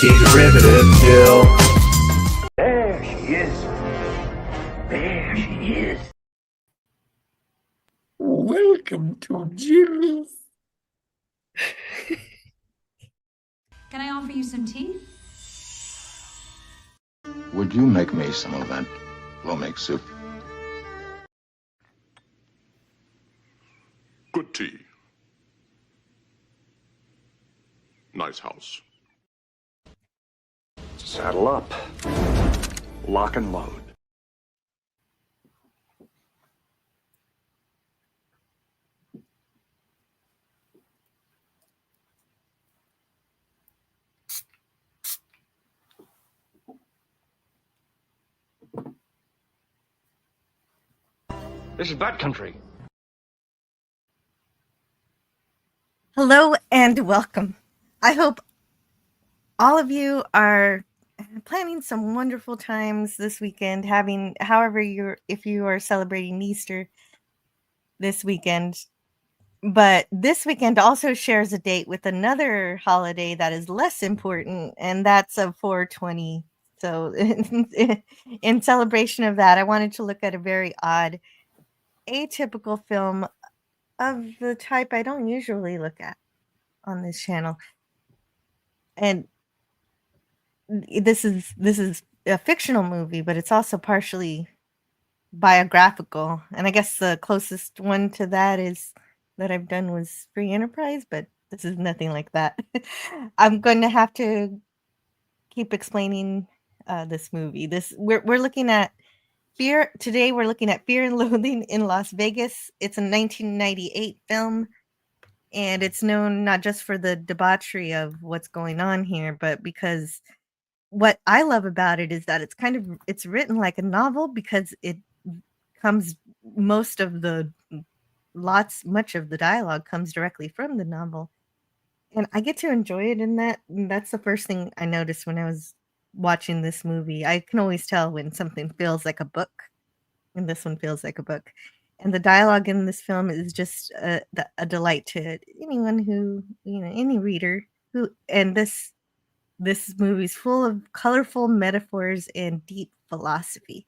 derivative Jill. There she is. There she is. Welcome to Jill's. Can I offer you some tea? Would you make me some of that Plomeek soup? Good tea. Nice house. Saddle up. Lock and load. This is Bat Country. Hello and welcome. I hope all of you are planning some wonderful times this weekend, if you are celebrating Easter this weekend. But this weekend also shares a date with another holiday that is less important, and that's a 420. So in celebration of that, I wanted to look at a very odd, atypical film of the type I don't usually look at on this channel. And this is a fictional movie, but it's also partially biographical. And I guess the closest one to that I've done was Free Enterprise, but this is nothing like that. I'm going to have to keep explaining this movie. We're looking at Fear today. We're looking at Fear and Loathing in Las Vegas. It's a 1998 film, and it's known not just for the debauchery of what's going on here, but because what I love about it is that it's written like a novel, because it comes much of the dialogue comes directly from the novel, and I get to enjoy it in that. And that's the first thing I noticed when I was watching this movie. I can always tell when something feels like a book, and this one feels like a book. And the dialogue in this film is just a delight to anyone who, any reader who. And this movie's full of colorful metaphors and deep philosophy.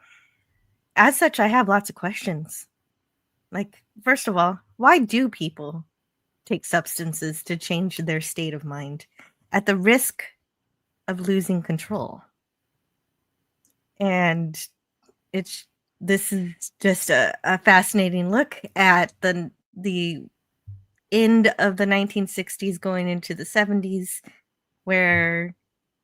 As such, I have lots of questions. Like, first of all, why do people take substances to change their state of mind at the risk of losing control? And this is just a fascinating look at the end of the 1960s going into the 70s, where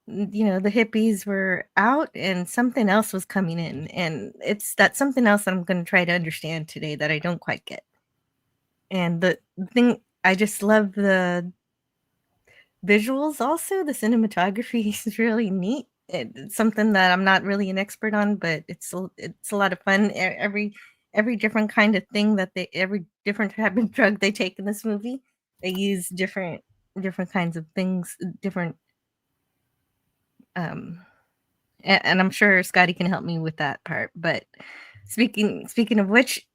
the hippies were out and something else was coming in, and it's that something else that I'm going to try to understand today that I don't quite get. And the thing, I just love the visuals. Also, the cinematography is really neat. It's something that I'm not really an expert on, but it's a lot of fun. Every different kind of thing every different type of drug they take in this movie, they use different kinds of things, different. And I'm sure Scotty can help me with that part. But speaking of which,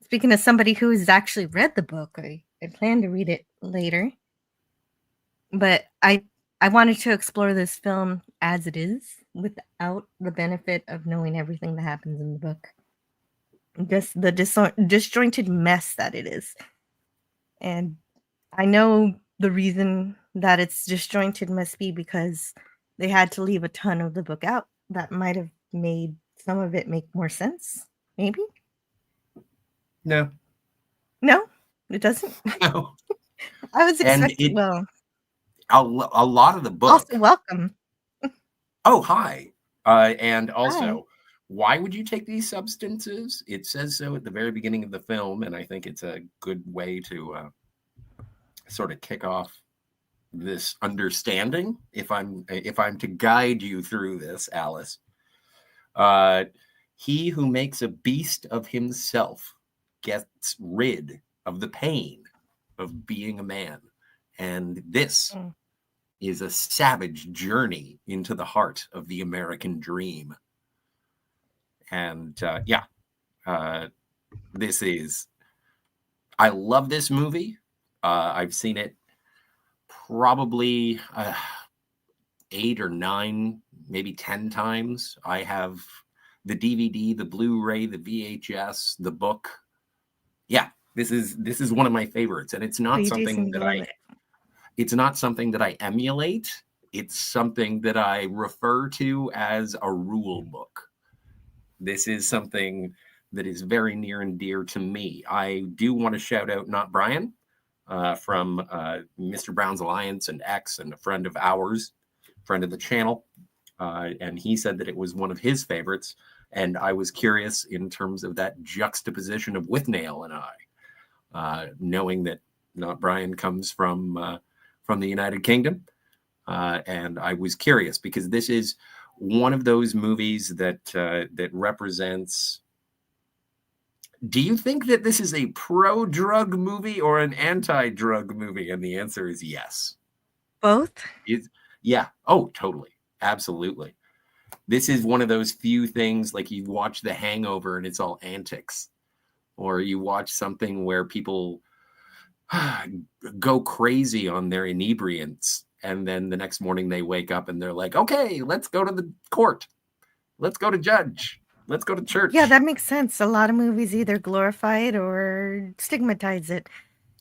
speaking of somebody who has actually read the book, I plan to read it later. But I wanted to explore this film as it is, without the benefit of knowing everything that happens in the book. Just the disjointed mess that it is. And I know the reason that it's disjointed must be because they had to leave a ton of the book out that might have made some of it make more sense. Maybe? No, it doesn't. no. I was expecting. A lot of the book. Also, welcome. Oh, hi. And also, Hi. Why would you take these substances? It says so at the very beginning of the film, and I think it's a good way to sort of kick off this understanding. If I'm to guide you through this, Alice, he who makes a beast of himself gets rid of the pain of being a man, and this is a savage journey into the heart of the American dream. And this is, I love this movie. I've seen it probably 8 or 9, maybe 10 times. I have the DVD, the Blu-ray, the VHS, the book. Yeah, this is one of my favorites, and it's not something that I emulate. It's something that I refer to as a rule book. This is something that is very near and dear to me. I do want to shout out Not Brian from Mr. Brown's Alliance and X, and a friend of ours, friend of the channel. And he said that it was one of his favorites. And I was curious in terms of that juxtaposition of Withnail and I, knowing that Not Brian comes from the United Kingdom. And I was curious because this is one of those movies that represents. Do you think that this is a pro-drug movie or an anti-drug movie? And the answer is yes. Both? Yeah. Oh, totally. Absolutely. This is one of those few things, like you watch The Hangover and it's all antics, or you watch something where people go crazy on their inebriants, and then the next morning they wake up and they're like, okay, let's go to the court. Let's go to judge. Let's go to church. Yeah, that makes sense. A lot of movies either glorify it or stigmatize it.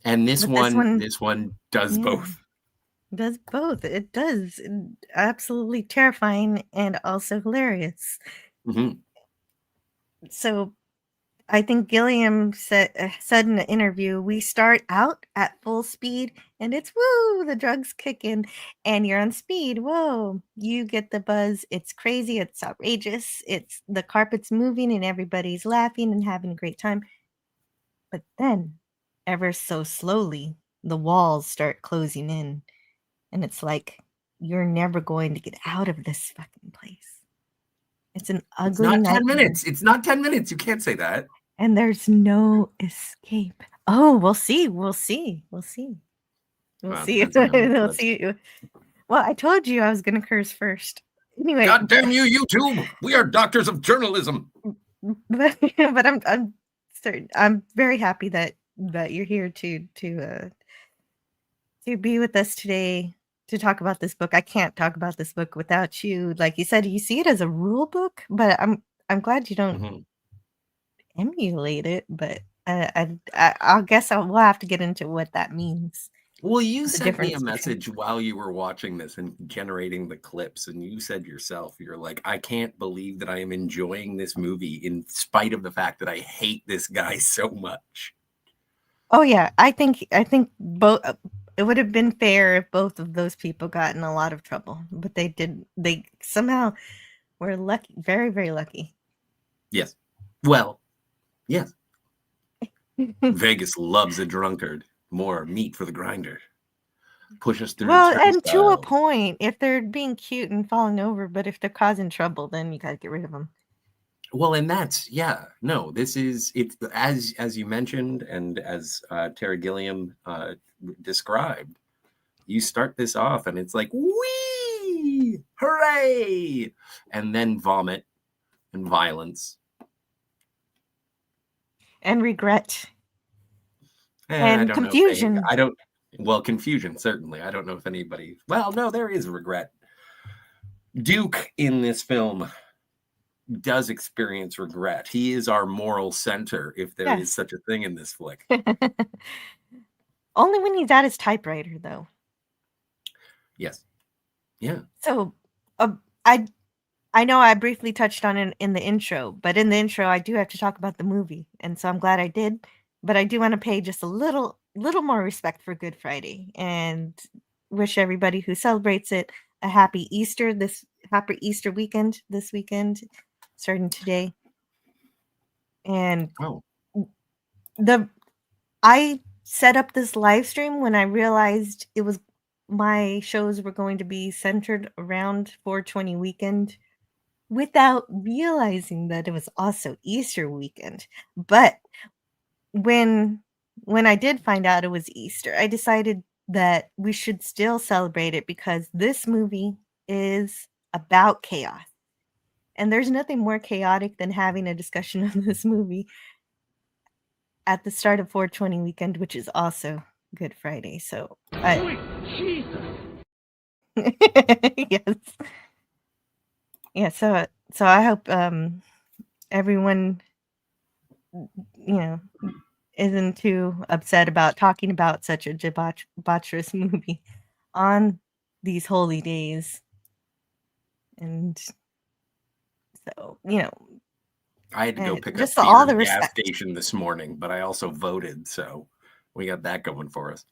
And this one does both. Does both. It does. Absolutely terrifying and also hilarious. Mm-hmm. So I think Gilliam said in an interview, we start out at full speed and it's woo, the drugs kick in and you're on speed. Whoa, you get the buzz. It's crazy. It's outrageous. It's the carpet's moving and everybody's laughing and having a great time. But then, ever so slowly, the walls start closing in. And it's like, you're never going to get out of this fucking place. It's an ugly It's not 10 nightmare. minutes. It's not 10 minutes. You can't say that. And there's no escape. Oh, we'll see. We'll see. We'll see. We'll see. We'll see. Well, I told you I was going to curse first. Anyway. God damn you, YouTube. We are doctors of journalism. But I'm certain. I'm very happy that you're here to be with us today to talk about this book. I can't talk about this book without you. Like you said, you see it as a rule book, but I'm glad you don't emulate it. But I guess we'll have to get into what that means. Well, you sent me a message while you were watching this and generating the clips, and you said yourself, you're like, I can't believe that I am enjoying this movie in spite of the fact that I hate this guy so much. Oh yeah, I think both. It would have been fair if both of those people got in a lot of trouble, but they did. They somehow were lucky, very, very lucky. Yes. Well, yes. Vegas loves a drunkard. More meat for the grinder. Push us through. Well, and to a point, if they're being cute and falling over, but if they're causing trouble, then you got to get rid of them. Well, and that's, yeah, no, this is, it's as you mentioned, and as Terry Gilliam described, you start this off and it's like, wee, hooray, and then vomit and violence. And regret. And confusion. Confusion, certainly. I don't know if anybody, well, no, there is regret. Duke in this film does experience regret. He is our moral center, if there is such a thing in this flick. Only when he's at his typewriter, though. Yes. Yeah. So I know I briefly touched on it in the intro, but in the intro I do have to talk about the movie, and so I'm glad I did. But I do want to pay just a little more respect for Good Friday and wish everybody who celebrates it a happy Easter weekend this weekend, starting today. And I set up this live stream when I realized my shows were going to be centered around 420 weekend, without realizing that it was also Easter weekend. But when I did find out it was Easter, I decided that we should still celebrate it because this movie is about chaos. And there's nothing more chaotic than having a discussion of this movie at the start of 420 weekend, which is also Good Friday. So Yes. Yeah, so I hope everyone, isn't too upset about talking about such a debaucherous movie on these holy days. And so, I had to go pick up just beer all at the the gas respect. station this morning, but I also voted, so we got that going for us.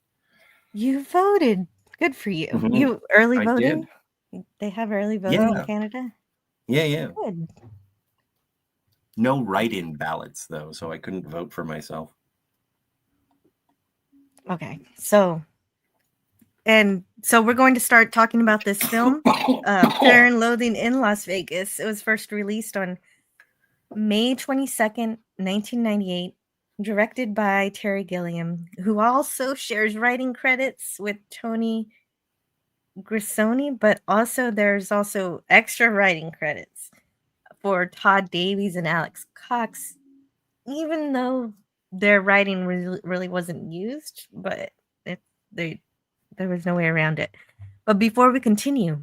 You voted. Good for you. Mhm. You early I voting? did. They have early voting in Yeah. Canada? Yeah. Good. No write-in ballots though, so I couldn't vote for myself. Okay. So we're going to start talking about this film, Fear and Loathing in Las Vegas. It was first released on May 22nd, 1998, directed by Terry Gilliam, who also shares writing credits with Tony Grisoni, but also there's also extra writing credits for Todd Davies and Alex Cox, even though their writing really wasn't used, but there was no way around it. But before we continue,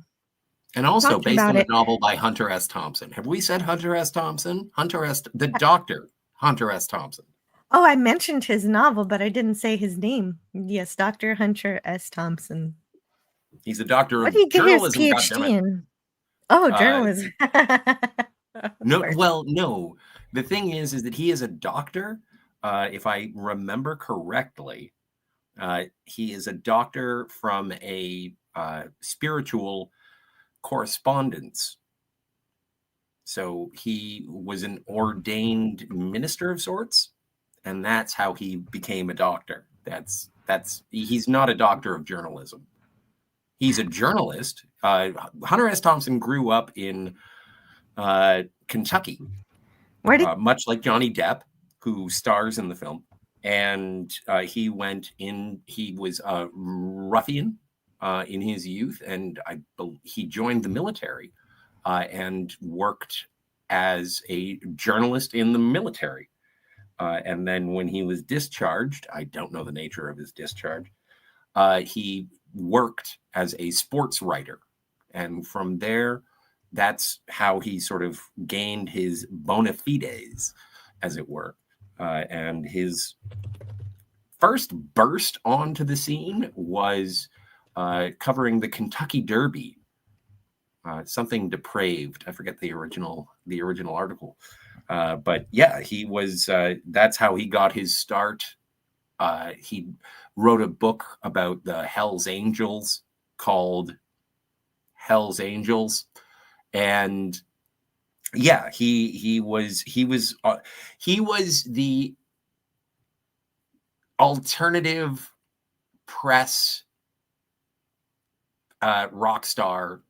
And also talking based about on a it, novel by Hunter S. Thompson. Have we said Hunter S. Thompson? The doctor, Hunter S. Thompson. oh, I mentioned his novel, but I didn't say his name. Yes, Dr. Hunter S. Thompson. He's a doctor What of did he get his journalism, PhD goddammit. in? Oh, journalism. No. The thing is that he is a doctor. If I remember correctly, he is a doctor from a spiritual correspondence. So he was an ordained minister of sorts, and that's how he became a doctor. He's not a doctor of journalism. He's a journalist. Hunter S. Thompson grew up in Kentucky, Where did much like Johnny Depp, who stars in the film. And he was a ruffian in his youth, and he joined the military and worked as a journalist in the military. And then when he was discharged, I don't know the nature of his discharge, he worked as a sports writer. And from there, that's how he sort of gained his bona fides, as it were. And his first burst onto the scene was covering the Kentucky Derby. Something depraved. I forget the original article. But yeah, he was. That's how he got his start. He wrote a book about the Hells Angels called Hells Angels, and yeah, he was the alternative press rock star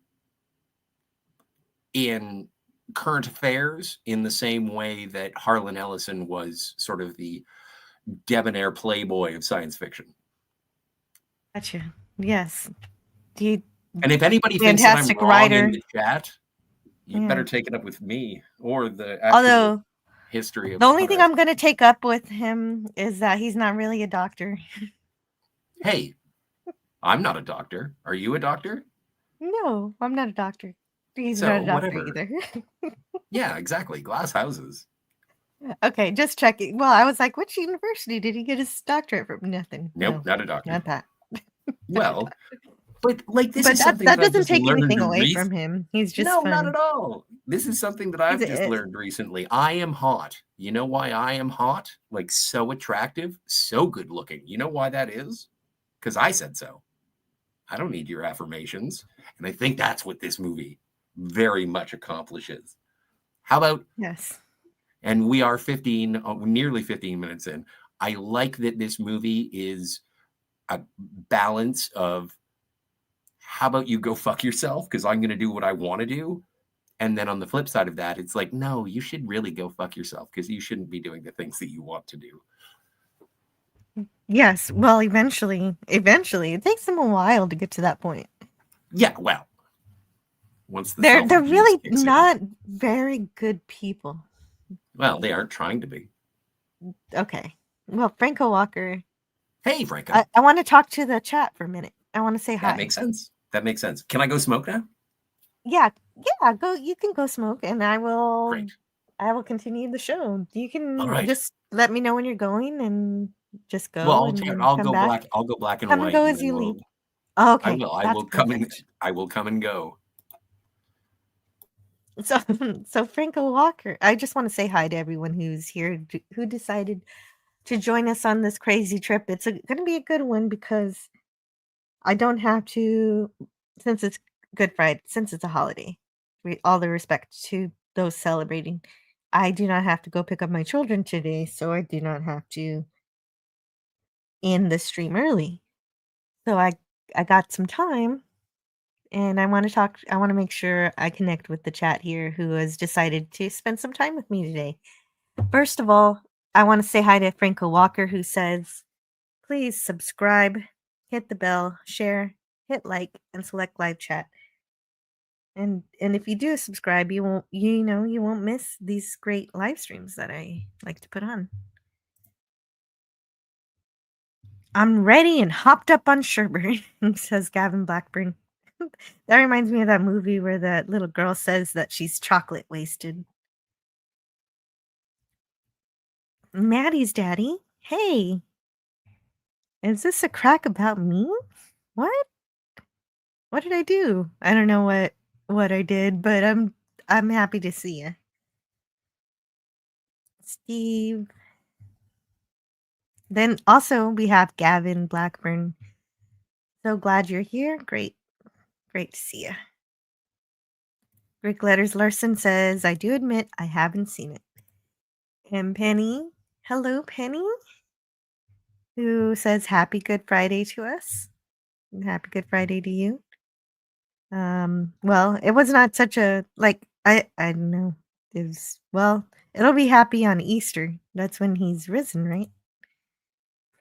in current affairs, in the same way that Harlan Ellison was sort of the debonair playboy of science fiction. Gotcha. Yes. And if anybody thinks that I'm Fantastic wrong writer. in the chat, you Yeah. better take it up with me or the actual Although history of the only thing Hunter. I'm going to take up with him is that he's not really a doctor. Hey, I'm not a doctor. Are you a doctor? No, I'm not a doctor. He's So, not a doctor whatever. either. Yeah, exactly. Glass houses. Okay, just checking. Well, I was like, which university did he get his doctorate from? Nothing. Nope, No, not a doctor. not that. Well, but like this But is something that that I've doesn't just take learned anything away from him. He's just No, fun. not at all. This is something that I've just learned recently. I am hot. You know why I am hot? Like so attractive, so good looking. You know why that is? Because I said so. I don't need your affirmations. And I think that's what this movie very much accomplishes. How about? Yes. And we are nearly 15 minutes in. I like that this movie is a balance of how about you go fuck yourself because I'm going to do what I want to do. And then on the flip side of that, it's like, no, you should really go fuck yourself because you shouldn't be doing the things that you want to do. Yes. Well, eventually, it takes them a while to get to that point. Yeah. Well, once they're really not very good people. Well, they aren't trying to be. Okay. Well, Franco Walker. Hey, Franco. I want to talk to the chat for a minute. I want to say hi. That makes sense. That makes sense. Can I go smoke now? Yeah, go. You can go smoke, and I will. Great. I will continue the show. You All can right. just let me know when you're going, and just go. Well, and then I'll come go back. black. I'll go black and Come white. and go and as then you we'll- leave. Oh, I okay, will. I that's will come and. perfect. I will come and go. So, so Franco Walker. I just want to say hi to everyone who's here, who decided to join us on this crazy trip. It's going to be a good one because I don't have to, since it's Good Friday, since it's a holiday. All the respect to those celebrating. I do not have to go pick up my children today, so I do not have to end the stream early. So I got some time, and I want to talk. I want to make sure I connect with the chat here, who has decided to spend some time with me today. First of all, I want to say hi to Franco Walker, who says, please subscribe, hit the bell, share, hit like, and select live chat. And if you do subscribe, you won't miss these great live streams that I like to put on. I'm ready and hopped up on Sherbert, says Gavin Blackburn. That reminds me of that movie where that little girl says that she's chocolate wasted. Maddie's daddy? Hey. Is this a crack about me? What? What did I do? I don't know what I did, but I'm happy to see you. Steve. Then also we have Gavin Blackburn. So glad you're here. Great to see you. Rick Letters Larson says, I do admit I haven't seen it. And Penny. Hello, Penny. Who says happy Good Friday to us. And happy Good Friday to you. Well, it was not such a I don't know. It was it'll be happy on Easter. That's when he's risen, right?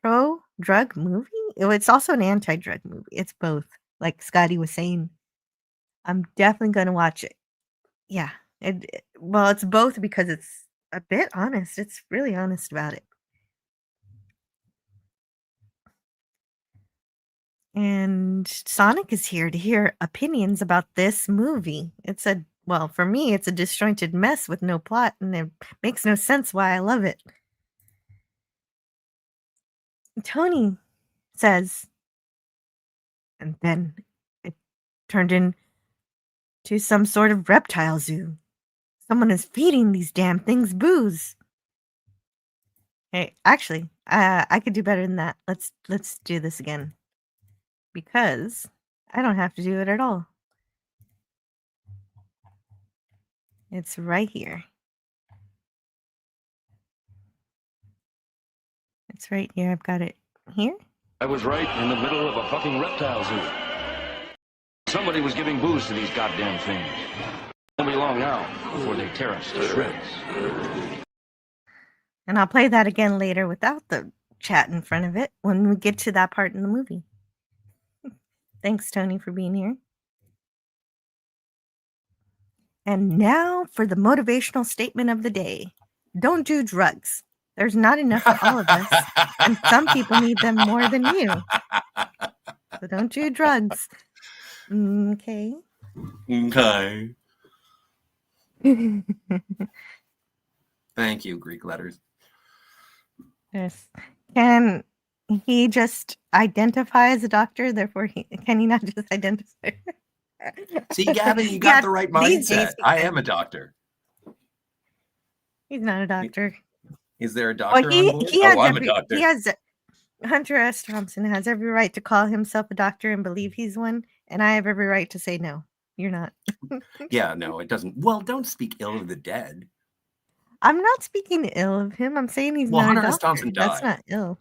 Pro drug movie? It's also an anti-drug movie. It's both. Like Scotty was saying. I'm definitely gonna watch it. Yeah. It's both because it's a bit honest. It's really honest about it. And Sonic is here to hear opinions about this movie. For me, it's a disjointed mess with no plot, and it makes no sense why I love it. Tony says, and then it turned into some sort of reptile zoo. Someone is feeding these damn things booze. Hey, actually, I could do better than that. Let's do this again. Because I don't have to do it at all. It's right here. It's right here. I've got it here. I was right in the middle of a fucking reptile zoo. Somebody was giving booze to these goddamn things. Won't be long now before they tear us to shreds. And I'll play that again later without the chat in front of it when we get to that part in the movie. Thanks, Tony, for being here. And now for the motivational statement of the day. Don't do drugs. There's not enough for all of us, and some people need them more than you. So don't do drugs. Okay. Okay. Thank you, Greek letters. Yes. Can he just identify as a doctor? Therefore, can he not just identify? See, Gavin, you got the right these days mindset. he I can. am a doctor. He's not a doctor. Is there a doctor Well, on board? I'm a doctor. Hunter S. Thompson has every right to call himself a doctor and believe he's one, and I have every right to say no. You're not. Yeah, no, it doesn't. Well, don't speak ill of the dead. I'm not speaking ill of him. I'm saying he's not Hunter a S. doctor. Thompson That's died. not ill.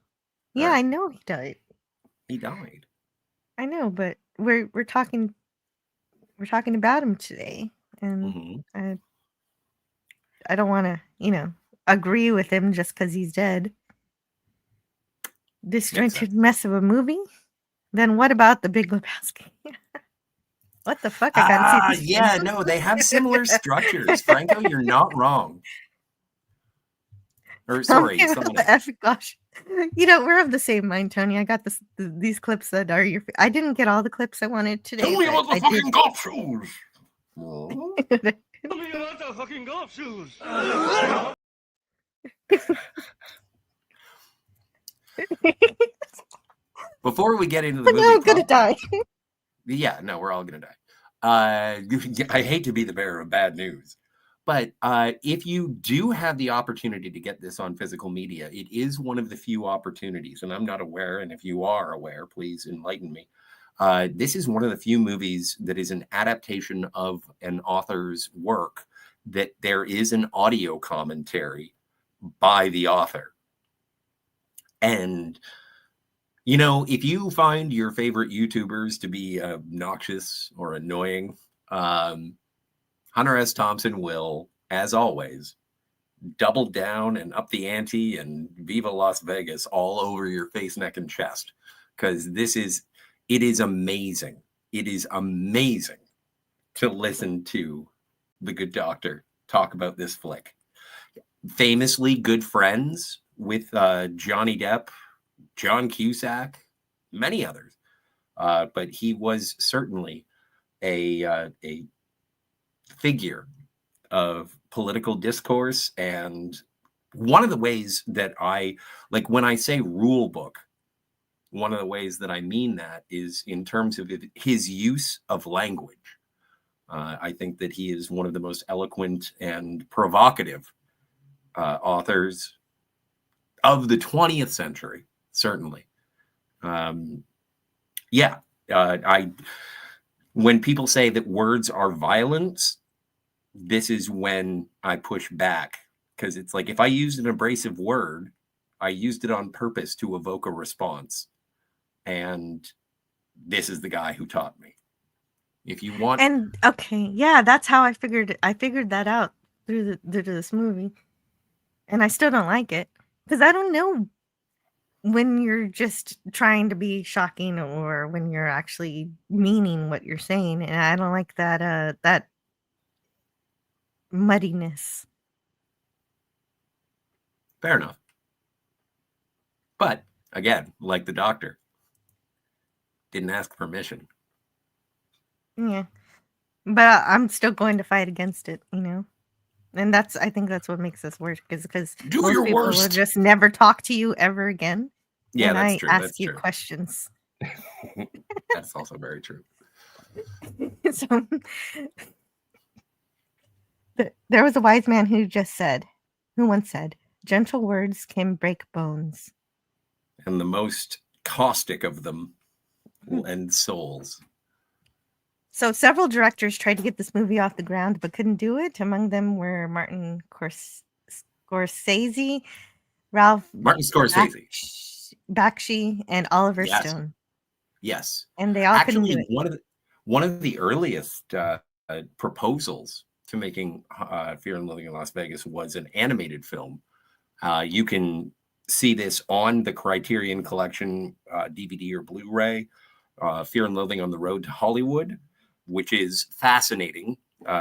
Yeah, Right. I know he died. He died. I know, but we're talking about him today, and I don't want to, agree with him just because he's dead. Disjointed mess of a movie. Then what about The Big Lebowski? What the fuck? I gotta see this. Yeah, no, they have similar structures. Franco, you're not wrong. Or sorry, Talking someone about the else. epic gosh. You know, we're of the same mind, Tony. I got these clips that are your. I didn't get all the clips I wanted today, Tell me but about the I did. fucking golf shoes. Oh. Tell me about the fucking golf shoes. Before we get into the But now movie, I'm gonna die. yeah, no, we're all gonna die. I hate to be the bearer of bad news, but if you do have the opportunity to get this on physical media, it is one of the few opportunities, and I'm not aware. And if you are aware, please enlighten me. This is one of the few movies that is an adaptation of an author's work that there is an audio commentary by the author. And you know, if you find your favorite YouTubers to be obnoxious or annoying, Hunter S. Thompson will, as always, double down and up the ante and Viva Las Vegas all over your face, neck, and chest. Because it is amazing. It is amazing to listen to the good doctor talk about this flick. Famously good friends with Johnny Depp, John Cusack, many others. But he was certainly a figure of political discourse. And one of the ways that I, like when I say rule book, one of the ways that I mean that is in terms of his use of language. I think that he is one of the most eloquent and provocative authors of the 20th century, certainly. Yeah, when people say that words are violence, this is when I push back, because it's like if I used an abrasive word, I used it on purpose to evoke a response. And this is the guy who taught me. If you want, And okay, yeah, that's how I figured that out through this movie. And I still don't like it because I don't know when you're just trying to be shocking or when you're actually meaning what you're saying, and I don't like that muddiness. fair enough. But again, like the doctor, didn't ask permission. Yeah. But I'm still going to fight against it, you know? And I think that's what makes this work, is because Do most your people will worst. just never talk to you ever again. Yeah, and that's I true. ask That's you true. questions. That's also very true. So there was a wise man who once said, gentle words can break bones. And the most caustic of them will end souls. So several directors tried to get this movie off the ground but couldn't do it. Among them were Martin Scorsese, Ralph Martin Scorsese. Bakshi, and Oliver Yes. Stone. Yes. And they all couldn't do Actually, it. one of the earliest proposals to making Fear and Loathing in Las Vegas was an animated film. You can see this on the Criterion Collection DVD or Blu-ray, Fear and Loathing on the Road to Hollywood, which is fascinating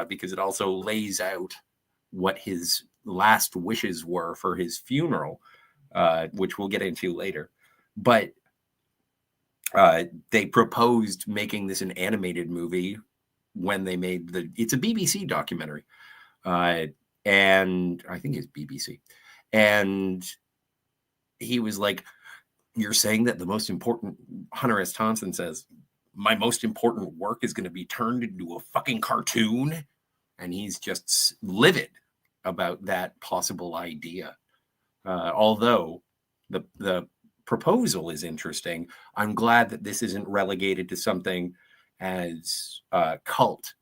because it also lays out what his last wishes were for his funeral, which we'll get into later. But they proposed making this an animated movie when they made it's a BBC documentary. And I think it's BBC. And he was like, you're saying that the most important, Hunter S. Thompson says, my most important work is going to be turned into a fucking cartoon. And he's just livid about that possible idea. Although the proposal is interesting, I'm glad that this isn't relegated to something as cult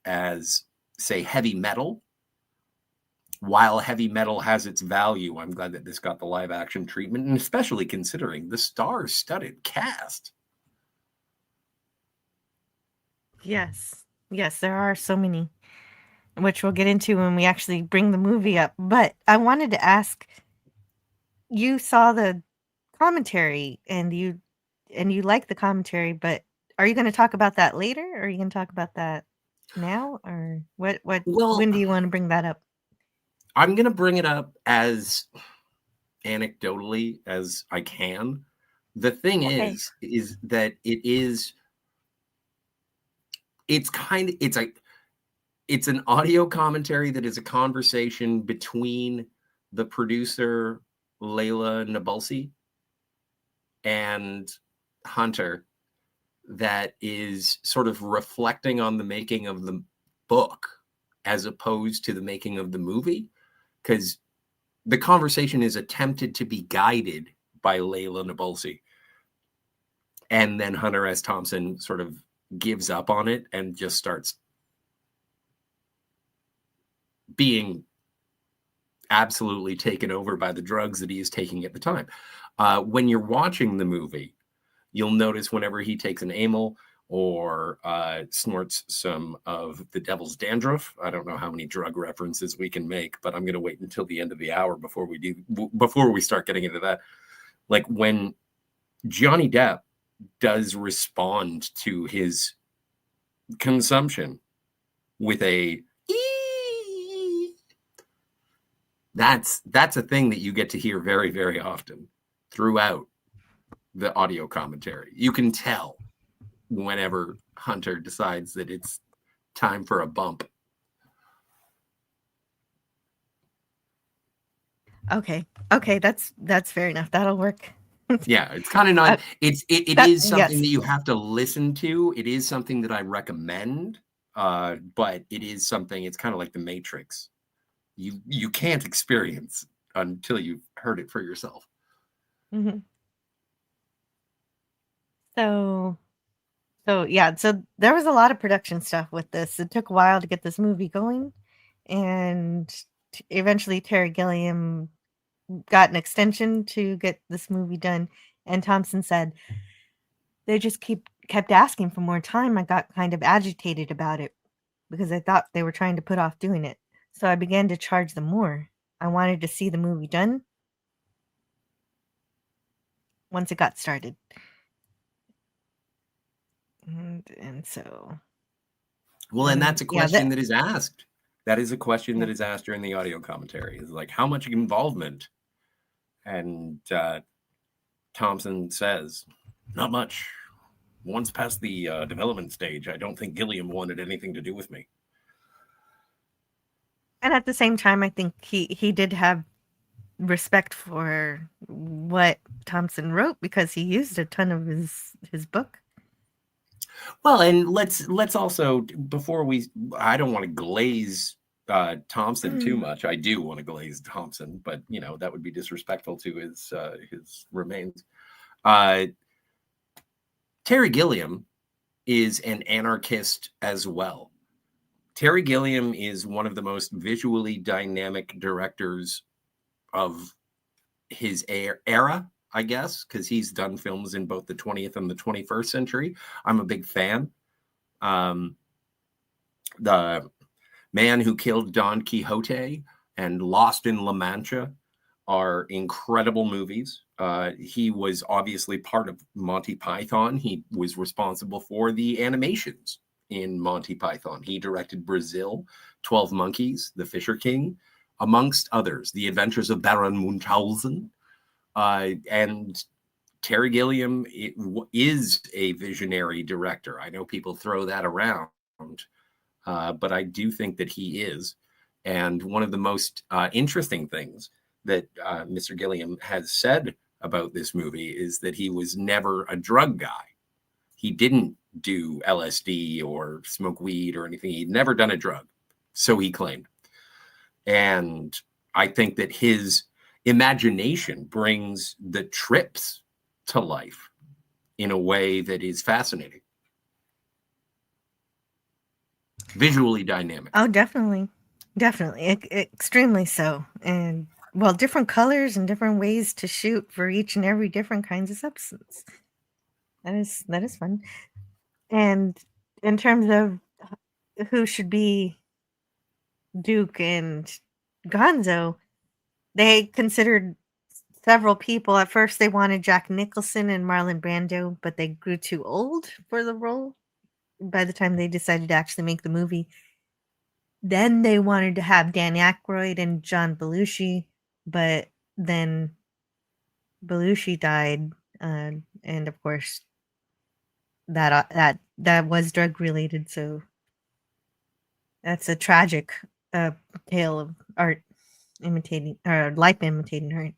as, say, heavy metal. While heavy metal has its value, I'm glad that this got the live action treatment, and especially considering the star-studded cast. Yes, there are so many, which we'll get into when we actually bring the movie up. But I wanted to ask, you saw the commentary and you like the commentary, but are you going to talk about that later, or are you going to talk about that now, or what Well, when do you want to bring that up? I'm going to bring it up as anecdotally as I can. The thing Okay. is that it's an audio commentary that is a conversation between the producer Layla Nabulsi and Hunter that is sort of reflecting on the making of the book as opposed to the making of the movie, because the conversation is attempted to be guided by Layla Nabulsi, and then Hunter S. Thompson sort of gives up on it and just starts being absolutely taken over by the drugs that he is taking at the time. When you're watching the movie, you'll notice whenever he takes an amyl or snorts some of the devil's dandruff. I don't know how many drug references we can make, but I'm going to wait until the end of the hour before we start getting into that. Like when Johnny Depp does respond to his consumption with a that's a thing that you get to hear very, very often throughout the audio commentary. You can tell whenever Hunter decides that it's time for a bump. Okay, that's fair enough. That'll work. Yeah, it's kind of not. It is something yes. that you have to listen to. It is something that I recommend, but it is something. It's kind of like the Matrix. You can't experience until you've heard it for yourself. Mm-hmm. So yeah, so there was a lot of production stuff with this. It took a while to get this movie going, and eventually Terry Gilliam got an extension to get this movie done. And Thompson said they just kept asking for more time. I got kind of agitated about it because I thought they were trying to put off doing it. So I began to charge them more. I wanted to see the movie done once it got started. And so. Well, and that's a question that is asked. That is a question that is asked during the audio commentary. Is like, how much involvement? And Thompson says, not much. Once past the development stage, I don't think Gilliam wanted anything to do with me. And at the same time, I think he did have respect for what Thompson wrote because he used a ton of his book. Well, and let's also, before I don't want to glaze Thompson too much. I do want to glaze Thompson, but that would be disrespectful to his remains. Terry Gilliam is an anarchist as well. Terry Gilliam is one of the most visually dynamic directors of his era, I guess, because he's done films in both the 20th and the 21st century. I'm a big fan. The Man Who Killed Don Quixote and Lost in La Mancha are incredible movies. He was obviously part of Monty Python. He was responsible for the animations in Monty Python. He directed Brazil, 12 Monkeys, The Fisher King, amongst others, The Adventures of Baron Munchausen. And Terry Gilliam is a visionary director. I know people throw that around, but I do think that he is. And one of the most interesting things that Mr. Gilliam has said about this movie is that he was never a drug guy. He didn't do LSD or smoke weed or anything. He'd never done a drug, so he claimed. And I think that his imagination brings the trips to life in a way that is fascinating. Visually dynamic. Oh, definitely. Extremely so. And well, different colors and different ways to shoot for each and every different kinds of substance. That is fun. And in terms of who should be Duke and Gonzo, they considered several people. At first, they wanted Jack Nicholson and Marlon Brando, but they grew too old for the role by the time they decided to actually make the movie. Then they wanted to have Dan Aykroyd and John Belushi, but then Belushi died, and of course that was drug related. So that's a tragic uh, tale of art imitating or life imitating art.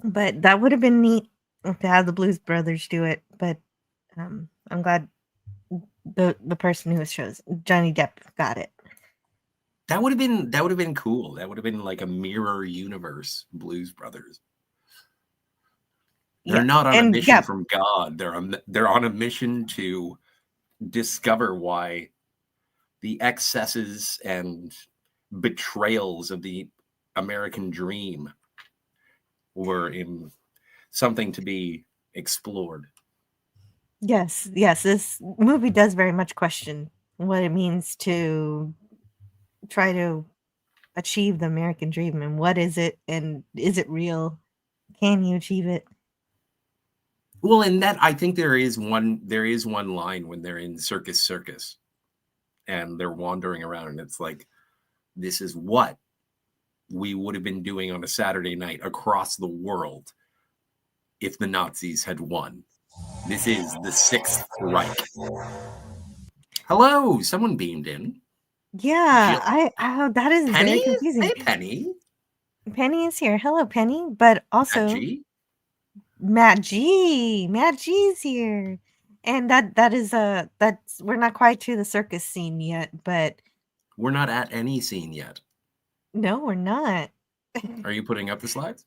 But that would have been neat to have the Blues Brothers do it. But I'm glad the person who was chosen, Johnny Depp, got it. That would have been cool. That would have been like a mirror universe Blues Brothers. They're Yeah, not on a and mission from God. They're on a mission to discover why the excesses and betrayals of the American dream were in something to be explored. yes, this movie does very much question what it means to try to achieve the American dream, and what is it, and is it real? Can you achieve it? Well, and that I think there is one line when they're in Circus and they're wandering around, and it's like, this is what we would have been doing on a Saturday night across the world if the Nazis had won. This is the Sixth Reich. Hello, someone beamed in. Yeah, Jill. that is very Penny? confusing. Hey, Penny. Penny is here. Hello, Penny. But also Matt G's here. And that is that's we're not quite to the circus scene yet, but we're not at any scene yet. No, we're not. Are you putting up the slides?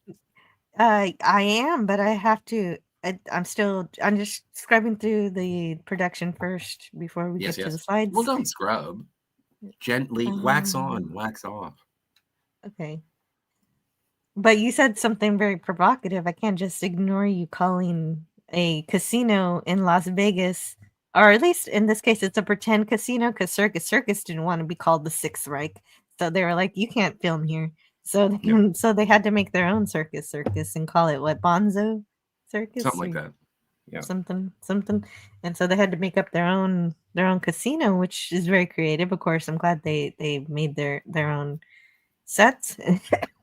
I am, but I have to. I'm just scrubbing through the production first before we get to the slides. Well, don't scrub. Gently wax on, wax off. Okay. But you said something very provocative. I can't just ignore you calling a casino in Las Vegas, or at least in this case, it's a pretend casino because Circus didn't want to be called the Sixth Reich, so they were like, "You can't film here." So, so they had to make their own circus and call it what, Bonzo Circus, something like that. Yeah, something. And so they had to make up their own casino, which is very creative. Of course, I'm glad they made their own sets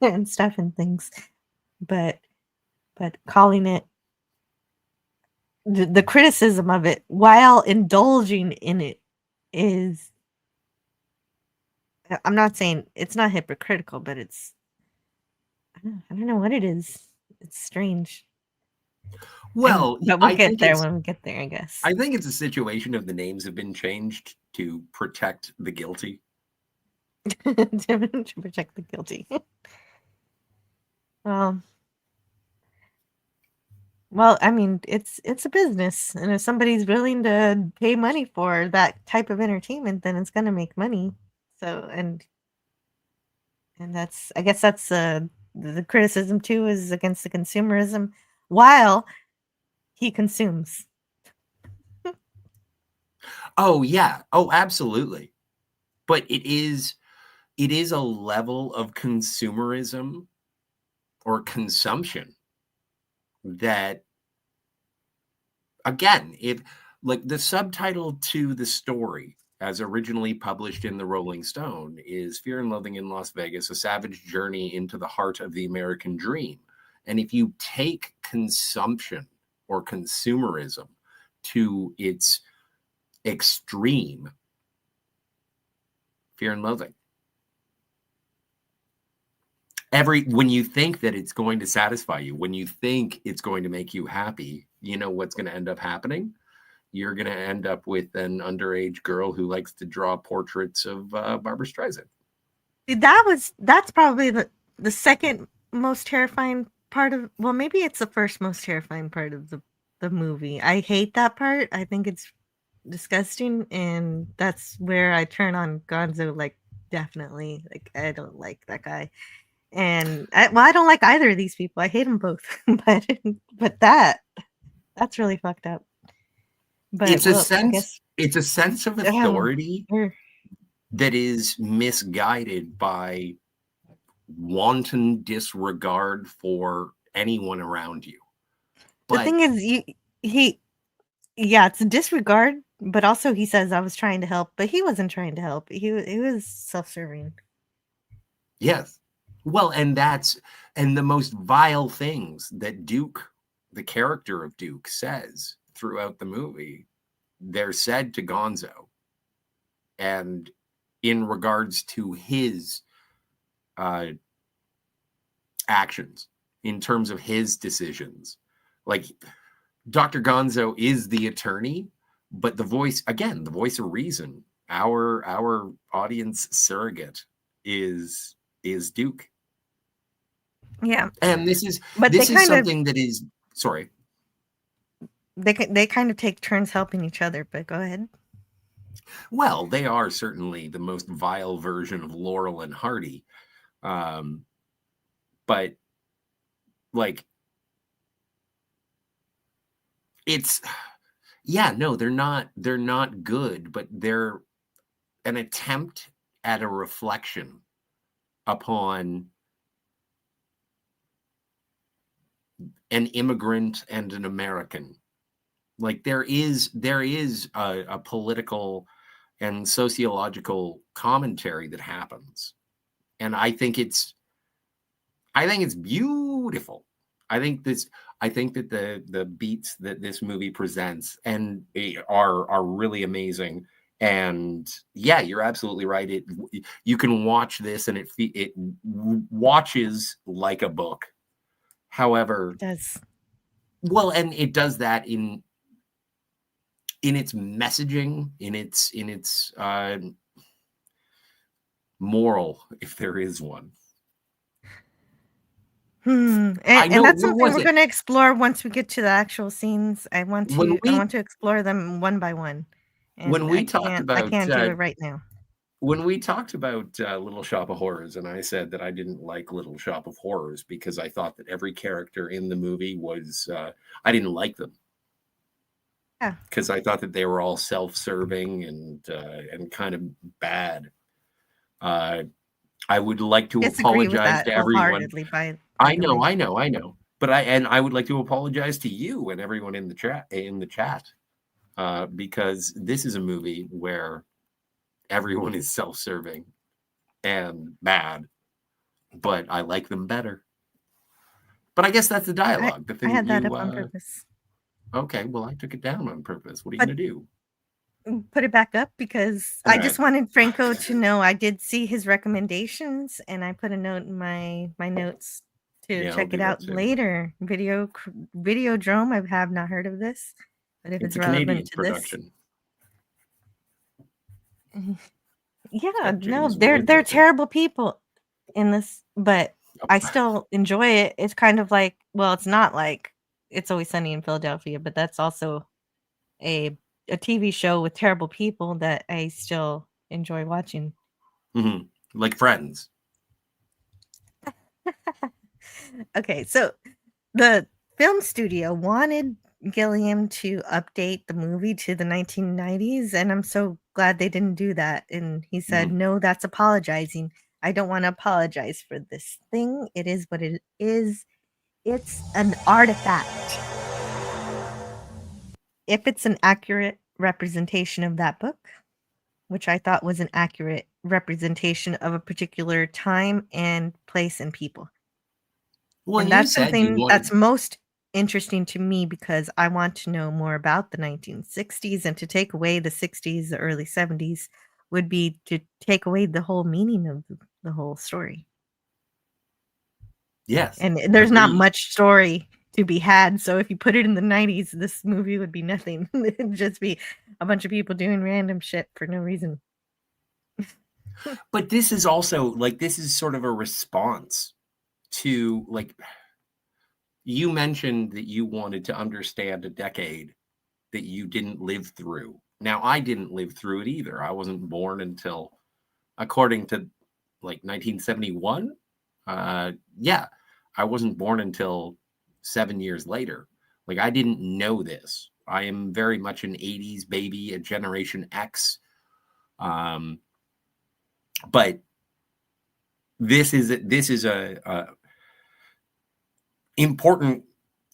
and stuff and things, but calling it the criticism of it while indulging in it is, I'm not saying it's not hypocritical, but it's, I don't know what it is. It's strange. Well, but we'll get there when we get there, I guess. I think it's a situation of the names have been changed to protect the guilty. To protect the guilty. Well, I mean, it's a business, and if somebody's willing to pay money for that type of entertainment, then it's going to make money. So, and that's, I guess that's the criticism too, is against the consumerism while he consumes. Oh yeah, oh absolutely. But it is a level of consumerism or consumption that, again, if like the subtitle to the story as originally published in the Rolling Stone is Fear and Loathing in Las Vegas, a savage journey into the heart of the American dream. And if you take consumption or consumerism to its extreme, Fear and Loathing. When you think that it's going to satisfy you, when you think it's going to make you happy, you know what's going to end up happening? You're going to end up with an underage girl who likes to draw portraits of Barbra Streisand. That's probably the second most terrifying part of, well, maybe it's the first most terrifying part of the movie. I hate that part. I think it's disgusting, and that's where I turn on Gonzo, like, definitely. Like, I don't like that guy. And I don't like either of these people. I hate them both. but that's really fucked up. But it's a sense of authority that is misguided by wanton disregard for anyone around you. But the thing is, it's a disregard, but also he says, I was trying to help, but he wasn't trying to help. He was self-serving. Yes. Well, and the most vile things that Duke, the character of Duke, says throughout the movie, they're said to Gonzo. And in regards to his actions, in terms of his decisions, like Dr. Gonzo is the attorney, but the voice of reason, our audience surrogate is Duke. Yeah. And this is But they kind of something that is sorry. they kind of take turns helping each other, but go ahead. Well, they are certainly the most vile version of Laurel and Hardy. But like it's they're not good, but they're an attempt at a reflection upon an immigrant and an American. Like there is a political and sociological commentary that happens, and I think it's beautiful. I think that the beats that this movie presents and are really amazing. And yeah, you're absolutely right. You can watch this and it watches like a book. However, It does. well, and it does that in its messaging, in its moral, if there is one. And that's something we're going to explore once we get to the actual scenes. I want to explore them one by one. And when we talked about, I can't do it right now. When we talked about Little Shop of Horrors, and I said that I didn't like Little Shop of Horrors because I thought that every character in the movie was, I didn't like them. Yeah. Because I thought that they were all self-serving and kind of bad. I would like to apologize to everyone. I know. But I would like to apologize to you and everyone in the chat, because this is a movie where everyone is self-serving and bad, but I like them better. But I guess that's the dialogue. I had that up on purpose. Okay, well, I took it down on purpose. What are you going to do? Put it back up because I just wanted Franco to know I did see his recommendations, and I put a note in my notes to check it out later. Videodrome. I have not heard of this, but if it's a relevant Canadian to production. Yeah, no, they're terrible people in this, but I still enjoy it. It's kind of like, well, it's not like It's Always Sunny in Philadelphia, but that's also a TV show with terrible people that I still enjoy watching. Mm-hmm. Like Friends. Okay, so the film studio wanted Gilliam to update the movie to the 1990s, and I'm so glad they didn't do that. And he said, no, that's apologizing. I don't want to apologize for this thing. It is what it is. It's an artifact. If it's an accurate representation of that book, which I thought was an accurate representation of a particular time and place and people. Well, and that's something that's most interesting to me because I want to know more about the 1960s, and to take away the 60s, the early 70s would be to take away the whole meaning of the whole story. Yes. And there's not much story to be had. So if you put it in the 90s, this movie would be nothing. It'd just be a bunch of people doing random shit for no reason. But this is also this is sort of a response to you mentioned that you wanted to understand a decade that you didn't live through. Now, I didn't live through it either. I wasn't born until, according to 1971. Yeah, I wasn't born until 7 years later. I didn't know this. I am very much an 80s baby, a Generation X. But this is a important.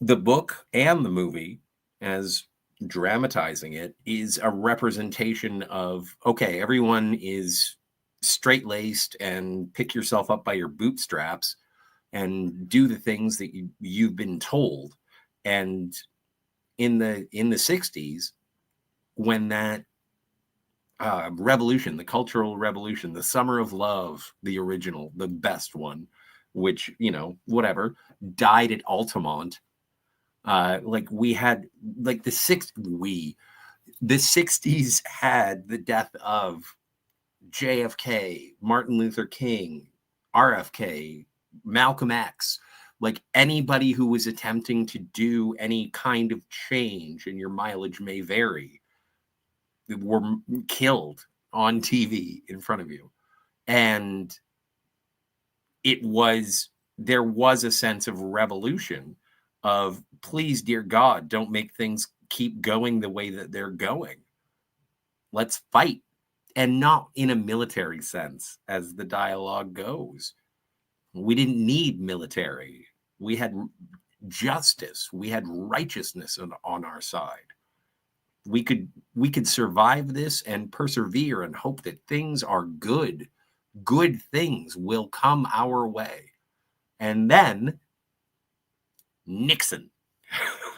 The book and the movie, as dramatizing it, is a representation of, okay, everyone is straight-laced and pick yourself up by your bootstraps and do the things that you've been told. And in the 60s, when that revolution, the cultural revolution, the Summer of Love, the original, the best one, which, whatever, died at Altamont. Like we had, like the 60s had the death of JFK, Martin Luther King, RFK, Malcolm X, like anybody who was attempting to do any kind of change, and your mileage may vary, were killed on TV in front of you. And there was a sense of revolution of, please, dear God, don't make things keep going the way that they're going. Let's fight. And not in a military sense, as the dialogue goes. We didn't need military. We had justice. We had righteousness on our side. We could survive this and persevere and hope that things are good. Good things will come our way. And then Nixon,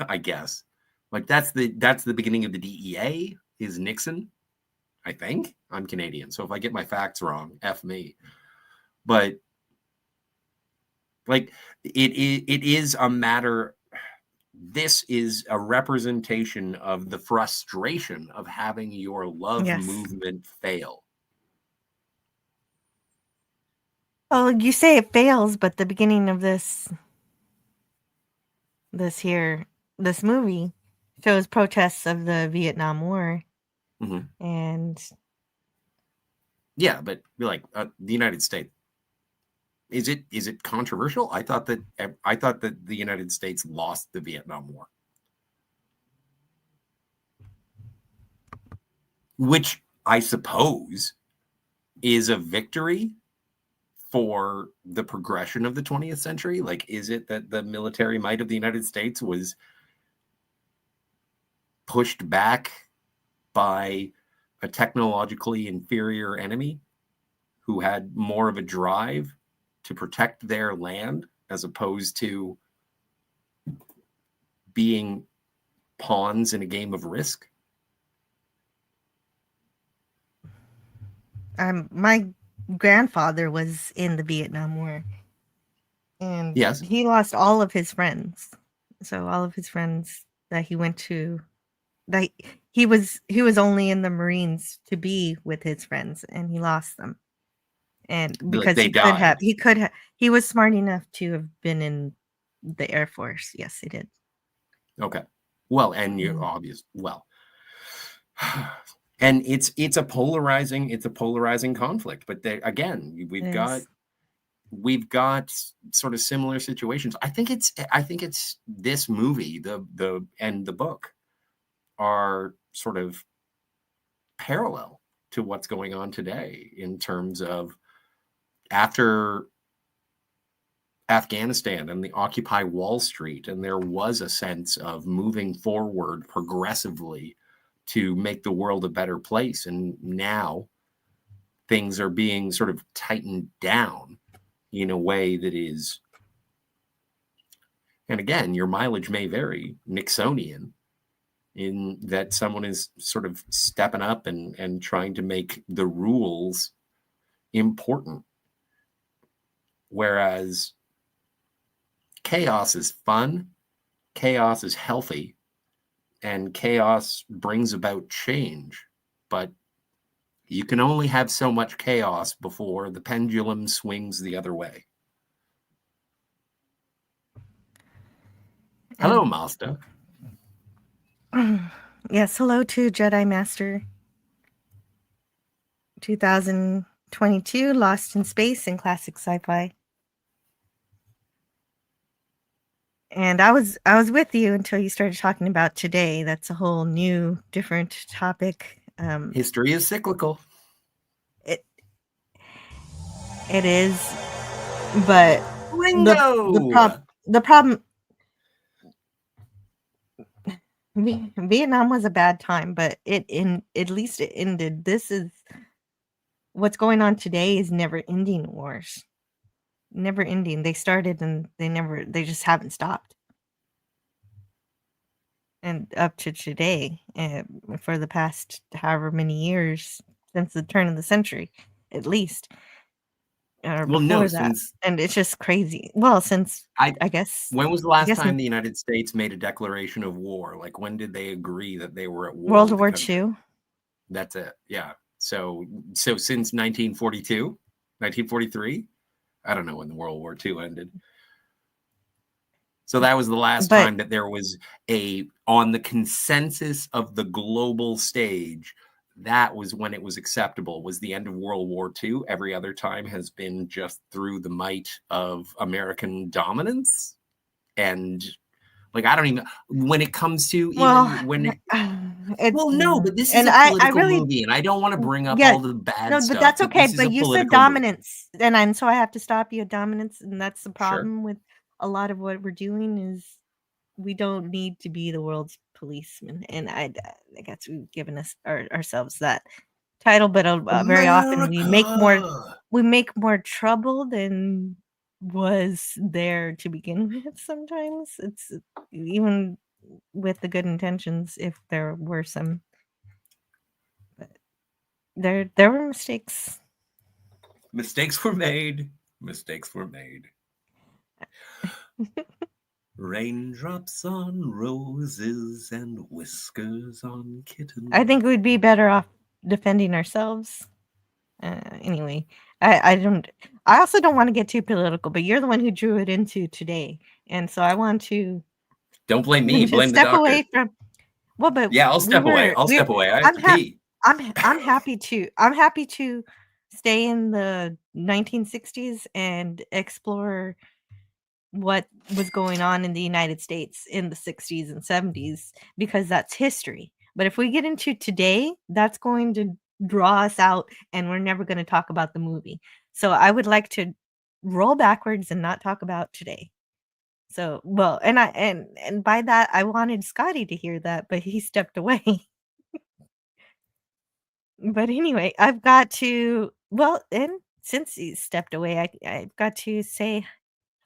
I guess. Like that's the beginning of the DEA is Nixon. I think. I'm Canadian, so if I get my facts wrong, F me. But like it is a matter. This is a representation of the frustration of having your love movement fail. Well, you say it fails, but the beginning of this movie shows protests of the Vietnam War. Mm-hmm. And yeah, but like the United States, is it controversial? I thought that the United States lost the Vietnam War, which I suppose is a victory for the progression of the 20th century. Like, is it that the military might of the United States was pushed back by a technologically inferior enemy who had more of a drive to protect their land as opposed to being pawns in a game of Risk? My grandfather was in the Vietnam War, and yes, he lost all of his friends. So all of his friends that he went to, that he was only in the Marines to be with his friends, and he lost them. And because like he was smart enough to have been in the Air Force. Yes, he did. Okay. Well, and you're obvious. Well, and it's a polarizing conflict. But again, we've got sort of similar situations. I think it's this movie, the and the book are sort of parallel to what's going on today in terms of after Afghanistan and the Occupy Wall Street, and there was a sense of moving forward progressively to make the world a better place. And now things are being sort of tightened down in a way that is, and again, your mileage may vary, Nixonian, in that someone is sort of stepping up and trying to make the rules important. Whereas chaos is fun, chaos is healthy, and chaos brings about change. But you can only have so much chaos before the pendulum swings the other way. Hello, Master. Yes, hello to Jedi Master 2022, Lost in Space and Classic Sci-Fi. And I was with you until you started talking about today. That's a whole new, different topic. History is cyclical. It is, but the problem. Vietnam was a bad time, but at least it ended. This is what's going on today is never ending wars. Never ending. They started and they just haven't stopped. And up to today, for the past however many years since the turn of the century, at least, or Well, no, before that. since And it's just crazy. Well, since I guess when was the I last guess time the United States made a declaration of war? Like, when did they agree that they were at war World with War the country? II. That's it. Yeah. So since 1942, 1943, I don't know when the World War II ended. So that was the last But time that there was on the consensus of the global stage, that was when it was acceptable, was the end of World War II. Every other time has been just through the might of American dominance. And like, I don't even, when it comes to no, but this is and a I political really movie, and I don't want to bring up yeah all the bad no, but stuff, that's but okay. this is a But you said political movie. dominance, and so I have to stop you at dominance, and that's the Sure. problem with a lot of what we're doing is we don't need to be the world's policeman, and I guess we've given ourselves that title, but very often we make more trouble than was there to begin with. Sometimes it's even with the good intentions, if there were some, but there were mistakes. Mistakes were made. Mistakes were made. Raindrops on roses and whiskers on kittens. I think we'd be better off defending ourselves. Anyway, I don't. I also don't want to get too political, but you're the one who drew it into today, and so I want to. Don't blame me. Blame the step doctor. away from. Well, but yeah, I'll step away. I'll step away. I have to pee. I'm happy to. I'm happy to stay in the 1960s and explore what was going on in the United States in the 60s and 70s because that's history. But if we get into today, that's going to draw us out and we're never going to talk about the movie. So I would like to roll backwards and not talk about today. So, well, and by that I wanted Scotty to hear that, but he stepped away. But anyway, I've got to and since he stepped away, I've got to say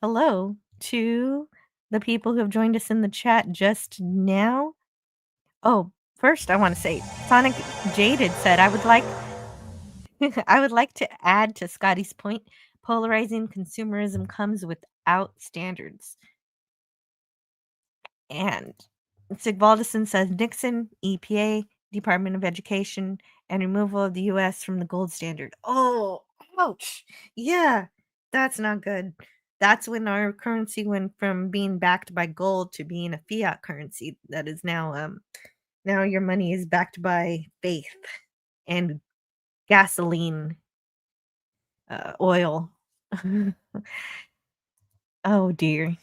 hello to the people who have joined us in the chat just now. Oh, first I want to say Sonic Jaded said I would like I would like to add to Scotty's point, polarizing consumerism comes without standards. And Sigvaldison says Nixon, EPA, Department of Education, and removal of the US from the gold standard. Oh, ouch. Yeah, that's not good. That's when our currency went from being backed by gold to being a fiat currency that is now now your money is backed by faith and gasoline, oil. Oh dear.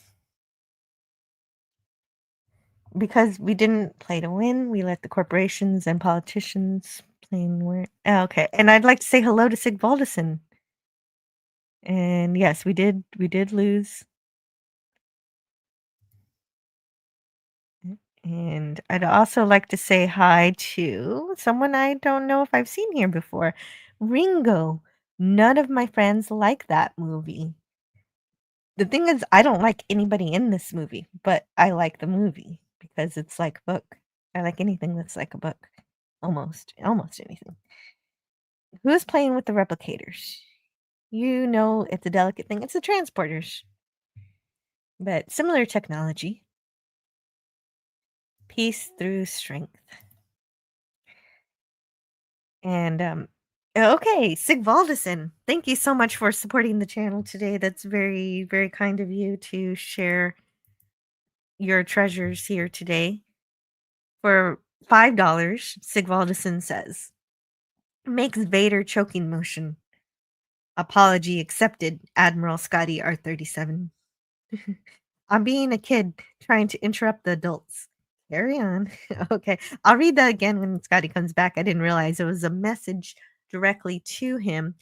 Because we didn't play to win, we let the corporations and politicians play and win. Oh, okay, and I'd like to say hello to Sigvaldison. And yes, we did lose. And I'd also like to say hi to someone I don't know if I've seen here before, Ringo. None of my friends like that movie. The thing is, I don't like anybody in this movie, but I like the movie because it's like a book. I like anything that's like a book. Almost anything. Who's playing with the replicators? You know, it's a delicate thing. It's the transporters. But similar technology. Peace through strength. And okay, Sigvaldison, thank you so much for supporting the channel today. That's very, very kind of you to share your treasures here today. For $5, Sigvaldison says, makes Vader choking motion. Apology accepted, Admiral Scotty R37. I'm being a kid trying to interrupt the adults. Carry on. Okay. I'll read that again when Scotty comes back. I didn't realize it was a message directly to him.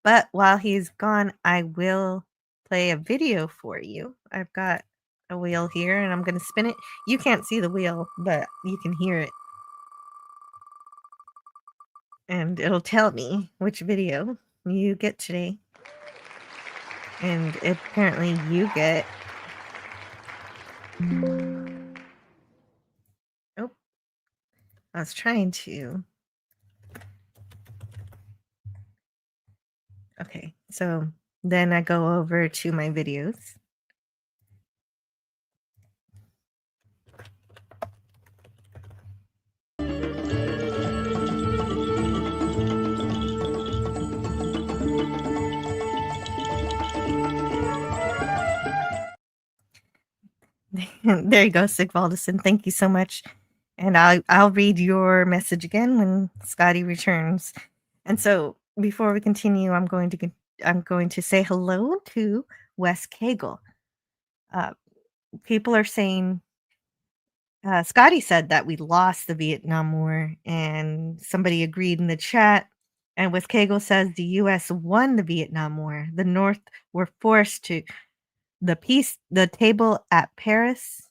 But while he's gone, I will play a video for you. I've got a wheel here and I'm going to spin it. You can't see the wheel, but you can hear it. and it'll tell me which video you get today. And apparently you get... Oh, I was trying to... Okay, so then I go over to my videos. There you go, Sigvaldison. Thank you so much. And I'll read your message again when Scotty returns. And so before we continue, I'm going to say hello to Wes Cagle. People are saying Scotty said that we lost the Vietnam War, and somebody agreed in the chat. And Wes Cagle says the U.S. won the Vietnam War. The North were forced to the peace table at Paris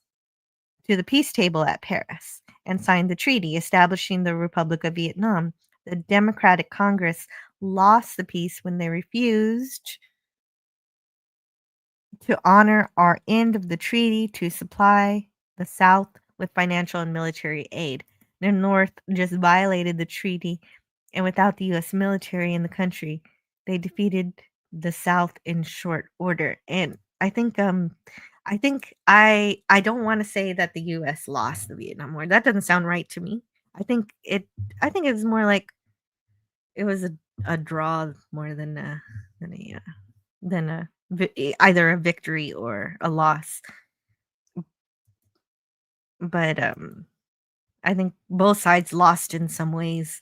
and signed the treaty establishing the Republic of Vietnam. The Democratic Congress lost the peace when they refused to honor our end of the treaty to supply the South with financial and military aid. The North just violated the treaty, and without the U.S. military in the country, they defeated the South in short order. And I think I don't want to say that the U.S. lost the Vietnam War. That doesn't sound right to me. I think it was more like it was a draw more than either a victory or a loss. But I think both sides lost in some ways.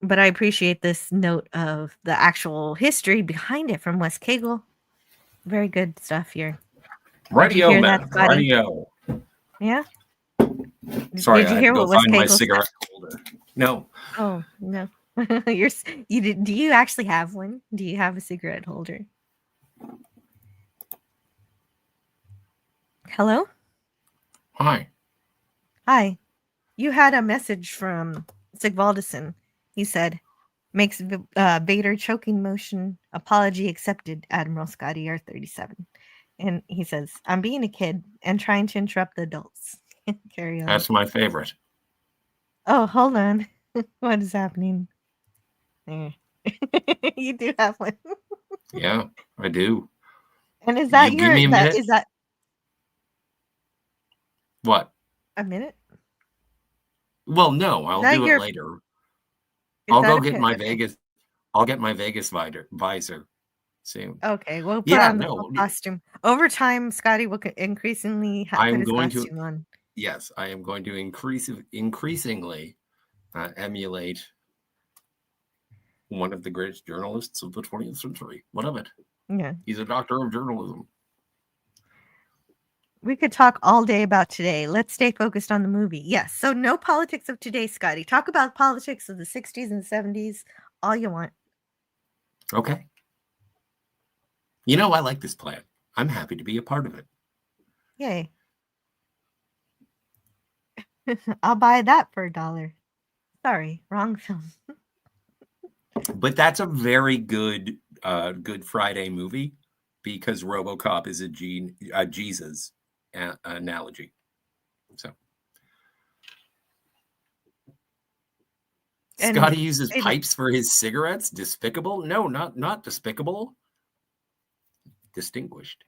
But I appreciate this note of the actual history behind it from Wes Cagle. Very good stuff here. Radio, man. Radio. Yeah? Sorry, Did you I had hear to go what Wes find my Cagle cigarette holder. No. Oh, no. Do you actually have one? Do you have a cigarette holder? Hello? Hi. Hi. You had a message from Sigvaldison. He said, makes Vader choking motion, apology accepted, Admiral Scotty R37. And he says, I'm being a kid and trying to interrupt the adults. Carry on. That's my favorite. Oh, hold on. What is happening? There. You do have one. Yeah, I do. And is that give me a minute? Is that what? a minute? Well, no, I'll do it later. I'll go get my Vegas. I'll get my Vegas visor soon. Okay, we'll put on the costume. Over time, Scotty will increasingly put his costume on. Yes, I am going to increasingly emulate one of the greatest journalists of the 20th century. What of it? Yeah. He's a doctor of journalism. We could talk all day about today. Let's stay focused on the movie. Yes. So no politics of today, Scotty. Talk about politics of the 60s and 70s all you want. Okay. You know, I like this plan. I'm happy to be a part of it. Yay. I'll buy that for $1. Sorry, wrong film. But that's a very good Good Friday movie because RoboCop is a Jesus analogy. So Scotty uses pipes for his cigarettes. Despicable? No, not despicable. Distinguished.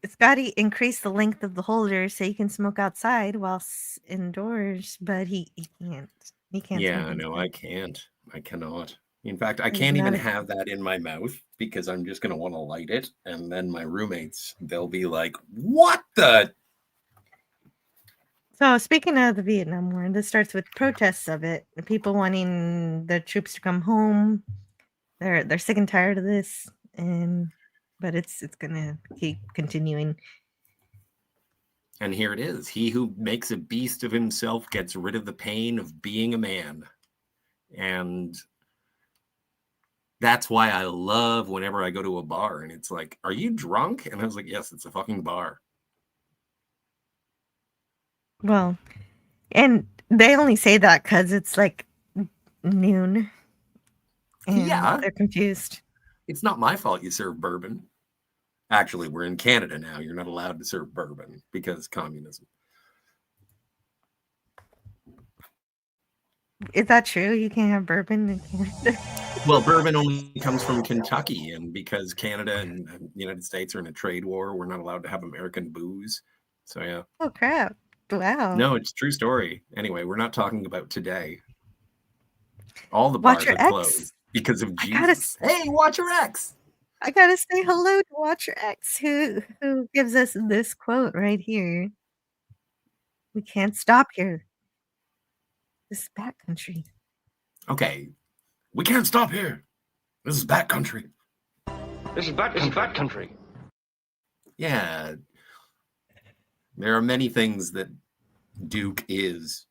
Scotty increased the length of the holder so you can smoke outside while indoors, but he can't. He can't. Yeah, no, I can't. I cannot. In fact, I can't even have that in my mouth because I'm just going to want to light it. And then my roommates, they'll be like, what the? So speaking of the Vietnam War, this starts with protests of it. People wanting the troops to come home. They're sick and tired of this. But it's going to keep continuing. And here it is. He who makes a beast of himself gets rid of the pain of being a man. And that's why I love whenever I go to a bar and it's like, are you drunk? And I was like, yes, it's a fucking bar. Well, And they only say that because it's like noon and Yeah, they're confused. it's not my fault you serve bourbon. Actually, we're in Canada now. You're not allowed to serve bourbon because communism. Is that true? You can't have bourbon in Canada? Well, bourbon only comes from Kentucky, and because Canada and the United States are in a trade war, we're not allowed to have American booze. So yeah. Oh, crap. Wow. No, it's a true story. Anyway, we're not talking about today. All the Watch bars your are X. closed because of I gotta Jesus. Hey, watch your X. I gotta say hello to Watcher X, who gives us this quote right here. We can't stop here. This is backcountry. Okay, we can't stop here. This is backcountry. This is backcountry. Yeah. There are many things that Duke is.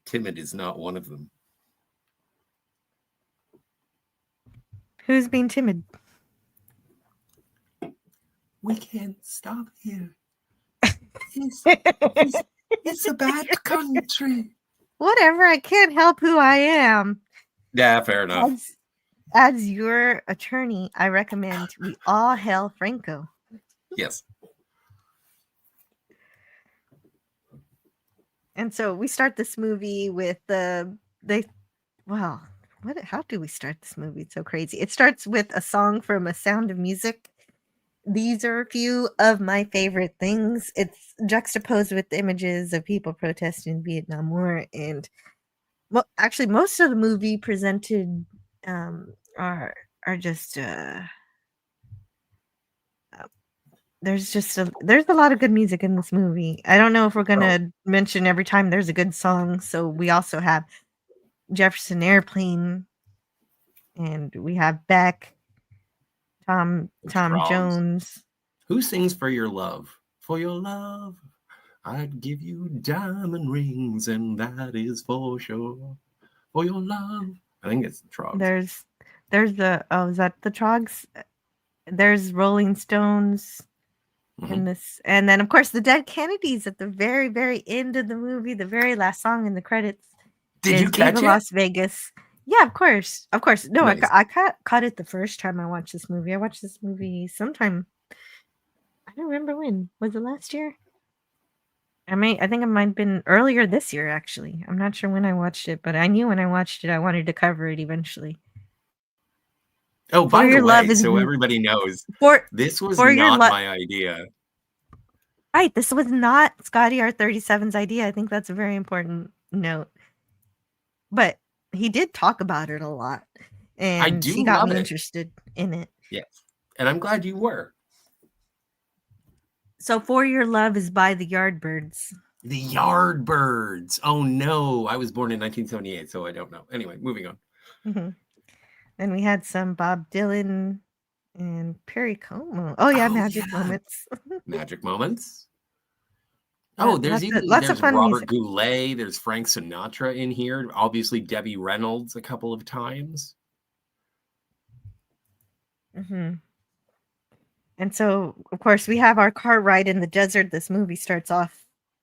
Timid is not one of them. Who's being timid? We can't stop here. It's a bad country. Whatever, I can't help who I am. Yeah, fair enough. As your attorney, I recommend we all hail Franco. Yes. And so we start this movie with how do we start this movie? It's so crazy. It starts with a song from A Sound of Music. These are a few of my favorite things. It's juxtaposed with images of people protesting the Vietnam War, and actually most of the movie presented are just there's a lot of good music in this movie. I don't know if we're gonna mention every time there's a good song. So we also have Jefferson Airplane, and we have Beck, Tom Jones. Who sings For Your Love? For your love, I'd give you diamond rings, and that is for sure. For your love. I think it's the Trogs. There's is that the Trogs? There's Rolling Stones in this, and then of course the Dead Kennedys at the very, very end of the movie, the very last song in the credits. Did you catch it? Las Vegas. Yeah, of course. No, nice. I caught it the first time I watched this movie. I watched this movie sometime. I don't remember when. Was it last year? I think it might have been earlier this year, actually. I'm not sure when I watched it, but I knew when I watched it, I wanted to cover it eventually. Oh, by the way, so everybody knows, this was not my idea. Right, this was not Scotty R37's idea. I think that's a very important note. But he did talk about it a lot, and he got me interested in it. Yes, and I'm glad you were. So For Your Love is by the Yardbirds. The Yardbirds. Oh, no. I was born in 1978, so I don't know. Anyway, moving on. Mm-hmm. And we had some Bob Dylan and Perry Como. Oh, yeah, Magic Moments. Magic Moments. Oh, there's Robert music. Goulet. There's Frank Sinatra in here. Obviously, Debbie Reynolds a couple of times. Mm-hmm. And so, of course, we have our car ride in the desert. This movie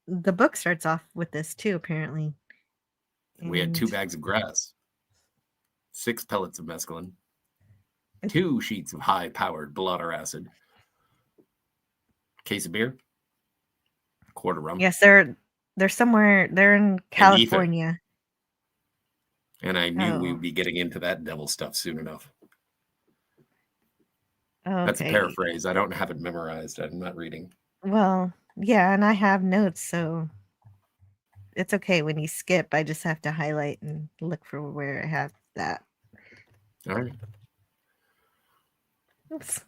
the book starts off with this too, apparently. We had 2 bags of grass, 6 pellets of mescaline, 2 sheets of high-powered blotter acid, case of beer, quart of rum. Yes, they're somewhere. They're in California. And I knew we would be getting into that devil stuff soon enough. Okay. That's a paraphrase. I don't have it memorized. I'm not reading. Well, yeah, and I have notes, so it's okay when you skip. I just have to highlight and look for where I have that. All right. Oops.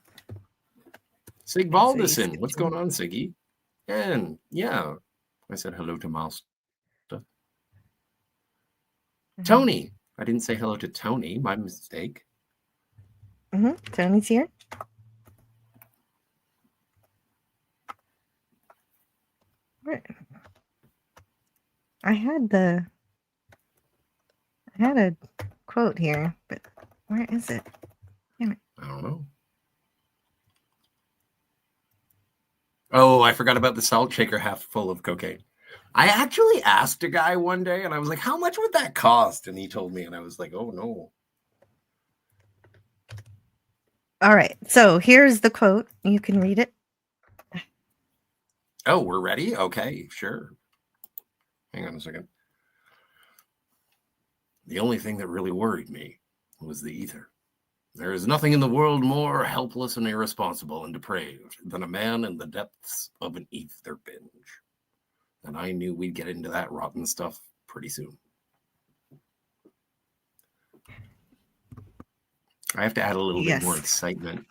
Sig Baldison. What's going on, Siggy? And yeah, I said hello to Miles. Tony. I didn't say hello to Tony. My mistake. Tony's here. I had a quote here, but where is it? Damn it. I don't know. Oh, I forgot about the salt shaker half full of cocaine. I actually asked a guy one day, and I was like, "How much would that cost?" And he told me, and I was like, "Oh no." All right. So here's the quote. You can read it. Oh, we're ready? Okay, sure. Hang on a second. The only thing that really worried me was the ether. There is nothing in the world more helpless and irresponsible and depraved than a man in the depths of an ether binge. And I knew we'd get into that rotten stuff pretty soon. I have to add a little bit more Yes. excitement.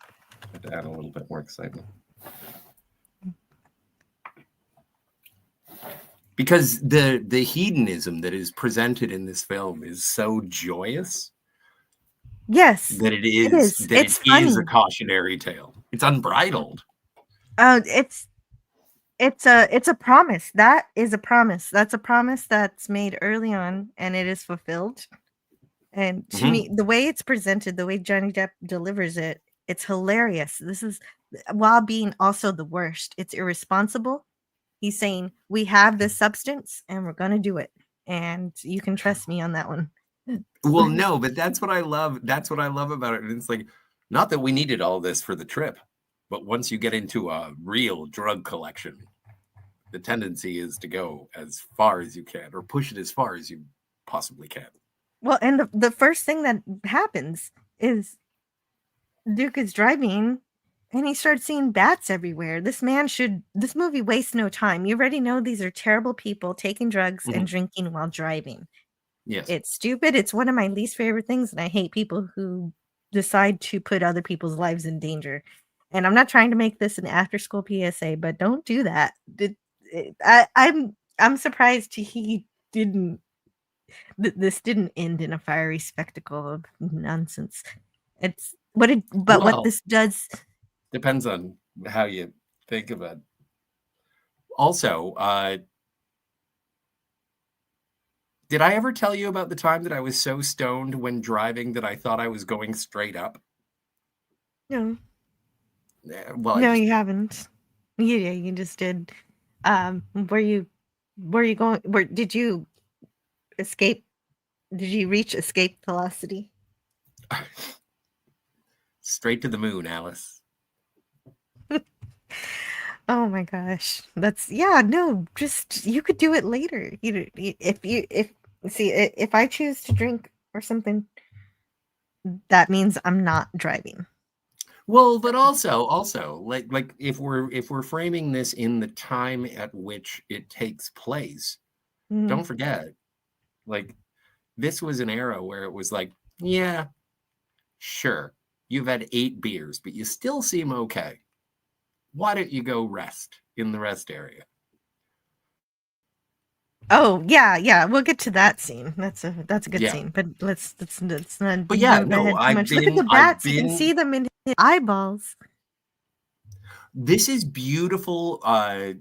Because the hedonism that is presented in this film is so joyous Yes. that it It is is. that It's it is funny. a cautionary tale. It's unbridled. It's a promise. That is a promise. That's a promise that's made early on, and it is fulfilled. And to Mhm. me, the way it's presented, the way Johnny Depp delivers it, it's hilarious. This is while being also the worst. It's irresponsible. He's saying, "We have this substance and we're going to do it. And you can trust me on that one." Well, no, but that's what I love. That's what I love about it. And it's like, not that we needed all this for the trip, but once you get into a real drug collection, the tendency is to go as far as you can or push it as far as you possibly can. Well, and the first thing that happens is Duke is driving and he starts seeing bats everywhere. This movie wastes no time. You already know these are terrible people taking drugs and Mhm. drinking while driving. Yes. It's stupid. It's one of my least favorite things, and I hate people who decide to put other people's lives in danger. And I'm not trying to make this an after school PSA, but don't do that. I'm surprised he didn't this didn't end in a fiery spectacle of nonsense. What Well, this does. depends on how you think of it. Also, did I ever tell you about the time that I was so stoned when driving that I thought I was going straight up? No, Well, I no, just you did. haven't. Yeah, you just did. Were you going? Where did you escape? Did you reach escape velocity? Straight to the moon, Alice. Oh my gosh. No, just you could do it later. If see if I choose to drink or something, that means I'm not driving. Well, but also like if we're framing this in the time at which it takes place, Mhm. don't forget, like this was an era where it was like, yeah, sure, you've had 8 beers, but you still seem okay. Why don't you go rest in the rest area? Oh, yeah, we'll get to that scene. That's a good Yeah. scene, but let's not But yeah, jump no, ahead too I've much. Look at been the I've bats. You can been see them in his eyeballs. this is beautiful. It's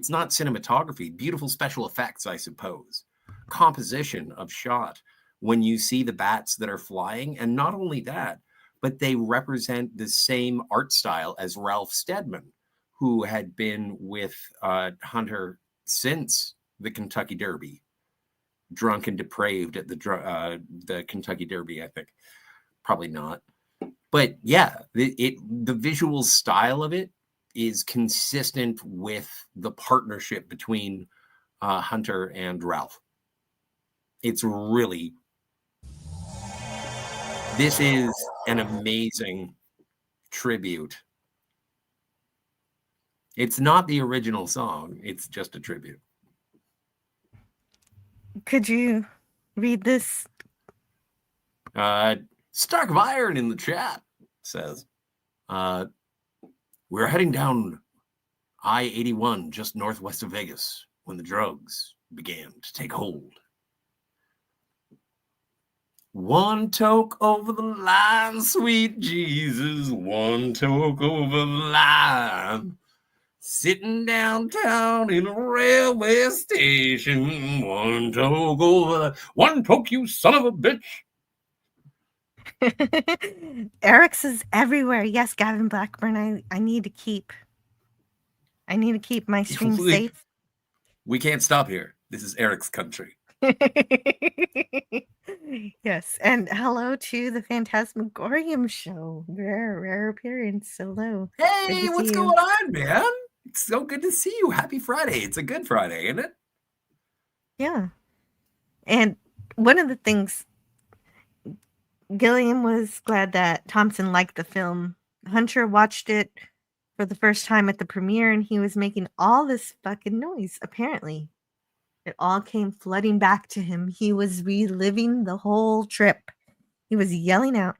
not cinematography, beautiful special effects, I suppose. Composition of shot when you see the bats that are flying, and not only that, but they represent the same art style as Ralph Steadman, who had been with Hunter since the Kentucky Derby, drunk and depraved at the Kentucky Derby, I think. Probably not. But yeah, the visual style of it is consistent with the partnership between Hunter and Ralph. It's really, this is an amazing tribute. It's not the original song, it's just a tribute. Could you read this? Stark of Iron in the chat says, uh, we're heading down I-81 just northwest of Vegas when the drugs began to take hold. One toke over the line, sweet Jesus, one toke over the line. Sitting downtown in a railway station, one toke over one toke, you son of a bitch. Eric's is everywhere. Yes, Gavin Blackburn, I need to keep. I need to keep my stream safe. We can't stop here. This is Eric's country. Yes, and hello to the Phantasmagorium show. Rare appearance. Hello. Hey, what's going on, man? It's so good to see you. Happy Friday. It's a good Friday, isn't it? Yeah. And one of the things, Gilliam was glad that Thompson liked the film. Hunter watched it for the first time at the premiere, and he was making all this fucking noise, apparently. It all came flooding back to him. He was reliving the whole trip. He was yelling out,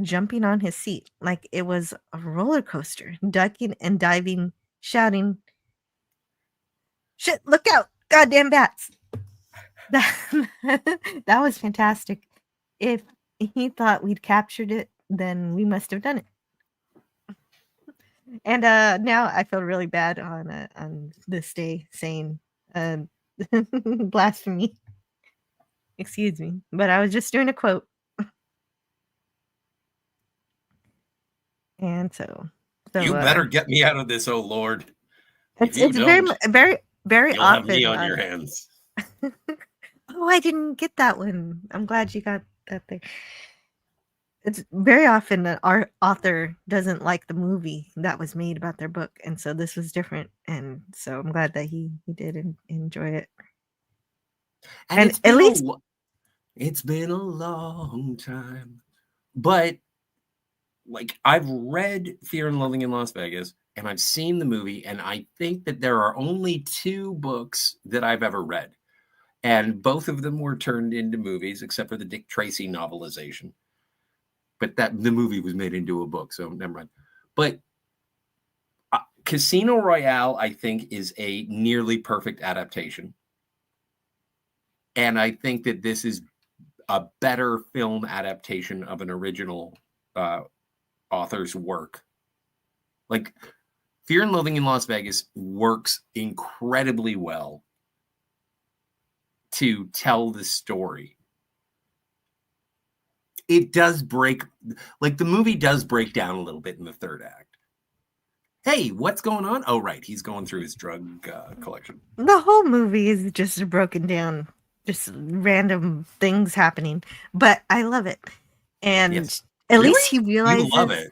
jumping on his seat like it was a roller coaster, ducking and diving, shouting, "Shit, look out! Goddamn bats!" That was fantastic. If he thought we'd captured it, then we must have done it. And now I feel really bad on this day saying blasphemy. Excuse me, but I was just doing a quote. And so you better get me out of this, oh Lord. It's very you'll often have me on your hands. Oh, I didn't get that one. I'm glad you got that thing. It's very often that our author doesn't like the movie that was made about their book, and so this was different, and so I'm glad that he did enjoy it. And at least it's been a long time, but like I've read Fear and Loathing in Las Vegas, and I've seen the movie, and I think that there are only 2 books that I've ever read, and both of them were turned into movies, except for the Dick Tracy novelization. But the movie was made into a book, so never mind. But Casino Royale, I think, is a nearly perfect adaptation. And I think that this is a better film adaptation of an original author's work. Like, Fear and Loathing in Las Vegas works incredibly well to tell the story. It does break, like the movie does break down a little bit in the third act. Hey, what's going on? Oh, right. He's going through his drug collection. The whole movie is just broken down, just random things happening, but I love it. And yes. at Really? least he realizes. You love it.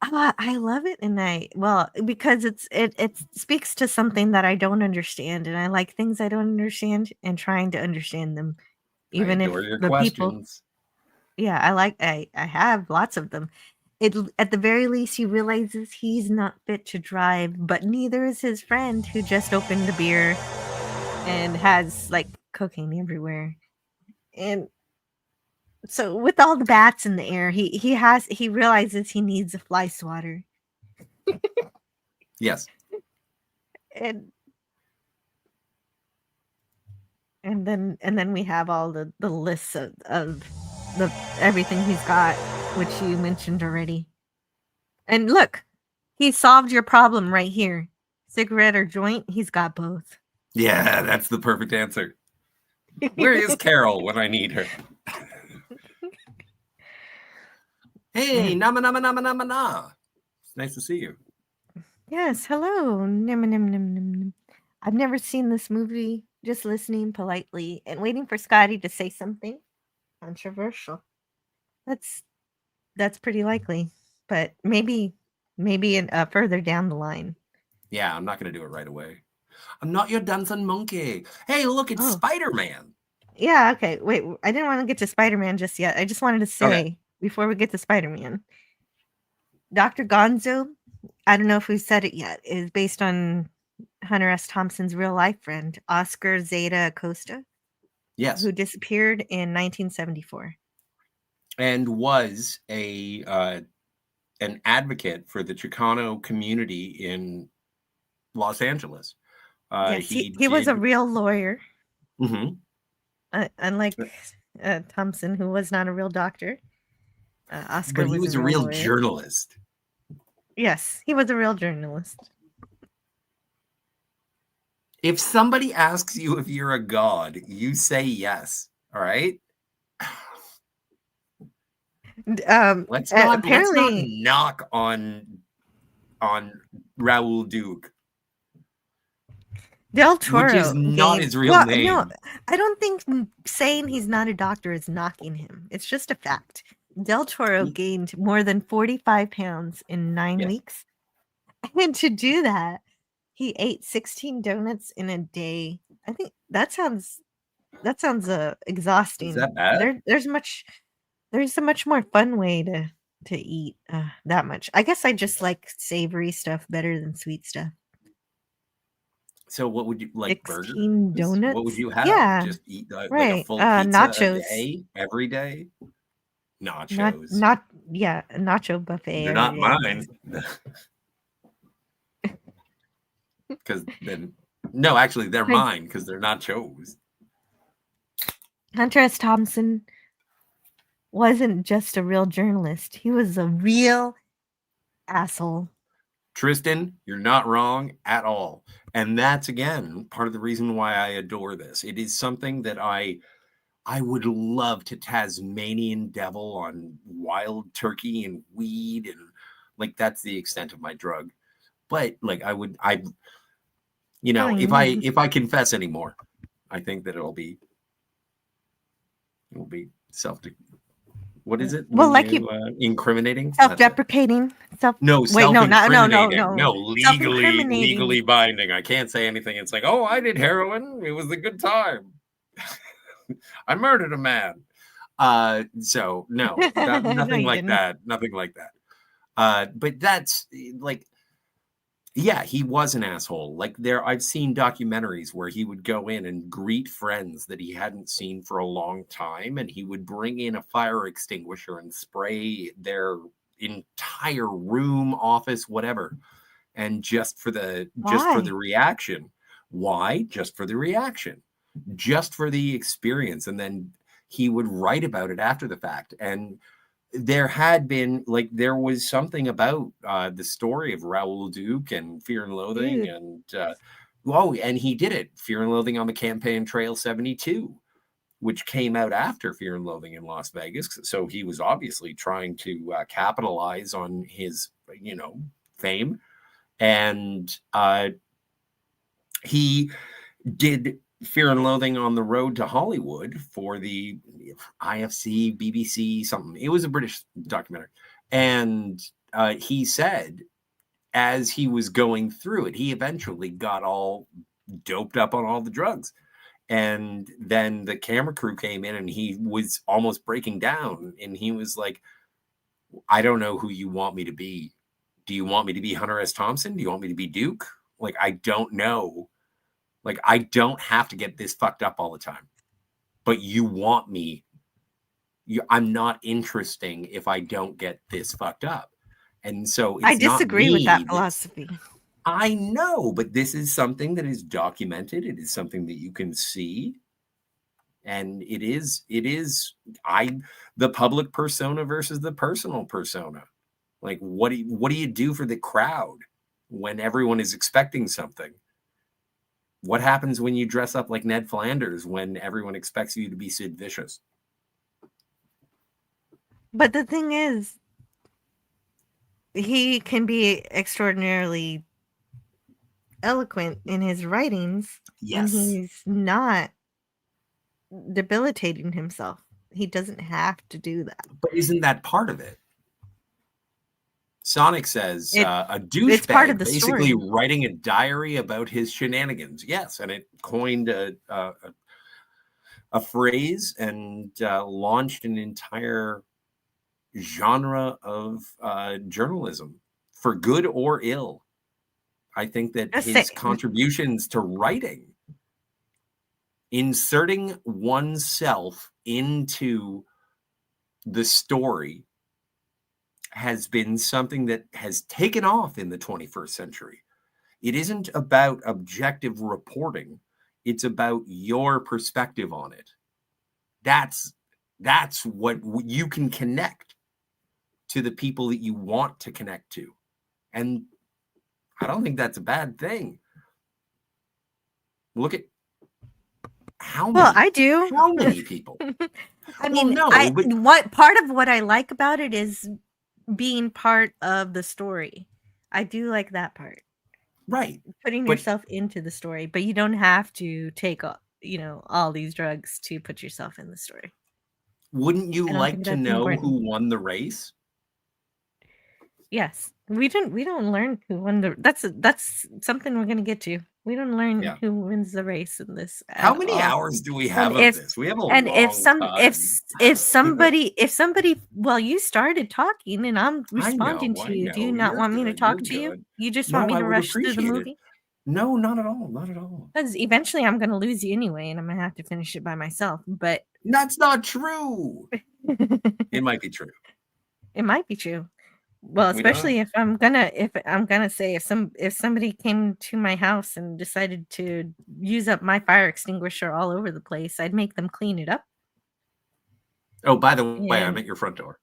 I love it, and because it speaks to something that I don't understand, and I like things I don't understand and trying to understand them, even if the questions. People. Yeah, I have lots of them. It at the very least he realizes he's not fit to drive, but neither is his friend who just opened a beer and has like cocaine everywhere. And so with all the bats in the air, he realizes he needs a fly swatter. Yes. And then we have all the lists of the everything he's got, which you mentioned already. And look, he solved your problem right here. Cigarette or joint, he's got both. Yeah, that's the perfect answer. Where is Carol when I need her? Hey, nama nama nama nama na. It's nice to see you. Yes, hello. Nim, nim, nim, nim, nim. I've never seen this movie. Just listening politely and waiting for Scotty to say something controversial. That's pretty likely, but maybe further down the line. Yeah, I'm not going to do it right away. I'm not your dancing monkey. Hey, look, it's Spider-Man. Yeah, okay. Wait, I didn't want to get to Spider-Man just yet. I just wanted to say, before we get to Spider-Man, Dr. Gonzo, I don't know if we've said it yet, is based on Hunter S. Thompson's real-life friend, Oscar Zeta Acosta. Yes. Who disappeared in 1974. And was an advocate for the Chicano community in Los Angeles. Yes, he was a real lawyer. Mm-hmm. Unlike Thompson, who was not a real doctor. Oscar but he was a real journalist. Yes, he was a real journalist. If somebody asks you if you're a god, you say yes. All right. Let's not knock on on Raoul Duke, Del which Toro is not gained. his real Well, name. no, I don't think saying he's not a doctor is knocking him. It's just a fact. Del Toro gained more than 45 pounds in 9 Yes. weeks. And to do that, he ate 16 donuts in a day. I think that sounds exhausting. Is that bad? There's a much more fun way to eat that much. I guess I just like savory stuff better than sweet stuff. So what would you like? 16 Burgers? What would donuts? you have? Yeah, Just eat like a right. full pizza a Nachos. day, every day? Not Nachos. yeah, a nacho buffet They're every not day. mine. Because then, no, actually, they're mine because they're nachos. Hunter S. Thompson wasn't just a real journalist. He was a real asshole. Tristan, you're not wrong at all. And that's, again, part of the reason why I adore this. It is something that I would love to Tasmanian devil on wild turkey and weed. And like, that's the extent of my drug. But like, if I confess anymore, I think that it will be self. What is it? Well, like incriminating, self-deprecating, self-incriminating. No, Self-incriminating. legally binding. I can't say anything. It's like, oh, I did heroin. It was a good time. I murdered a man. So no, nothing like that. Nothing like that. But that's like. Yeah, he was an asshole. Like I've seen documentaries where he would go in and greet friends that he hadn't seen for a long time, and he would bring in a fire extinguisher and spray their entire room, office, whatever, and just for the reaction. Why? Just for the reaction, just for the experience, and then he would write about it after the fact. And there was something about the story of Raoul Duke and Fear and Loathing. And he did it, Fear and Loathing on the Campaign Trail 72, which came out after Fear and Loathing in Las Vegas. So he was obviously trying to capitalize on his, fame. And he did Fear and Loathing on the Road to Hollywood for the IFC, BBC, something. It was a British documentary. And he said, as he was going through it, he eventually got all doped up on all the drugs. And then the camera crew came in and he was almost breaking down. And he was like, I don't know who you want me to be. Do you want me to be Hunter S. Thompson? Do you want me to be Duke? Like, I don't know. Like, I don't have to get this fucked up all the time. But you want me. I'm not interesting if I don't get this fucked up. And so I disagree with that philosophy. I know, but this is something that is documented. It is something that you can see. And it is the public persona versus the personal persona. Like, what do you do for the crowd when everyone is expecting something? What happens when you dress up like Ned Flanders when everyone expects you to be Sid Vicious? But the thing is, he can be extraordinarily eloquent in his writings. Yes. And he's not debilitating himself. He doesn't have to do that. But isn't that part of it? Sonic says a douchebag basically writing a diary about his shenanigans. Yes, and it coined a phrase and launched an entire genre of journalism, for good or ill. I think that his contributions to writing, inserting oneself into the story, has been something that has taken off in the 21st century. It isn't about objective reporting. It's about your perspective on it. That's what you can connect to the people that you want to connect to. And I don't think that's a bad thing. Look at how many. Well, I do. How many people? I mean, what part of what I like about it is being part of the story. I do like that part. Right. Putting But yourself into the story, but you don't have to take all these drugs to put yourself in the story. wouldn't you I don't like think to that's know important. who won the race? Yes, we don't learn who won the. That's something we're gonna get to. We don't learn Yeah. who wins the race in this How at many all. hours do we And have of if this? We have a and if long some time. if somebody well, you started talking and I'm I responding know, to I you. Do you know. not You're want me to good. You're talk to you? good. You just want No, me I to would rush through the appreciate it. movie? No, not at all. Not at all. Because eventually I'm gonna lose you anyway, and I'm gonna have to finish it by myself. But That's not true. It might be true. it might be true. Well, We don't know. especially if I'm gonna say if somebody came to my house and decided to use up my fire extinguisher all over the place, I'd make them clean it up. Oh, by the way, I'm And at your front door.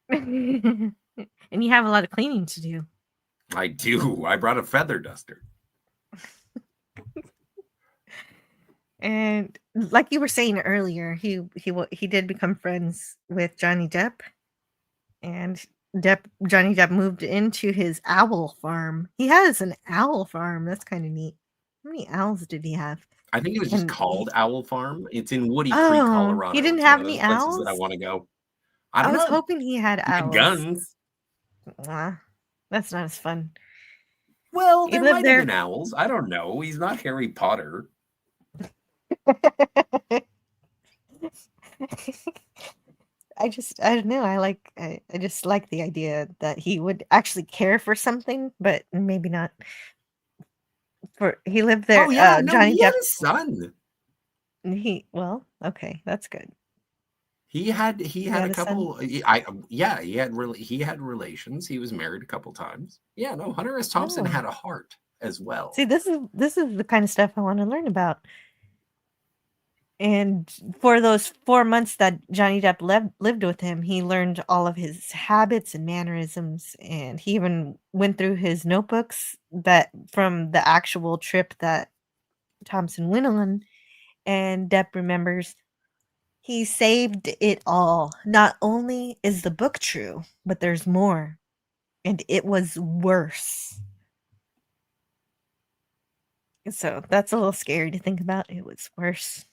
and you have a lot of cleaning to do. I do. I brought a feather duster. And like you were saying earlier, he did become friends with Johnny Depp, and Johnny Depp moved into his owl farm. He has an owl farm. That's kind of neat. How many owls did he have? I think it was just And called Owl Farm. It's in Woody Creek, oh, he Colorado. didn't It's one have of any those places that I owls? want to go. I I don't was know. hoping he had He had owls. guns. Mwah. That's not as fun. Well, He there lived might have there. been owls. I don't know. He's not Harry Potter. I don't know. I just like the idea that he would actually care for something, but maybe not. He lived there. Oh yeah, no, Johnny he had Depp. a son. Well, okay, that's good. He had He a had a son. couple. He had relations. He was married a couple times. Yeah, no, Hunter S. Thompson Oh, had a heart as well. see, this is the kind of stuff I want to learn about. And for those 4 months that Johnny Depp lived with him, he learned all of his habits and mannerisms, and he even went through his notebooks that from the actual trip that Thompson went on, and Depp remembers he saved it all. Not only is the book true, but there's more, and it was worse. So that's a little scary to think about. It was worse.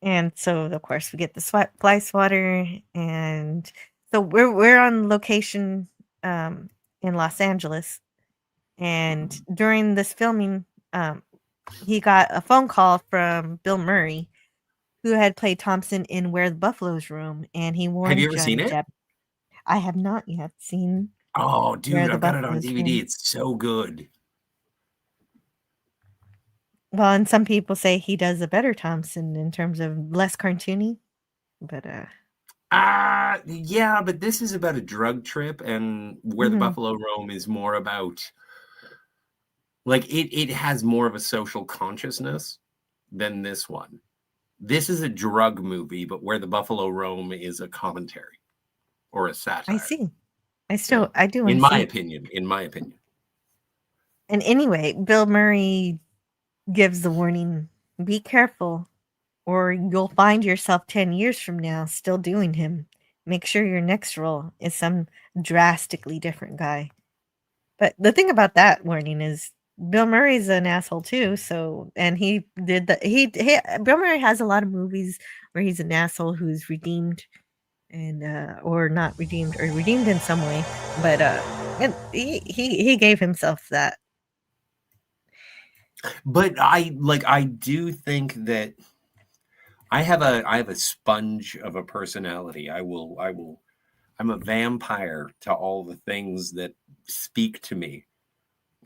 And so, of course, we get the fly swatter, and so we're on location in Los Angeles. And during this filming, he got a phone call from Bill Murray, who had played Thompson in Where the Buffaloes Roam, and he Have you warned ever seen Johnny it? Depp. I have not yet seen Oh, Where dude, the I've got it on Buffaloes DVD. Roam. It's so good. Well, and some people say he does a better Thompson in terms of less cartoony, but Yeah, but this is about a drug trip, and Where the mhm. Buffalo Roam is more about like it has more of a social consciousness than this one. This is a drug movie, but Where the Buffalo Roam is a commentary or a I satire. see. Yeah. I do want In to my see. opinion, in my opinion. And anyway, Bill Murray gives the warning, be careful, or you'll find yourself 10 years from now still doing him. Make sure your next role is some drastically different guy. But the thing about that warning is Bill Murray's an asshole too. So, and he did Bill Murray has a lot of movies where he's an asshole who's redeemed and or not redeemed or redeemed in some way, but and he gave himself that. But I do think that I have a sponge of a personality. I'm a vampire to all the things that speak to me.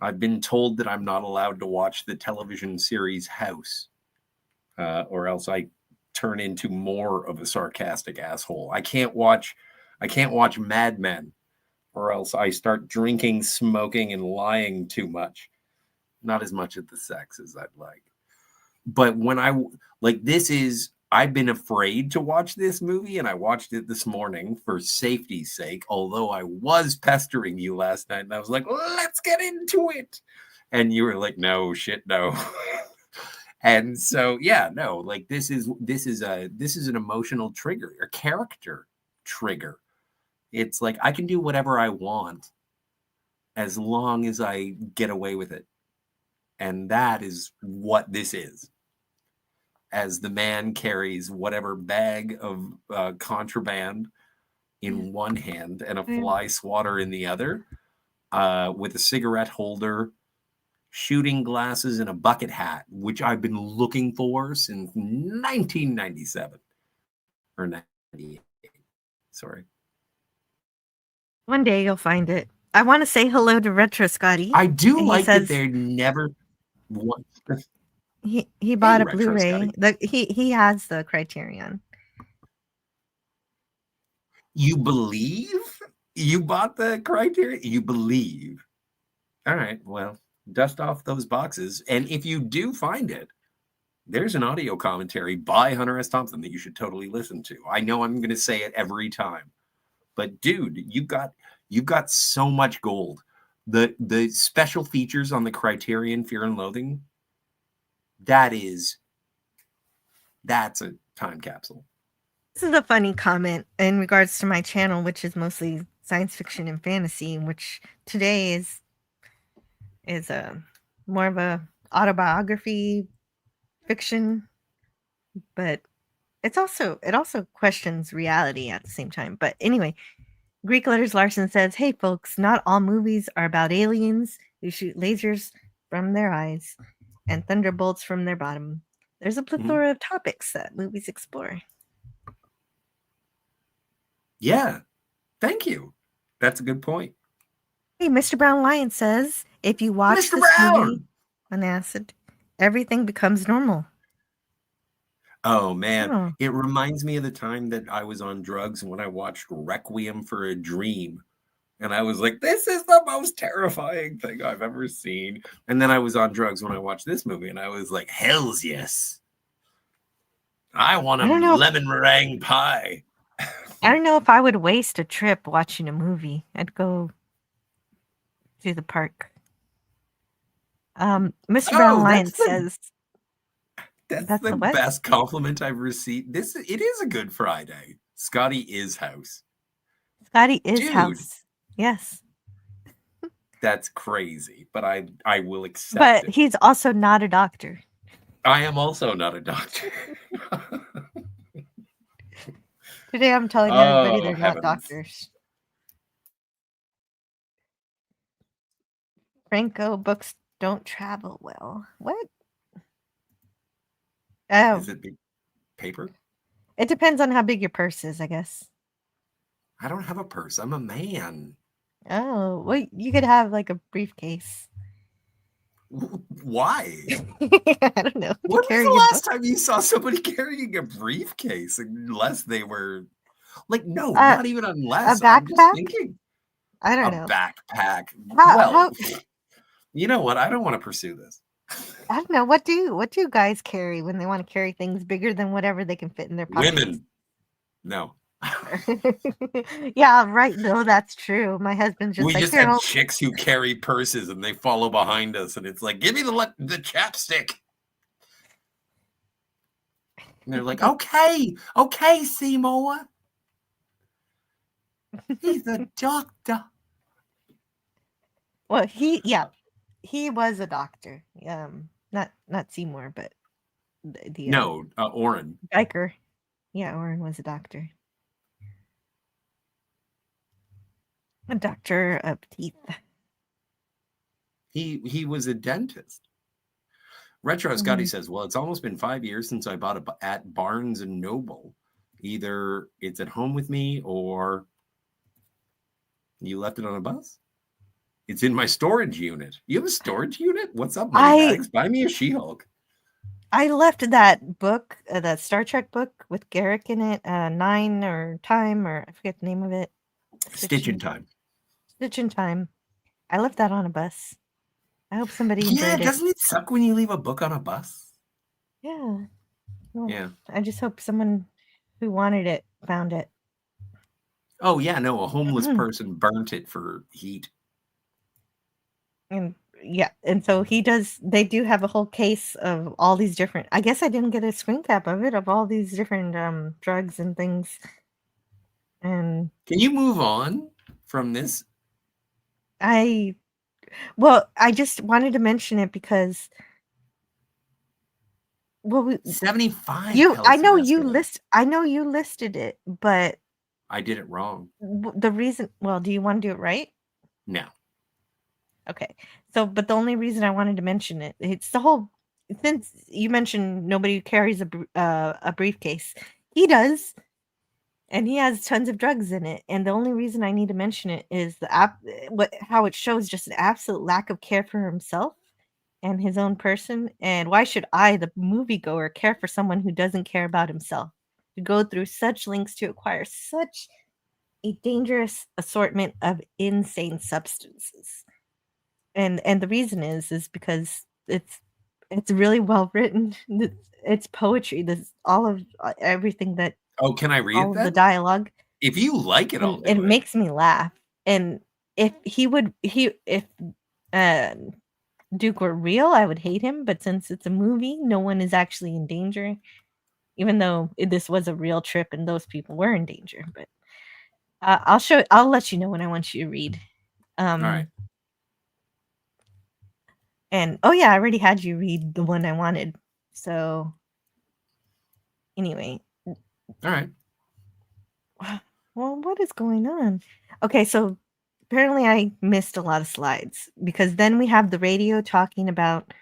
I've been told that I'm not allowed to watch the television series House, or else I turn into more of a sarcastic asshole. I can't watch Mad Men, or else I start drinking, smoking, and lying too much. Not as much of the sex as I'd like. But when I've been afraid to watch this movie, and I watched it this morning for safety's sake, although I was pestering you last night, and I was like, let's get into it. And you were like, no, shit, no. And so, yeah, no, this is an emotional trigger, a character trigger. It's like I can do whatever I want as long as I get away with it. And that is what this is. As the man carries whatever bag of contraband in one hand and a fly swatter in the other, with a cigarette holder, shooting glasses, and a bucket hat, which I've been looking for since 1997 or 98. Sorry. One day you'll find it. I want to say hello to Retro Scotty. I do And he like says that they never want. he bought a Retro Blu-ray. Scotty. He has the Criterion. You believe? You bought the Criterion? You believe? All right. Well, dust off those boxes. And if you do find it, there's an audio commentary by Hunter S. Thompson that you should totally listen to. I know I'm going to say it every time, but dude, you've got so much gold. The special features on the Criterion Fear and Loathing, that's a time capsule. This is a funny comment in regards to my channel, which is mostly science fiction and fantasy, which today is a more of a autobiography fiction, but it also questions reality at the same time. But anyway, Greek Letters Larson says, "Hey folks, not all movies are about aliens who shoot lasers from their eyes and thunderbolts from their bottom. There's a plethora of topics that movies explore." Yeah, thank you. That's a good point. Hey, Mr. Brown Lion says, "If you watch Mr. this Brown! movie on acid, everything becomes normal." Oh man, Oh. it reminds me of the time that I was on drugs when I watched Requiem for a Dream. And I was like, this is the most terrifying thing I've ever seen. And then I was on drugs when I watched this movie, and I was like, hells yes. I want a lemon meringue pie. I don't know if I would waste a trip watching a movie. I'd go to the park. Mr. Brown Lion says, That's the best compliment I've received. It is a good Friday. Scotty is house. Scotty is house. Yes. That's crazy, but I will accept but it. He's also not a doctor. I am also not a doctor. Today I'm telling everybody they're not doctors. Franco, books don't travel well. What? Oh. Is it big paper? It depends on how big your purse is, I guess. I don't have a purse. I'm a man. Oh, well, you could have like a briefcase. Why? I don't know. When was the last time you saw somebody carrying a briefcase? Unless they were like, no, not even unless. A backpack? I'm just thinking. I don't know. A backpack. How, you know what? I don't want to pursue this. I don't know. What do guys carry when they want to carry things bigger than whatever they can fit in their pockets? Women. No. Yeah, right. No, that's true. My husband's just we like, just have chicks who carry purses and they follow behind us, and it's like, give me the chapstick. And they're like, okay, Seymour. He's a doctor. Well, he was a doctor. Not Seymour, but the Oren Biker. Yeah, Oren was a doctor. A doctor of teeth. He was a dentist. Retro Scotty says, well, it's almost been 5 years since I bought it at Barnes and Noble. Either it's at home with me or you left it on a bus. It's in my storage unit. You have a storage unit? What's up, money bags? Buy me a She-Hulk. I left that book, that Star Trek book with Garrick in it, Nine or Time, or I forget the name of it. Stitch in Time. Stitch in Time. I left that on a bus. I hope somebody enjoyed it. Doesn't it suck when you leave a book on a bus? Yeah. Well, yeah. I just hope someone who wanted it found it. Oh, yeah, no, a homeless person burnt it for heat. And so they do have a whole case of all these different, I guess I didn't get a screen cap of it, of all these different drugs and things And Can you move on from this? I just wanted to mention it because, well, 75 Kelly Semester. I know you listed it, but I did it wrong. the reason, well, do you want to do it right? No. Okay. So, but the only reason I wanted to mention it, it's the whole, since you mentioned nobody carries a briefcase. He does, and he has tons of drugs in it. And the only reason I need to mention it is how it shows just an absolute lack of care for himself and his own person. And why should I, the moviegoer, care for someone who doesn't care about himself? To go through such lengths to acquire such a dangerous assortment of insane substances. And the reason is because it's really well written. It's poetry. There's all of everything that Oh, can I read all it of the then? dialogue, If you like it, I'll and do it it. makes me laugh. And if uh, Duke were real, I would hate him. But since it's a movie, no one is actually in danger. Even though this was a real trip and those people were in danger. But I'll let you know when I want you to read. All right. And oh yeah, I already had you read the one I wanted. So anyway, All right. well, what is going on? Okay, so apparently I missed a lot of slides because then we have the radio talking about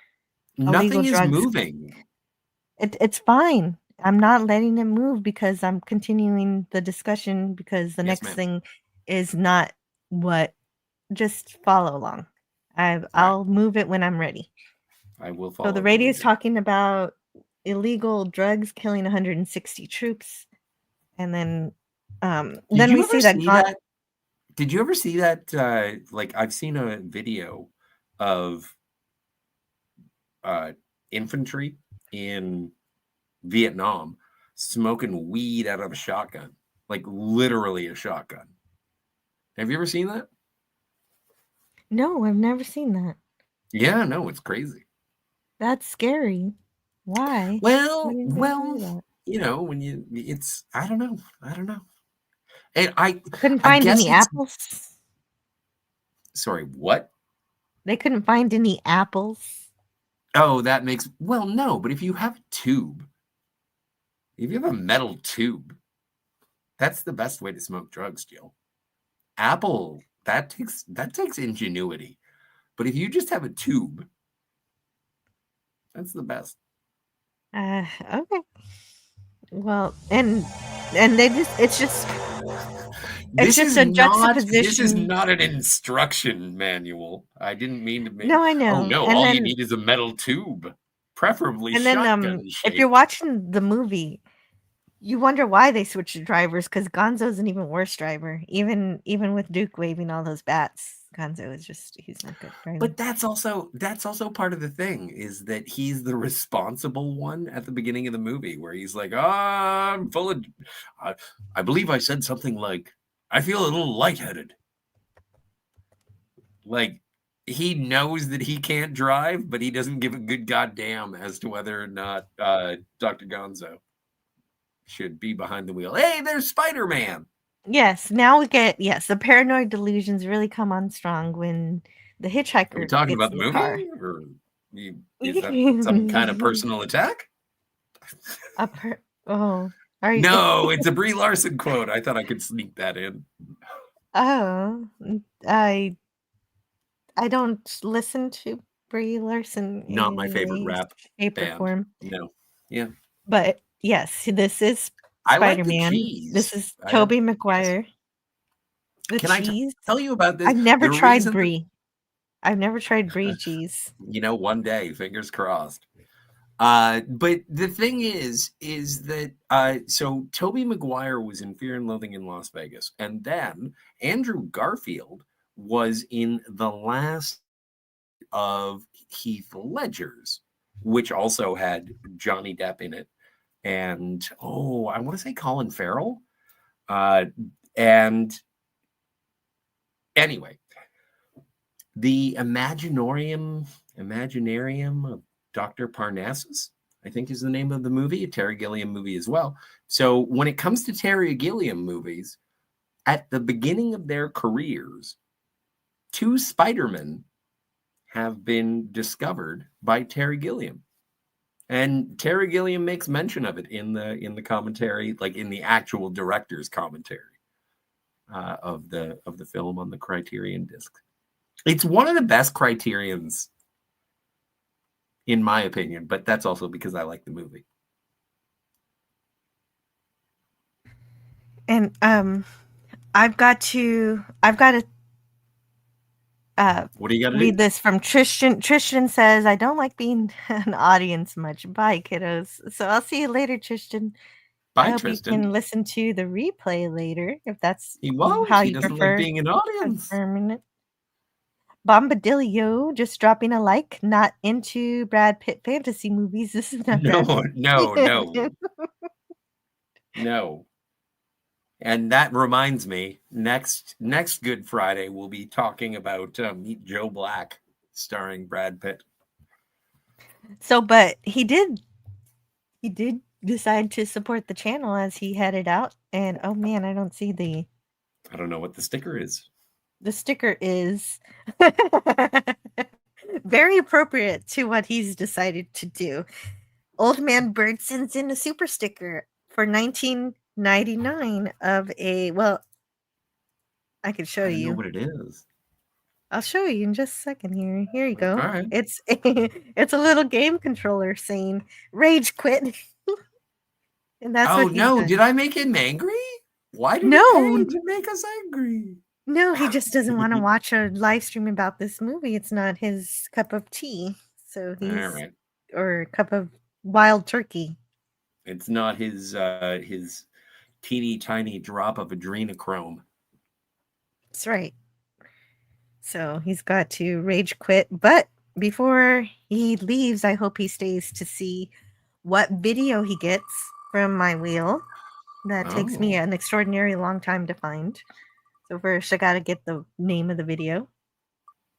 illegal Nothing is drugs. moving. It's fine. I'm not letting it move because I'm continuing the discussion because the Yes, next ma'am. thing is not what. Just follow along. I'll right. move it when I'm ready. I will So the follow. radio is talking about illegal drugs killing 160 troops, and then Did you we ever see that see that? Did you ever see that? Like, I've seen a video of infantry in Vietnam smoking weed out of a shotgun, like literally a shotgun. Have you ever seen that? No, I've never seen that. Yeah, no, it's crazy. That's scary. Why? What Well, are you gonna do well, that? you know, when it's I don't know, and Couldn't I find guess any it's apples. sorry, what? They couldn't find any apples. Oh, that makes well, no, but if you have a tube, if you have a metal tube, that's the best way to smoke drugs, Jill. Apple, that takes ingenuity. But if you just have a tube, that's the best. Okay. Well, and they just it's This just is a not juxtaposition. an instruction manual. I didn't mean to make. No, I Oh know. no, And all you then need is a metal tube, preferably and then shotgun if you're shaped. watching the movie, you wonder why they switched drivers because Gonzo's an even worse driver. Even with Duke waving all those bats, Gonzo is just he's not good driving. But that's also part of the thing is that he's the responsible one at the beginning of the movie where he's like, I'm full of I believe I said something like, I feel a little lightheaded. Like he knows that he can't drive, but he doesn't give a good goddamn as to whether or not Dr. Gonzo should be behind the wheel. Hey, there's Spider-Man. Yes, now we get the paranoid delusions really come on strong when the Are we hitchhiker talking gets about in the the car. movie? Or is that some kind of personal attack? Oh, are you? No, it's a Brie Larson quote. I thought I could sneak that in. Oh, I don't listen to Brie Larson in Not my any favorite way, rap shape, or band. form. No. Yeah. But yes, this is I like the Spider-Man. This cheese. is Yes. Tobey Maguire. The Can I cheese. tell you about this? I've never The tried reason that Brie. I've never tried Brie cheese. one day, fingers crossed. But the thing is that so Tobey Maguire was in Fear and Loathing in Las Vegas, and then Andrew Garfield was in the last of Heath Ledger's, which also had Johnny Depp in it, and I want to say Colin Farrell. And anyway, the Imaginarium of Dr. Parnassus, I think is the name of the movie, a Terry Gilliam movie as well. So when it comes to Terry Gilliam movies, at the beginning of their careers, 2 Spider-Men have been discovered by Terry Gilliam. And Terry Gilliam makes mention of it in the commentary, like in the actual director's commentary of the film on the Criterion disc. It's one of the best Criterions, in my opinion, but that's also because I like the movie. And I've got to What do you got to read do? this from Tristan. Tristan says, I don't like being an audience much. Bye, kiddos. So I'll see you later, Tristan. Bye, I hope Tristan. you can listen to the replay later, if that's He won't. how He you doesn't prefer. like being an audience. Permanent. Bombadillo, just dropping a like. Not into Brad Pitt fantasy movies. This is not No, Brad Pitt. no. And that reminds me, next Good Friday, we'll be talking about Meet Joe Black, starring Brad Pitt. So, but he did decide to support the channel as he headed out. And oh man, I don't see the I don't know what the sticker is. The sticker is very appropriate to what he's decided to do. Old Man Bird sends in a super sticker for $19.99 of a, well, I can show I don't know you. what it is. I'll show you in just a second here. Here you go. All right. It's a little game controller saying "Rage Quit," and that's Oh what he's no! done. Did I make him angry? Why did No. he pay to make us angry? No, he just doesn't want to watch a live stream about this movie. It's not his cup of tea. So he's All right. or a cup of wild turkey. It's not his teeny tiny drop of adrenochrome. That's right. So he's got to rage quit. But before he leaves, I hope he stays to see what video he gets from my wheel. That takes me an extraordinarily long time to find. So first, I got to get the name of the video.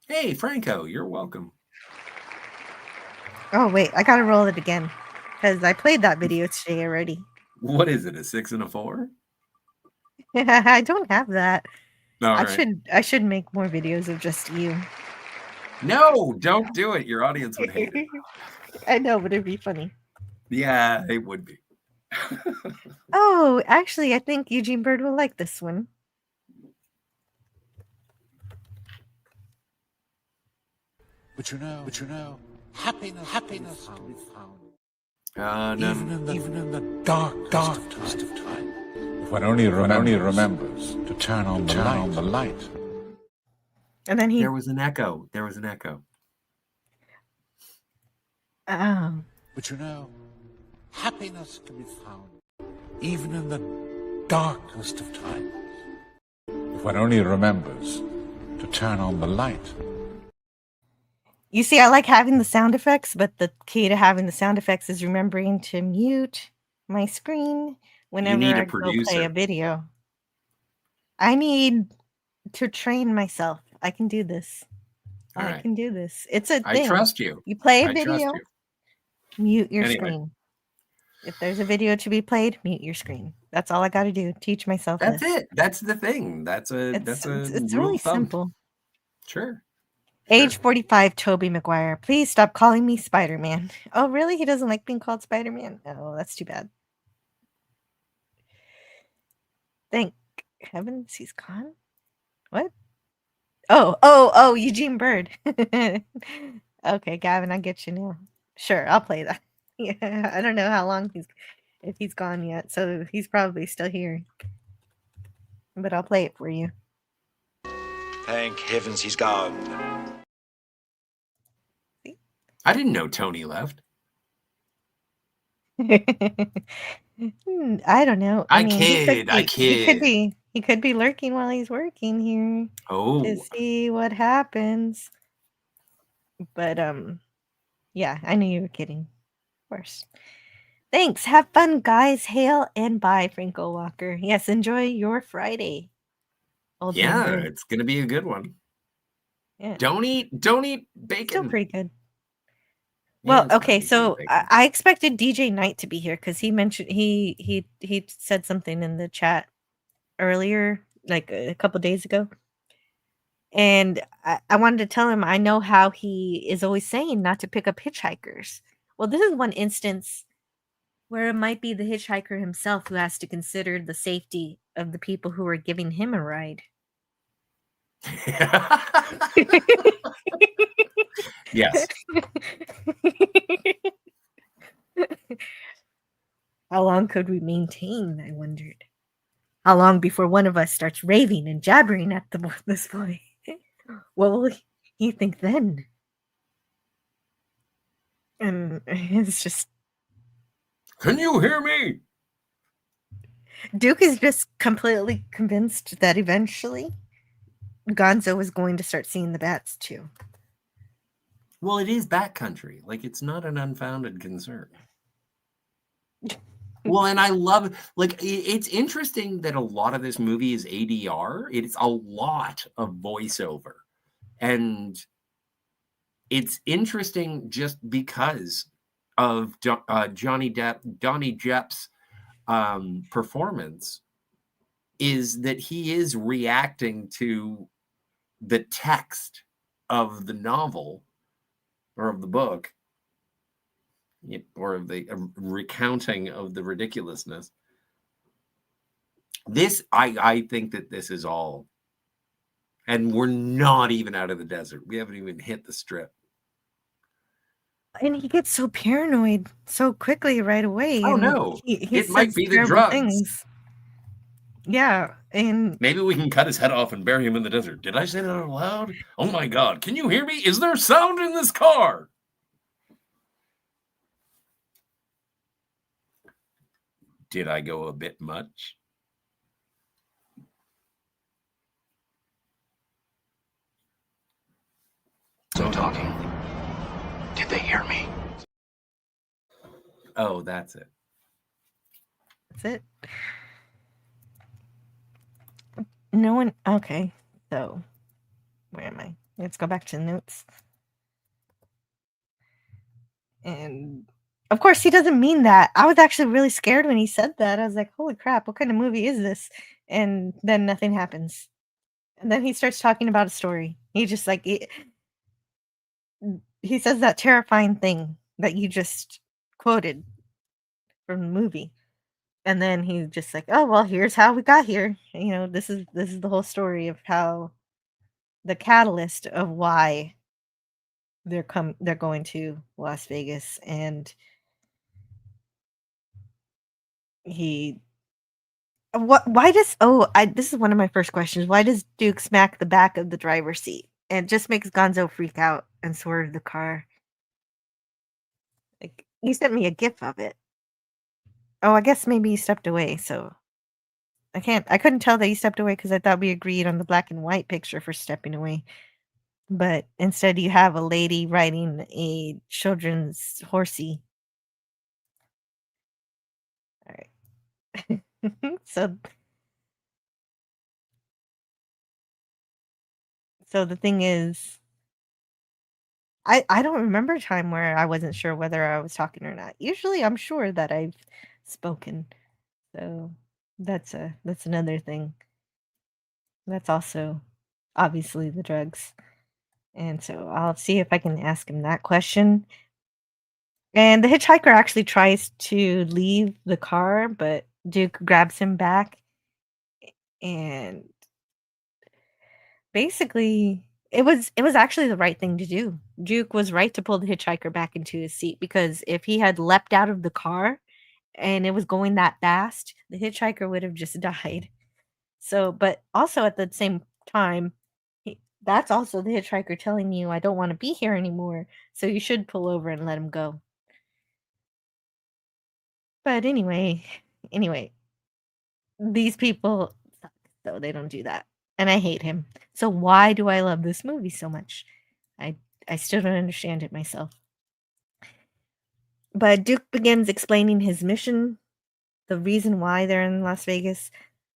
Hey, Franco, you're welcome. Oh, wait. I got to roll it again because I played that video today already. What is it, a 6 and a 4? I don't have that. All I right. I should make more videos of just you. No, don't do it. Your audience would hate it. I know, but it'd be funny. Yeah, it would be. Oh, actually, I think Eugene Bird will like this one. But you know, happiness can be found. No. Even in the darkest of time. If one only remembers to turn on the light. And then There was an echo. Oh. But you know, happiness can be found even in the darkest of times. If one only remembers to turn on the light. You see, I like having the sound effects, but the key to having the sound effects is remembering to mute my screen whenever I go play a video. I need to train myself. I can do this. I can do this. It's a thing. I trust you. You play a video, mute your screen. If there's a video to be played, mute your screen. That's all I got to do. Teach myself That's this. it. That's the thing. It's really simple. Sure. Age 45, Tobey Maguire. Please stop calling me Spider-Man. Oh, really? He doesn't like being called Spider-Man? Oh, that's too bad. Thank heavens he's gone. What? Oh, Eugene Bird. Okay, Gavin, I get you now. Sure, I'll play that. Yeah, I don't know how long if he's gone yet, so he's probably still here. But I'll play it for you. Thank heavens he's gone. I didn't know Tony left. I don't know. I kid. He could be lurking while he's working here. Oh. To see what happens. But yeah, I knew you were kidding. Of course. Thanks. Have fun, guys. Hail and bye, Franco Walker. Yes, enjoy your Friday. Yeah, it's gonna be a good one. Yeah. Don't eat bacon. Still pretty good. Well, okay, so I expected DJ Knight to be here because he mentioned he said something in the chat earlier like a couple days ago. And I wanted to tell him I know how he is always saying not to pick up hitchhikers. Well, this is one instance where it might be the hitchhiker himself who has to consider the safety of the people who are giving him a ride. Yes. How long could we maintain, I wondered. How long before one of us starts raving and jabbering at this boy? What will he think then? And it's just... Can you hear me? Duke is just completely convinced that eventually Gonzo is going to start seeing the bats too. Well, it is backcountry. Like, it's not an unfounded concern. Well, and I love, like, it's interesting that a lot of this movie is ADR. It's a lot of voiceover. And it's interesting just because of Donnie Depp's performance, is that he is reacting to the text of the novel or of the book, or of the recounting of the ridiculousness. This, I think that this is all, and we're not even out of the desert. We haven't even hit the strip. And he gets so paranoid so quickly right away. Oh, and no. He It might says be the terrible drugs. things. Yeah, and Maybe we can cut his head off and bury him in the desert. Did I say that out loud? Oh my God. Can you hear me? Is there sound in this car? Did I go a bit much? So talking. Did they hear me? Oh, that's it. that's it. No one... Okay, so where am I? Let's go back to the notes. And of course, he doesn't mean that. I was actually really scared when he said that. I was like, holy crap, what kind of movie is this? And then nothing happens. And then he starts talking about a story. He just like, he says that terrifying thing that you just quoted from the movie. And then he's just like, oh, well, here's how we got here. You know, this is the whole story of how the catalyst of why they're going to Las Vegas. And he... why does... this is one of my first questions. Why does Duke smack the back of the driver's seat? And it just makes Gonzo freak out and swerve the car. Like, you sent me a gif of it. Oh, I guess maybe you stepped away, so I couldn't tell that you stepped away because I thought we agreed on the black and white picture for stepping away. But instead you have a lady riding a children's horsey. All right. So the thing is, I don't remember a time where I wasn't sure whether I was talking or not. Usually I'm sure that I've spoken. So that's another thing. That's also obviously the drugs. And so I'll see if I can ask him that question. And the hitchhiker actually tries to leave the car, but Duke grabs him back. And basically, it was actually the right thing to do. Duke was right to pull the hitchhiker back into his seat, because if he had leapt out of the car and it was going that fast, the hitchhiker would have just died. So, but also at the same time, that's also the hitchhiker telling you, I don't want to be here anymore, so you should pull over and let him go. But anyway, these people suck, so they don't do that. And I hate him. So why do I love this movie so much? I still don't understand it myself. But Duke begins explaining his mission, the reason why they're in Las Vegas.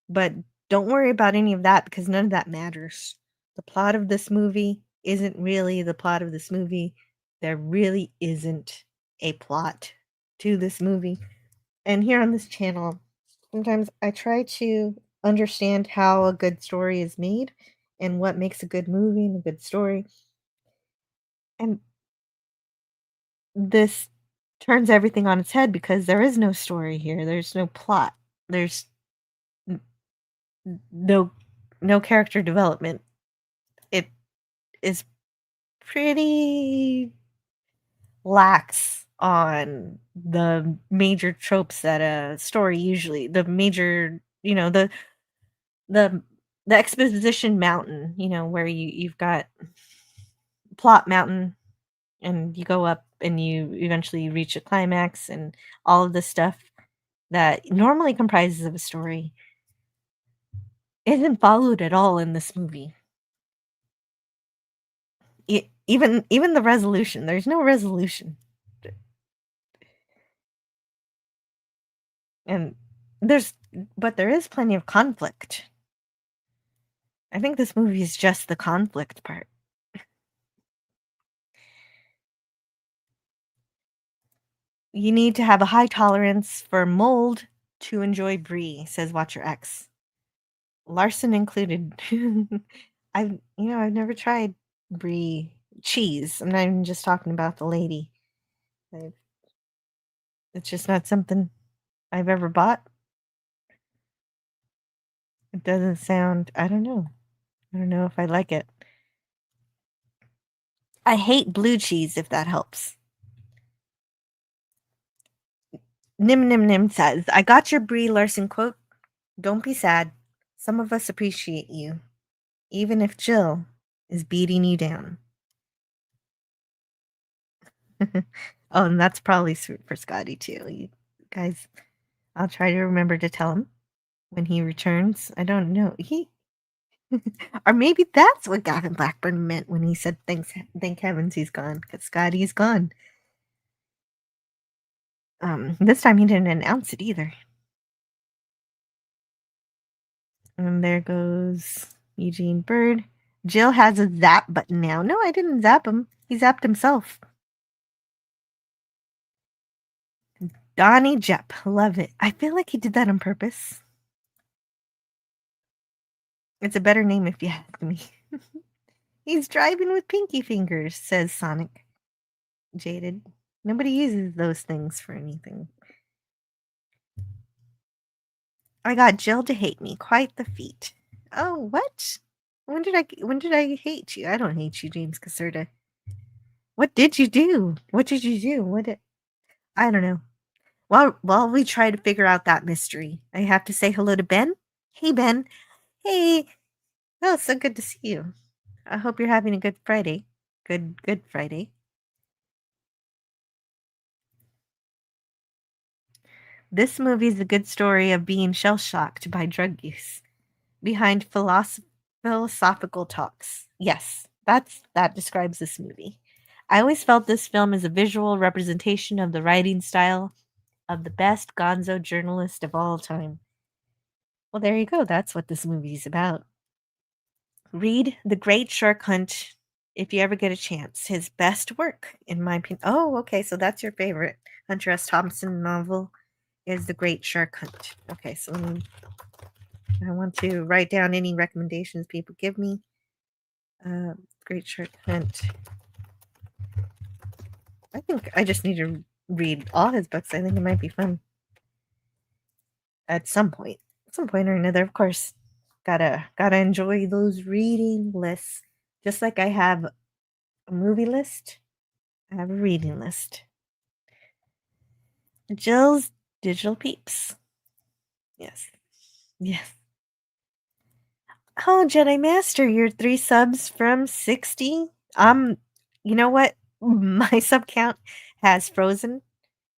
But don't worry about any of that, because none of that matters. The plot of this movie isn't really the plot of this movie. There really isn't a plot to this movie. And here on this channel, sometimes I try to understand how a good story is made and what makes a good movie and a good story. And this turns everything on its head because there is no story here. There's no plot. There's n- no character development. It is pretty lax on the major tropes that a story usually the major, the the exposition mountain, where you've got plot mountain and you go up and you eventually reach a climax and all of the stuff that normally comprises of a story isn't followed at all in this movie. Even the resolution, there's no resolution. And there's but there is plenty of conflict. I think this movie is just the conflict part. You need to have a high tolerance for mold to enjoy brie, says Watcher X. Larson included. I've never tried brie cheese. I'm not even just talking about the lady. I've, it's just not something I've ever bought. It doesn't sound, I don't know. I don't know if I like it. I hate blue cheese, if that helps. Nim Nim Nim says, I got your Brie Larson quote. Don't be sad. Some of us appreciate you, even if Jill is beating you down. Oh, and that's probably sweet for Scotty too. You guys, I'll try to remember to tell him when he returns. I don't know. Or maybe that's what Gavin Blackburn meant when he said thank heavens he's gone, because Scotty's gone. This time he didn't announce it either. And there goes Eugene Bird. Jill has a zap button now. No, I didn't zap him. He zapped himself. Donnie Jepp. Love it. I feel like he did that on purpose. It's a better name if you ask me. He's driving with pinky fingers, says Sonic. Jaded. Nobody uses those things for anything. I got Jill to hate me. Quite the feat. Oh, what? When did I hate you? I don't hate you, James Caserta. What did you do? What did you do? I don't know. While we try to figure out that mystery, I have to say hello to Ben. Hey, Ben. Hey. Oh, so good to see you. I hope you're having a good Friday. Good Friday. This movie is a good story of being shell-shocked by drug use. Behind philosophical talks. Yes, that describes this movie. I always felt this film is a visual representation of the writing style of the best gonzo journalist of all time. Well, there you go. That's what this movie is about. Read The Great Shark Hunt if you ever get a chance. His best work, in my opinion. Oh, okay. So that's your favorite Hunter S. Thompson novel is The Great Shark Hunt. Okay, so I want to write down any recommendations people give me. Great Shark Hunt. I think I just need to read all his books. I think it might be fun. At some point. Some point or another, of course. Gotta enjoy those reading lists. Just like I have a movie list, I have a reading list. Jill's Digital Peeps. Yes. Yes. Oh, Jedi Master, you're 3 subs from 60. You know what? My sub count has frozen,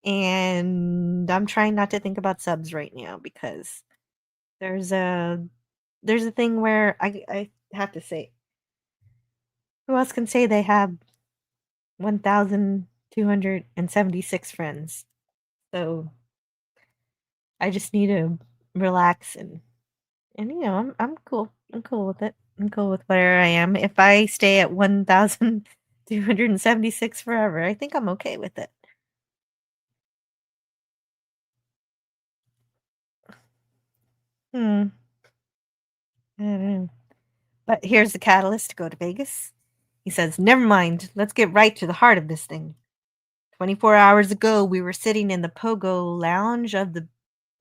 and I'm trying not to think about subs right now because there's a thing where I have to say, who else can say they have 1,276 friends? So I just need to relax and I'm cool. I'm cool with it. I'm cool with where I am. If I stay at 1,276 forever, I think I'm okay with it. Hmm. I don't know. But here's the catalyst to go to Vegas. He says, "Never mind. Let's get right to the heart of this thing. 24 hours ago, we were sitting in the Pogo Lounge of the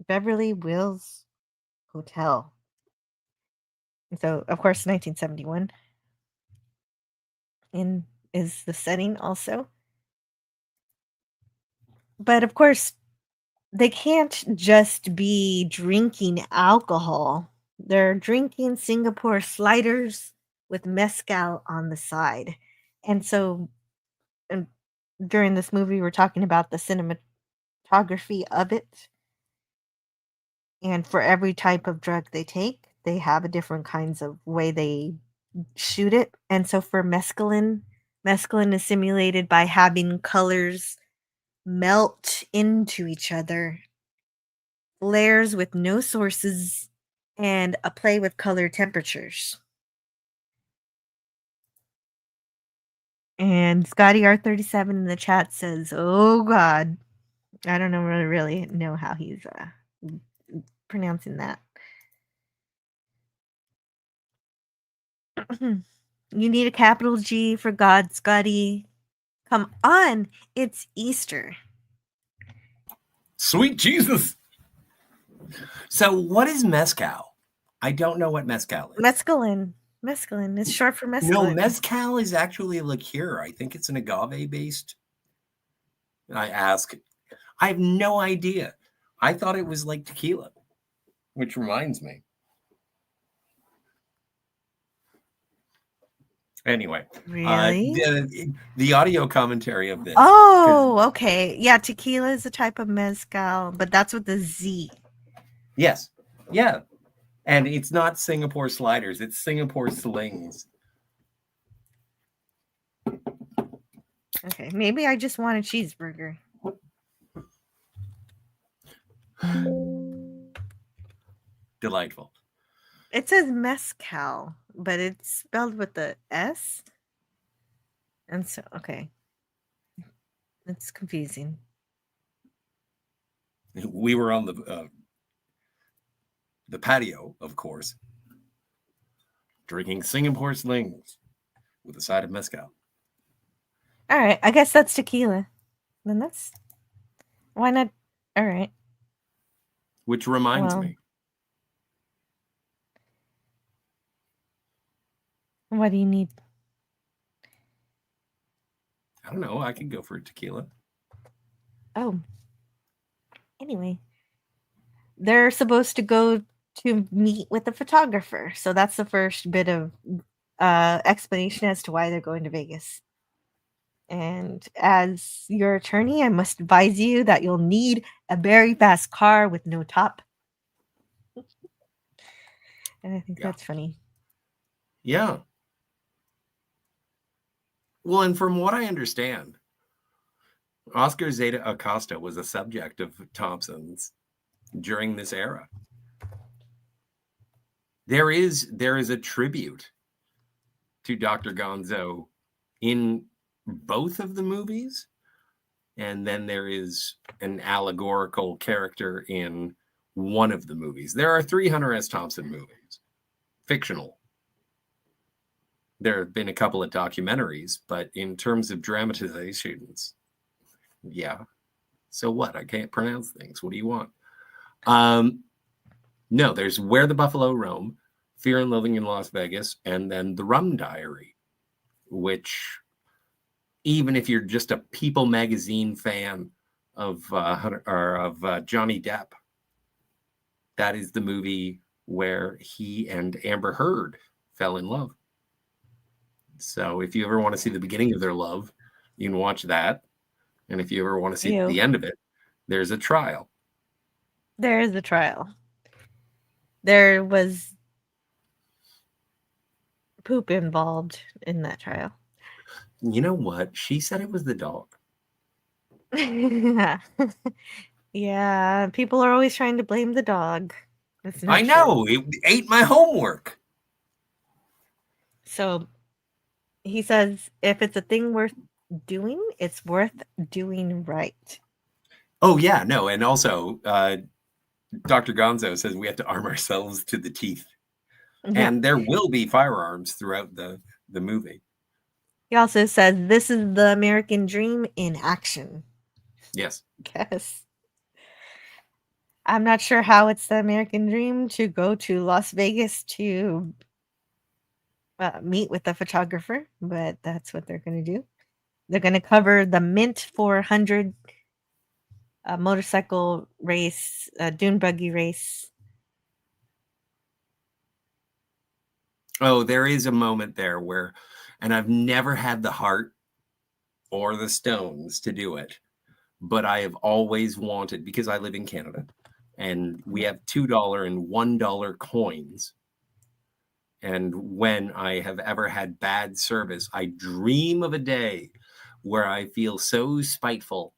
Beverly Hills Hotel." And so, of course, 1971 is the setting also. But of course, they can't just be drinking alcohol. They're drinking Singapore sliders with mezcal on the side. And so, and during this movie, we're talking about the cinematography of it. And for every type of drug they take, they have a different kinds of way they shoot it. And so for mescaline is simulated by having colors melt into each other, layers with no sources, and a play with color temperatures. And Scotty R37 in the chat says, "Oh God." I don't know really know how he's pronouncing that. You need a capital G for God, Scotty. Come on, it's Easter. Sweet Jesus. So what is mezcal? I don't know what mezcal is. Mescaline is short for mescaline. No, mezcal is actually a liqueur. I think it's an agave-based. I have no idea. I thought it was like tequila, which reminds me. Anyway, really? The audio commentary of this. Oh, okay. Yeah, tequila is a type of mezcal, but that's with the Z. Yes. Yeah. And it's not Singapore sliders, it's Singapore slings. Okay, maybe I just want a cheeseburger. Delightful. It says mezcal, but it's spelled with the S. And so, okay. It's confusing. We were on the patio, of course, drinking Singapore slings with a side of mezcal. All right, I guess that's tequila. Then that's why not? All right. Which reminds me. What do you need? I don't know. I could go for a tequila. Oh. Anyway, they're supposed to go to meet with the photographer. So that's the first bit of explanation as to why they're going to Vegas. And as your attorney, I must advise you that you'll need a very fast car with no top. And I think that's funny. Yeah. Well, and from what I understand, Oscar Zeta Acosta was a subject of Thompson's during this era. There is a tribute to Dr. Gonzo in both of the movies, and then there is an allegorical character in one of the movies. There are 3 Hunter S. Thompson movies, fictional. There have been a couple of documentaries, but in terms of dramatizations, yeah. So what? I can't pronounce things. What do you want? No, there's Where the Buffalo Roam, Fear and Loathing in Las Vegas, and then The Rum Diary, which, even if you're just a People magazine fan of Johnny Depp, that is the movie where he and Amber Heard fell in love. So if you ever want to see the beginning of their love, you can watch that. And if you ever want to see the end of it, there's a trial. There is a trial. There was poop involved in that trial. You know what? She said it was the dog. Yeah, people are always trying to blame the dog. I know. It ate my homework. So he says if it's a thing worth doing, it's worth doing right. Oh, yeah. No. And also, Dr. Gonzo says we have to arm ourselves to the teeth. Yeah. And there will be firearms throughout the movie. He also says this is the American dream in action. Yes. Yes. I'm not sure how it's the American dream to go to Las Vegas to meet with the photographer, but that's what they're going to do. They're going to cover the Mint 400 motorcycle race, dune buggy race. Oh, there is a moment there where, and I've never had the heart or the stones to do it, but I have always wanted, because I live in Canada and we have $2 and $1 coins. And when I have ever had bad service, I dream of a day where I feel so spiteful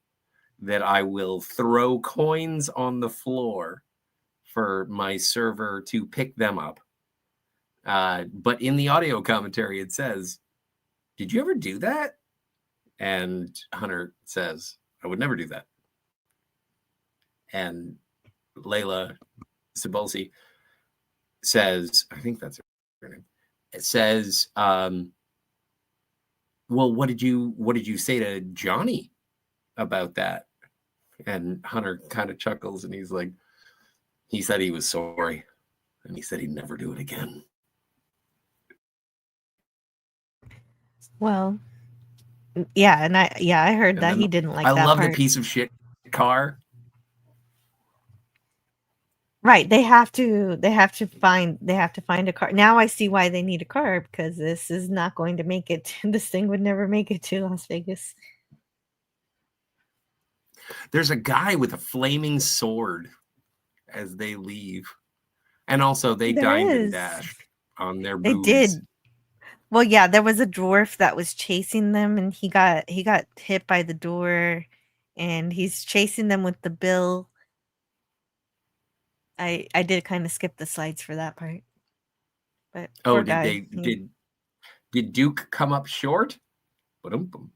that I will throw coins on the floor for my server to pick them up. But in the audio commentary, it says, "Did you ever do that?" And Hunter says, "I would never do that." And Layla Sibulsi says, I think that's her name. It says, "Well, what did you say to Johnny about that?" And Hunter kind of chuckles and he's like, "He said he was sorry, and he said he'd never do it again." Well, yeah, and I heard that he didn't like I that love part. the piece of shit car. Right, they have to find a car. Now I see why they need a car, because this is not going to make it. This thing would never make it to Las Vegas. There's a guy with a flaming sword as they leave. And also they There dined and is. dashed on their They booze. did. Well, yeah, there was a dwarf that was chasing them, and he got hit by the door, and he's chasing them with the bill. I did kind of skip the slides for that part. But Oh, poor did guy. did Duke come up short? Ba-dum-bum.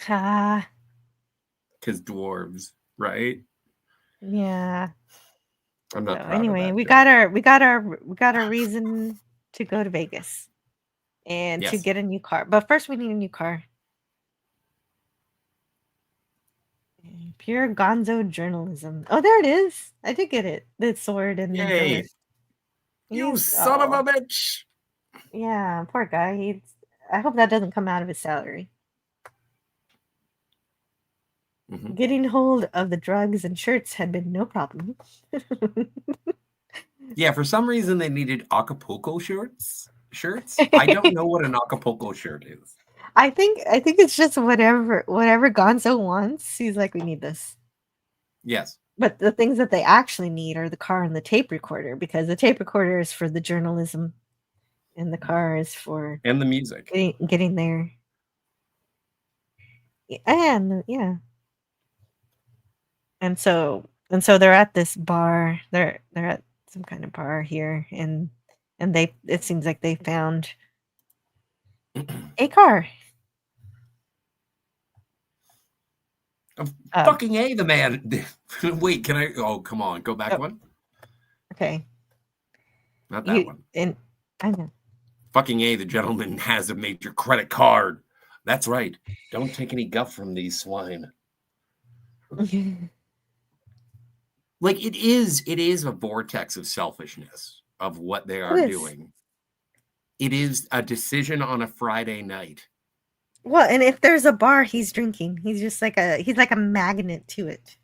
Ah, Because dwarves, right? yeah. I'm So not proud of anyway, that we joke. got our reason to go to Vegas and to Yes. get a new car. But first we need a new car. Pure gonzo journalism. Oh, there it is. I did get it. The sword and the Yay! billet. You son of a bitch! Yeah, poor guy. I hope that doesn't come out of his salary. Mhm. Getting hold of the drugs and shirts had been no problem. Yeah, for some reason they needed Acapulco shirts. I don't know what an Acapulco shirt is. I think it's just whatever Gonzo wants. He's like, we need this. Yes. But the things that they actually need are the car and the tape recorder, because the tape recorder is for the journalism and the car is for And the music. getting there. And yeah. And so they're at this bar. They're at some kind of bar here, and it seems like they found a car. Fucking A, the man. Wait, can I? Oh, come on. Go back one. Okay. Not that one. And I know. Fucking A, the gentleman has a major credit card. That's right. Don't take any guff from these swine. Like it is a vortex of selfishness of what they are doing. It is a decision on a Friday night. Well, and if there's a bar, he's drinking. He's just like a magnet to it.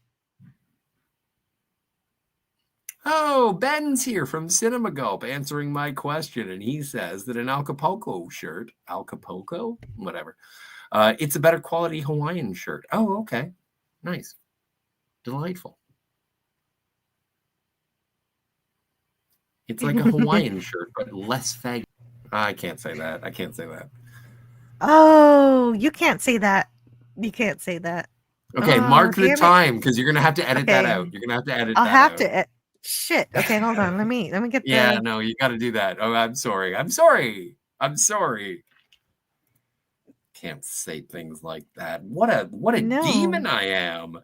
Oh, Ben's here from Cinema Gulp answering my question, and he says that an Acapulco shirt, Acapulco, whatever, it's a better quality Hawaiian shirt. Oh, okay, nice, delightful. It's like a Hawaiian shirt, but less fag. I can't say that. Oh, you can't say that. You can't say that. Okay, mark the time because you're gonna have to edit that out. You're gonna have to edit I'll that have out. to. Shit. Okay, hold on. Let me get Yeah, no, you got to do that. Oh, I'm sorry. Can't say things like that. What a demon I am.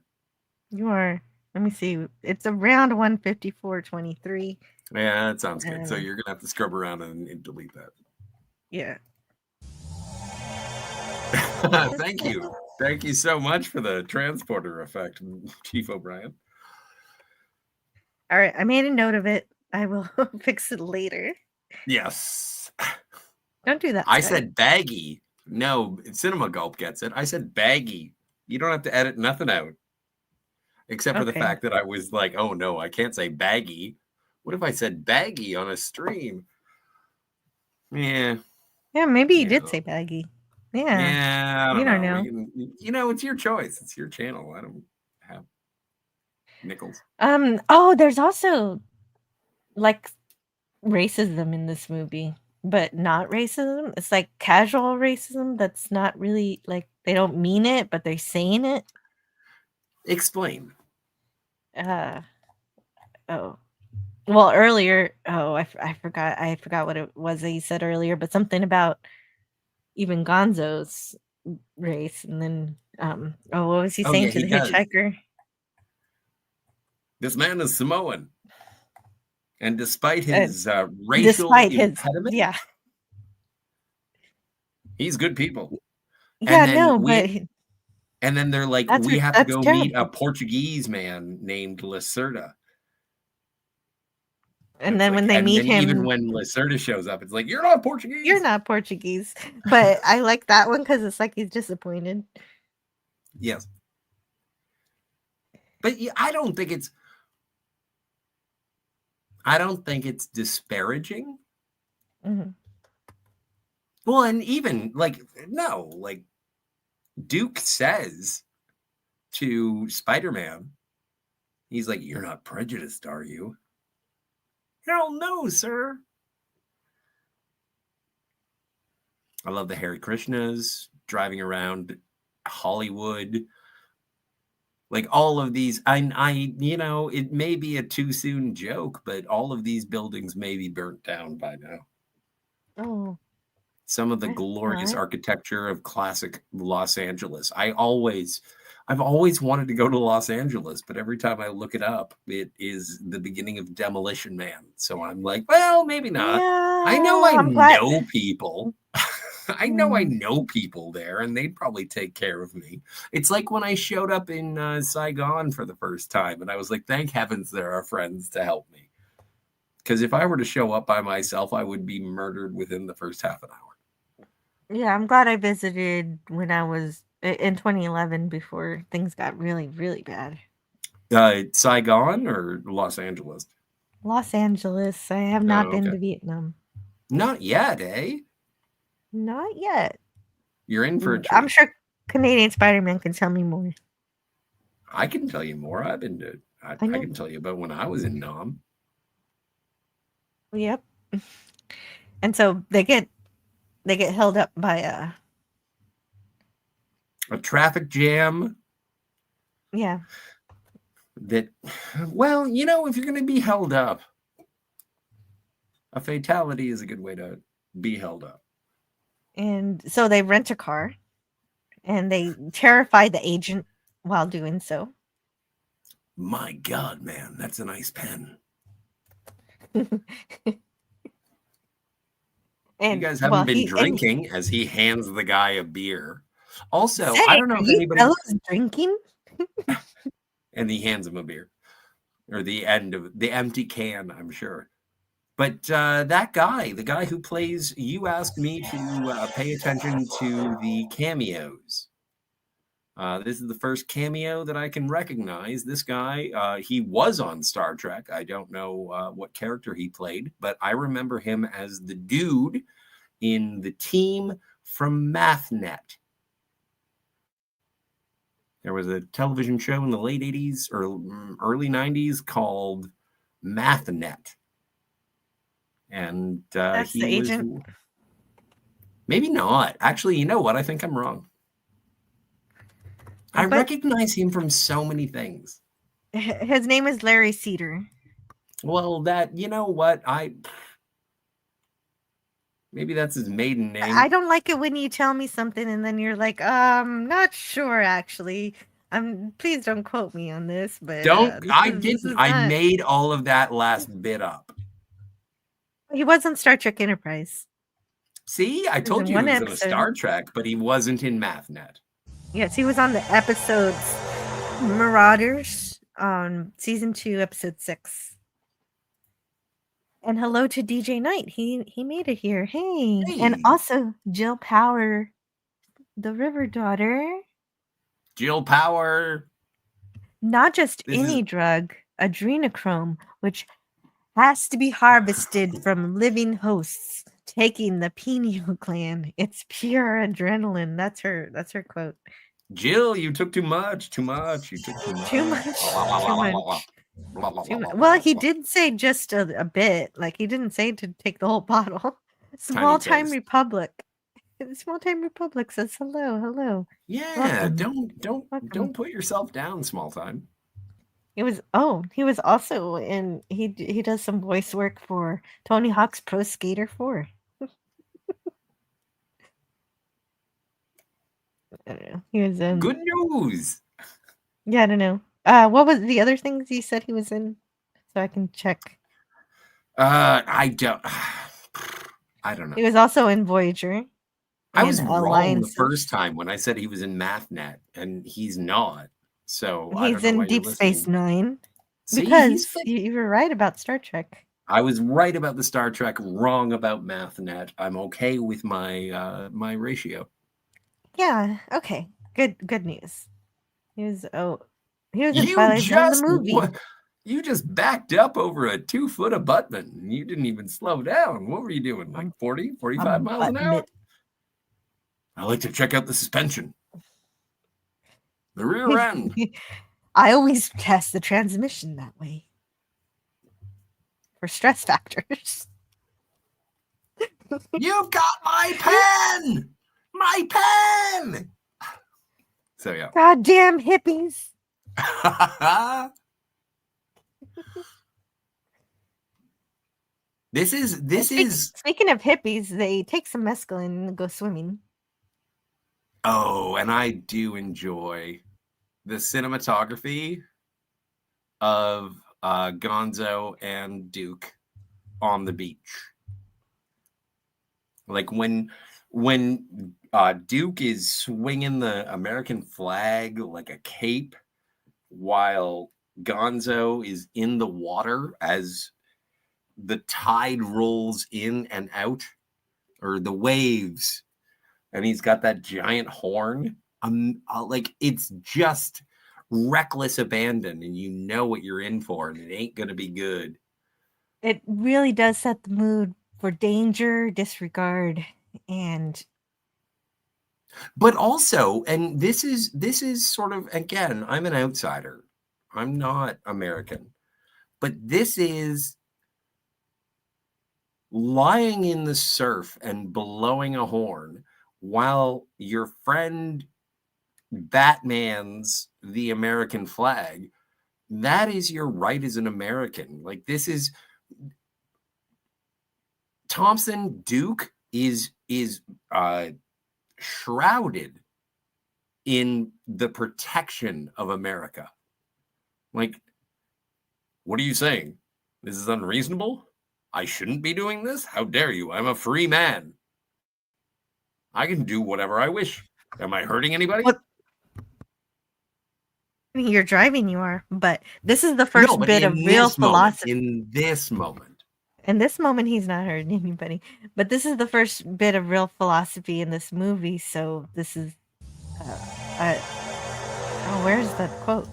You are. Let me see. It's around 154.23. Yeah, that sounds good. So you're gonna have to scrub around and delete that. Yeah. Thank you. Thank you so much for the transporter effect, Chief O'Brien. All right, I made a note of it. I will fix it later. Yes. Don't do that. I Sky. said baggy. No, Cinema Gulp gets it. I said baggy. You don't have to edit nothing out. Except for the Okay. fact that I was like, oh no, I can't say baggy. What if I said baggy on a stream? Yeah. Yeah, maybe you You did know. say baggy. Yeah. Yeah, I You don't don't know. know. We can, you know, it's your choice. It's your channel. I don't have nickels. Oh, there's also like racism in this movie, but not racism. It's like casual racism that's not really like they don't mean it, but they're saying it. Explain. Oh. Well, earlier, I forgot what it was that you said earlier, but something about even Gonzo's race, and then what was he Oh saying yeah, to he the does. hitchhiker? This man is Samoan. And despite his racial Despite his, impediment, yeah, he's good people. yeah, no, but And then they're like, that's we have to go meet a terrible. Portuguese man named Lacerda. And then when they and meet then even him, when Lacerda shows up, it's like, you're not Portuguese. you're not Portuguese. But I like that one because it's like he's disappointed. Yes. But I don't think it's disparaging. Mm-hmm. Well, and even like, no, like Duke says to Spider-Man, he's like, you're not prejudiced, are you? Hell no, sir. I love the Hare Krishnas driving around Hollywood. Like all of these, you know, it may be a too soon joke, but all of these buildings may be burnt down by now. Oh. Some of the glorious architecture of classic Los Angeles. I've always wanted to go to Los Angeles, but every time I look it up, it is the beginning of Demolition Man. So I'm like, well, maybe not. Yeah, I know I I'm glad. know people. I know people there, and they'd probably take care of me. It's like when I showed up in Saigon for the first time, and I was like, thank heavens there are friends to help me. Because if I were to show up by myself, I would be murdered within the first half an hour. Yeah, I'm glad I visited when I was in 2011 before things got really, really bad. Saigon or Los Angeles? Los Angeles. I have not been to Vietnam. Not yet, eh? Not yet. You're in for a treat. I'm sure Canadian Spider-Man can tell me more. I can tell you more. I've been to. I can tell you about when I was in Nam. Yep. And so they get held up by a traffic jam. Yeah. That, well, you know, if you're going to be held up, a fatality is a good way to be held up. And so they rent a car, and they terrify the agent while doing so. My God, man, that's a nice pen. And you guys haven't been drinking as he hands the guy a beer. Also, I don't know if anybody drinking. And he hands him a beer, or the end of the empty can, I'm sure. But that guy, the guy who plays, you asked me to pay attention to the cameos. This is the first cameo that I can recognize. This guy, he was on Star Trek. I don't know what character he played, but I remember him as the dude in the team from MathNet. There was a television show in the late 80s or early 90s called MathNet. And that's he the agent. Maybe not. Actually, you know what? I think I'm wrong. I recognize him from so many things. His name is Larry Cedar. Well, you know what? Maybe that's his maiden name. I don't like it when you tell me something and then you're like, not sure actually. Please don't quote me on this, but I didn't. I made all of that last bit up. He was on Star Trek Enterprise. See, I He was told in you one he was in a episode. Star Trek, but he wasn't in MathNet. Yes, he was on the episodes Marauders on season 2, episode 6. And hello to DJ Knight. He made it here. Hey. And Hey. also Jill Power, the River Daughter. Jill Power. Not just any drug, adrenochrome, which has to be harvested from living hosts, taking the pineal gland. It's pure adrenaline. That's her quote. Jill, you took too much. Too much. You took too much. Too much. Well, he did say just a bit. Like, he didn't say to take the whole bottle. Small Time taste. Republic. Small Time Republic says hello. Yeah, Welcome. don't put yourself down, Small Time. He was also in he does some voice work for Tony Hawk's Pro Skater 4. I don't know. He was in Good news. Yeah, I don't know. What was the other things he said he was in? So I can check. I don't know. He was also in Voyager. I was wrong the first time when I said he was in MathNet, and he's not. So he's in Deep Space Nine. See, because you were right about Star Trek. I was right about the Star Trek, wrong about MathNet. I'm okay with my my ratio. Yeah. Okay. Good news. He was in Twilight Zone the movie. You just backed up over a 2-foot abutment. You didn't even slow down. What were you doing? Like 40, 45 miles an hour? I like to check out the suspension. The rear end. I always test the transmission that way. For stress factors. You've got my pen! My pen! So yeah. Goddamn hippies. This is speaking of hippies, they take some mescaline and go swimming. Oh, and I do enjoy the cinematography of Gonzo and Duke on the beach. Like when Duke is swinging the American flag like a cape while Gonzo is in the water as the tide rolls in and out, or the waves, and he's got that giant horn. Like, it's just reckless abandon, and you know what you're in for, and it ain't gonna be good. It really does set the mood for danger, disregard, but also, and this is sort of, again, I'm an outsider. I'm not American, but this is lying in the surf and blowing a horn while your friend Batman's the American flag. That is your right as an American. Like, this is Thompson Duke is shrouded in the protection of America. Like, what are you saying? This is unreasonable? I shouldn't be doing this? How dare you? I'm a free man. I can do whatever I wish. Am I hurting anybody? What? You're driving, you are. But this is the first bit of real philosophy. In this moment. In this moment, he's not hurting anybody. But this is the first bit of real philosophy in this movie. So this is... where's that quote?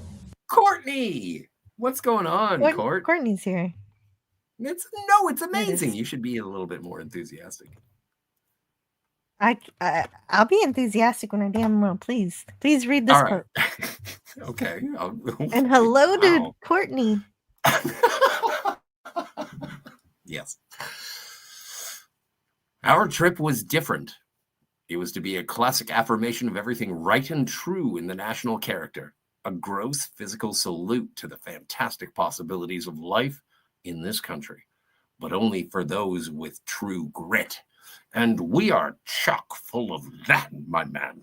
Courtney! What's going on, Court? Courtney's here. It's amazing. You should be a little bit more enthusiastic. I'll be enthusiastic when I damn well please. Please read this quote. Okay. And hello to Courtney. Yes. Our trip was different. It was to be a classic affirmation of everything right and true in the national character. A gross physical salute to the fantastic possibilities of life in this country, but only for those with true grit. And we are chock full of that, my man.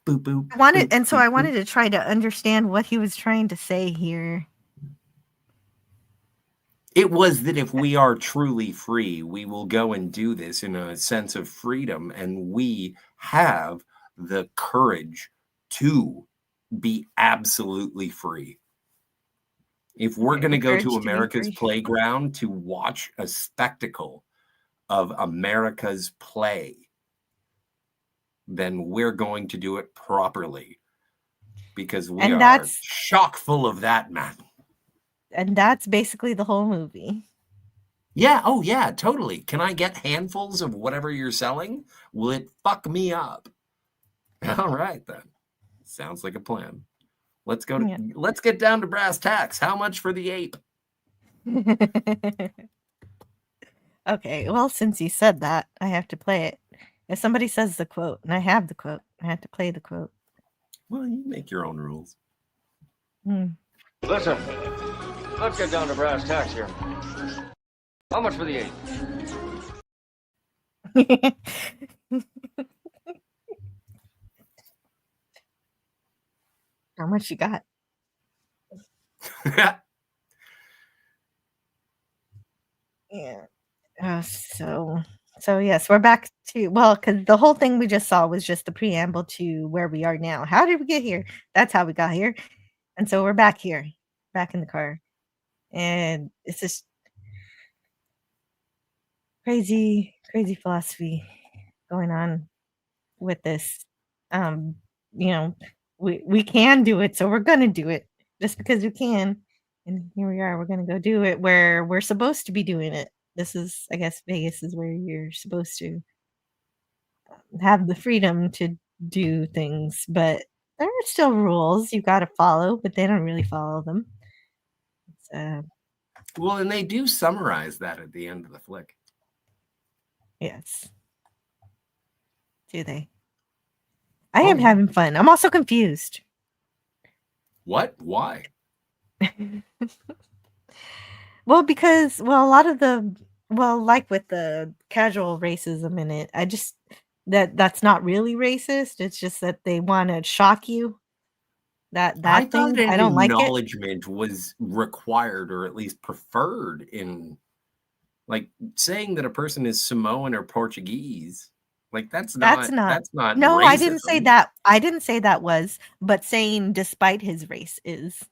Boop, boop, I wanted to try to understand what he was trying to say here. It was that if we are truly free, we will go and do this in a sense of freedom, and we have the courage to be absolutely free. If we're going to go to America's playground to watch a spectacle of America's play, then we're going to do it properly, because we are chock full of that, man. And that's basically the whole movie. Yeah. Oh, yeah, totally. Can I get handfuls of whatever you're selling? Will it fuck me up? All right, then. Sounds like a plan. Let's get down to brass tacks. How much for the ape? Okay, well, since you said that, I have to play it. If somebody says the quote, and I have the quote, I have to play the quote. Well, you make your own rules. Listen, let's get down to brass tacks here. How much for the ape? How much you got? Yeah. So yes, we're back to, well, because the whole thing we just saw was just the preamble to where we are now. How did we get here? That's how we got here. And so we're back here, back in the car. And it's just crazy philosophy going on with this. We can do it, so we're gonna do it just because we can. And here we are, we're gonna go do it where we're supposed to be doing it. This is, I guess, Vegas is where you're supposed to have the freedom to do things, but there are still rules you got to follow, but they don't really follow them. Well, and they do summarize that at the end of the flick. Yes. Do they? I am having fun. I'm also confused. What? Why? Well, because, a lot of like with the casual racism in it, I just, that's not really racist. It's just that they want to shock you. I thought I don't like it. Acknowledgement was required, or at least preferred, in like saying that a person is Samoan or Portuguese. Like that's not no, racism. I didn't say that. I didn't say that was, but saying despite his race is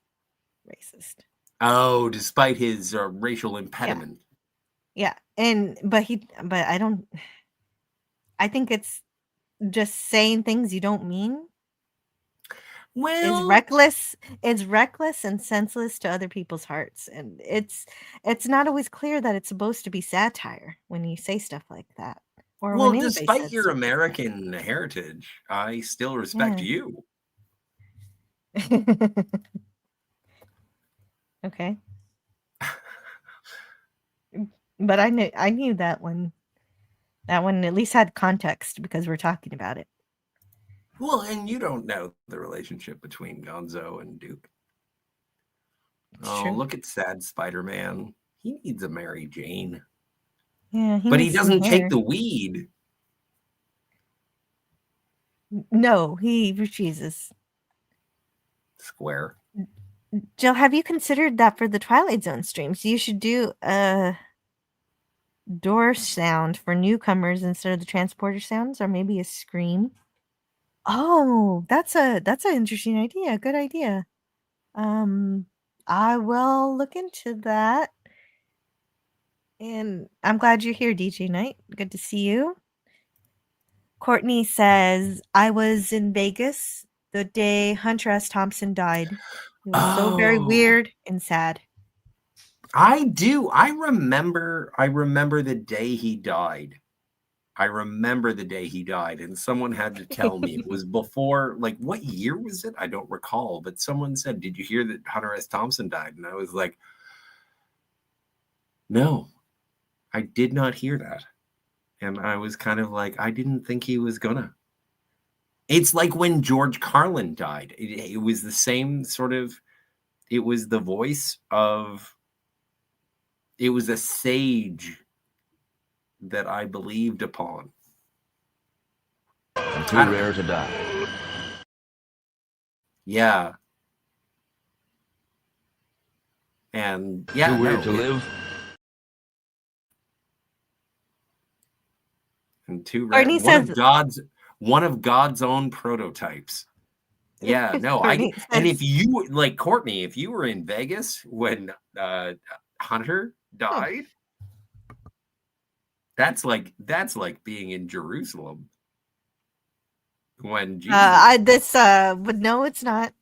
racist. Oh, despite his racial impediment. Yeah. But I think it's just saying things you don't mean. Well, it's reckless and senseless to other people's hearts, and it's not always clear that it's supposed to be satire when you say stuff like that. Or well, despite your American heritage, I still respect you. Okay. But I knew that one. That one at least had context because we're talking about it. Well, and you don't know the relationship between Gonzo and Duke. True. Look at sad Spider-Man. He needs a Mary Jane. Yeah, but he doesn't take the weed. No, he refuses. Square. Jill, have you considered that for the Twilight Zone streams? You should do a door sound for newcomers instead of the transporter sounds, or maybe a scream. Oh, that's an interesting idea. Good idea. I will look into that. And I'm glad you're here, DJ Knight. Good to see you. Courtney says, I was in Vegas the day Hunter S. Thompson died. It was so very weird and sad. I do. I remember the day he died. And someone had to tell me. It was before, like, what year was it? I don't recall. But someone said, did you hear that Hunter S. Thompson died? And I was like, no, I did not hear that. And I was kind of like, I didn't think he was gonna. It's like when George Carlin died. It was the same sort of, it was the voice of, it was a sage that I believed upon. And too rare to die. Yeah. And yeah. Too weird to live. And two Courtney one says, of God's own prototypes. Yeah, no, Courtney and says, if you like Courtney, if you were in Vegas when Hunter died, that's like being in Jerusalem when Jesus. but no, it's not.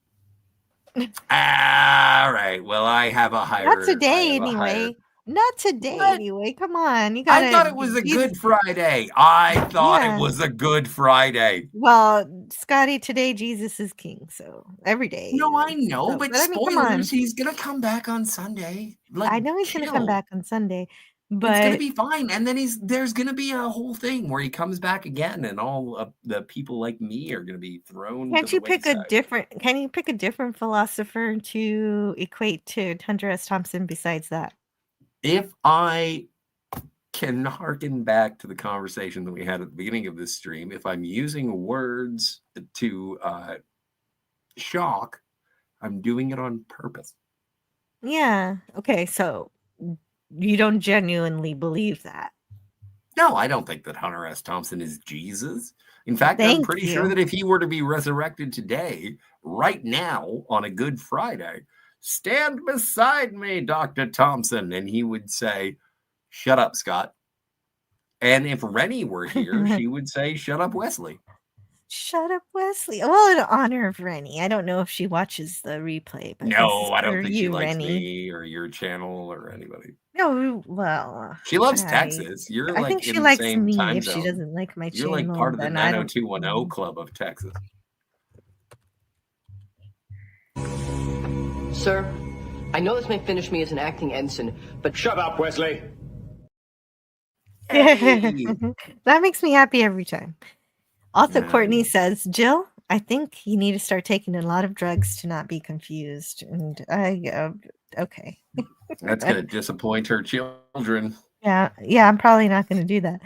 All right. Well, I have a higher. Not today, anyway. Not today, What? anyway. Come on, you I gotta. thought it was a Jesus- Good Friday. I thought Yeah. it was a Good Friday. Well, Scotty, today Jesus is king, so every day. No, I is. know, So, but I mean, come on. spoilers, he's gonna come back on Sunday. Like, I know he's gonna come chill. back on Sunday, It's gonna but be fine. And then there's gonna be a whole thing where he comes back again, and all of the people like me are gonna be thrown can't to you the pick wayside. can you pick a different philosopher to equate to Hunter S. Thompson besides that? If I can harken back to the conversation that we had at the beginning of this stream, if I'm using words to shock, I'm doing it on purpose. Yeah. Okay, so you don't genuinely believe that. No, I don't think that Hunter S. Thompson is Jesus. In fact, I'm Thank pretty you. sure that if he were to be resurrected today, right now, on a Good Friday, stand beside me, Dr. Thompson, and he would say, shut up, Scott. And if Rennie were here, she would say, shut up, Wesley. Shut up, Wesley. Well, in honor of Rennie. I don't know if she watches the replay, but No, I don't for think she you, likes Rennie. me or your channel or anybody. No, well, She loves Texas. You're I like think she in the likes same me. time If she zone. doesn't like my You're channel, like part of the then I don't. 90210 club of Texas. Sir, I know this may finish me as an acting ensign, but Shut up, Wesley. Hey. That makes me happy every time. Also, Courtney Nice. says, Jill, I think you need to start taking a lot of drugs to not be confused. And okay. That's going to disappoint her children. Yeah, I'm probably not going to do that.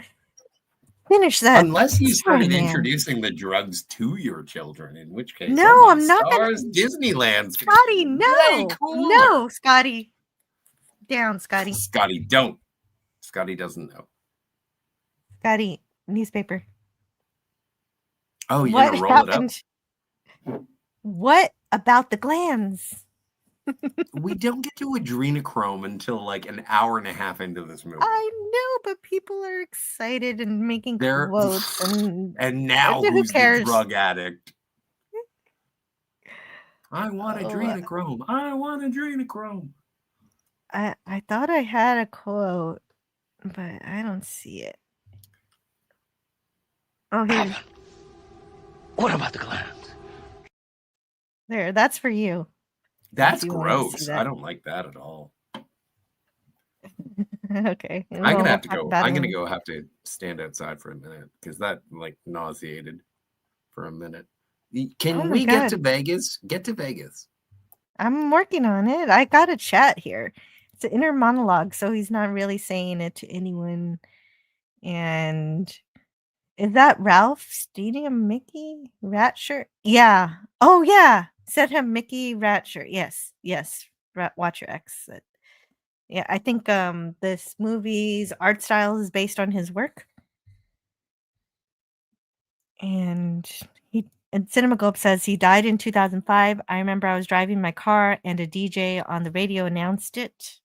Finish that. Unless you started man. introducing the drugs to your children, in which case, No, oh my I'm not stars, gonna. Disneyland's gonna Scotty, be no, way cooler. no, Scotty, down, Scotty. Scotty, don't. Scotty doesn't know. Scotty, newspaper. Oh, you're What gonna roll happened? it up? What about the glands? We don't get to adrenochrome until like an hour and a half into this movie. I know, but people are excited and making quotes, and now who who's cares? the drug addict? I want adrenochrome. I want adrenochrome. I thought I had a quote, but I don't see it. Oh, here. What about the glands? There, that's for you. That's if you wanted to see gross. that. I don't like that at all. Okay. I'm gonna have to we'll go. talk I'm about gonna it. go have to stand outside for a minute because that like nauseated for a minute. Can Oh my we get God. to Vegas? Get to Vegas. I'm working on it. I got a chat here. It's an inner monologue, so he's not really saying it to anyone. And is that Ralph Stadium Mickey rat shirt? Yeah. Oh yeah. Said him Mickey rat shirt. Yes. Watch your X. Yeah, I think this movie's art style is based on his work. And CinemaGlobe says he died in 2005. I remember I was driving my car and a DJ on the radio announced it.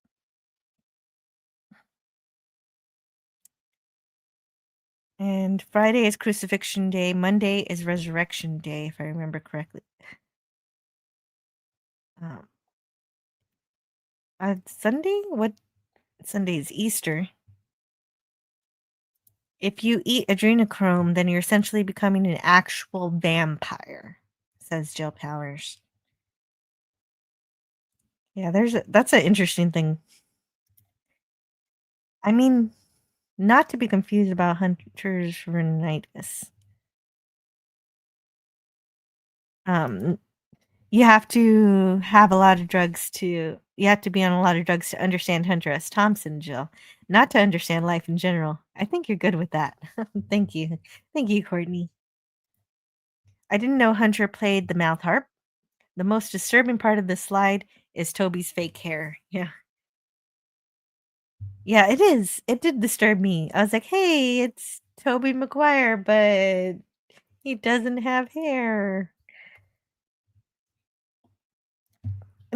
And Friday is Crucifixion Day. Monday is Resurrection Day, if I remember correctly. Sunday? What? Sunday is Easter. If you eat adrenochrome, then you're essentially becoming an actual vampire, says Jill Powers. Yeah, that's an interesting thing. I mean, not to be confused about Hunter's rhinitis. You have to have a lot of drugs you have to be on a lot of drugs to understand Hunter S. Thompson, Jill. Not to understand life in general. I think you're good with that. Thank you. Thank you, Courtney. I didn't know Hunter played the mouth harp. The most disturbing part of this slide is Toby's fake hair. Yeah. Yeah, it is. It did disturb me. I was like, hey, it's Tobey Maguire, but he doesn't have hair.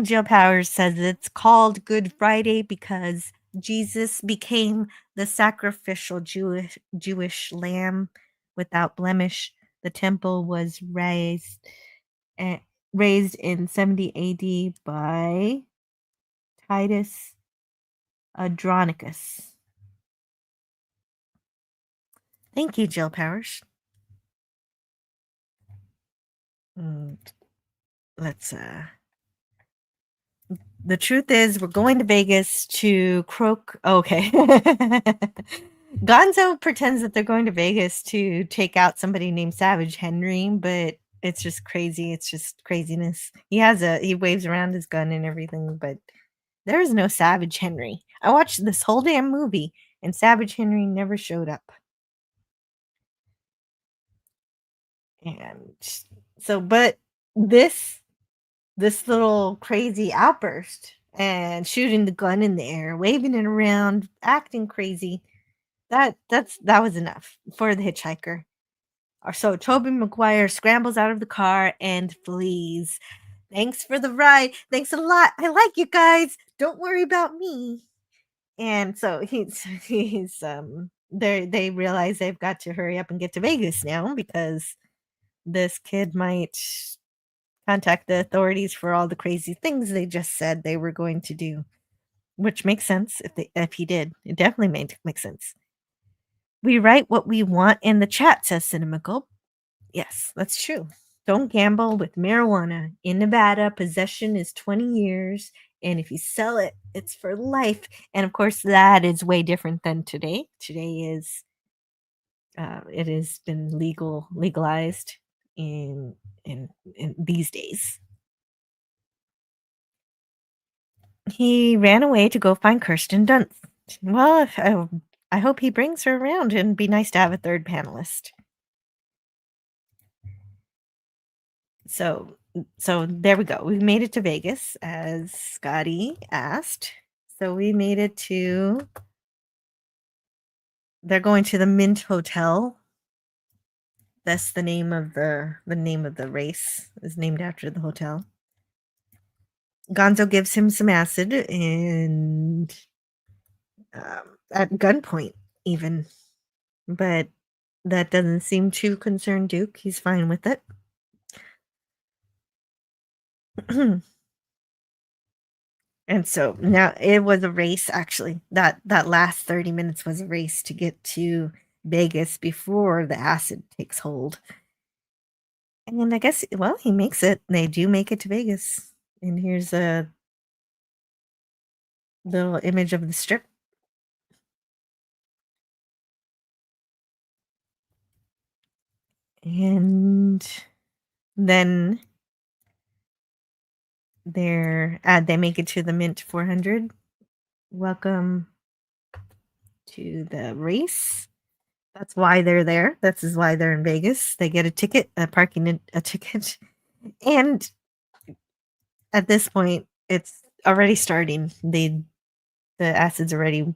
Jill Powers says it's called Good Friday because Jesus became the sacrificial Jewish lamb without blemish. The temple was raised in 70 AD by Titus Andronicus. Thank you, Jill Powers. Let's the truth is we're going to Vegas to croak. Okay. Gonzo pretends that they're going to Vegas to take out somebody named Savage Henry, but it's just crazy. It's just craziness. He waves around his gun and everything, but there is no Savage Henry. I watched this whole damn movie and Savage Henry never showed up. And so, but this little crazy outburst and shooting the gun in the air, waving it around, acting crazy, that was enough for the hitchhiker. So Tobey Maguire scrambles out of the car and flees. Thanks for the ride. Thanks a lot. I like you guys. Don't worry about me. And so he's they realize they've got to hurry up and get to Vegas now because this kid might contact the authorities for all the crazy things they just said they were going to do, which makes sense if he did. It definitely makes sense. We write what we want in the chat, says Cinemacle. Yes, that's true. Don't gamble with marijuana. In Nevada, possession is 20 years, and if you sell it, it's for life. And of course, that is way different than today. Today is it has been legalized in these days. He ran away to go find Kirsten Dunst. Well, I hope he brings her around, and it'd be nice to have a third panelist. So there we go. We made it to Vegas, as Scotty asked. So we made it to. They're going to the Mint Hotel. That's the name of the race. Is named after the hotel. Gonzo gives him some acid and at gunpoint, even, but that doesn't seem to concern Duke. He's fine with it. And so now it was a race, actually. That last 30 minutes was a race to get to Vegas before the acid takes hold. And I guess, well, he makes it. They do make it to Vegas. And here's a little image of the strip. And then they make it to the Mint 400. Welcome to the race. That's why they're there. This is why they're in Vegas. They get a ticket, a ticket. And at this point, it's already starting. The acid's already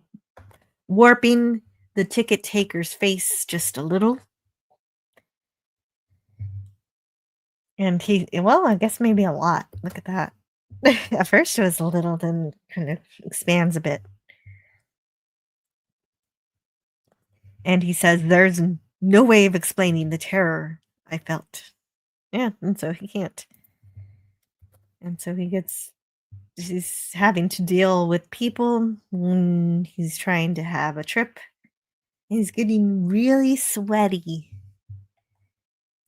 warping the ticket taker's face just a little. And I guess maybe a lot. Look at that. At first it was a little, then kind of expands a bit. And he says, there's no way of explaining the terror I felt. Yeah, and so he can't. And so he's having to deal with people when he's trying to have a trip. He's getting really sweaty.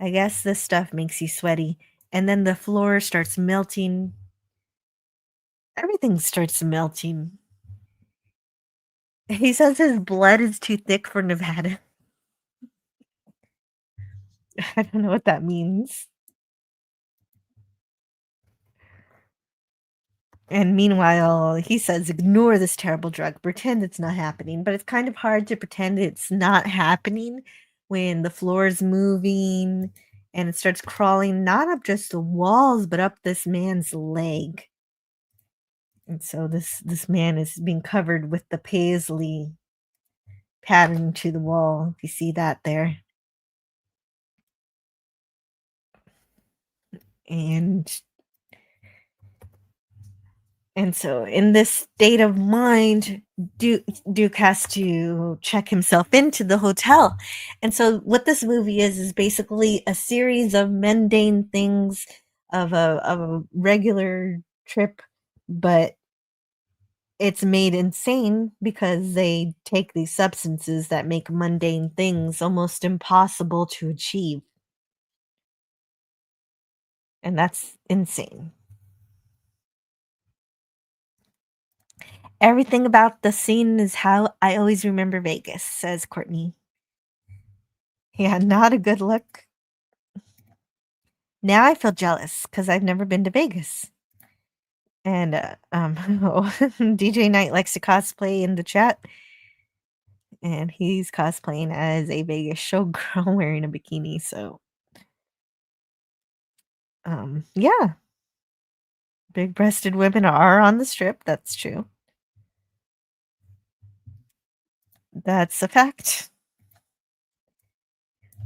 I guess this stuff makes you sweaty. And then the floor starts melting. Everything starts melting. He says his blood is too thick for Nevada. I don't know what that means. And meanwhile, he says, ignore this terrible drug. Pretend it's not happening. But it's kind of hard to pretend it's not happening when the floor is moving and it starts crawling, not up just the walls, but up this man's leg. And so this man is being covered with the paisley pattern to the wall. You see that there. And so in this state of mind, Duke has to check himself into the hotel. And so what this movie is basically a series of mundane things of a regular trip, but it's made insane because they take these substances that make mundane things almost impossible to achieve. And that's insane. Everything about the scene is how I always remember Vegas, says Courtney. Yeah, not a good look. Now I feel jealous because I've never been to Vegas. And DJ Knight likes to cosplay in the chat. And he's cosplaying as a Vegas showgirl wearing a bikini. So yeah. Big breasted women are on the strip, that's true. That's a fact.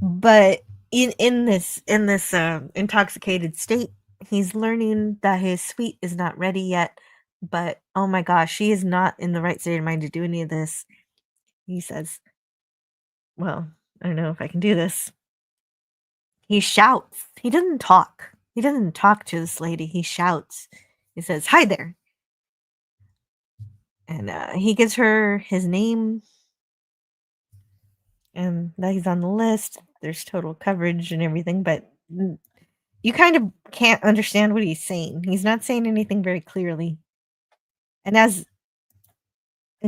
But in this intoxicated state, he's learning that his suite is not ready yet. But oh my gosh, she is not in the right state of mind to do any of this. He says, well, I don't know if I can do this. He shouts. He doesn't talk. He doesn't talk to this lady. He shouts. He says, hi there. And he gives her his name and that he's on the list. There's total coverage and everything, but you kind of can't understand what he's saying. He's not saying anything very clearly. And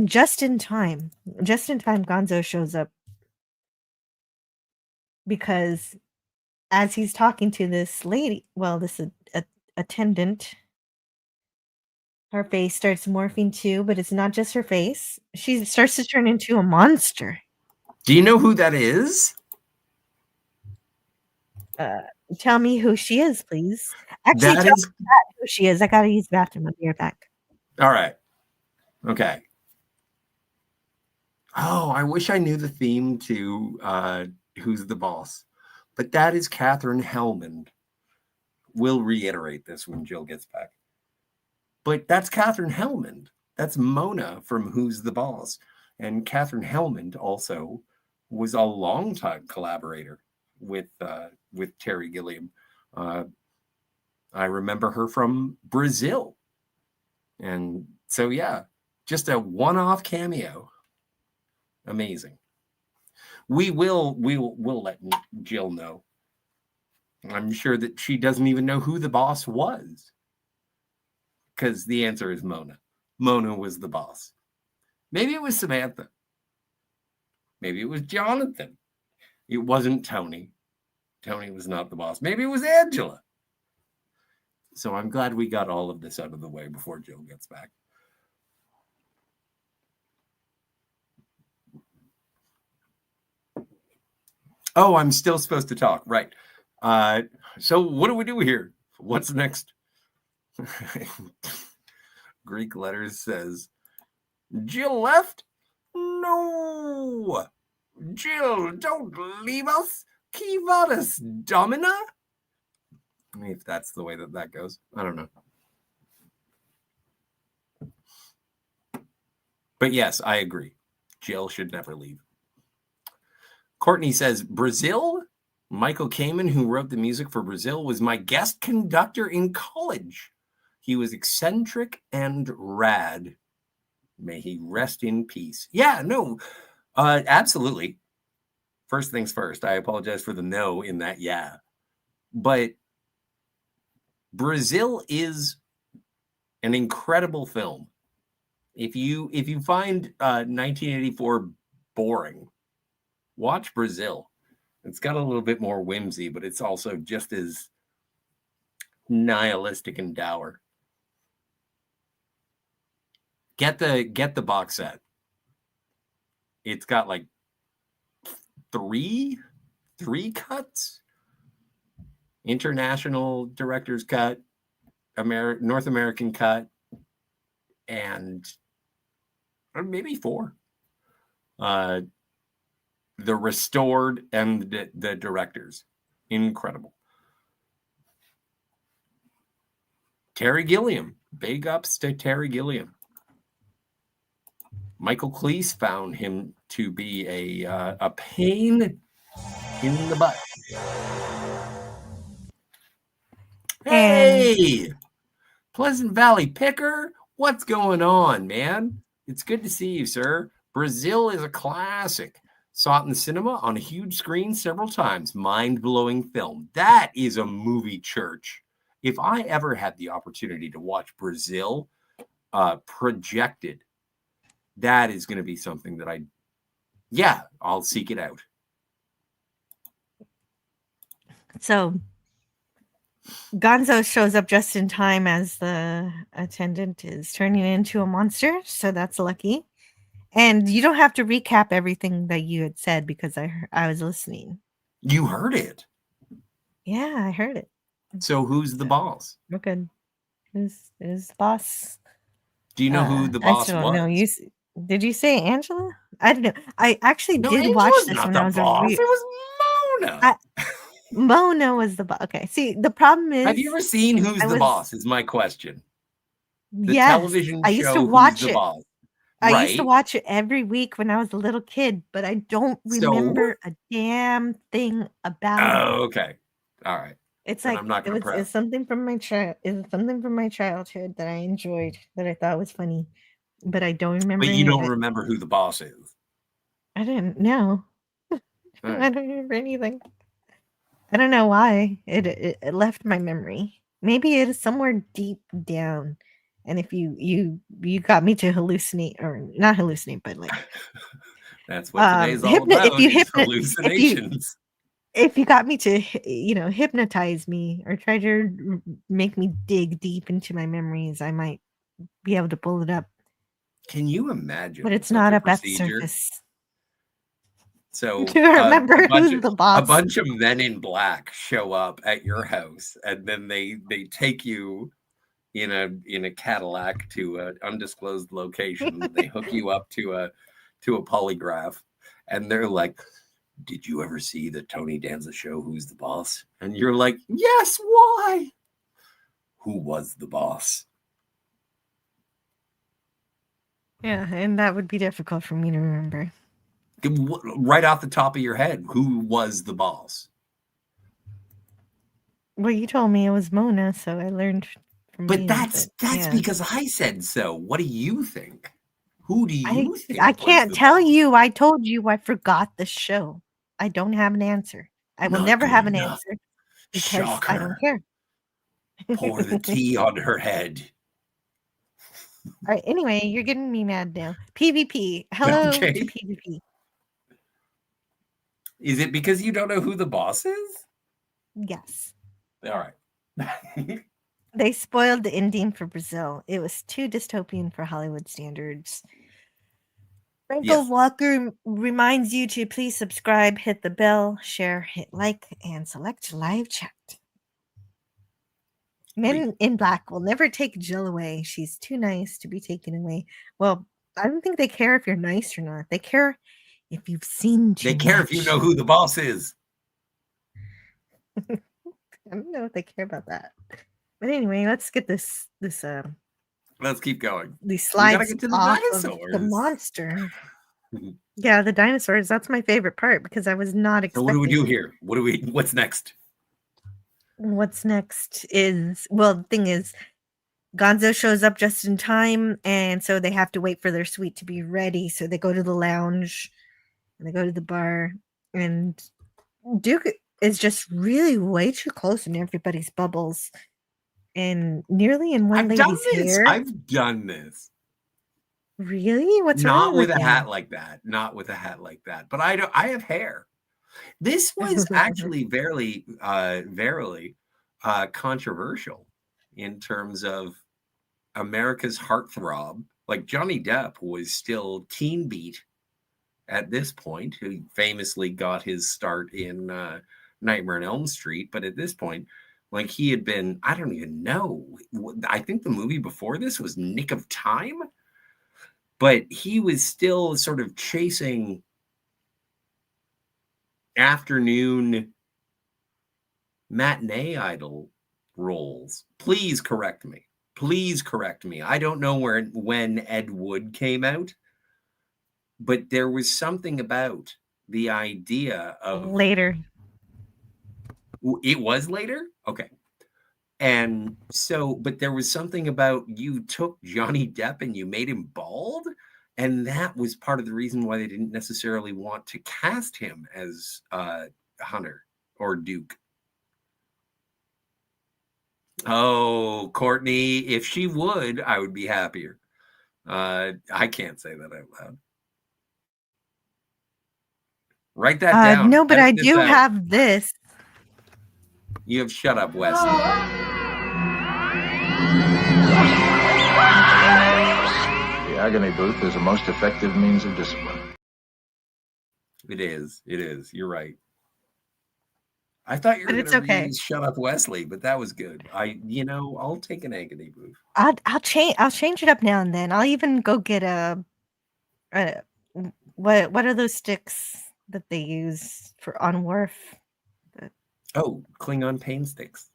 just in time, Gonzo shows up because as he's talking to this lady, well, this attendant, her face starts morphing too, but it's not just her face. She starts to turn into a monster. Do you know who that is? Tell me who she is, please. Actually, tell me who she is. I gotta use the bathroom. I'll be right back. All right. Okay. Oh, I wish I knew the theme to Who's the Boss. But that is Catherine Hellman. We'll reiterate this when Jill gets back. But that's Catherine Hellman. That's Mona from Who's the Boss. And Catherine Hellman also was a longtime collaborator with Terry Gilliam. I remember her from Brazil. And so, yeah, just a one-off cameo. Amazing. We'll let Jill know. I'm sure that she doesn't even know who the boss was. Because the answer is Mona. Mona was the boss. Maybe it was Samantha. Maybe it was Jonathan. It wasn't Tony. Tony was not the boss. Maybe it was Angela. So I'm glad we got all of this out of the way before Jill gets back. Oh, I'm still supposed to talk. Right. So what do we do here? What's next? Greek letters says, Jill left? No. Jill, don't leave us. Key vadis, domina? If that's the way that goes. I don't know. But yes, I agree. Jill should never leave. Courtney says, Brazil? Michael Kamen, who wrote the music for Brazil, was my guest conductor in college. He was eccentric and rad. May he rest in peace. Yeah, no, absolutely. First things first, I apologize for the no in that yeah. But Brazil is an incredible film. If you find 1984 boring, watch Brazil. It's got a little bit more whimsy, but it's also just as nihilistic and dour. Get the box set. It's got like three cuts. International director's cut, North American cut, and maybe 4. the restored and the directors. Incredible. Terry Gilliam. Big ups to Terry Gilliam. Michael Cleese found him to be a pain in the butt. Hey, Pleasant Valley Picker, what's going on, man? It's good to see you, sir. Brazil is a classic. Saw it in the cinema on a huge screen several times. Mind-blowing film. That is a movie, church. If I ever had the opportunity to watch Brazil projected, that is going to be something that I'll seek it out. So Gonzo shows up just in time as the attendant is turning into a monster. So that's lucky. And you don't have to recap everything that you had said because I was listening. You heard it. Yeah, I heard it. So who's the boss? We're good. Who's the boss? Do you know who the I boss still don't know. was? Did you say Angela? I don't know. I actually No, did watch Angela's this not when the I was boss. It was Mona. Mona was the boss. Okay. See, the problem is, have you ever seen Who's the Boss? Is my question. The television I used to show watch Who's the it. Boss. I used to Right. watch it every week when I was a little kid, but I don't remember a damn thing about it. Oh, okay. All right. It's then like I'm not going to press. It's something from my childhood that I enjoyed, that I thought was funny, but I don't remember. But you any of don't it. remember who the boss is. I didn't know. Right. I don't remember anything. I don't know why it left my memory. Maybe it is somewhere deep down. And if you got me to hallucinate, or not hallucinate, but like that's what today's all about. If you hallucinations. If you got me to hypnotize me or try to make me dig deep into my memories, I might be able to pull it up. Can you imagine? But it's not up at the procedure? surface. So Do I remember who's the boss? A bunch of men in black show up at your house, and then they take you in a Cadillac to an undisclosed location. They hook you up to a polygraph, and they're like, "Did you ever see the Tony Danza show, Who's the Boss?" And you're like, "Yes, why? Who was the boss?" Yeah, and that would be difficult for me to remember. Right off the top of your head, who was the boss? Well, you told me it was Mona, so I learned from But you, that's because I said so. What do you think? Who do you think? I can't tell you. I told you I forgot the show. I don't have an answer. I will never have an answer because I don't care. Pour the tea on her head. All right. Anyway, you're getting me mad now. PvP. Hello to PvP. Is it because you don't know who the boss is? Yes. All right. They spoiled the ending for Brazil. It was too dystopian for Hollywood standards. Franco Walker reminds you to please subscribe, hit the bell, share, hit like, and select live chat. Men in Black will never take Jill away. She's too nice to be taken away. Well, I don't think they care if you're nice or not. They care if you've seen too much. They care if you know who the boss is. I don't know if they care about that. But anyway, let's get this let's keep going. These slides get to the off dinosaurs. Of the monster. Yeah, the dinosaurs. That's my favorite part because I was not expecting. So what do we do here? What's next? What's next is, well, the thing is, Gonzo shows up just in time, and so they have to wait for their suite to be ready. So they go to the lounge and they go to the bar, and Duke is just really way too close in everybody's bubbles and nearly in one lady's hair. I've done this. Really? What's not wrong with with a you? hat like that? Not with a hat like that. But I have hair. This was actually very controversial in terms of America's heartthrob. Like Johnny Depp was still teen beat at this point, who famously got his start in Nightmare on Elm Street. But at this point, like he had been, I don't even know. I think the movie before this was Nick of Time. But he was still sort of chasing afternoon matinee idol roles. Please correct me. Please correct me. I don't know when Ed Wood came out, but there was something about the idea of Later. It was later? Okay. And so, but there was something about you took Johnny Depp and you made him bald. And that was part of the reason why they didn't necessarily want to cast him as Hunter or Duke. Oh, Courtney, if she would, I would be happier. I can't say that out loud. Write that down. No, but Edit I this do out. have this. You have Shut Up, Wesley. The agony booth is a most effective means of discipline. It is. It is. You're right. I thought you were going to reuse Shut Up, Wesley, but that was good. I'll take an agony booth. I'll change it up now and then. I'll even go get what are those sticks that they use on Worf? Klingon pain sticks.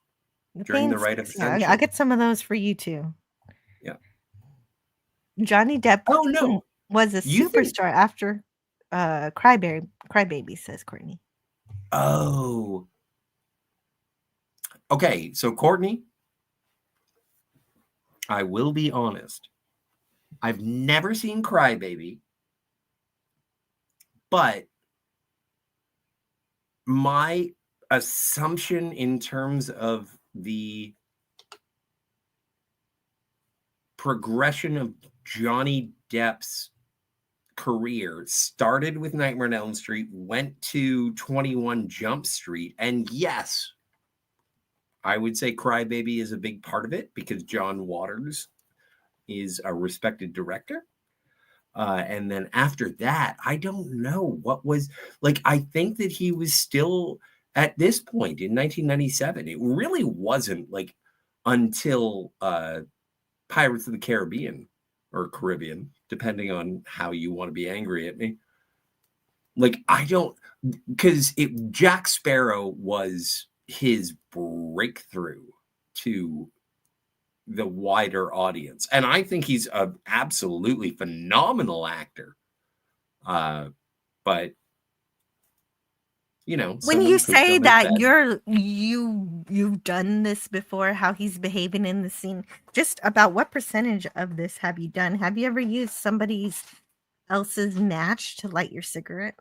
During the Rite of Ascension. I'll get some of those for you too. Yeah. Johnny Depp was a superstar after Crybaby, says Courtney. Oh. Okay, so Courtney, I will be honest. I've never seen Crybaby, but my assumption in terms of the progression of Johnny Depp's career started with Nightmare on Elm Street, went to 21 Jump Street, and yes, I would say Crybaby is a big part of it because John Waters is a respected director. And then after that, I don't know what was like. I think that he was still at this point in 1997. It really wasn't like until Pirates of the Caribbean or Caribbean, depending on how you want to be angry at me. Like, I don't, because Jack Sparrow was his breakthrough to the wider audience. And I think he's an absolutely phenomenal actor. But when you say that you've done this before, how he's behaving in the scene, just about what percentage of this have you done? Have you ever used somebody else's match to light your cigarette?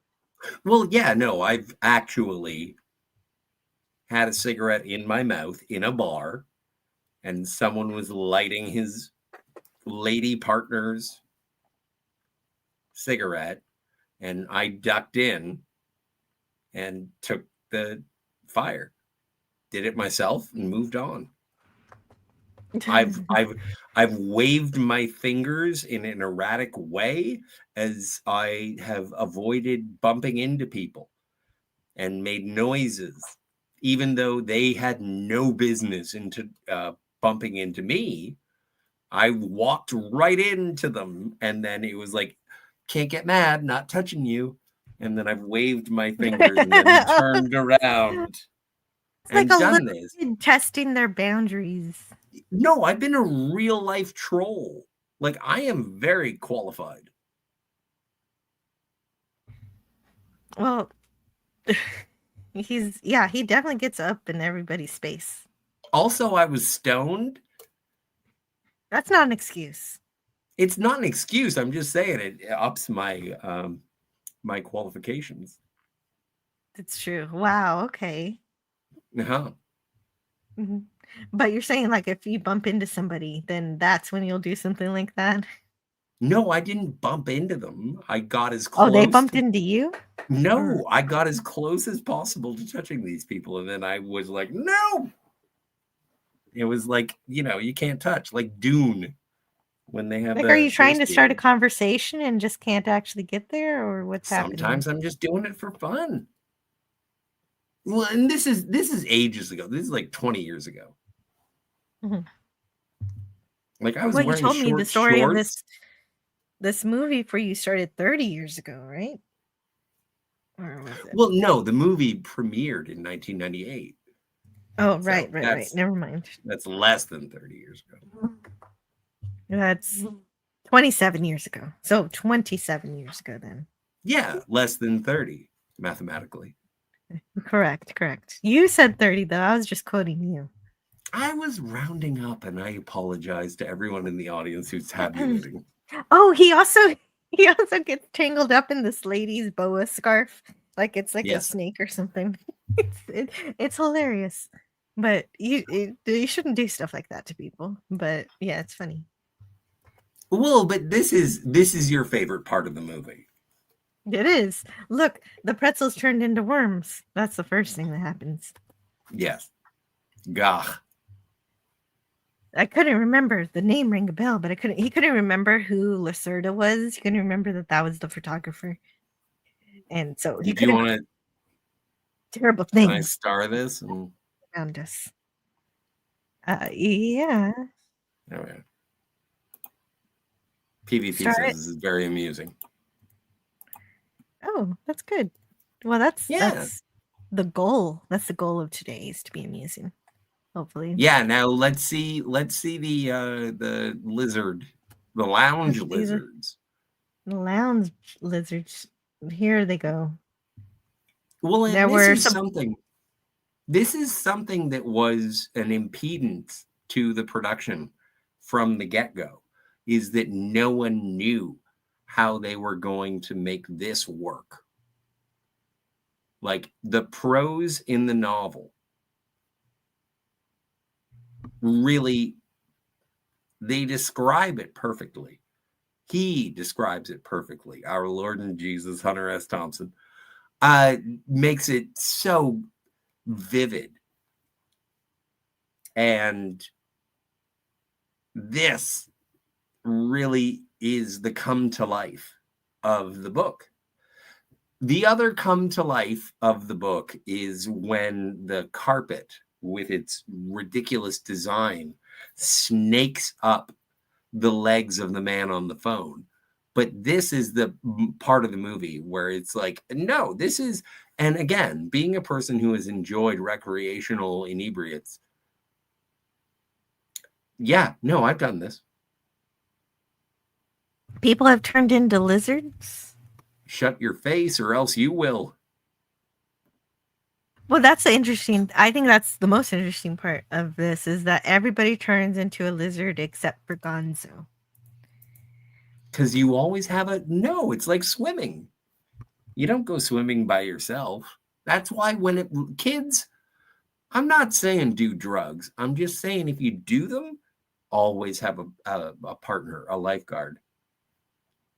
Well, yeah, no, I've actually had a cigarette in my mouth in a bar, and someone was lighting his lady partner's cigarette, and I ducked in and took the fire, did it myself, and moved on. I've waved my fingers in an erratic way as I have avoided bumping into people and made noises, even though they had no business into bumping into me. I walked right into them, and then it was like, can't get mad, not touching you. And then I've waved my fingers and then turned around and like done this. Testing their boundaries. No, I've been a real life troll. Like, I am very qualified. Well, he definitely gets up in everybody's space. Also, I was stoned. That's not an excuse. It's not an excuse. I'm just saying it ups my my qualifications. It's true. Wow. Okay. Uh-huh. Mm-hmm. But you're saying, like, if you bump into somebody, then that's when you'll do something like that? No, I didn't bump into them. I got as close. Oh, they bumped into you? No, I got as close as possible to touching these people. And then I was like, no. It was like, you can't touch. Like Dune. When they have are you trying to start a conversation and just can't actually get there, or what's happening? Sometimes I'm just doing it for fun. Well, and this is ages ago. This is like 20 years ago. Mm-hmm. Like, I was wearing you told me the story shorts. of this movie for you started 30 years ago, right? Or was it? Well, no, the movie premiered in 1998. Oh, So right. Never mind. That's less than 30 years ago. That's 27 years ago. So 27 years ago then. Yeah, less than 30 mathematically. Correct. You said 30 though. I was just quoting you. I was rounding up, and I apologize to everyone in the audience who's tabulating. Oh, he also gets tangled up in this lady's boa scarf, like it's like a Yes. snake or something. It's hilarious, but you shouldn't do stuff like that to people. But yeah, it's funny. Well, but this is your favorite part of the movie. It is. Look, the pretzels turned into worms. That's the first thing that happens. Yes. Gah. I couldn't remember the name, rang a bell, but he couldn't remember who Lacerda was. He couldn't remember that was the photographer, and so he Did you want to? Terrible Can I things star this? And... around us. Yeah. Oh yeah. PvP Star says it. this is very amusing. Oh, that's good. Well, that's the goal. That's the goal of today, is to be amusing. Hopefully. Yeah. Now let's see the lizard, the lounge lizards. The lounge lizards. Here they go. Well, there this were is something. This is something that was an impedance to the production from the get-go, is that no one knew how they were going to make this work. Like, the prose in the novel really, they describe it perfectly. He describes it perfectly. Our Lord and Jesus, Hunter S. Thompson, makes it so vivid. And this really is the come to life of the book. The other come to life of the book is when the carpet, with its ridiculous design, snakes up the legs of the man on the phone. But this is the part of the movie where it's like, no, this is, and again, being a person who has enjoyed recreational inebriates, yeah, no, I've done this. People have turned into lizards. Shut your face or else you will. Well, that's interesting. I think that's the most interesting part of this, is that everybody turns into a lizard except for Gonzo. Because you always have it's like swimming. You don't go swimming by yourself. That's why kids, I'm not saying do drugs. I'm just saying if you do them, always have a partner, a lifeguard.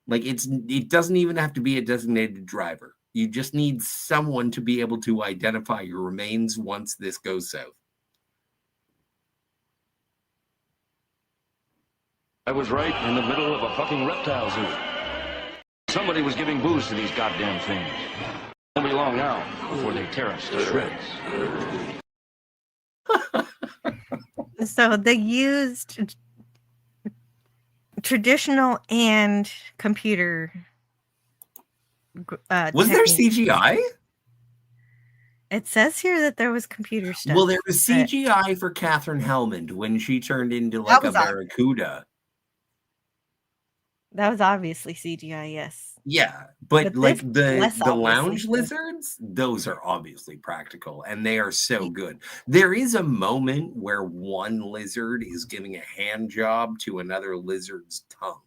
Like, it doesn't even have to be a designated driver. You just need someone to be able to identify your remains once this goes south. I was right in the middle of a fucking reptile zoo. Somebody was giving booze to these goddamn things. Won't be long now before they tear us to shreds. So they used traditional and computer. Was there CGI? It says here that there was computer stuff. Well, there was CGI for Catherine Hellman when she turned into like a barracuda. That was obviously CGI, yes. Yeah, but like the lounge lizards, those are obviously practical, and they are so good. There is a moment where one lizard is giving a hand job to another lizard's tongue.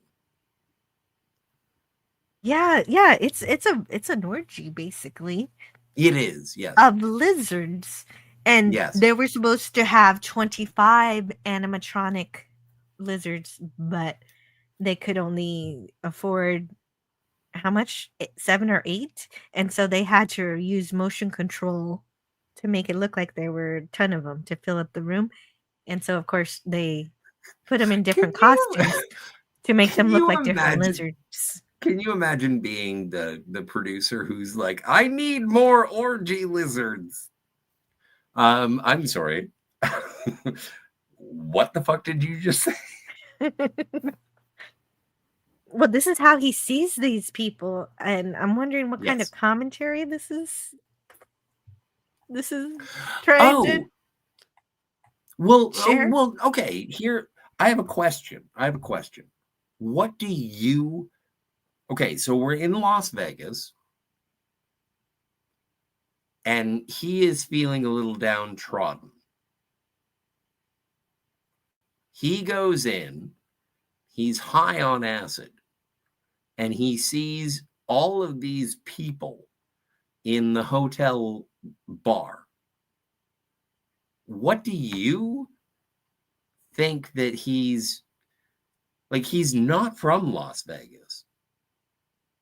Yeah, it's an orgy basically. It is, yes. Of lizards, and yes, they were supposed to have 25 animatronic lizards, but they could only afford how much? 7 or 8, and so they had to use motion control to make it look like there were a ton of them to fill up the room. And so of course they put them in different costumes to make them look like different lizards. Can you imagine being the producer who's like, I need more orgy lizards? I'm sorry. What the fuck did you just say? Well, this is how he sees these people, and I'm wondering what kind of Yes. commentary this is trying to Oh, well, share. okay. Here, I have a question. What do you? Okay, so we're in Las Vegas, and he is feeling a little downtrodden. He goes in. He's high on acid, and he sees all of these people in the hotel bar. What do you think that he's like? He's not from Las Vegas.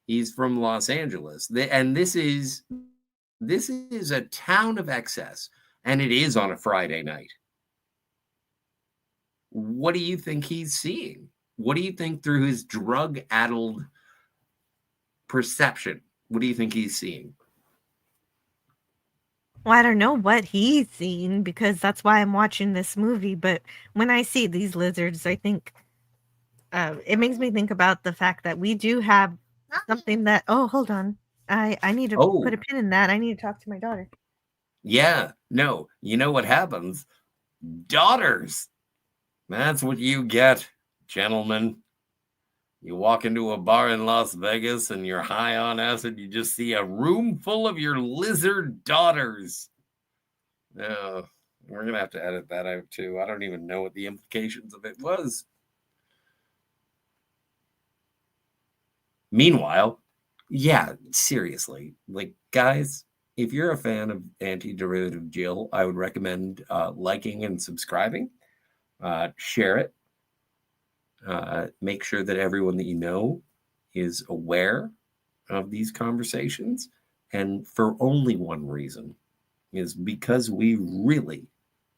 He's from Los Angeles. And this is a town of excess, and it is on a Friday night. What do you think he's seeing? What do you think through his drug-addled perception? What do you think he's seeing? Well, I don't know what he's seen because that's why I'm watching this movie. But when I see these lizards, I think it makes me think about the fact that we do have something that. Oh, hold on. I need to put a Oh, pin in that. I need to talk to my daughter. yeah. No, you know what happens? Daughters. That's what you get, gentlemen. You walk into a bar in Las Vegas and you're high on acid, you just see a room full of your lizard daughters. No, we're going to have to edit that out too. I don't even know what the implications of it was. Meanwhile, yeah, seriously, like, guys, if you're a fan of Anti-Derivative Jill, I would recommend liking and subscribing. Share it. Make sure that everyone that you know is aware of these conversations. And for only one reason, is because we really,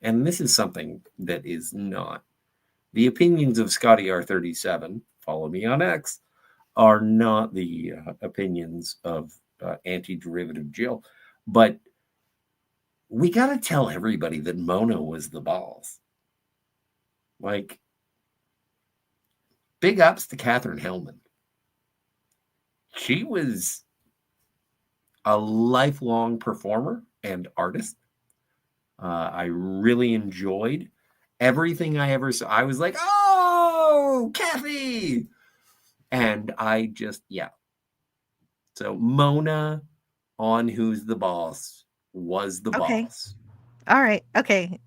and this is something that is not, the opinions of Scotty R37, follow me on X, are not the opinions of Anti-Derivative Jill. But we got to tell everybody that Mona was the boss. Like, big ups to Catherine Hellman. She was a lifelong performer and artist. I really enjoyed everything I ever saw. I was like, oh, Kathy. And I just, yeah. So Mona on Who's the Boss was the Okay. boss. All right. Okay.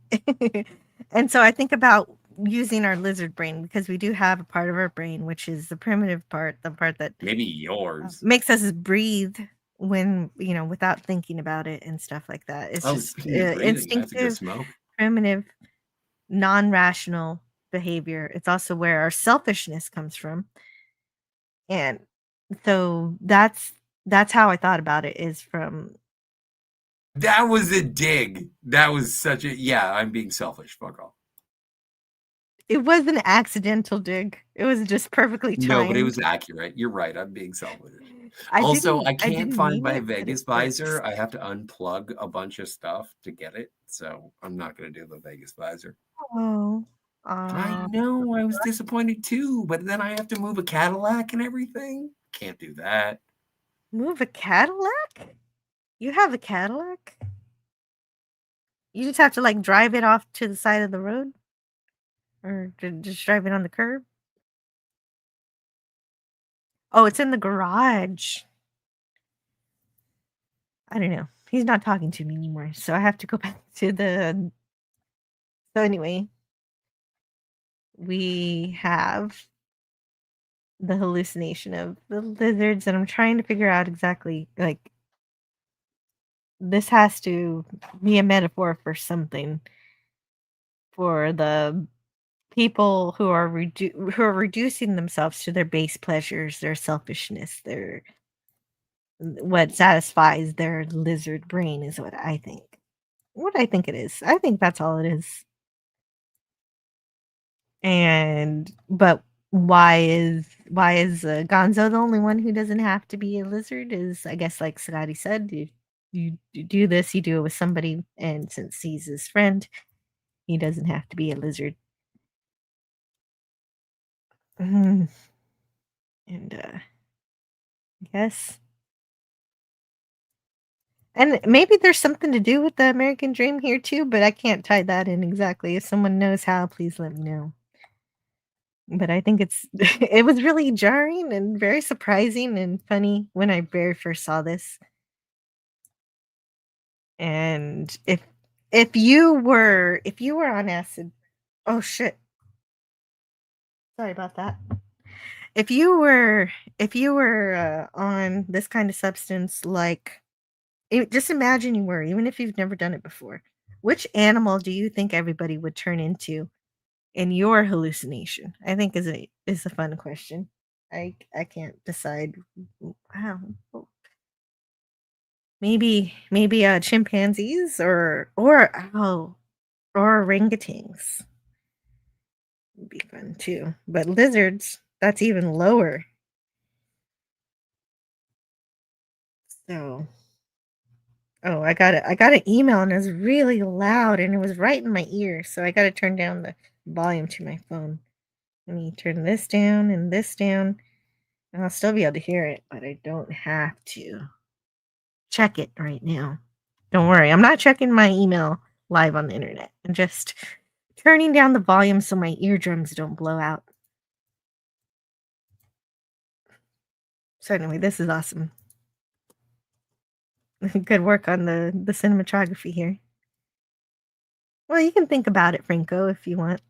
And so I think about using our lizard brain because we do have a part of our brain, which is the primitive part, the part that Maybe yours. makes us breathe when, without thinking about it and stuff like that. It's Oh, just speaking of breathing, that's a good instinctive, smoke. primitive, non-rational behavior. It's also where our selfishness comes from. And so that's how I thought about it is from That was a dig. That was such a, yeah, I'm being selfish. Fuck off. it was an accidental dig. It was just perfectly No, but it timed. was accurate. You're right. I'm being selfish. I Also, I I can't didn't find mean my it, but it Vegas works. visor. I have to unplug a bunch of stuff to get it. So I'm not going to do the Vegas visor. Oh. I know. I was disappointed too. But then I have to move a Cadillac and everything. Can't do that. Move a Cadillac? You have a Cadillac? You just have to like drive it off to the side of the road? Or just drive it on the curb? Oh, it's in the garage. I don't know. He's not talking to me anymore, so I have to go back to the. So anyway, we have the hallucination of the lizards, and I'm trying to figure out exactly like this has to be a metaphor for something for the people who are reducing themselves to their base pleasures, their selfishness, their what satisfies their lizard brain is what I think. What I think it is. I think that's all it is. And but why is Gonzo the only one who doesn't have to be a lizard? Is I guess like Scotty said, you do this, you do it with somebody, and since he's his friend, he doesn't have to be a lizard. Mhm. And I guess. And maybe there's something to do with the American dream here too, but I can't tie that in exactly. If someone knows how, please let me know. But I think it's it was really jarring and very surprising and funny when I very first saw this. And if you were on acid, oh shit. Sorry about that. If you were on this kind of substance, like just imagine you were, even if you've never done it before. Which animal do you think everybody would turn into in your hallucination? I think is a fun question. I can't decide. Wow. Maybe chimpanzees or orangutans would be fun too. But lizards, that's even lower. So, oh, I got an email and it was really loud and it was right in my ear. So I got to turn down the volume to my phone. Let me turn this down and this down. And I'll still be able to hear it, but I don't have to check it right now. Don't worry, I'm not checking my email live on the internet. I'm just turning down the volume so my eardrums don't blow out. So anyway, this is awesome. Good work on the cinematography here. Well, you can think about it, Franco, if you want.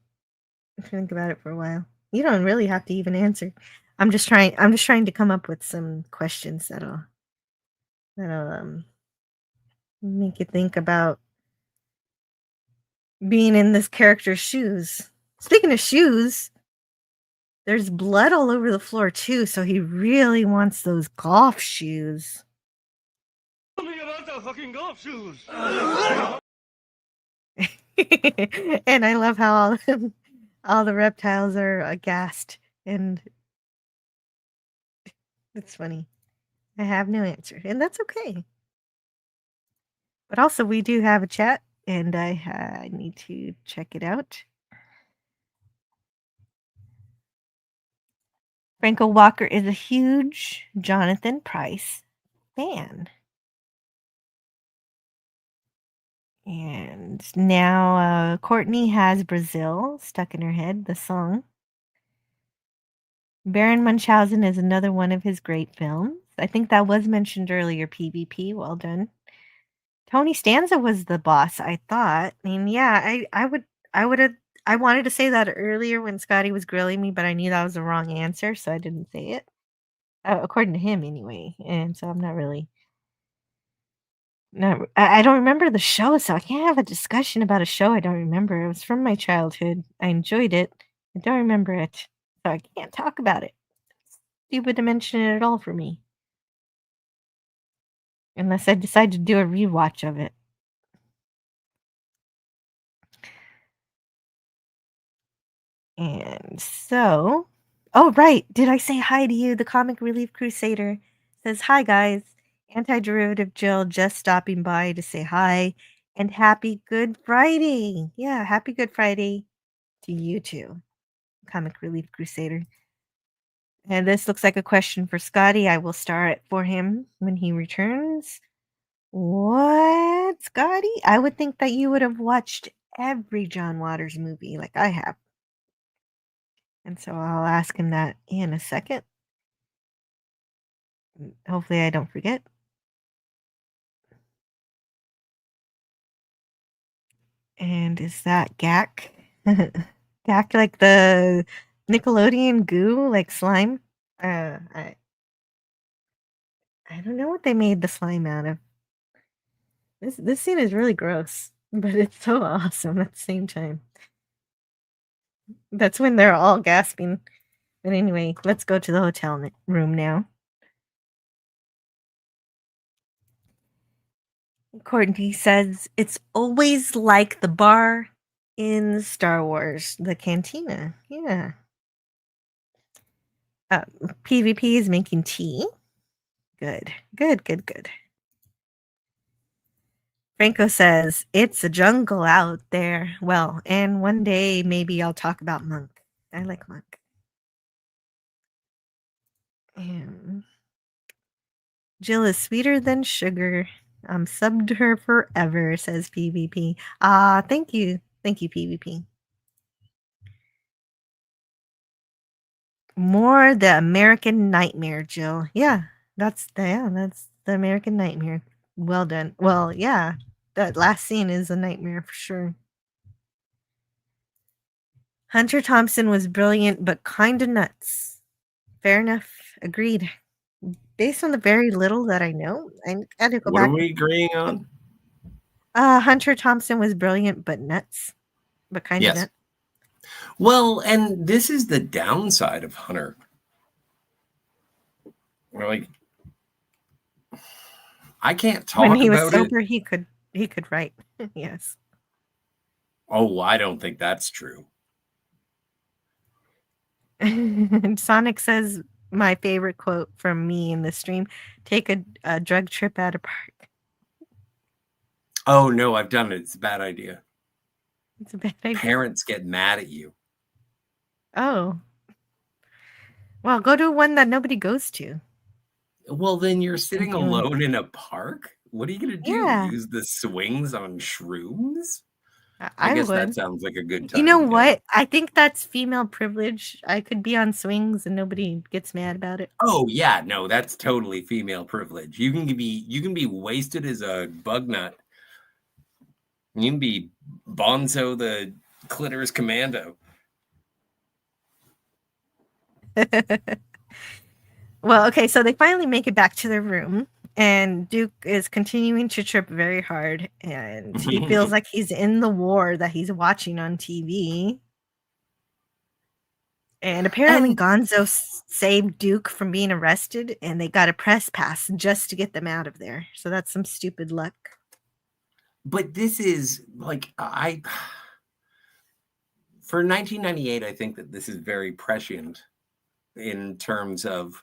Think about it for a while. You don't really have to even answer. I'm just trying to come up with some questions that'll make you think about being in this character's shoes. Speaking of shoes, there's blood all over the floor too, so he really wants those golf shoes. Tell me about the fucking golf shoes. And I love how all the reptiles are aghast, and it's funny. I have no answer, and that's okay. But also, we do have a chat, and I need to check it out. Franco Walker is a huge Jonathan Pryce fan. And now Courtney has Brazil stuck in her head, the song. Baron Munchausen is another one of his great films. I think that was mentioned earlier, PvP. Well done. Tony Stanza was the boss, I thought. I mean, yeah, I wanted to say that earlier when Scotty was grilling me, but I knew that was the wrong answer, so I didn't say it. According to him, anyway. And so I'm not really. No, I don't remember the show, so I can't have a discussion about a show I don't remember. It was from my childhood. I enjoyed it. I don't remember it, so I can't talk about it. Stupid to mention it at all for me. Unless I decide to do a rewatch of it. And so, oh, right. Did I say hi to you? The Comic Relief Crusader says, hi, guys. Anti-Derivative Jill just stopping by to say hi and happy Good Friday. Yeah, happy Good Friday to you too, Comic Relief Crusader. And this looks like a question for Scotty. I will star it for him when he returns. What, Scotty? I would think that you would have watched every John Waters movie like I have. And so I'll ask him that in a second. Hopefully I don't forget. And is that Gak? Gak like the Nickelodeon goo, like slime? I don't know what they made the slime out of. This scene is really gross, but it's so awesome at the same time. That's when they're all gasping. But anyway, let's go to the hotel room now. Courtney says it's always like the bar in Star Wars, the cantina. Yeah. PvP is making tea. Good. Franco says it's a jungle out there. Well, and one day maybe I'll talk about Monk. I like Monk. Jill is sweeter than sugar. I'm subbed her forever, says PvP. Ah, thank you. Thank you, PvP. More the American Nightmare, Jill. Yeah, that's the American Nightmare. Well done. Well, yeah, that last scene is a nightmare for sure. Hunter Thompson was brilliant, but kinda nuts. Fair enough. Agreed. Based on the very little that I know, I had to go What are back. we agreeing on? Hunter Thompson was brilliant, but nuts. But kind of Yes. nuts. Well, and this is the downside of Hunter. Like, I can't talk When he was about sober, it. he could write. Yes. Oh, I don't think that's true. Sonic says my favorite quote from me in the stream: "Take a drug trip at a park." Oh no, I've done it. It's a bad idea. It's a bad idea. Parents get mad at you. Oh. Well, go to one that nobody goes to. Well, then you're sitting doing- alone in a park. What are you gonna do? Yeah. Use the swings on shrooms? I guess that would. sounds like a good time. You know yeah. what? I think that's female privilege. I could be on swings and nobody gets mad about it. Oh yeah, no, that's totally female privilege. You can be wasted as a bug nut. You can be Bonzo the clitoris commando. Well, okay, so they finally make it back to their room, and Duke is continuing to trip very hard, and he feels like he's in the war that he's watching on TV. And apparently Gonzo saved Duke from being arrested, and they got a press pass just to get them out of there. So that's some stupid luck. But this is like for 1998, I think that this is very prescient in terms of,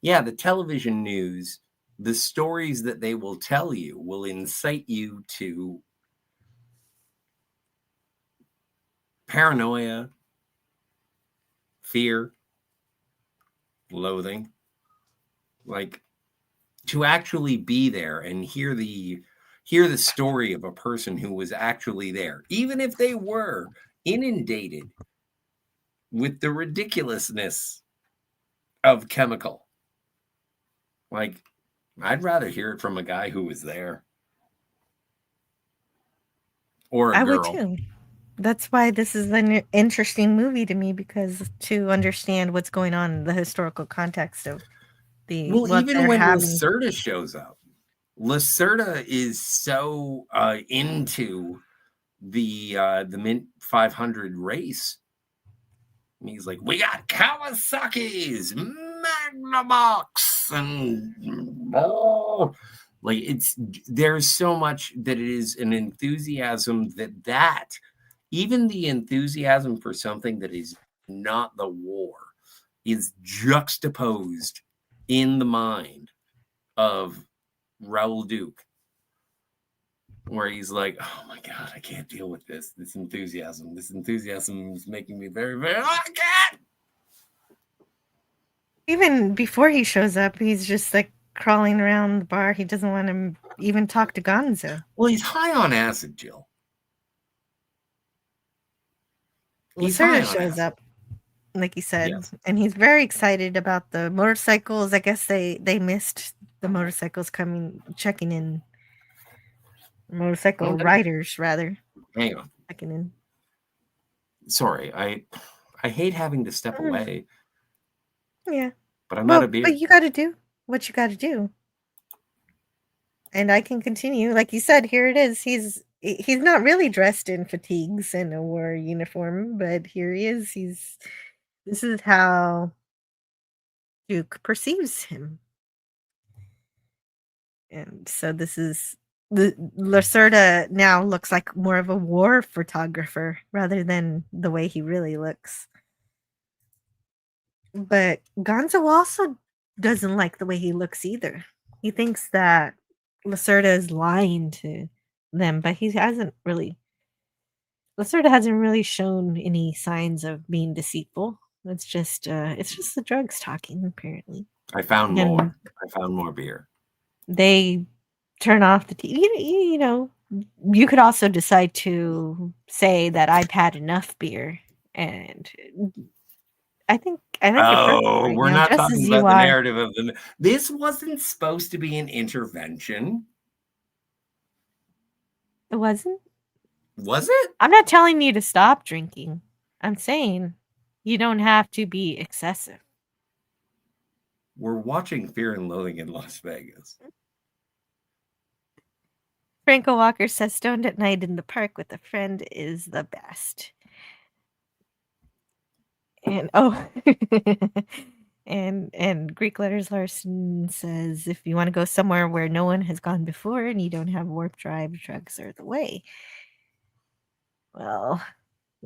yeah, the television news, the stories that they will tell you will incite you to paranoia, fear, loathing, like to actually be there and hear the story of a person who was actually there, even if they were inundated with the ridiculousness of chemical. Like, I'd rather hear it from a guy who was there. Or a girl. I would too. That's why this is an interesting movie to me, because to understand what's going on, the historical context of the even when Lacerda shows up, Lacerda is so into the Mint 500 race. And he's like, we got Kawasaki's, Magnavox, and like there's so much that it is an enthusiasm that even the enthusiasm for something that is not the war is juxtaposed in the mind of Raoul Duke, where he's like, oh my God, I can't deal with this enthusiasm. This enthusiasm is making me very, very, I can't. Even before he shows up, he's just like crawling around the bar. He doesn't want to even talk to Gonzo. Well, he's high on acid, Jill. Lacerda shows up, like he said, yes. And he's very excited about the motorcycles. I guess they missed the motorcycles checking in. Motorcycle riders, rather. Hang on. Checking in. Sorry, I hate having to step away. Yeah. But I'm out of beer. But you got to do what you got to do. And I can continue. Like you said, here it is. He's not really dressed in fatigues and a war uniform, but here he is. This is how Duke perceives him. And so this is Lacerda now looks like more of a war photographer rather than the way he really looks. But Gonzo also doesn't like the way he looks either. He thinks that Lacerda is lying to them, but Lacerda hasn't really shown any signs of being deceitful. It's just the drugs talking, apparently. I found And more. I found more beer. they turn off the TV. You know, you could also decide to say that I've had enough beer, and I think you're perfect Oh, right we're now, not just talking as you about the are. narrative of the. This wasn't supposed to be an intervention, It wasn't. was it? I'm not telling you to stop drinking. I'm saying you don't have to be excessive. We're watching Fear and Loathing in Las Vegas. Franco Walker says stoned at night in the park with a friend is the best. And and Greek Letters Larson says if you want to go somewhere where no one has gone before and you don't have warp drive, drugs are the way. Well,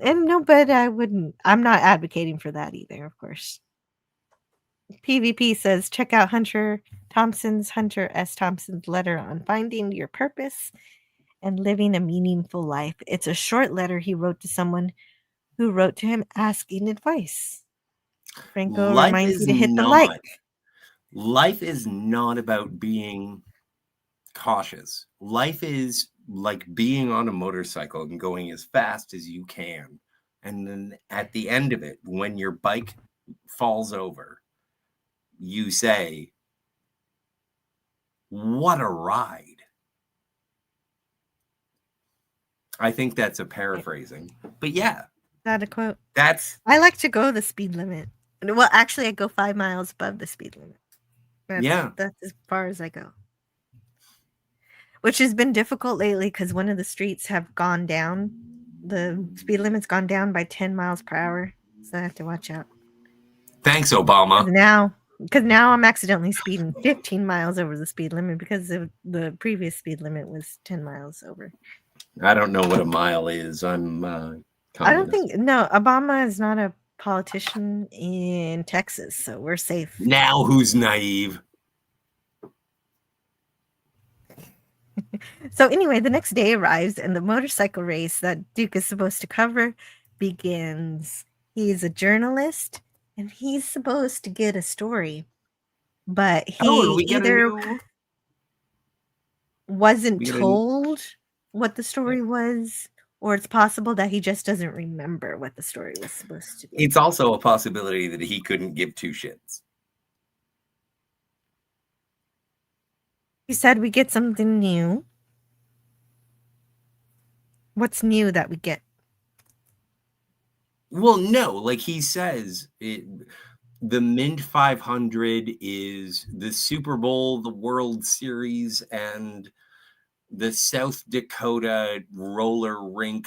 and no, but I'm not advocating for that either, of course. PvP says check out Hunter S. Thompson's letter on finding your purpose and living a meaningful life. It's a short letter he wrote to someone who wrote to him asking advice. Franco Life reminds you is to hit the like. not. Life is not about being cautious. Life is like being on a motorcycle and going as fast as you can. And then at the end of it, when your bike falls over, you say, "What a ride." I think that's a paraphrasing. But yeah, That a quote. that's I like to go the speed limit. Well, actually, I go 5 miles above the speed limit. That's as far as I go. Which has been difficult lately because one of the streets have gone down. The speed limit's gone down by 10 miles per hour. So I have to watch out. Thanks, Obama. Because now I'm accidentally speeding 15 miles over the speed limit because the previous speed limit was 10 miles over. I don't know what a mile is. I'm I don't think Obama is not a politician in Texas, so we're safe. Now who's naive? So anyway, the next day arrives and the motorcycle race that Duke is supposed to cover begins. He's a journalist and he's supposed to get a story, but he either wasn't told what the story was, or it's possible that he just doesn't remember what the story was supposed to be. It's also a possibility that he couldn't give two shits. He said we get something new. What's new that we get? Well, no, like he says, the Mint 500 is the Super Bowl, the World Series, and the South Dakota roller rink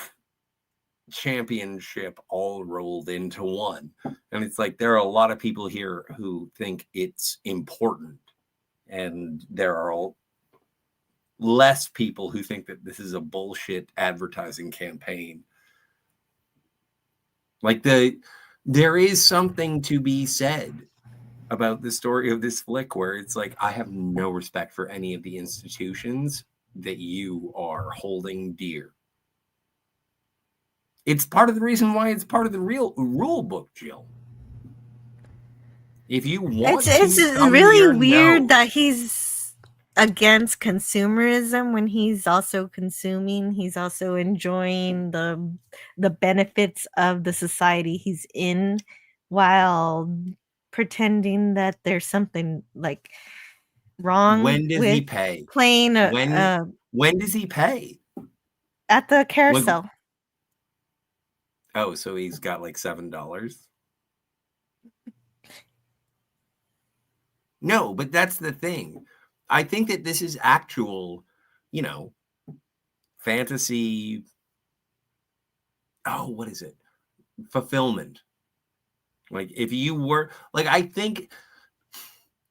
championship all rolled into one. And it's like there are a lot of people here who think it's important, and there are less people who think that this is a bullshit advertising campaign. Like there is something to be said about the story of this flick where it's like, I have no respect for any of the institutions that you are holding dear. It's part of the reason why it's part of the real rule book, Jill. If you want it's really weird that he's against consumerism when he's also consuming. He's also enjoying the benefits of the society he's in while pretending that there's something like wrong. When does he pay? Playing when does he pay? At the carousel. Oh, so he's got like $7. No, but that's the thing. I think that this is actual, fantasy. Oh, what is it? Fulfillment. Like if you were like, I think,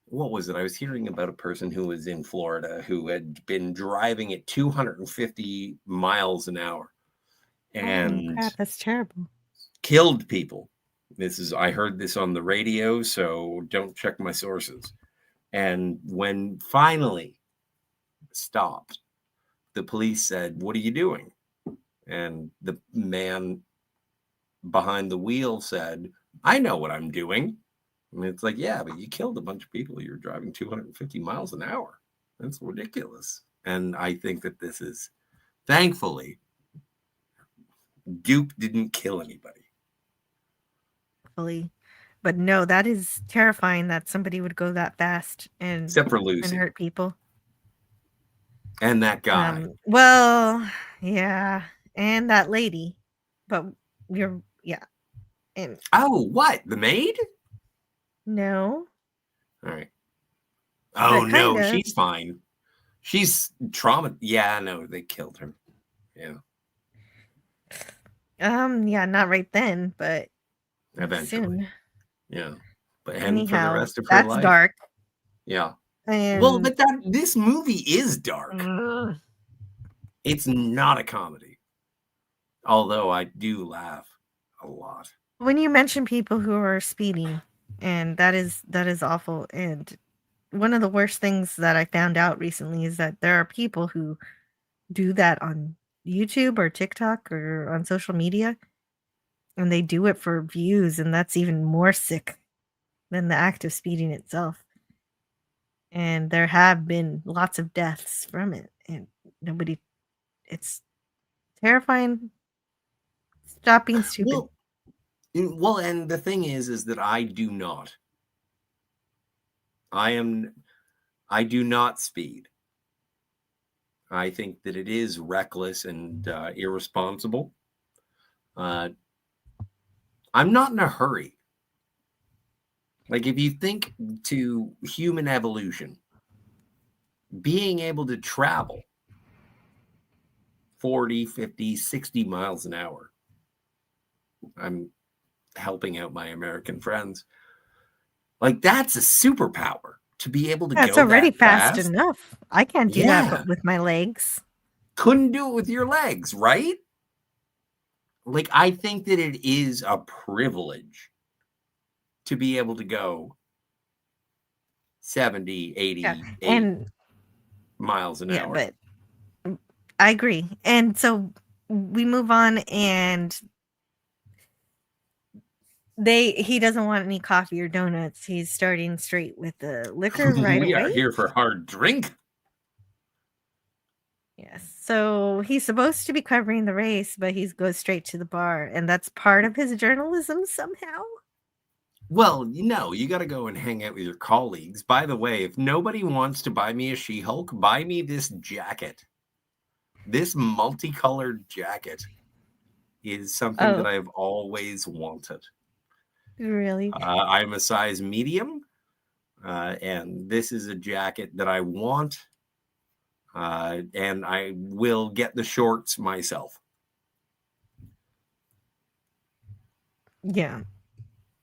what was it? I was hearing about a person who was in Florida who had been driving at 250 miles an hour and crap, that's terrible. Killed people. I heard this on the radio, so don't check my sources. And when finally stopped, the police said, "What are you doing?" And the man behind the wheel said, "I know what I'm doing. And it's like, yeah, but you killed a bunch of people. You're driving 250 miles an hour. That's ridiculous. And I think that this is, thankfully, Duke didn't kill anybody. Hopefully. But no, that is terrifying that somebody would go that fast Except for and Lucy hurt people. and that guy. Well, yeah, and that lady. But yeah. And Oh, what? The maid? no. All right. Oh, But no, kinda. she's fine. She's trauma. Yeah, no, they killed her. Yeah, Yeah, not right then, but eventually. soon. Yeah. And for the Anyhow, rest of her that's life. dark. Yeah. Well, And but this movie is dark. It's not a comedy. Although I do laugh a lot. when you mention people who are speeding, and that is awful. And one of the worst things that I found out recently is that there are people who do that on YouTube or TikTok or on social media, and they do it for views, and that's even more sick than the act of speeding itself. And there have been lots of deaths from it, and nobody it's terrifying. Stop being stupid. Well, and the thing is that I do not. I do not speed. I think that it is reckless and irresponsible. I'm not in a hurry. Like, if you think to human evolution, being able to travel 40, 50, 60 miles an hour, I'm helping out my American friends. Like, that's a superpower to be able to go It's already that fast fast. enough. I can't do Yeah. that with my legs. Couldn't do it with your legs, right? Like, I think that it is a privilege to be able to go 70, 80, Yeah, 80 and miles an yeah, hour. but I agree. And so we move on, and he doesn't want any coffee or donuts. He's starting straight with the liquor right We away. are here for hard drink. Yes. So he's supposed to be covering the race, but he goes straight to the bar, and that's part of his journalism somehow. Well, you got to go and hang out with your colleagues. By the way, if nobody wants to buy me a She-Hulk, buy me this jacket. This multicolored jacket is something that I've always wanted. Really? I'm a size medium, and this is a jacket that I want, and I will get the shorts myself. Yeah.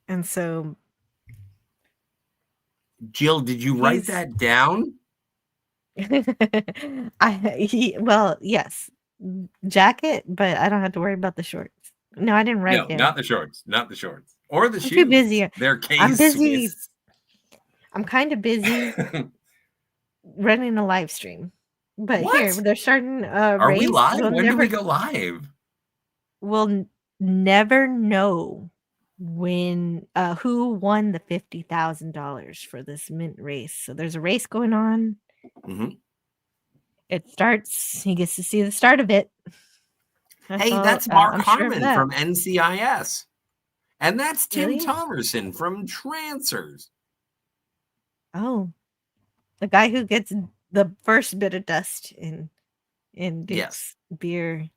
And so Jill, did you write that down? well, yes. Jacket, but I don't have to worry about the shorts. No, I didn't write down. Not the shorts. Not the shorts. Or the I'm shoes. too busy. They're I'm busy. K-Swiss. I'm kind of busy running a live stream. But What? here, they're starting a Are race. we live? When do we go live? We'll never know when who won the $50,000 for this mint race. So there's a race going on. Mm-hmm. It starts. He gets to see the start of it. That's Mark Harmon from NCIS. And that's Tim Thomerson from Trancers. Oh, the guy who gets the first bit of dust in Duke's beer.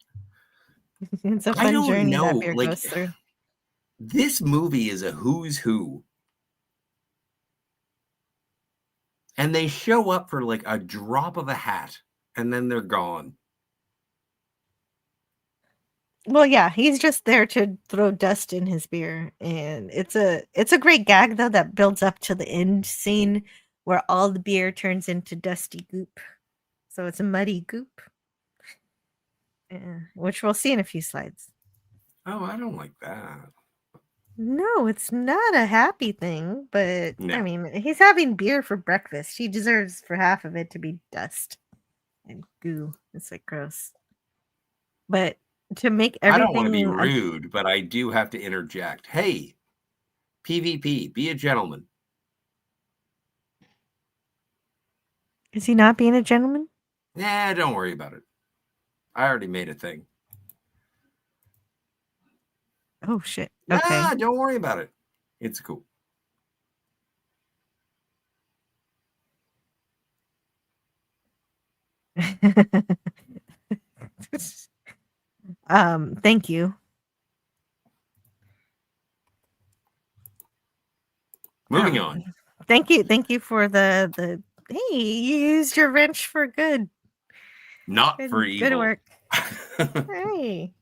It's a fun journey that beer goes through. This movie is a who's who. And they show up for like a drop of a hat, and then they're gone. Well, yeah, he's just there to throw dust in his beer, and it's a great gag though that builds up to the end scene where all the beer turns into dusty goop. So it's a muddy goop, which we'll see in a few slides. Oh, I don't like that. No, it's not a happy thing, but No. I mean, he's having beer for breakfast. He deserves for half of it to be dust and goo. It's like gross. But to make everything, I don't want to be rude, but I do have to interject. Hey, PvP. Be a gentleman. Is he not being a gentleman? Nah, don't worry about it. I already made a thing. Oh, shit. Okay. Nah, don't worry about it. It's cool. Thank you. Moving on. Thank you for the hey, you used your wrench for good. Not for evil. Good work. Hey.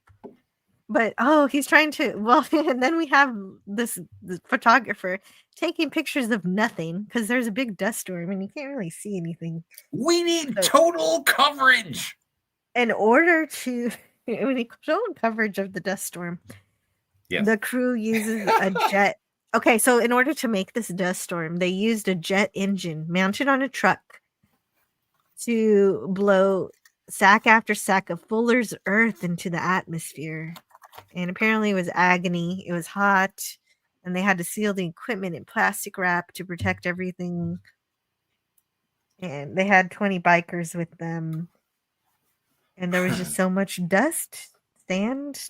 But he's trying to and then we have this photographer taking pictures of nothing because there's a big dust storm and you can't really see anything. We need total coverage. In order to we need total coverage of the dust storm. Yes. The crew uses a jet. Okay, so in order to make this dust storm, they used a jet engine mounted on a truck to blow sack after sack of Fuller's earth into the atmosphere. And apparently it was agony. It was hot. And they had to seal the equipment in plastic wrap to protect everything. And they had 20 bikers with them. And there was just so much dust, sand.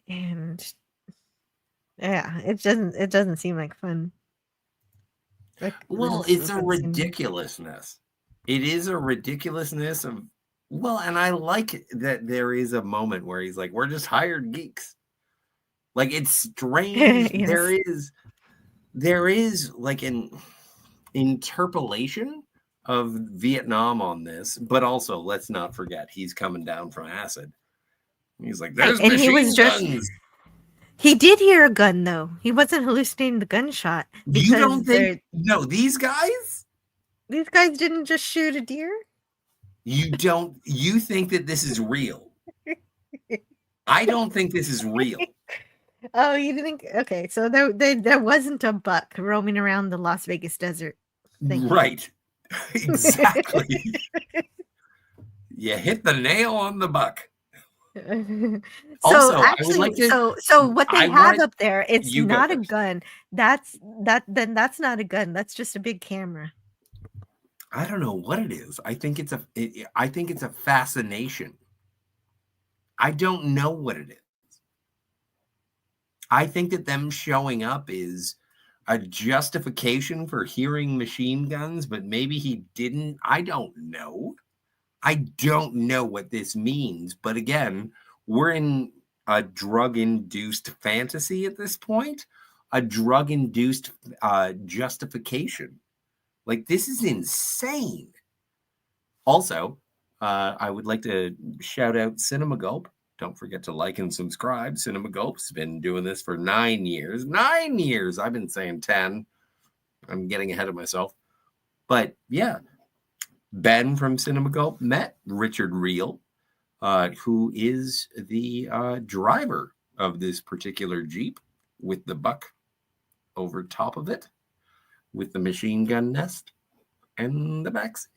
And yeah, it doesn't seem like fun. Like, well, it's a ridiculousness. It is a ridiculousness of and I like that there is a moment where he's like, we're just hired geeks. Like, it's strange. Yes. There is like an interpolation of Vietnam on this, but also let's not forget he's coming down from acid. He's like, there's machine guns. He did hear a gun, though. He wasn't hallucinating the gunshot. You don't think? No, these guys didn't just shoot a deer? You think that this is real? I don't think this is real. Oh, you think? Okay, so there wasn't a buck roaming around the Las Vegas desert. Right. Exactly. You hit the nail on the buck. So actually, so what they have up there, it's not a gun. That's not a gun. That's just a big camera. I don't know what it is. I think it's a fascination. I don't know what it is. I think that them showing up is a justification for hearing machine guns, but maybe he didn't. I don't know. I don't know what this means. But again, we're in a drug-induced fantasy at this point, a drug-induced justification. Like, this is insane. Also, I would like to shout out Cinema Gulp. Don't forget to like and subscribe. Cinema Gulp's been doing this for 9 years. 9 years. I've been saying 10. I'm getting ahead of myself. But yeah, Ben from Cinema Gulp met Richard Reel, who is the driver of this particular Jeep with the buck over top of it, with the machine gun nest and the backseat.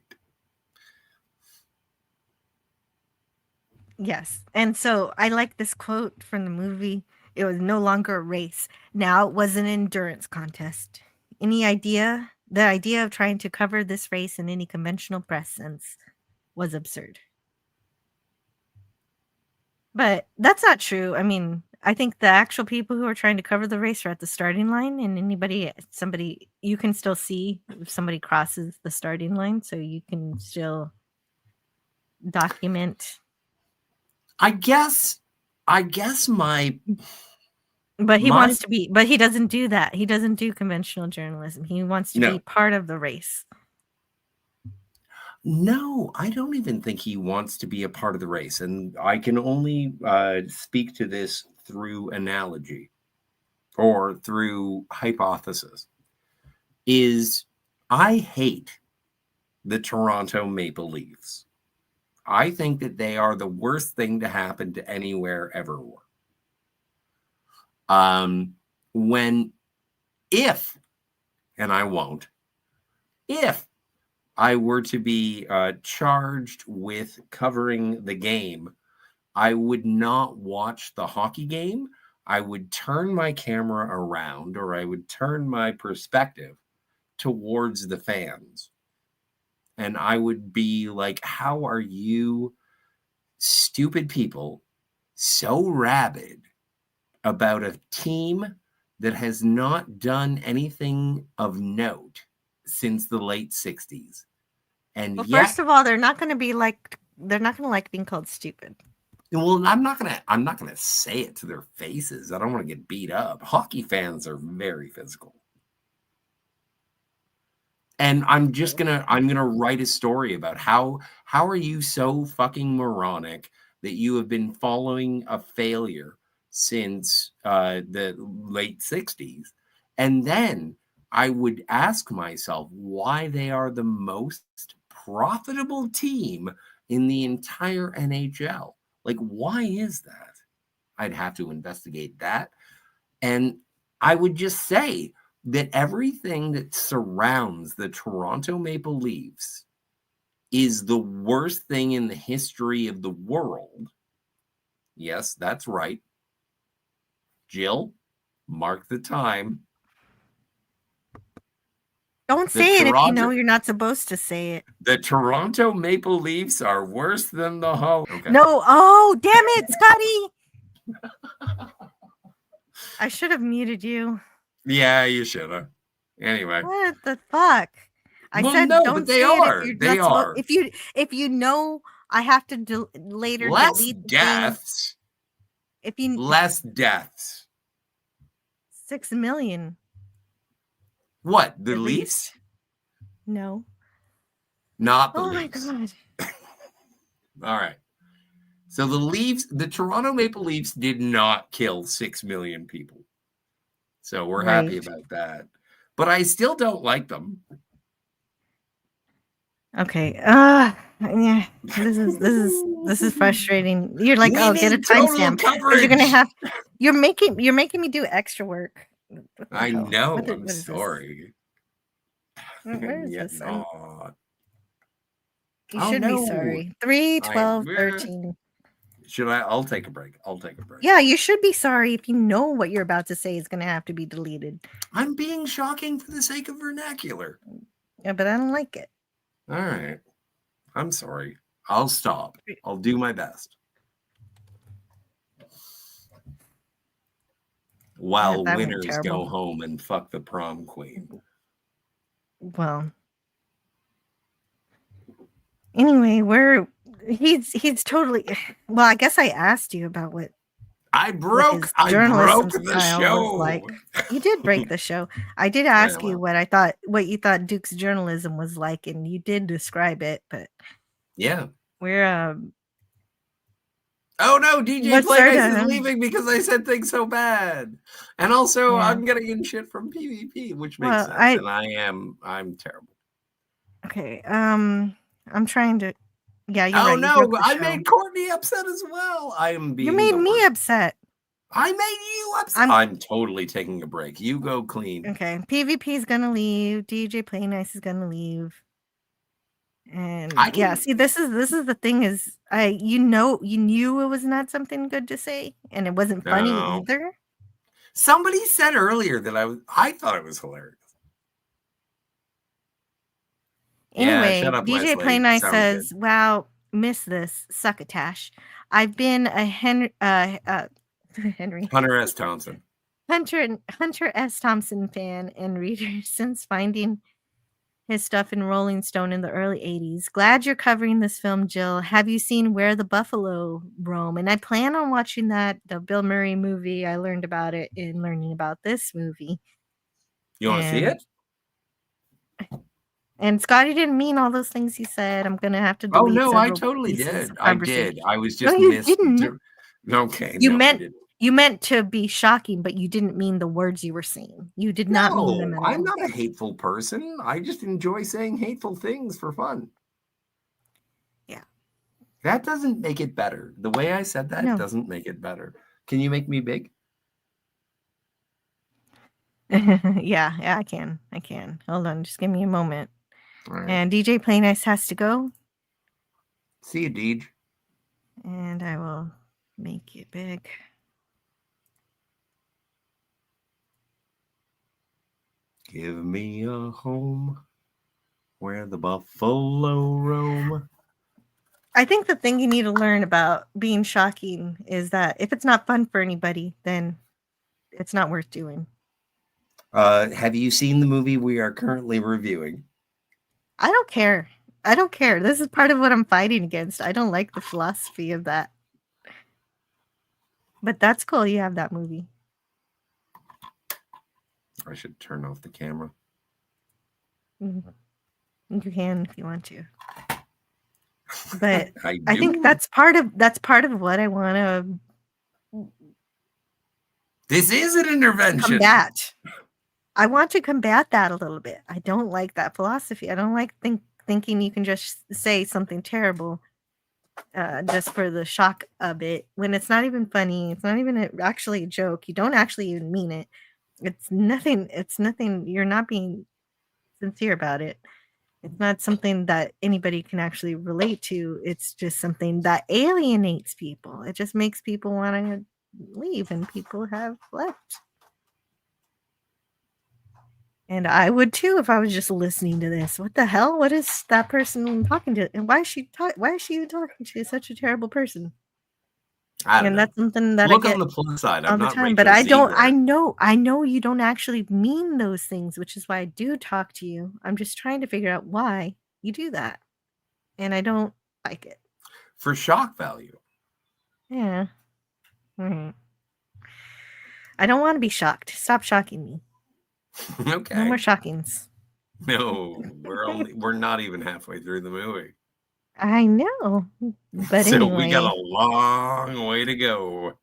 Yes. And so I like this quote from the movie. It was no longer a race. Now it was an endurance contest. The idea of trying to cover this race in any conventional press sense was absurd. But that's not true. I mean, I think the actual people who are trying to cover the race are at the starting line, and somebody, you can still see if somebody crosses the starting line, so you can still document. I guess my... But he wants to be, but he doesn't do that. He doesn't do conventional journalism. He wants to be part of the race. No, I don't even think he wants to be a part of the race. And I can only speak to this through analogy or through hypothesis. I hate the Toronto Maple Leafs. I think that they are the worst thing to happen to anywhere ever. If I were to be charged with covering the game, I would not watch the hockey game. I would turn my camera around, or I would turn my perspective towards the fans. And I would be like, how are you stupid people so rabid about a team that has not done anything of note since the late 60s? And Well, yet, first of all, they're not going to like being called stupid. well, I'm not gonna say it to their faces. I don't want to get beat up. Hockey fans are very physical. And I'm gonna write a story about how are you so fucking moronic that you have been following a failure since the late 60s. And then I would ask myself why they are the most profitable team in the entire NHL. Like, why is that? I'd have to investigate that. And I would just say that everything that surrounds the Toronto Maple Leafs is the worst thing in the history of the world. Yes, that's right. Jill, mark the time. Don't say it if you know you're not supposed to say it. The Toronto Maple Leafs are worse than the Hull. Okay. No, oh, damn it, Scotty. I should have muted you. Yeah, you should have. Anyway. What the fuck? I said no, don't but they say are. it if you're they not are. supposed. If you know I have to later less delete the deaths. Thing. If you less deaths. 6 million. What? The Leafs? No. Not the Oh Leafs. my god. All right. So the Toronto Maple Leafs did not kill 6 million people. So we're happy about that. But I still don't like them. Okay. Yeah. This is frustrating. You're like, oh, get a timestamp. You're gonna have. You're making me do extra work. I know. I'm sorry. Where is this? Not. You should be sorry. 3, 12, 13. Should I? I'll take a break. Yeah, you should be sorry if you know what you're about to say is going to have to be deleted. I'm being shocking for the sake of vernacular. Yeah, but I don't like it. All right. I'm sorry. I'll stop. I'll do my best. While winners go home and fuck the prom queen. Well. Anyway, he's totally. Well, I guess I asked you about what I broke the show. Like. You did break the show. I did ask you what you thought Duke's journalism was like, and you did describe it, but yeah, we're oh no, DJ Playnice is leaving because I said things so bad, and also I'm getting in shit from PvP, which makes sense, and I'm terrible. Okay, I'm trying to. Yeah, you're right. Oh no, I made Courtney upset as well. You made me upset. I made you upset. I'm totally taking a break. You go clean. Okay, PvP is gonna leave. DJ Playnice is gonna leave. And see, this is the thing is, you knew it was not something good to say, and it wasn't funny either. Somebody said earlier that I thought it was hilarious. Anyway, DJ Playnice says, "Wow, miss this succotash. I've been a Henry Hunter S. Thompson fan and reader since finding his stuff in Rolling Stone in the early 80s. Glad you're covering this film, Jill. Have you seen Where the Buffalo Roam? And I plan on watching the Bill Murray movie. I learned about it in learning about this movie. You want to see it? And Scotty didn't mean all those things he said. I'm gonna have to delete. Oh no, I totally did. I did. I was just didn't. Okay. You meant to be shocking, but you didn't mean the words you were saying. You did not mean them at all. I'm not a hateful person. I just enjoy saying hateful things for fun. Yeah. That doesn't make it better. The way I said that doesn't make it better. Can you make me big? yeah, I can. Hold on, just give me a moment. Right. And DJ Playnice has to go. See you, Deej. And I will make it big. Give me a home where the buffalo roam. I think the thing you need to learn about being shocking is that if it's not fun for anybody, then it's not worth doing. Have you seen the movie we are currently reviewing? I don't care. I don't care. This is part of what I'm fighting against. I don't like the philosophy of that. But that's cool. You have that movie. I should turn off the camera. You can if you want to. But I I think do. that's part of what I want to This is an intervention. combat. I want to combat that a little bit. I don't like that philosophy. I don't like thinking you can just say something terrible just for the shock of it when it's not even funny. It's not even actually a joke. You don't actually even mean it. It's nothing. It's nothing. You're not being sincere about it. It's not something that anybody can actually relate to. It's just something that alienates people. It just makes people want to leave, and people have left. And I would too if I was just listening to this. What the hell? What is that person talking to? And why is she even talking? She is such a terrible person. I don't And know. that's something that Look I on get the plus side. all I'm the not time. Rachel But I don't. Ziegler. I know you don't actually mean those things, which is why I do talk to you. I'm just trying to figure out why you do that, and I don't like it. For shock value. Yeah. Mhm. I don't want to be shocked. Stop shocking me. Okay. No more shockings. No, we're not even halfway through the movie. I know. But So anyway. we got a long way to go.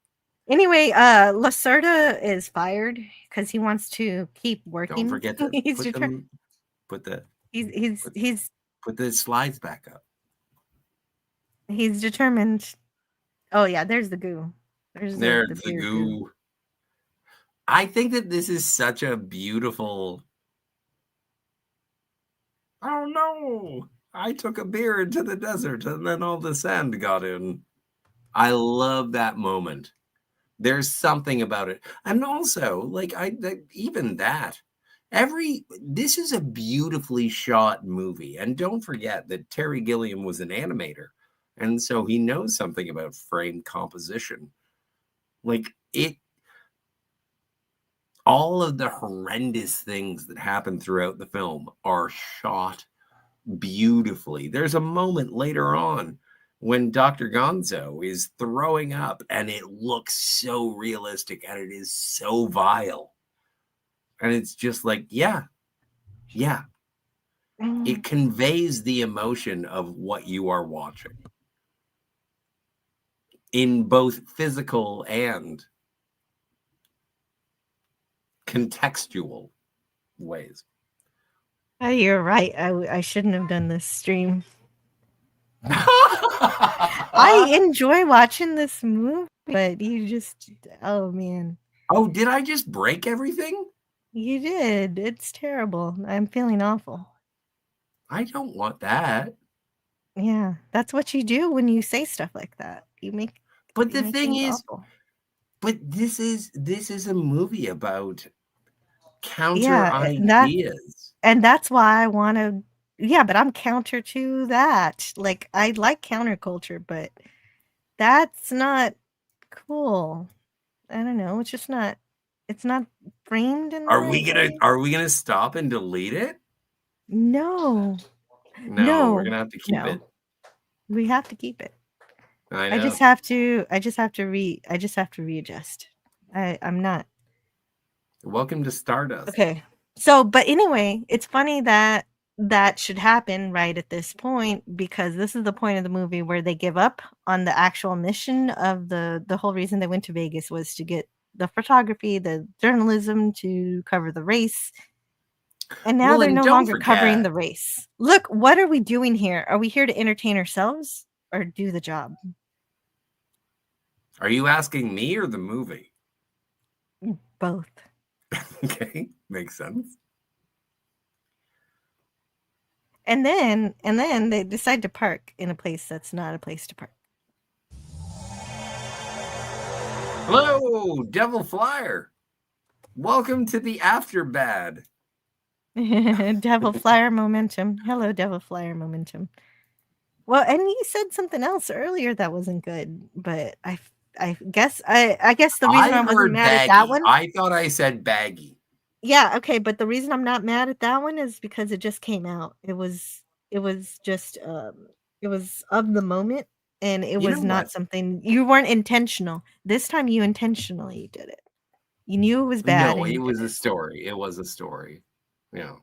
Anyway, Lacerda is fired because he wants to keep working. Don't forget to put the slides back up. He's determined. Oh yeah, there's the goo. There's the beer goo. I think that this is such a beautiful. Oh no! I took a beer into the desert and then all the sand got in. I love that moment. There's something about it. And also, like even that. This is a beautifully shot movie. And don't forget that Terry Gilliam was an animator. And so he knows something about frame composition. Like all of the horrendous things that happen throughout the film are shot beautifully. There's a moment later on when Dr. Gonzo is throwing up and it looks so realistic and it is so vile. And it's just like, yeah. It conveys the emotion of what you are watching in both physical and contextual ways. Oh, you're right. I shouldn't have done this stream. I enjoy watching this movie, but you just, oh man. Oh, did I just break everything? You did. It's terrible. I'm feeling awful. I don't want that. Yeah, that's what you do when you say stuff like that. But the thing is, awful. but this is a movie about counter ideas. And that's why I want to. Yeah, but I'm counter to that. Like I like counterculture, but that's not cool. I don't know. It's just not. It's not framed in. Are we gonna stop and delete it? No. No, we're gonna have to keep it. We have to keep it. I know. I just have to readjust. I'm not. Welcome to Stardust. Okay. So, but anyway, it's funny that should happen right at this point because this is the point of the movie where they give up on the actual mission of the whole reason they went to Vegas was to get the photography, the journalism to cover the race. And now they're no longer covering the race. Look, what are we doing here? Are we here to entertain ourselves or do the job? Are you asking me or the movie? Both. Okay, makes sense. And then they decide to park in a place that's not a place to park. Hello, Devil Flyer. Welcome to the After Bad. Devil Flyer Momentum. Hello, Devil Flyer Momentum. Well, and you said something else earlier that wasn't good, but I guess the reason I wasn't heard mad at that baggy. one. I thought I said baggy. Yeah, okay, but the reason I'm not mad at that one is because it just came out. It was just it was of the moment, and it You know was not what? something you weren't intentional. This time you intentionally did it. You knew it was bad No, and it you did was a it. story. It was a story. Yeah.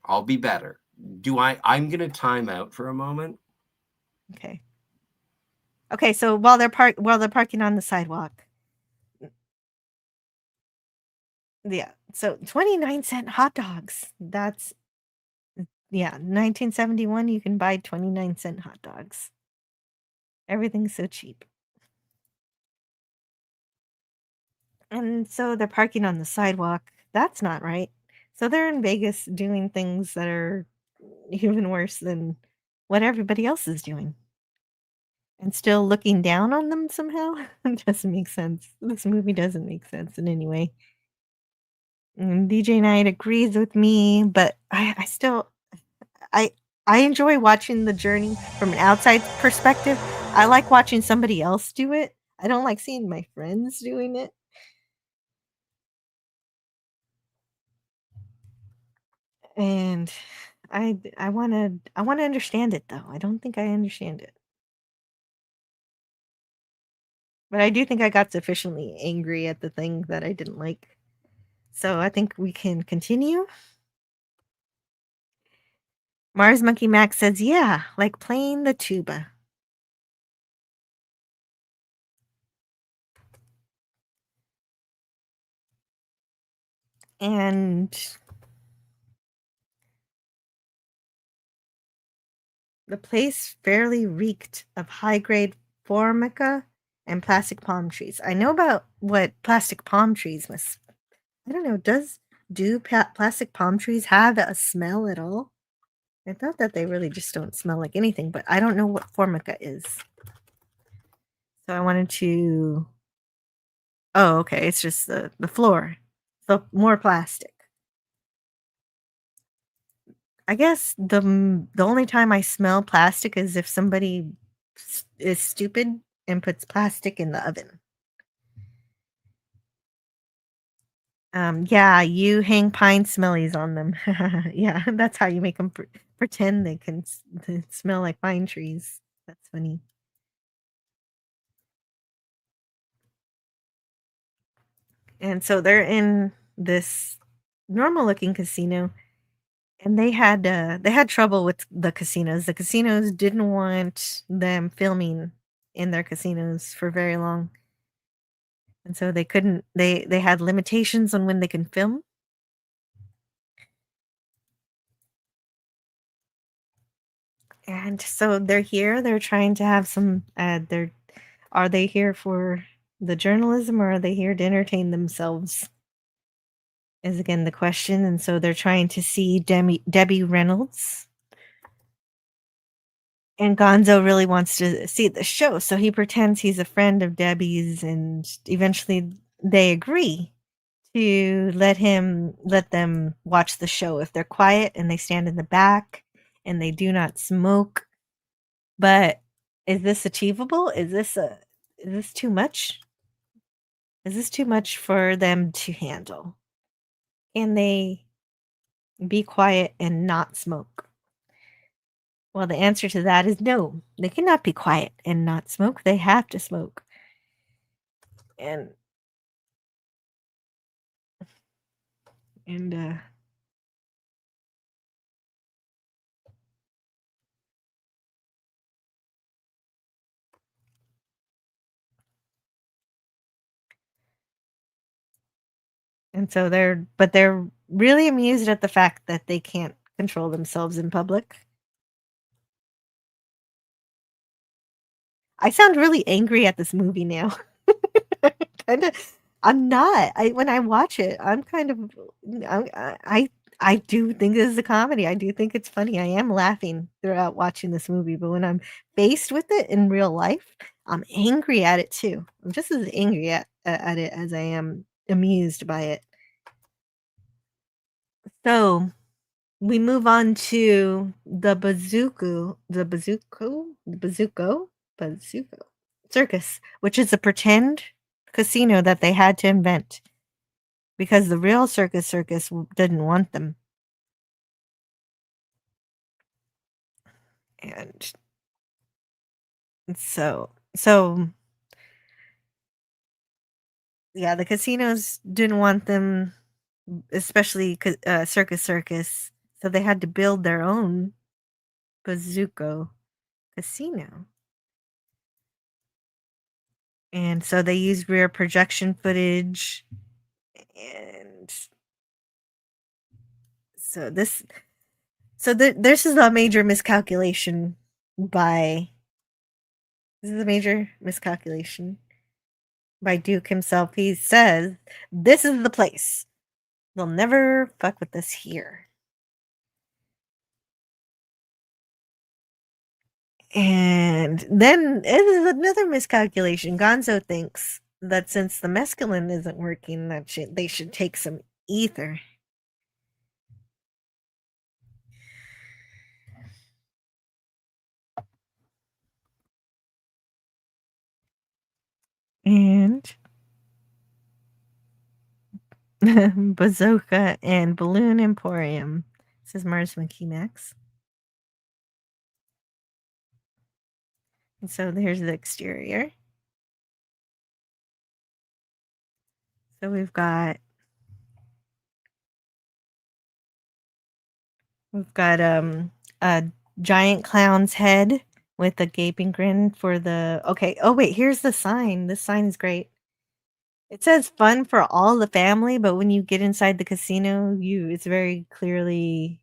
I'll be better. I'm gonna time out for a moment. Okay. Okay, so while they're parking on the sidewalk. Yeah. So 29-cent hot dogs. That's yeah, 1971 you can buy 29-cent hot dogs. Everything's so cheap. And so they're parking on the sidewalk. That's not right. So they're in Vegas doing things that are even worse than what everybody else is doing. And still looking down on them somehow? It doesn't make sense. This movie doesn't make sense in any way. DJ Knight agrees with me, but I still I I enjoy watching the journey from an outside perspective. I like watching somebody else do it. I don't like seeing my friends doing it. And I wanna understand it though. I don't think I understand it. But I do think I got sufficiently angry at the thing that I didn't like. So I think we can continue. Mars Monkey Max says, "Yeah, like playing the tuba." And the place fairly reeked of high-grade formica and plastic palm trees. I know about what plastic palm trees must. I don't know. Do plastic palm trees have a smell at all? I thought that they really just don't smell like anything, but I don't know what formica is. So I wanted to. Oh, okay. It's just the floor. So more plastic. I guess the only time I smell plastic is if somebody is stupid and puts plastic in the oven. Yeah, you hang pine smellies on them. Yeah, that's how you make them pretend they can they smell like pine trees. That's funny. And so they're in this normal looking casino, and they had trouble with the casinos. The casinos didn't want them filming in their casinos for very long. And so they couldn't they had limitations on when they can film. And so they're here, they're trying to have some they're are they here for the journalism or are they here to entertain themselves? Is again the question. And so they're trying to see Debbie Reynolds. And Gonzo really wants to see the show, so he pretends he's a friend of Debbie's, and eventually they agree to let them watch the show if they're quiet and they stand in the back and they do not smoke. But is this achievable? Is this too much? Is this too much for them to handle? Can they be quiet and not smoke? Well, the answer to that is no. They cannot be quiet and not smoke. They have to smoke. And and and so they're really amused at the fact that they can't control themselves in public. I sound really angry at this movie now. Kinda I'm not. When I watch it, I'm kind of I do think this is a comedy. I do think it's funny. I am laughing throughout watching this movie, but when I'm faced with it in real life, I'm angry at it too. I'm just as angry at it as I am amused by it. So we move on to the bazooko circus, which is a pretend casino that they had to invent because the real circus didn't want them. And so yeah, the casinos didn't want them, especially circus, so they had to build their own bazooko casino. And so they used rear projection footage, and so this this is a major miscalculation by Duke himself. He says, "This is the place. They'll never fuck with us here." And then it is another miscalculation. Gonzo thinks that since the mescaline isn't working, that they should take some ether. And Bazooka and Balloon Emporium. This is Mars Monkey Max. And so there's the exterior. So we've got a giant clown's head with a gaping grin for the okay. Oh wait, here's the sign. This sign is great. It says fun for all the family, but when you get inside the casino, it's very clearly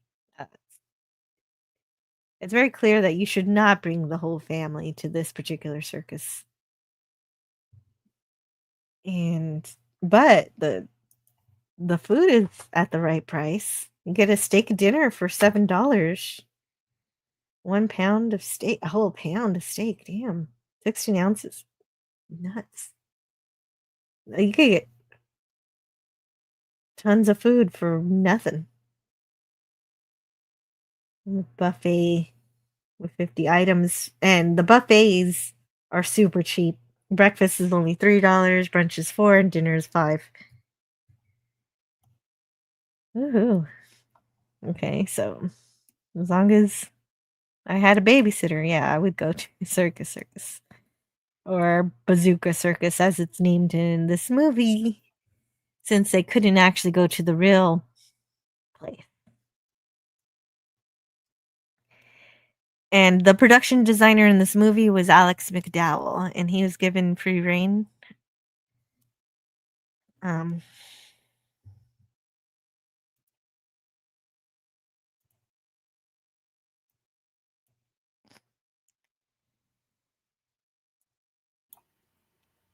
it's very clear that you should not bring the whole family to this particular circus. But the food is at the right price. You get a steak dinner for $7. 1 pound of steak, a whole pound of steak. Damn, 16 ounces. Nuts. You could get tons of food for nothing. Buffet with 50 items, and the buffets are super cheap. Breakfast is only $3, brunch is $4, and dinner is $5. Ooh. Okay, so as long as I had a babysitter, yeah, I would go to circus or bazooka circus as it's named in this movie, since they couldn't actually go to the real place. And the production designer in this movie was Alex McDowell, and he was given free reign.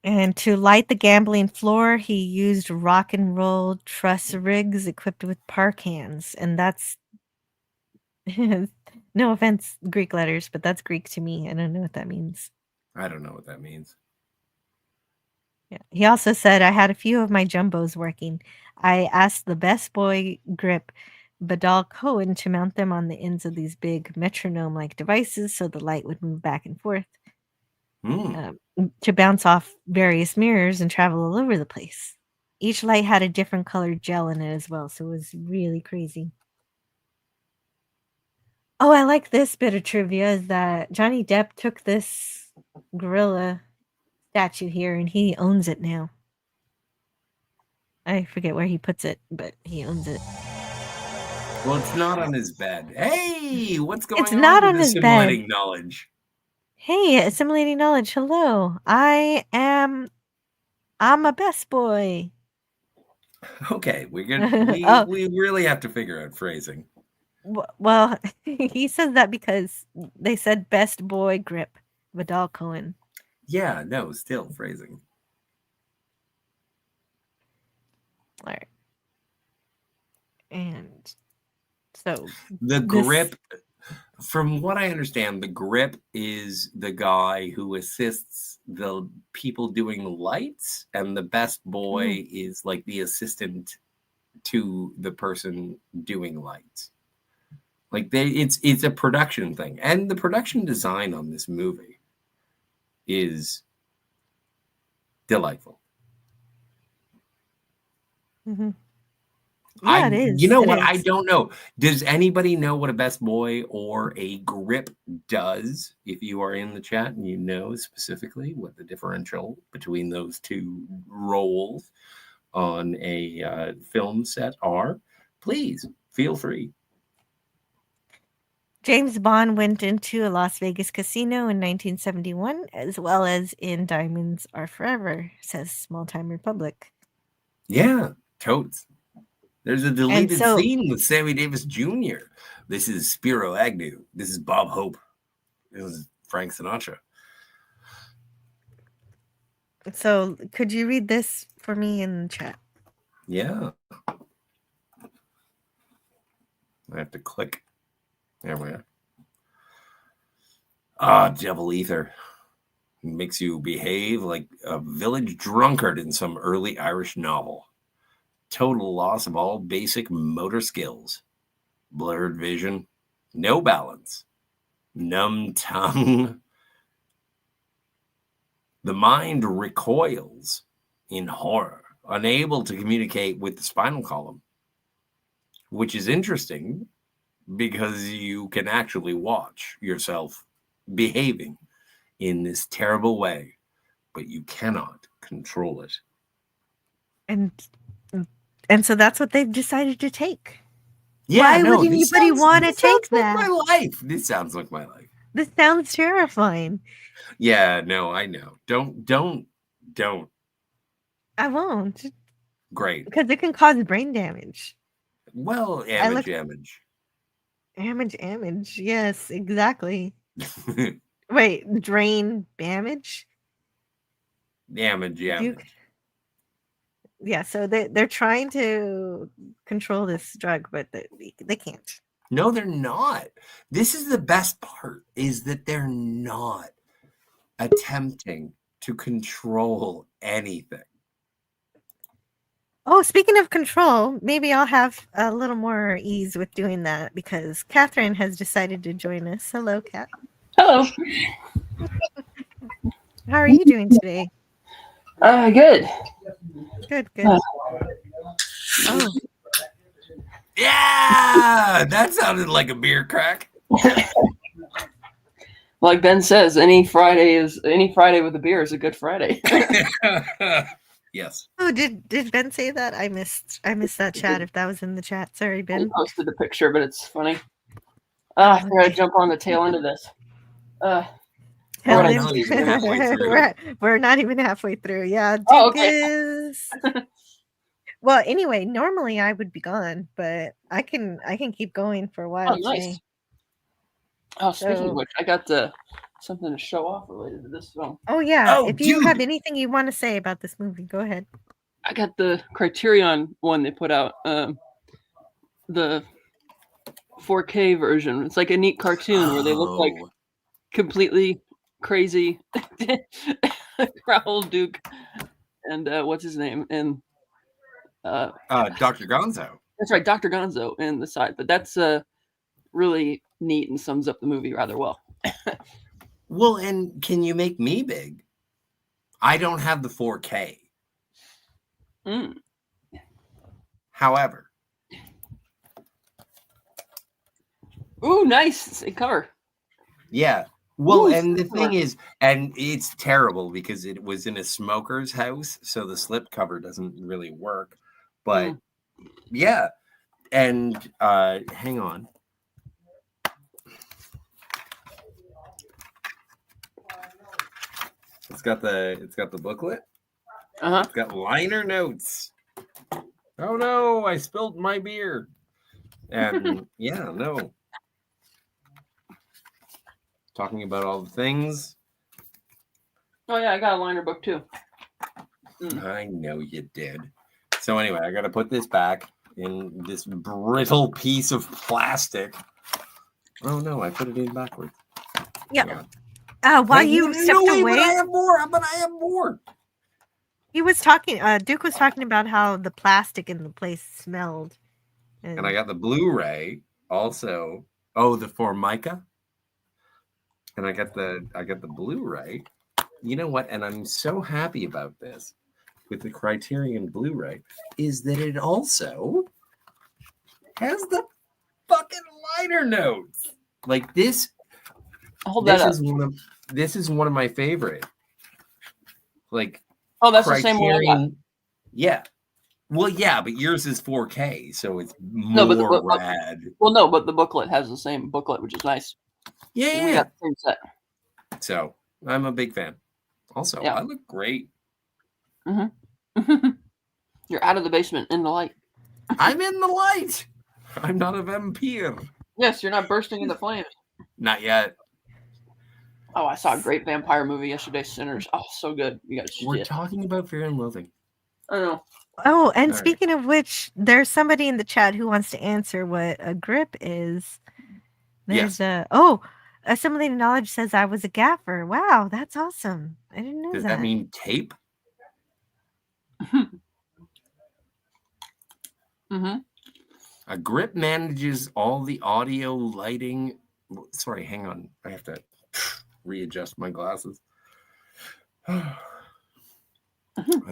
And to light the gambling floor, he used rock and roll truss rigs equipped with park hands. And that's no offense, Greek letters, but that's Greek to me. I don't know what that means. I don't know what that means. Yeah. He also said, I had a few of my jumbos working. I asked the best boy grip, Badal Cohen, to mount them on the ends of these big metronome-like devices so the light would move back and forth to bounce off various mirrors and travel all over the place. Each light had a different colored gel in it as well, so it was really crazy. Oh, I like this bit of trivia is that Johnny Depp took this gorilla statue here and he owns it now. I forget where he puts it, but he owns it. Well, it's not on his bed. Hey, what's going on? It's not on his assimilating bed. knowledge. Hey, assimilating knowledge. Hello. I'm a best boy. Okay, we really have to figure out phrasing. Well, he says that because they said best boy grip, Vidal Cohen. Yeah, no, still phrasing. All right. And so the grip, from what I understand, the grip is the guy who assists the people doing lights, and the best boy is like the assistant to the person doing lights. Like it's a production thing, and the production design on this movie is delightful. Mm-hmm. Yeah, it is. You know it what? is. I don't know. Does anybody know what a best boy or a grip does? If you are in the chat and you know specifically what the differential between those two roles on a film set are, please feel free. James Bond went into a Las Vegas casino in 1971, as well as in Diamonds Are Forever, says Small Time Republic. Yeah, totes. There's a deleted so- scene with Sammy Davis Jr. This is Spiro Agnew. This is Bob Hope. This is Frank Sinatra. So, could you read this for me in the chat? Yeah. I have to click. There we are. Devil Ether. Makes you behave like a village drunkard in some early Irish novel. Total loss of all basic motor skills. Blurred vision. No balance. Numb tongue. The mind recoils in horror, unable to communicate with the spinal column, which is interesting because you can actually watch yourself behaving in this terrible way, but you cannot control it. And so that's what they've decided to take. Yeah, Why would anybody want to take that? Like my life. This sounds like my life. This sounds terrifying. Yeah, no, I know. Don't. I won't. Great. Because it can cause brain damage. Well, damage. Damage. Yes, exactly. Wait, drain damage? Damage. Yeah, so they're trying to control this drug, but they can't. No, they're not. This is the best part, is that they're not attempting to control anything. Oh, speaking of control, maybe I'll have a little more ease with doing that because Catherine has decided to join us. Hello, Kat. Hello. How are you doing today? Good. Good. Oh. Yeah, that sounded like a beer crack. Like Ben says, any Friday with a beer is a good Friday. Yes. Oh, did Ben say that? I missed that chat. If that was in the chat, sorry, Ben. I posted the picture, but it's funny. I gotta jump on the tail end of this. We're not even halfway through. We're not even halfway through. Yeah. Okay. Well, anyway, normally I would be gone, but I can keep going for a while. Oh, nice. Today. Oh, speaking of which, I got something to show off related to this film. Oh yeah. If you have anything you want to say about this movie, go ahead. I got the Criterion one they put out, the 4K version. It's like a neat cartoon where they look like completely crazy Raoul Duke and what's his name? And Dr. Gonzo. That's right, Dr. Gonzo in the side. But that's really neat and sums up the movie rather well. Well, and can you make me big? I don't have the 4K. However. Ooh, nice cover. Yeah. Well, and the thing is, and it's terrible because it was in a smoker's house, so the slip cover doesn't really work. But yeah, and hang on. It's got the booklet. It's got liner notes. Oh no, I spilled my beer. And yeah, no. Talking about all the things. Oh yeah, I got a liner book too. I know you did. So anyway, I got to put this back in this brittle piece of plastic. Oh no, I put it in backwards. Yeah. While you stepped away, I have more. He was talking. Duke was talking about how the plastic in the place smelled. And I got the Blu-ray also. Oh, the Formica. And I got the Blu-ray. You know what? And I'm so happy about this with the Criterion Blu-ray is that it also has the fucking liner notes. Like this. Hold that up. This is one of my favorite. Like, oh, that's the same one I got. Yeah. Well, yeah, but yours is 4K, so it's more rad. Well, no, but the booklet has the same booklet, which is nice. Yeah. We got the same set. So I'm a big fan. Also, I look great. Mm-hmm. You're out of the basement in the light. I'm in the light. I'm not a vampire. Yes, you're not bursting into flames. Not yet. Oh, I saw a great vampire movie yesterday, Sinners. Oh, so good. You got to see it. We're talking about Fear and Loathing. I know. Oh, and speaking of which, there's somebody in the chat who wants to answer what a grip is. There's assimilated knowledge says I was a gaffer. Wow, that's awesome. I didn't know that. Does that mean tape? Mm-hmm. A grip manages all the audio, lighting. Sorry, hang on. I have to readjust my glasses. A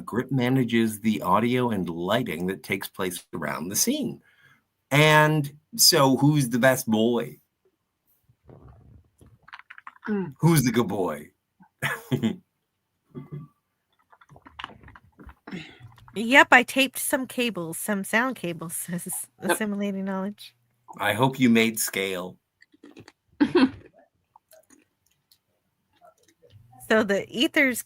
grip manages the audio and lighting that takes place around the scene. And so who's the best boy? Who's the good boy? Yep, I taped some cables, some sound cables, says assimilating knowledge. I hope you made scale. So the ether's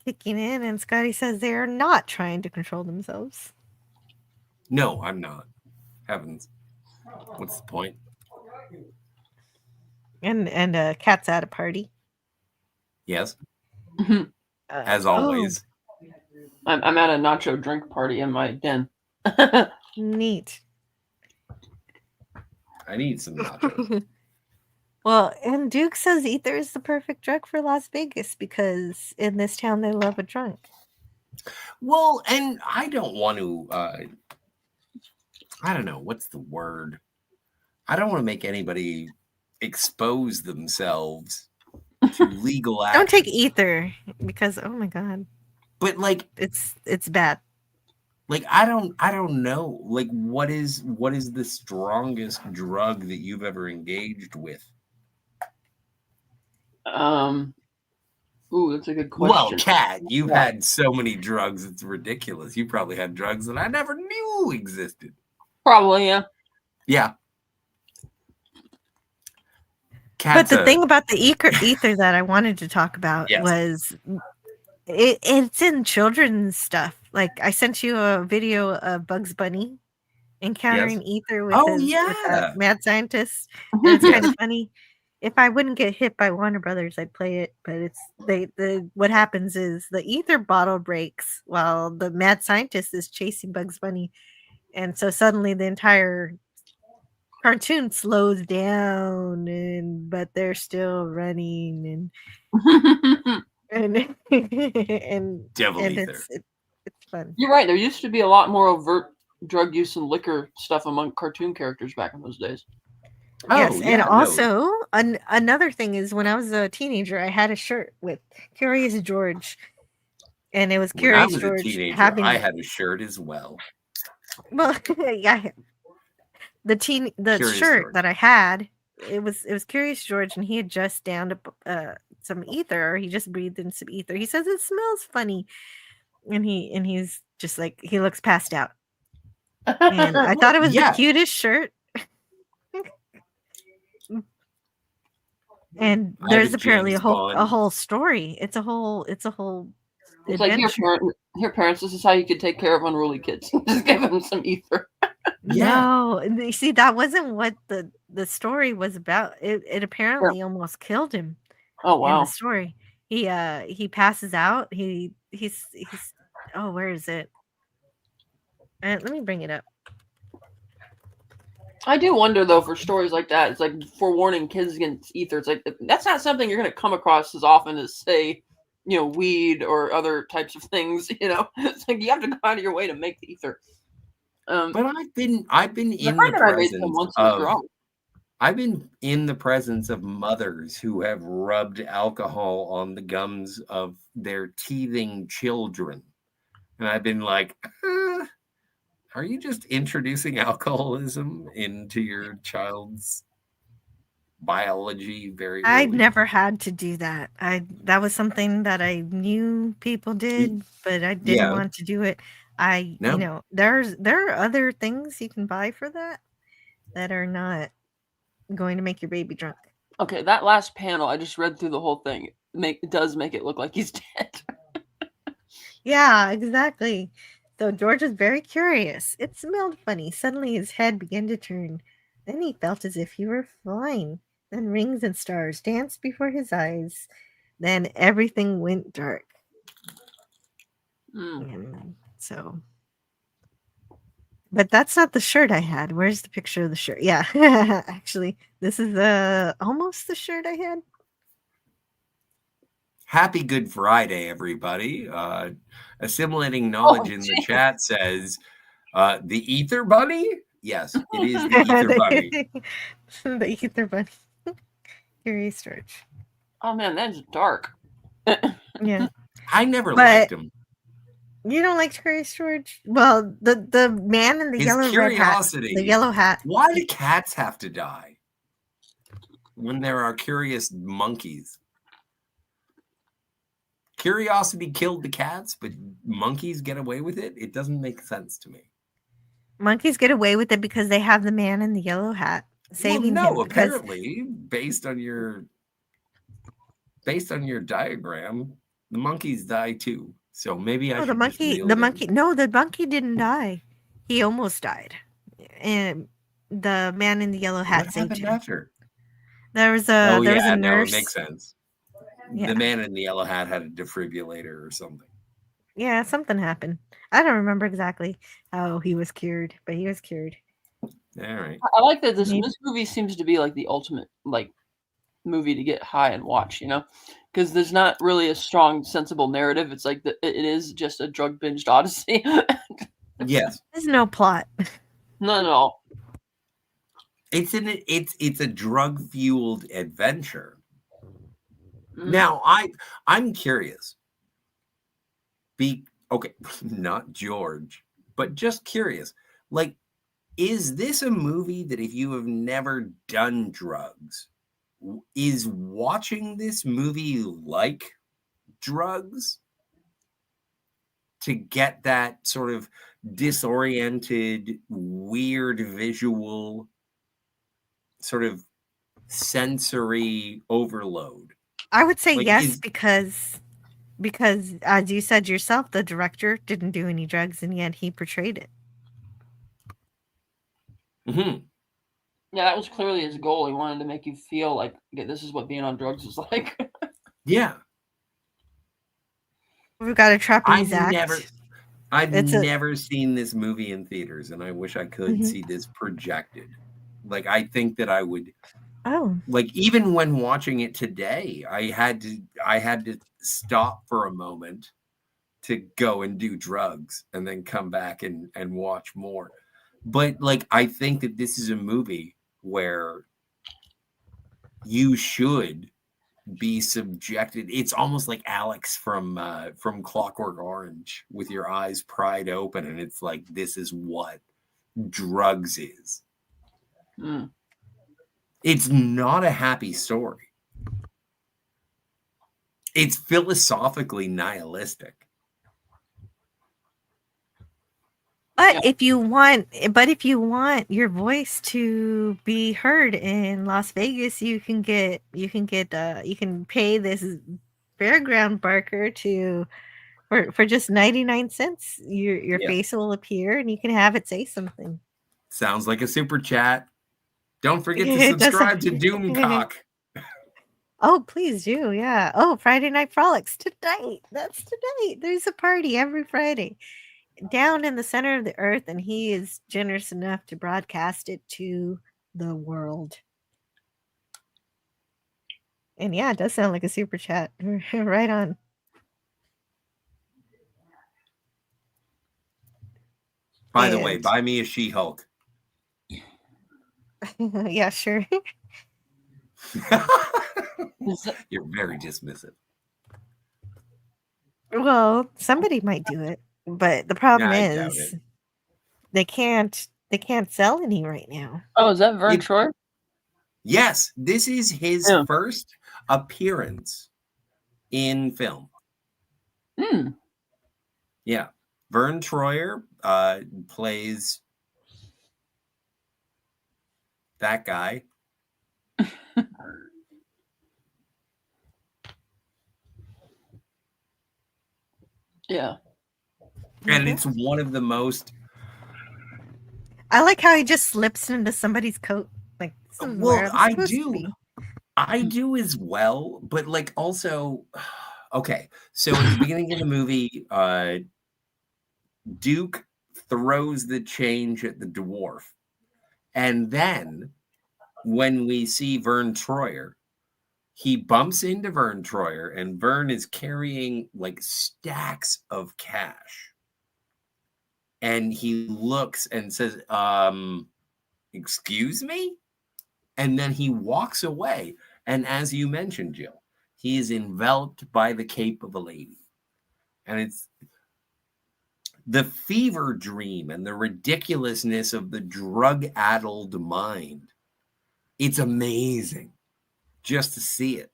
kicking in, and Scotty says they are not trying to control themselves. No, I'm not. Heavens. What's the point? And Cat's at a party. Yes. As always. I'm at a nacho drink party in my den. Neat. I need some nachos. Well, and Duke says ether is the perfect drug for Las Vegas because in this town they love a drunk. Well, and I don't want to, I don't know, what's the word? I don't want to make anybody expose themselves to legal action. Don't take ether because, oh my God. But like, it's bad. Like, I don't know. Like, what is the strongest drug that you've ever engaged with? Ooh, that's a good question. Well, Kat, you've had so many drugs, it's ridiculous. You probably had drugs that I never knew existed. Probably, yeah. Yeah. But the thing about the ether that I wanted to talk about was it's in children's stuff. Like, I sent you a video of Bugs Bunny encountering ether with with mad scientist. And it's kind of funny. If I wouldn't get hit by Warner Brothers, I'd play it. But it's what happens is the ether bottle breaks while the mad scientist is chasing Bugs Bunny, and so suddenly the entire cartoon slows down, but they're still running, and Devil ether. It's fun. You're right. There used to be a lot more overt drug use and liquor stuff among cartoon characters back in those days. Yes, and also another thing is when I was a teenager, I had a shirt with Curious George, and it was Curious George. When I was a teenager, I had a shirt as well. Well, yeah, the shirt George that I had, it was Curious George, and he had just downed some ether. He just breathed in some ether. He says it smells funny, and he's just like, he looks passed out. And I thought it was the cutest shirt. And there's apparently a whole story. It's like, here, parents, this is how you could take care of unruly kids. Just give them some ether. No, you see, that wasn't what the story was about. It apparently almost killed him. Oh wow! In the story, he passes out. He's oh, where is it? Let me bring it up. I do wonder, though, for stories like that, it's like forewarning kids against ether. It's like, that's not something you're going to come across as often as, say, weed or other types of things. It's like you have to go out of your way to make the ether. But I've been in the that I made some presence once I was of drunk. I've been in the presence of mothers who have rubbed alcohol on the gums of their teething children. And I've been like, are you just introducing alcoholism into your child's biology very I'd early? never had to do that. That was something that I knew people did, but I didn't Yeah. want to do it. No. There are other things you can buy for that are not going to make your baby drunk. Okay, that last panel, I just read through the whole thing. It does make it look like he's dead. Yeah, exactly. So George was very curious. It smelled funny. Suddenly his head began to turn. Then he felt as if he were flying. Then rings and stars danced before his eyes. Then everything went dark. And so, but that's not the shirt I had. Where's the picture of the shirt? Yeah, actually, this is almost the shirt I had. Happy Good Friday, everybody. Assimilating Knowledge in the chat says, the Ether Bunny? Yes, it is the Ether Bunny. The Ether Bunny. Curious George. Oh man, that's dark. Yeah. I never liked him. You don't like Curious George? Well, the man in the His yellow curiosity. red hat. The yellow hat. Why do cats have to die when there are curious monkeys? Curiosity killed the cats, but monkeys get away with it? It doesn't make sense to me. Monkeys get away with it because they have the man in the yellow hat saving him. Apparently, based on your diagram, the monkeys die too. So maybe I should the monkey didn't die. He almost died. And the man in the yellow hat what saved happened him. after? There was a nurse. It makes sense. Yeah. The man in the yellow hat had a defibrillator or something. Yeah, something happened. I don't remember exactly how he was cured, but he was cured. All right. I like that this movie seems to be like the ultimate movie to get high and watch, because there's not really a strong, sensible narrative. It's like it is just a drug binged odyssey. Yes. There's no plot. Not at all. It's a drug fueled adventure. Now I'm curious. Okay, not George, but just curious. Like, is this a movie that if you have never done drugs, is watching this movie like drugs to get that sort of disoriented, weird visual sort of sensory overload? I would say yes, because as you said yourself, the director didn't do any drugs and yet he portrayed it. Mm-hmm. Yeah, that was clearly his goal. He wanted to make you feel like this is what being on drugs is like. Yeah. We've got a trapeze act. I've never seen this movie in theaters, and I wish I could see this projected. Like, I think that I would. Oh. Like, even when watching it today, I had to stop for a moment to go and do drugs and then come back and watch more. But like, I think that this is a movie where you should be subjected. It's almost like Alex from Clockwork Orange with your eyes pried open, and it's like, this is what drugs is. It's not a happy story. It's philosophically nihilistic. But if you want your voice to be heard in Las Vegas, you can pay this fairground barker for just 99 cents. Your face will appear and you can have it say something. Sounds like a super chat. Don't forget to subscribe to Doomcock. Oh, please do. Yeah. Oh, Friday Night Frolics tonight. That's tonight. There's a party every Friday down in the center of the earth, and he is generous enough to broadcast it to the world. And yeah, it does sound like a super chat. Right on. By the way, buy me a She-Hulk. Yeah, sure. You're very dismissive. Well, somebody might do it, but the problem I doubt is it. they can't sell any right now. Oh, is that Vern Troyer? Yes, this is his first appearance in film. Yeah, Vern Troyer plays that guy. Yeah. And it's one of the most... I like how he just slips into somebody's coat. Like, well, I do as well, but like also, okay. So at the beginning of the movie, Duke throws the change at the dwarf. And then when we see Vern Troyer, he bumps into Vern Troyer, and Vern is carrying like stacks of cash. And he looks and says, excuse me? And then he walks away. And as you mentioned, Jill, he is enveloped by the cape of a lady. And it's the fever dream and the ridiculousness of the drug-addled mind. It's amazing just to see it.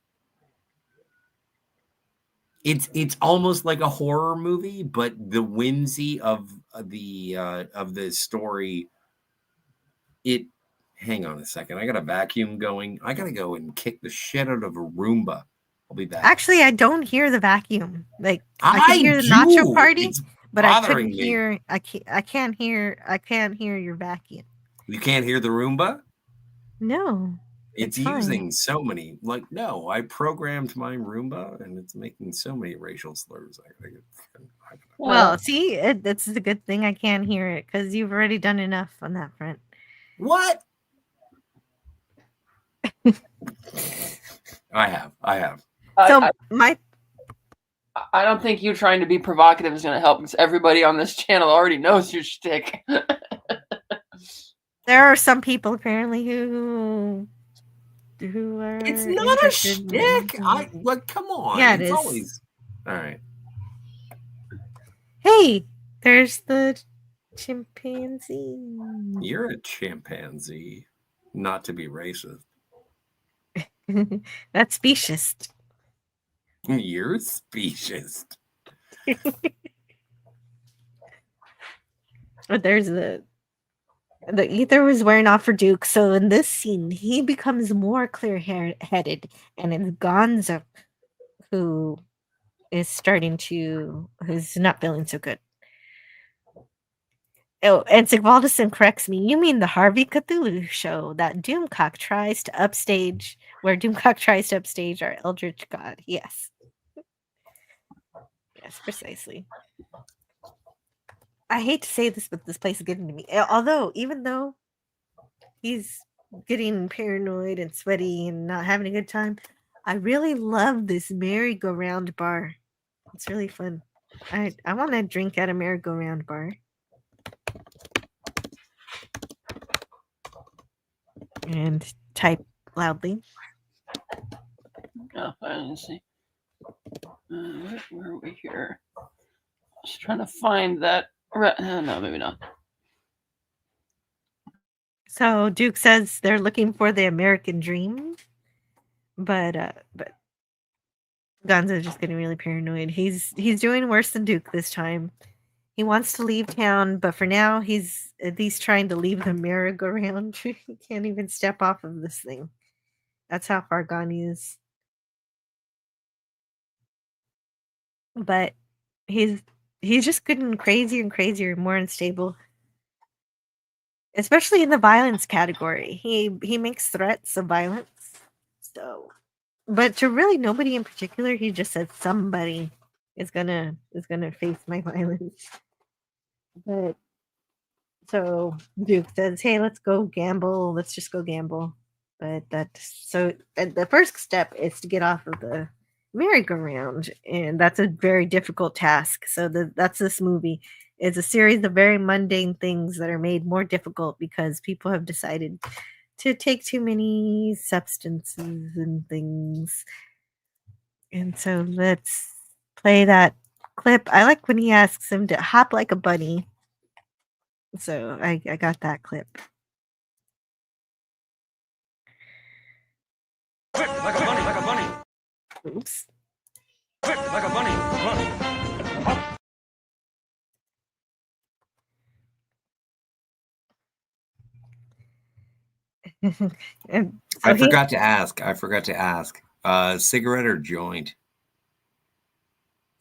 It's almost like a horror movie, but the whimsy of the story. Hang on a second. I got a vacuum going. I got to go and kick the shit out of a Roomba. I'll be back. Actually, I don't hear the vacuum. Like I can hear the nacho party, but I couldn't hear. I can't hear your vacuum. You can't hear the Roomba? No. It's using so many. Like, no, I programmed my Roomba, and it's making so many racial slurs. Well, see, that's the good thing I can't hear it because you've already done enough on that front. What? I have. So I don't think you trying to be provocative is going to help because everybody on this channel already knows your shtick. There are some people apparently who are. It's not a shtick. Come on. Yeah, it's always. All right. Hey, there's the chimpanzee. You're a chimpanzee, not to be racist. That's speciest. You're speciest. But there's the ether was wearing off for Duke, so in this scene he becomes more clear-headed, and it's Gonzo who's not feeling so good. Oh, and Sigvaldason corrects me. You mean the Harvey Cthulhu show that Doomcock tries to upstage, where Doomcock tries to upstage our eldritch god. Yes. Yes, precisely. I hate to say this, but this place is getting to me. Even though he's getting paranoid and sweaty and not having a good time, I really love this merry-go-round bar. It's really fun. I want to drink at a merry-go-round bar. And type loudly. Oh, I didn't see. Where are we here? I was trying to find that. No, maybe not. So Duke says they're looking for the American dream, but Gonzo's just getting really paranoid. He's doing worse than Duke this time. He wants to leave town, but for now he's at least trying to leave the merry-go-round. He can't even step off of this thing. That's how far gone he is. But he's just getting crazier and crazier, more unstable. Especially in the violence category. He makes threats of violence. So, but to really nobody in particular, he just said somebody is gonna face my violence. But so Duke says, "Hey, let's go gamble. Let's just go gamble." But the first step is to get off of the merry-go-round, and that's a very difficult task. So that's this movie. It's a series of very mundane things that are made more difficult because people have decided to take too many substances and things. And so let's play that clip. I like when he asks him to hop like a bunny. So I got that clip. Quick, like a bunny, like a bunny. Oops. Quick, like a bunny. Hop. And so I forgot to ask. Cigarette or joint?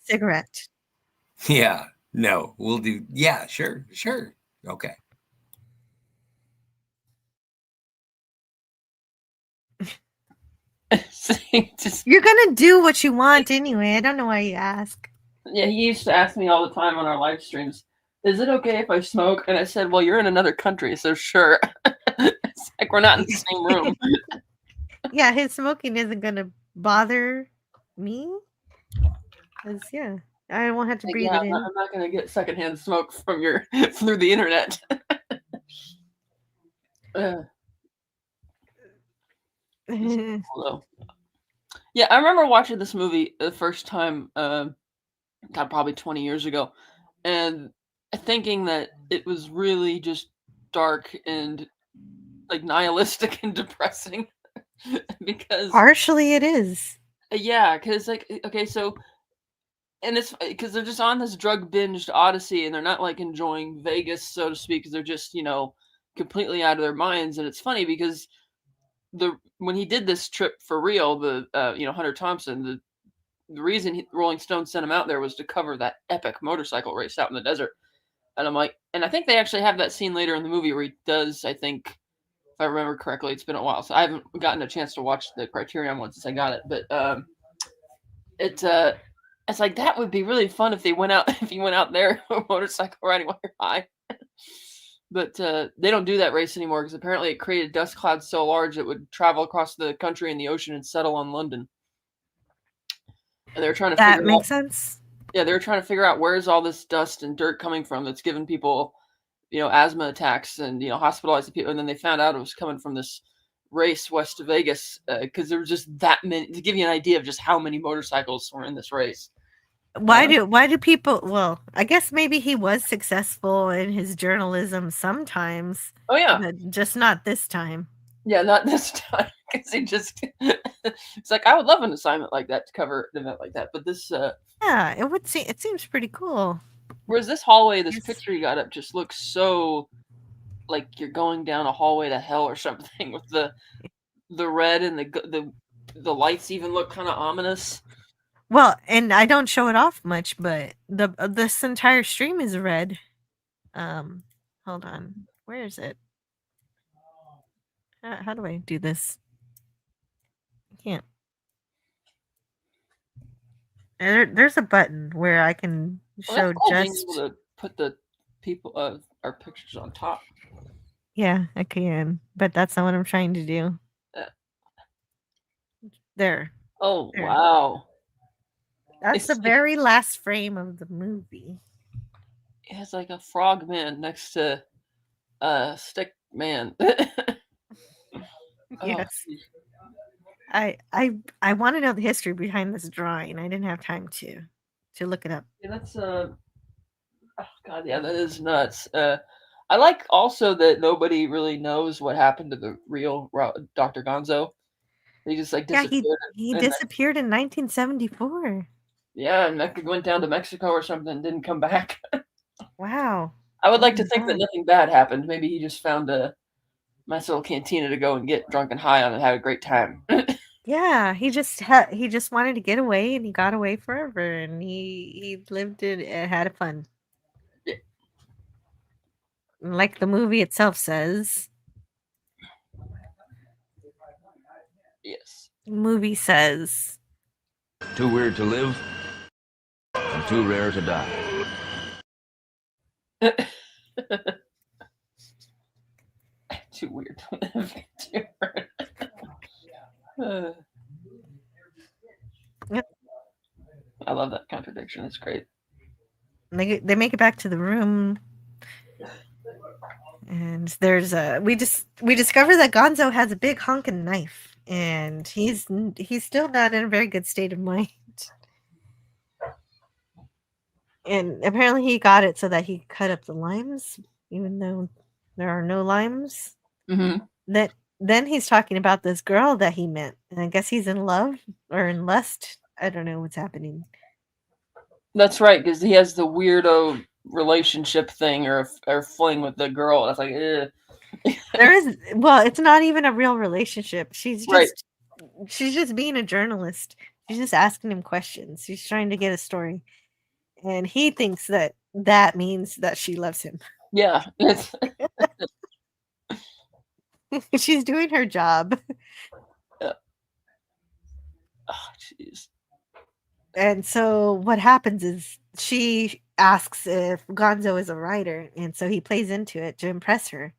Cigarette. Yeah. No, we'll do. Yeah, sure. Okay. You're gonna do what you want anyway. I don't know why you ask. Yeah, he used to ask me all the time on our live streams, "Is it okay if I smoke?" And I said, "Well, you're in another country, so sure." It's like we're not in the same room. Yeah, his smoking isn't gonna bother me. Cause yeah, I won't have to breathe it in. I'm not gonna get secondhand smoke from your through the internet. Yeah, I remember watching this movie the first time, probably 20 years ago, and thinking that it was really just dark and like nihilistic and depressing because partially it is. Yeah, because like okay, so and it's because they're just on this drug binged odyssey and they're not like enjoying Vegas, so to speak, because they're just completely out of their minds. And it's funny because when he did this trip for real, the Hunter Thompson, the reason Rolling Stone sent him out there was to cover that epic motorcycle race out in the desert. And I'm like, and I think they actually have that scene later in the movie where he does, I think, if I remember correctly, it's been a while, so I haven't gotten a chance to watch the Criterion one since I got it. But it's like that would be really fun if he went out there motorcycle riding while you're high. But they don't do that race anymore because apparently it created dust clouds so large it would travel across the country and the ocean and settle on London. And they're trying to that figure makes out, sense. Yeah, they're trying to figure out where's all this dust and dirt coming from that's giving people, asthma attacks and hospitalized people. And then they found out it was coming from this race west of Vegas because there were just that many. To give you an idea of just how many motorcycles were in this race. Why do people? Well, I guess maybe he was successful in his journalism sometimes. Oh yeah, but just not this time. Yeah, not this time because he just. It's like I would love an assignment like that to cover an event like that, but this. Yeah, it would seem. It seems pretty cool. Whereas this hallway, this picture you got up, just looks so like you're going down a hallway to hell or something with the red and the lights even look kind of ominous. Well, and I don't show it off much, but this entire stream is red. Hold on, where is it? How do I do this? I can't. There's a button where I can show Being able to put the people our pictures on top. Yeah, I can, but that's not what I'm trying to do. There. Oh, there. Wow. That's the very last frame of the movie. It has like a frog man next to stick man. Yes. I want to know the history behind this drawing. I didn't have time to look it up. Yeah, that's oh god, yeah, that is nuts. I like also that nobody really knows what happened to the real Dr. Gonzo. He just like disappeared. Yeah, he disappeared in 1974. Yeah, and went down to Mexico or something, didn't come back. Wow. I would like to think that nothing bad happened. Maybe he just found a nice little cantina to go and get drunk and high on and have a great time. Yeah, he just wanted to get away, and he got away forever, and he lived it and had fun. Yeah. Like the movie itself says. Yes. The movie says. Too weird to live, and too rare to die. Too weird to live. I love that contradiction. It's great. They make it back to the room, and there's we discover that Gonzo has a big honking knife, and he's still not in a very good state of mind. And apparently he got it so that he could cut up the limes, even though there are no limes. Mm-hmm. Then he's talking about this girl that he met, and I guess he's in love or in lust. I don't know what's happening. That's right, because he has the weirdo relationship thing or fling with the girl. That's like, ugh. There is, well, it's not even a real relationship. She's Right. just being a journalist. She's just asking him questions. She's trying to get a story, and he thinks that means that she loves him. Yeah. She's doing her job. Oh, jeez. And so what happens is she asks if Gonzo is a writer, and so he plays into it to impress her.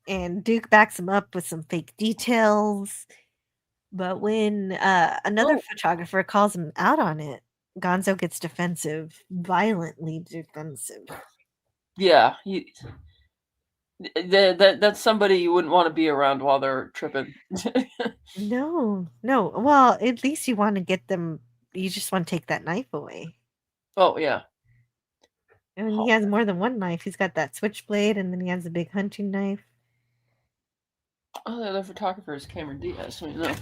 And Duke backs him up with some fake details. But when another photographer calls him out on it, Gonzo gets defensive, violently defensive. Yeah, that's somebody you wouldn't want to be around while they're tripping. No. Well, at least you want to get them. You just want to take that knife away. Oh yeah. I mean, he has more than one knife. He's got that switchblade, and then he has a big hunting knife. Oh, the other photographer is Cameron Diaz. You know.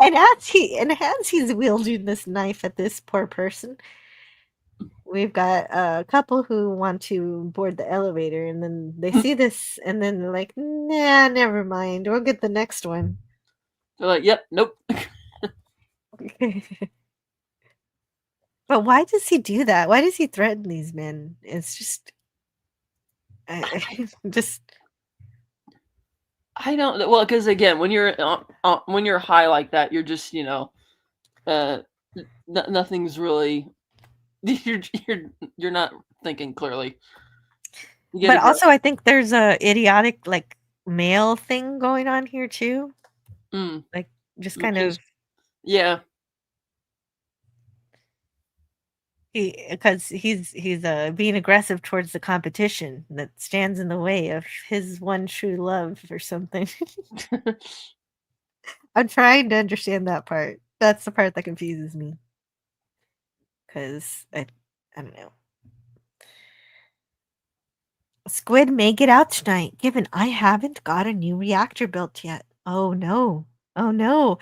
and as he's wielding this knife at this poor person, we've got a couple who want to board the elevator, and then they see this, and then they're like, "Nah, never mind. We'll get the next one." They're like, "Yep, nope." But why does he do that? Why does he threaten these men? It's just, just. I don't. Well, because again, when you're high like that, you're just nothing's really. You're not thinking clearly. But also, I think there's a idiotic like male thing going on here too. Like just kind of. Yeah. Because he's being aggressive towards the competition that stands in the way of his one true love or something. I'm trying to understand that part. That's the part that confuses me. Because I don't know. Squid may get out tonight, given I haven't got a new reactor built yet. Oh no. Oh no.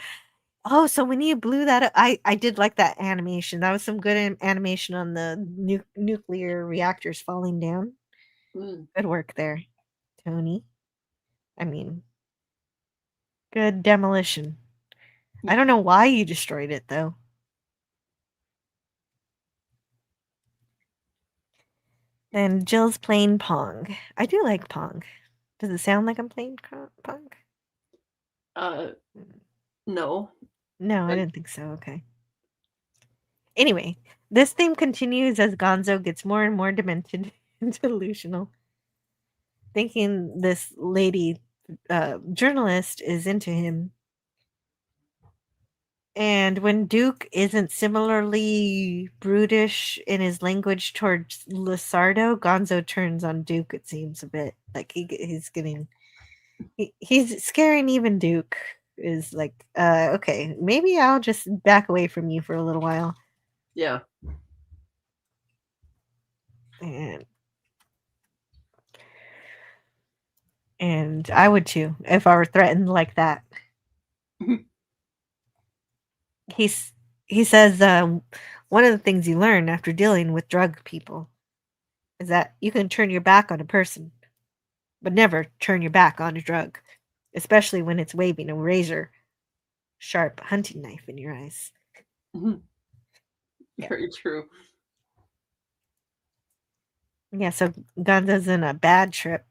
Oh, so when you blew that up, I did like that animation. That was some good animation on the nuclear reactors falling down. Good work there, Tony. I mean, good demolition. I don't know why you destroyed it, though. And Jill's playing Pong. I do like Pong. Does it sound like I'm playing Pong? No. No, I didn't think so. Okay. Anyway, this theme continues as Gonzo gets more and more demented and delusional, thinking this lady journalist is into him. And when Duke isn't similarly brutish in his language towards Lizardo, Gonzo turns on Duke, it seems a bit. Like he's scaring even Duke. Is like, okay, maybe I'll just back away from you for a little while. Yeah. And I would too, if I were threatened like that. He says one of the things you learn after dealing with drug people is that you can turn your back on a person, but never turn your back on a drug, especially when it's waving a razor sharp hunting knife in your eyes. Very true. Yeah, so Gonzo's in a bad trip,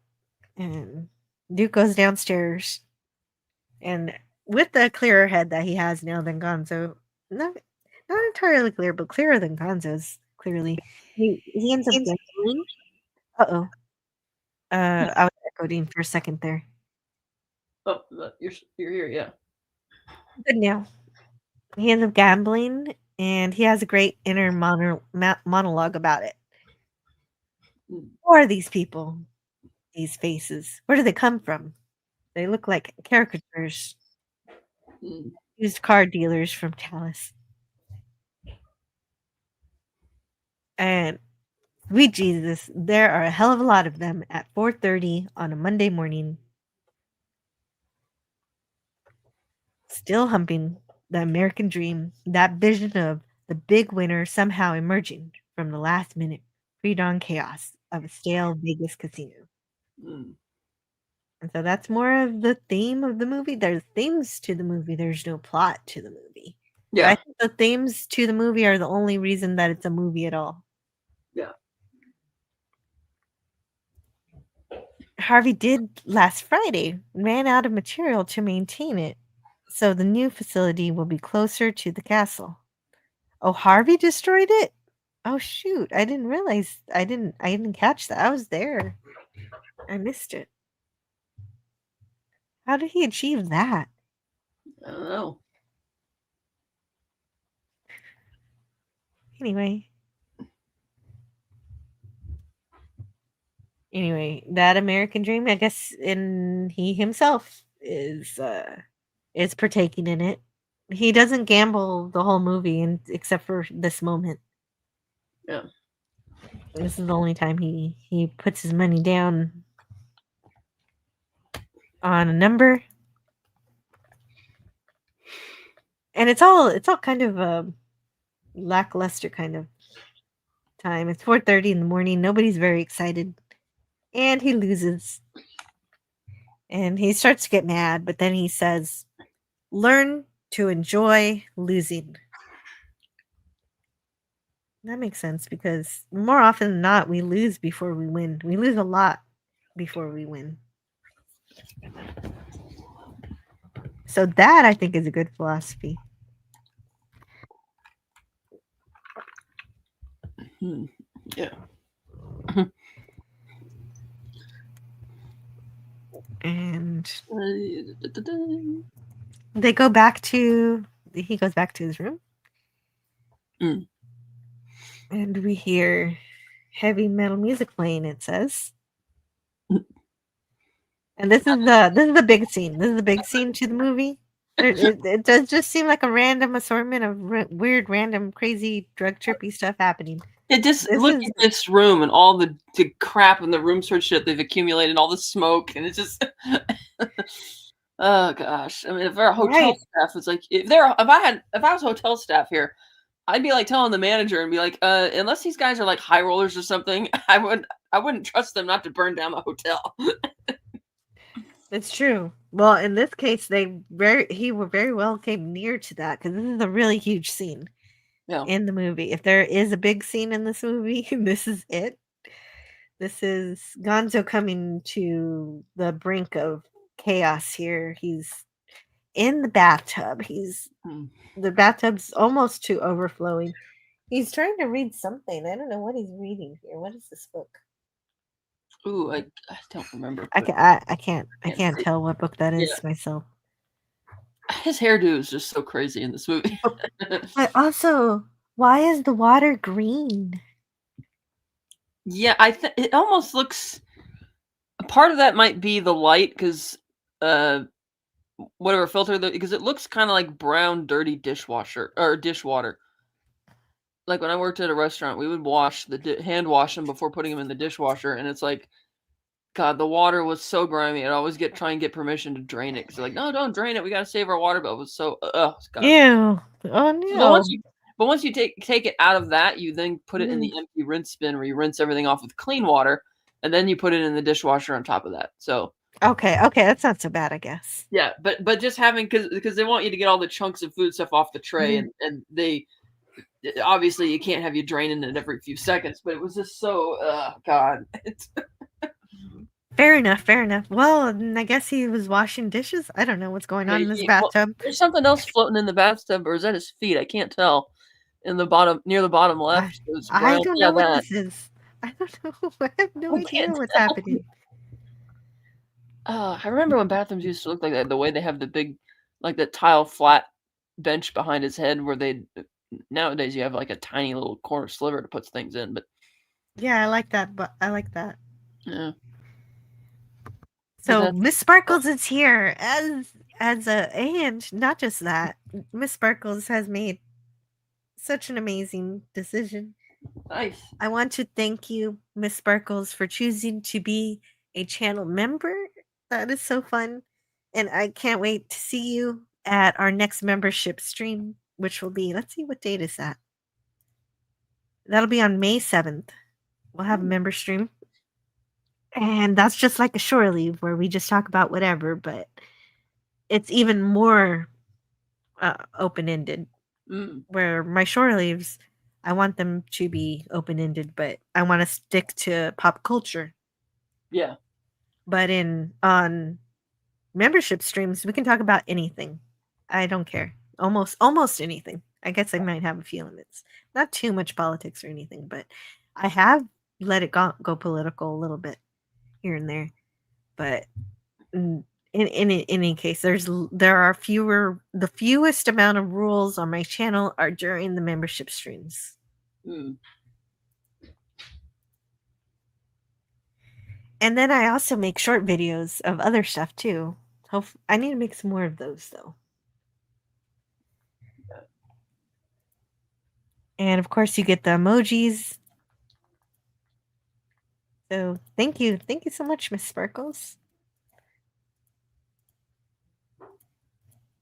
and Duke goes downstairs, and with the clearer head that he has now than Gonzo, not entirely clear, but clearer than Gonzo's, clearly. He ends up gambling. Uh-oh. I was echoing for a second there. Oh, you're here, yeah. Good now. He ends up gambling And he has a great inner monologue about it. Who are these people? These faces? Where do they come from? They look like caricatures. Used car dealers from Dallas. And sweet Jesus, there are a hell of a lot of them at 4:30 on a Monday morning. Still humping the American dream, that vision of the big winner somehow emerging from the last minute pre-dawn chaos of a stale Vegas casino. And so that's more of the theme of the movie. There's themes to the movie. There's no plot to the movie. But Yeah. I think the themes to the movie are the only reason that it's a movie at all. Yeah. Harvey did last Friday ran out of material to maintain it. So the new facility will be closer to the castle. Oh, Harvey destroyed it? Oh shoot. I didn't realize I didn't catch that. I was there. I missed it. How did he achieve that? I don't know. Anyway, that American dream, I guess, and he himself is partaking in it. He doesn't gamble the whole movie, except for this moment. Yeah. This is the only time he puts his money down on a number. And it's all kind of a lackluster kind of time. It's 4:30 in the morning. Nobody's very excited. And he loses. And he starts to get mad, but then he says, "Learn to enjoy losing." That makes sense because more often than not, we lose before we win. We lose a lot before we win. So that, I think, is a good philosophy. Yeah. And he goes back to his room. And we hear heavy metal music playing, it says. And this is the big scene. This is the big scene to the movie. It does just seem like a random assortment of weird, random, crazy, drug trippy stuff happening. It just look at this room and all the crap and the room search shit they've accumulated, all the smoke, and it's just oh gosh. I mean, if they're hotel staff, it's like if I was hotel staff here, I'd be like telling the manager and be like, unless these guys are like high rollers or something, I wouldn't trust them not to burn down the hotel. It's true. Well, in this case, he very well came near to that because this is a really huge scene in the movie. If there is a big scene in this movie, this is it. This is Gonzo coming to the brink of chaos here. He's in the bathtub. The bathtub's almost to overflowing. He's trying to read something. I don't know what he's reading here. What is this book? Ooh, I don't remember. I can't tell what book that is myself. His hairdo is just so crazy in this movie. But also, why is the water green? Yeah, it almost looks. A part of that might be the light, because whatever filter, because it looks kind of like brown, dirty dishwater. Like when I worked at a restaurant, we would hand wash them before putting them in the dishwasher, and it's like, God, the water was so grimy. I'd always try and get permission to drain it because they're like, no, don't drain it. We got to save our water. But it was so, God. Ew. Oh no. But once you take it out of that, you then put it in the empty rinse bin where you rinse everything off with clean water, and then you put it in the dishwasher on top of that. So okay, that's not so bad, I guess. Yeah, but just having because they want you to get all the chunks of food stuff off the tray, and they obviously you can't have you draining it every few seconds. But it was just so God. Fair enough. Well, I guess he was washing dishes. I don't know what's going on in this bathtub. Well, there's something else floating in the bathtub, or is that his feet? I can't tell. In the bottom, near the bottom left. I don't know what this is. I don't know. I have no idea what's happening. I remember when bathrooms used to look like that. The way they have the big, like the tile flat bench behind his head, where they nowadays you have like a tiny little corner sliver to put things in, but Yeah, I like that. But I like that. yeah. So Miss Sparkles is here as a, and not just that, Miss Sparkles has made such an amazing decision. Nice. I want to thank you, Miss Sparkles, for choosing to be a channel member. That is so fun. And I can't wait to see you at our next membership stream, which will be, let's see, what date is that? That'll be on May 7th. We'll have a member stream. And that's just like a shore leave where we just talk about whatever, but it's even more open-ended. Where my shore leaves, I want them to be open-ended, but I want to stick to pop culture. Yeah. But on membership streams, we can talk about anything. I don't care. Almost anything. I guess I might have a few limits. Not too much politics or anything, but I have let it go political a little bit here and there. But in any case, there are the fewest amount of rules on my channel are during the membership streams. And then I also make short videos of other stuff too. I need to make some more of those though. And of course, you get the emojis. So thank you so much, Miss Sparkles.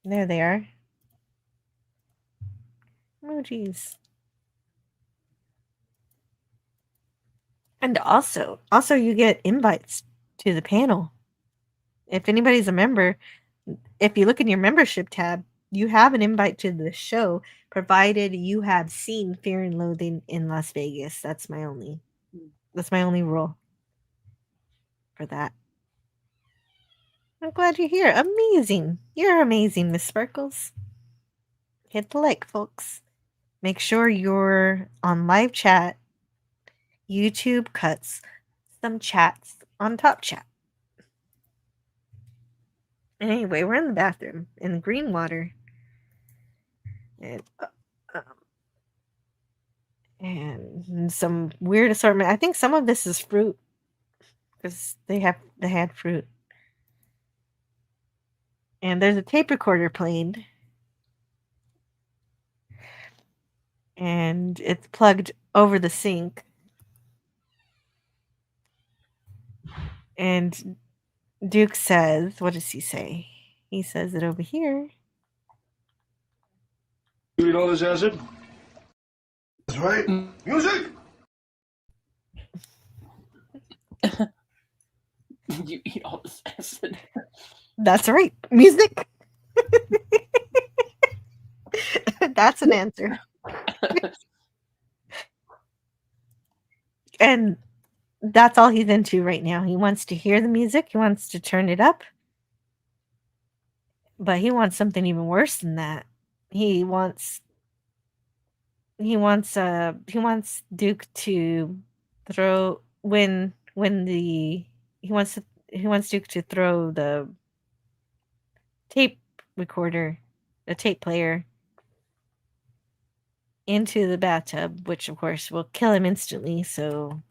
There they are. Emojis. And also you get invites to the panel. If anybody's a member, if you look in your membership tab, you have an invite to the show, provided you have seen Fear and Loathing in Las Vegas. That's my only rule for that. I'm glad you're here. Amazing. You're amazing, Miss Sparkles. Hit the like, folks. Make sure you're on live chat. YouTube cuts some chats on Top Chat. Anyway, we're in the bathroom in green water. And some weird assortment. I think some of this is fruit because they had fruit. And there's a tape recorder playing. And it's plugged over the sink. And Duke says, what does he say? He says it over here. You eat all this acid? That's right. Music! You eat all this acid. That's right. Music. That's an answer. And that's all he's into right now. He wants to hear the music. He wants to turn it up. But he wants something even worse than that. He wants Duke to throw he wants Duke to throw the tape recorder, the tape player into the bathtub, which of course will kill him instantly. So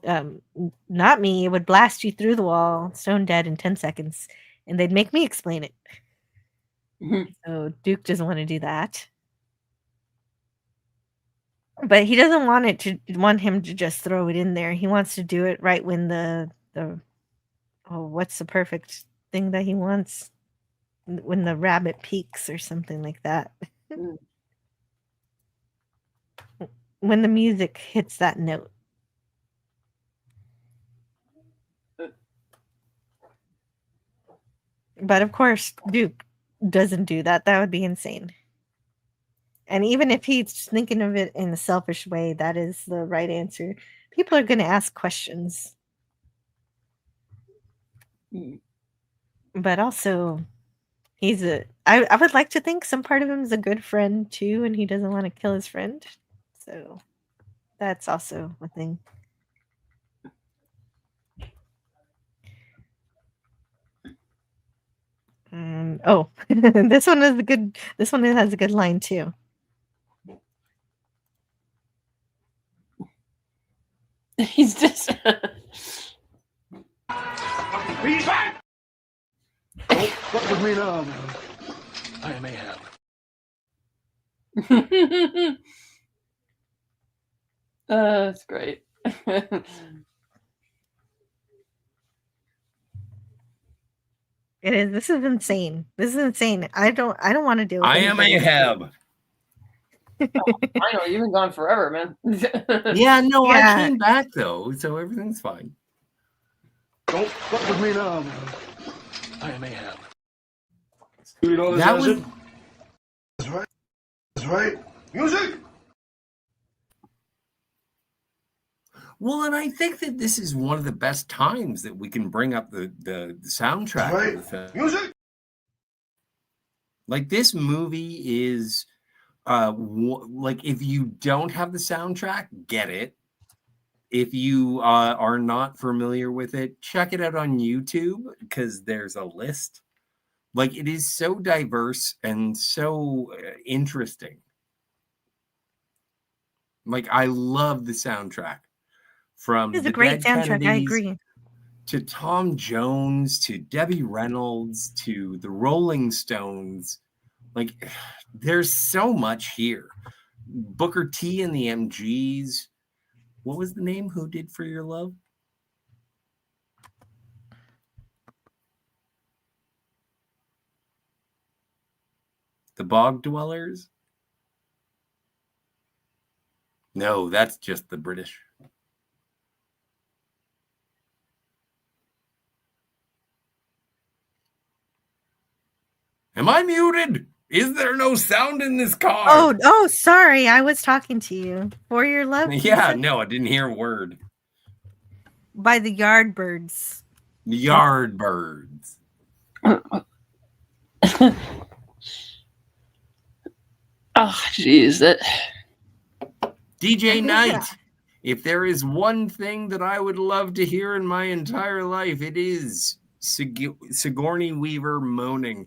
not me, it would blast you through the wall, stone dead in 10 seconds, and they'd make me explain it. So Duke doesn't want to do that. But he doesn't want him to just throw it in there. He wants to do it right when what's the perfect thing that he wants? When the rabbit peaks or something like that. When the music hits that note. But of course, Duke doesn't do that. That would be insane. And even if he's thinking of it in a selfish way, that is the right answer. People are going to ask questions. But also, I would like to think some part of him is a good friend too, and he doesn't want to kill his friend. So that's also a thing. This one has a good line too. He's just. He's back! Don't fuck with me now, man. I am Ahab. That's great. It is. This is insane. This is insane. I don't want to deal with I am anybody. Ahab. I know you've been gone forever, man. Yeah, no, I Yeah. came back though, so everything's fine. Don't fuck with me now, man. I am Ahab. You know this That was- acid? That's right. That's right. Music! Well, and I think that this is one of the best times that we can bring up the soundtrack Right. of the film. Music! Like this movie is like if you don't have the soundtrack, get it. If you are not familiar with it, check it out on YouTube because there's a list. Like it is so diverse and so interesting. Like I love the soundtrack from It's the a great Dead soundtrack. I Kennedys agree. to Tom Jones to Debbie Reynolds to the Rolling Stones. Like there's so much here. Booker T and the MGs. What was the name? Who did For Your Love? The Bog Dwellers? No, that's just the British. Am I muted? Is there no sound in this car? Oh, sorry. I was talking to you. For Your Love? Yeah, no, I didn't hear a word. By the Yardbirds. Yardbirds. Oh, jeez, that. DJ Knight. If there is one thing that I would love to hear in my entire life, it is Sigourney Weaver moaning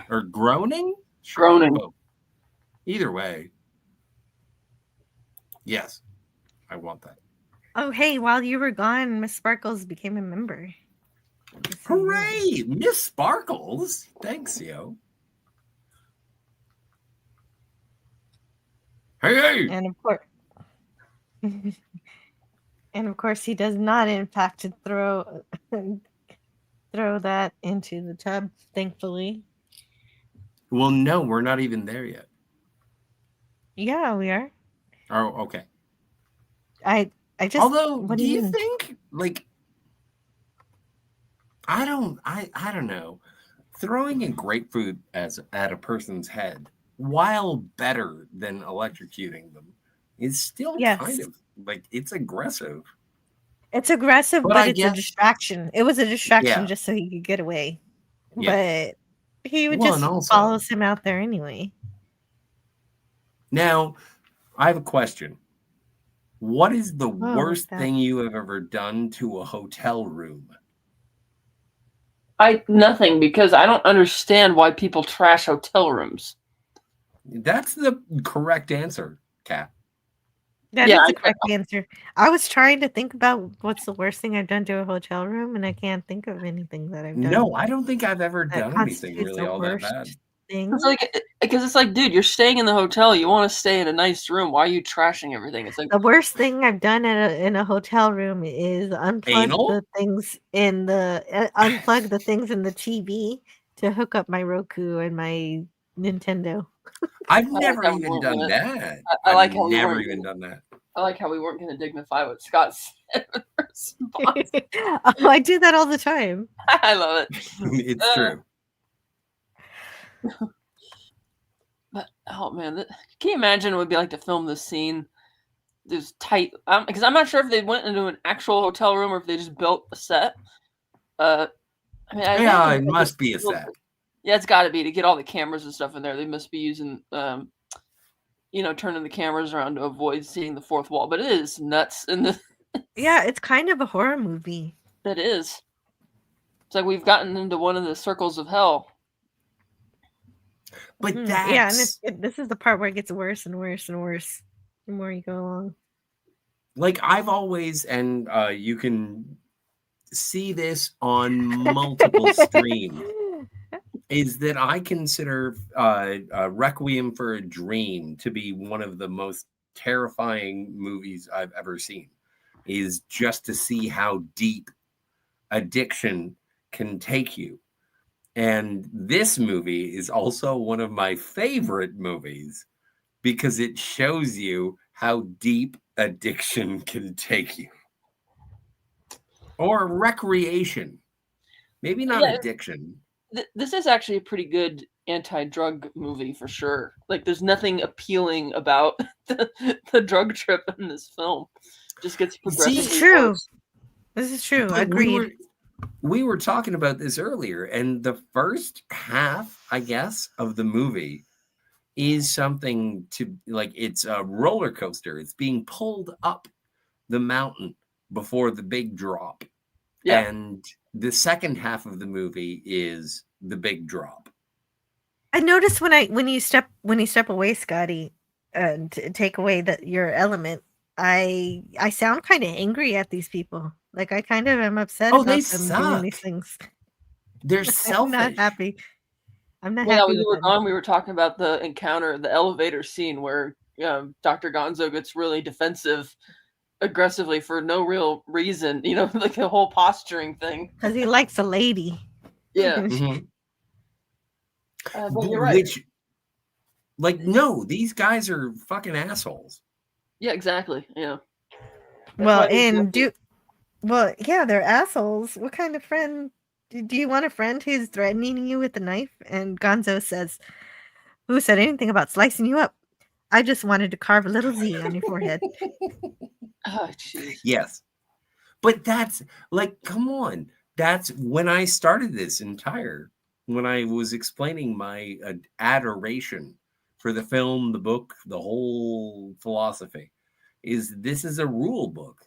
or groaning. Groaning. Oh, either way, yes, I want that. Oh, hey, while you were gone, Miss Sparkles became a member. Hooray! Miss Sparkles. Thanks, yo. Hey! And of course, and of course, he does not, in fact, throw that into the tub. Thankfully. Well, no, we're not even there yet. Yeah, we are. Oh, okay. I just. Although, what do you mean? think like I don't know. Throwing a grapefruit at a person's head, while better than electrocuting them, is still kind of like it's aggressive. It's aggressive, But but I it's guess- a distraction. It was a distraction Yeah. just so he could get away. Yeah. But he would Well, just and also- follows him out there anyway. Now, I have a question. What is the Oh, worst that- thing you have ever done to a hotel room? Nothing, because I don't understand why people trash hotel rooms. That's the correct answer, Kat. That Yeah, is the correct answer. I was trying to think about what's the worst thing I've done to a hotel room, and I can't think of anything that I've done. No, I don't think I've ever that done anything constitutes really the all that worst bad. thing. It's like, because it's like, dude, you're staying in the hotel. You want to stay in a nice room. Why are you trashing everything? It's like The worst thing I've done in a hotel room is unplug Anal? the things in the unplug the things in the TV to hook up my Roku and my Nintendo. I've like never how we even weren't done gonna- that. I like I've how we never weren't even done that. I like how we weren't going to dignify what Scott said in response. Oh, I do that all the time. I love it. It's true. But oh man, can you imagine what it would be like to film this scene? This tight, because I'm not sure if they went into an actual hotel room or if they just built a set. I mean, I Yeah, think it they must just be a built- set. Yeah, it's got to be to get all the cameras and stuff in there. They must be using, turning the cameras around to avoid seeing the fourth wall. But it is nuts, and Yeah, it's kind of a horror movie. it is. It's like we've gotten into one of the circles of hell. But that's Yeah, and this is the part where it gets worse and worse and worse the more you go along. like I've always, and you can see this on multiple streams, is that I consider Requiem for a Dream to be one of the most terrifying movies I've ever seen. Is just to see how deep addiction can take you. And this movie is also one of my favorite movies because it shows you how deep addiction can take you. Or recreation. Maybe not Yeah, addiction. This is actually a pretty good anti-drug movie for sure. Like, there's nothing appealing about the drug trip in this film. Just gets progressively It's true. worse. This is true. But Agreed. we were talking about this earlier, and the first half, I guess, of the movie is something to like, it's a roller coaster. It's being pulled up the mountain before the big drop. Yeah. And the second half of the movie is the big drop. I noticed when you step away, Scotty, and take away your element, I sound kind of angry at these people. Like I kind of am upset Oh, about they them doing these suck. things. They're I'm selfish. not happy. I'm not Well, happy when with you were them. gone, we were talking about the encounter, the elevator scene where Dr. Gonzo gets really defensive aggressively for no real reason, like the whole posturing thing. Because he likes a lady. Yeah. Mm-hmm. But you're right. Which, like, no, these guys are fucking assholes. Yeah, exactly. Yeah. Well, yeah, they're assholes. What kind of friend? Do you want a friend who's threatening you with a knife? And Gonzo says, "Who said anything about slicing you up? I just wanted to carve a little Z on your forehead." Oh, jeez. Yes. But that's like, come on. That's when I started this when I was explaining my adoration for the film, the book, the whole philosophy, this is a rule book.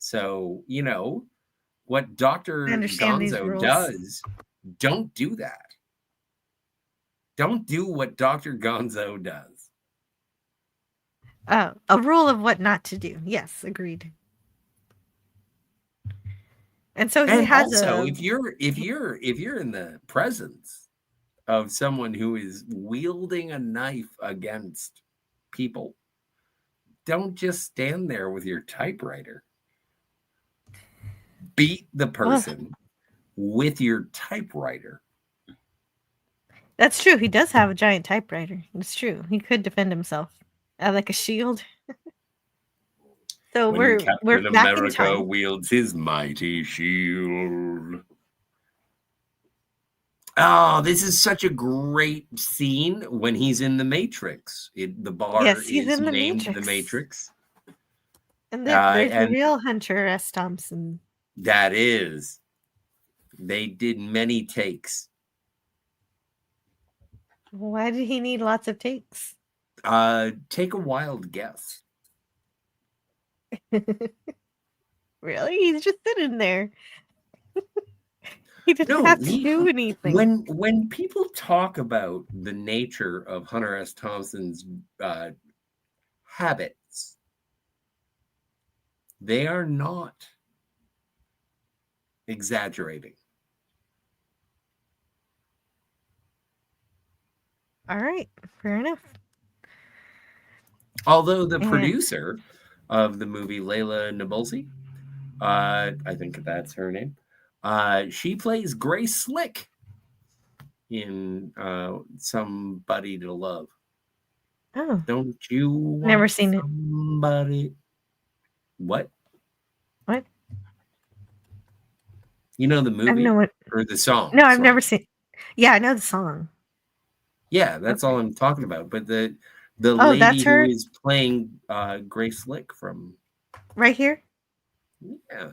So, what Dr. I understand these Gonzo rules. does, don't do that. Don't do what Dr. Gonzo does. A rule of what not to do. Yes, agreed. And so he has also, if you're in the presence of someone who is wielding a knife against people, don't just stand there with your typewriter. Beat the person with your typewriter. That's true. He does have a giant typewriter. It's true. He could defend himself like a shield. So when we're Captain back in America time. wields his mighty shield. Oh, this is such a great scene when he's in the Matrix. The bar Yes, he's is in the named Matrix. the Matrix. And there's the real Hunter S. Thompson. That is. They did many takes. Why did he need lots of takes? Take a wild guess. Really? He's just sitting there. He didn't have to do anything. When people talk about the nature of Hunter S. Thompson's habits, they are not exaggerating. All right, fair enough. Although the producer of the movie, Layla Nabulsi, I think that's her name, she plays Grace Slick in Somebody to Love. Oh. Don't you want never seen somebody? What? What? You know the movie or the song? No, I've never seen. Yeah, I know the song. Yeah, that's all I'm talking about. But the lady that's her? who is playing Grace Slick from right here. Yeah.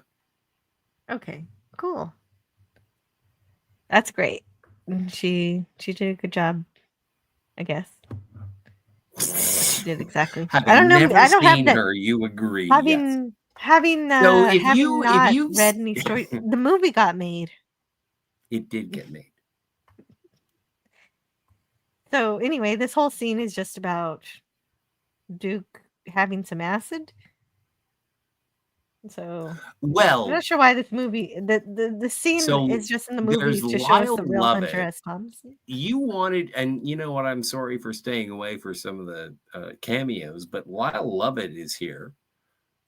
Okay. Cool. That's great. She did a good job, I guess. She did exactly. Having I don't know. never I don't seen have her. You agree? Having So if having you read any story, the movie got made. It did get made. So anyway, this whole scene is just about Duke having some acid. So I'm Well, not sure why this movie, the scene so is just in the movie there's to show us Lyle the real Hunter Lovett. S. Thompson. You wanted, and you know what? I'm sorry for staying away for some of the cameos, but Lyle Lovett is here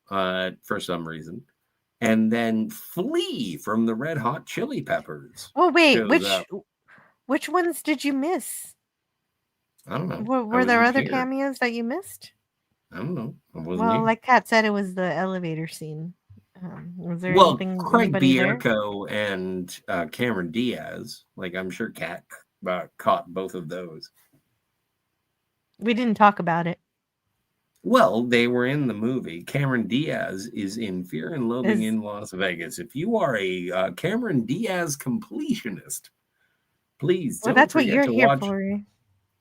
for some reason. And then Flea from the Red Hot Chili Peppers. Oh wait, shows up. which ones did you miss? I don't know. Were there other cameos that you missed? I don't know. I wasn't Well, here. like Kat said, it was the elevator scene. Was there Well, anything? Craig Anybody there? Bierko and Cameron Diaz. Like, I'm sure Kat caught both of those. We didn't talk about it. Well, they were in the movie. Cameron Diaz is in Fear and Loathing in Las Vegas. If you are a Cameron Diaz completionist, please don't that's what forget you're to here watch. for.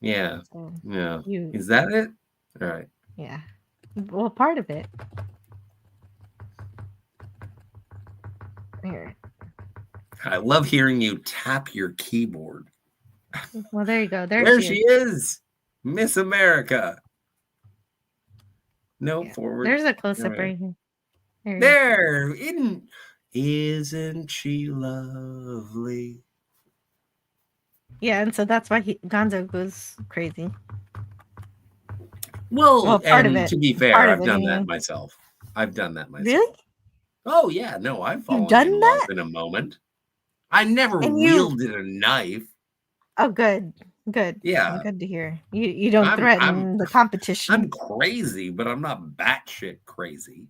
Yeah. So Yeah. Is that it? All right. Yeah. Well, part of it. Here. I love hearing you tap your keyboard. Well, there you go. There she is. Miss America. No, forward. There's a close-up right here. There. Isn't she lovely? Yeah, and so that's why Gonzo goes crazy. Well, part of it. To be fair, I've done that myself. Really? Oh yeah, no, I've fallen in love in a moment. I never wielded a knife. Oh, good. Yeah, good to hear. You don't threaten the competition. I'm crazy, but I'm not batshit crazy.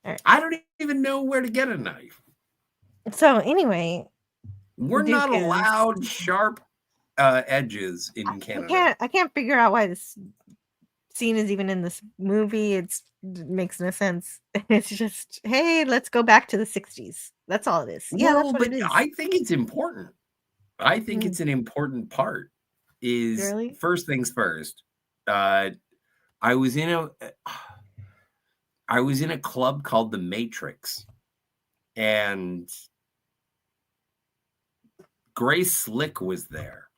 Right. I don't even know where to get a knife. So anyway, we're not allowed sharp edges in Canada. I can't figure out why this scene is even in this movie. It makes no sense. It's just, hey, let's go back to the 60s. That's all it is. Yeah, that's what it is. I think it's important. I think it's an important part. First things first. I was in a club called the Matrix, and Grace Slick was there,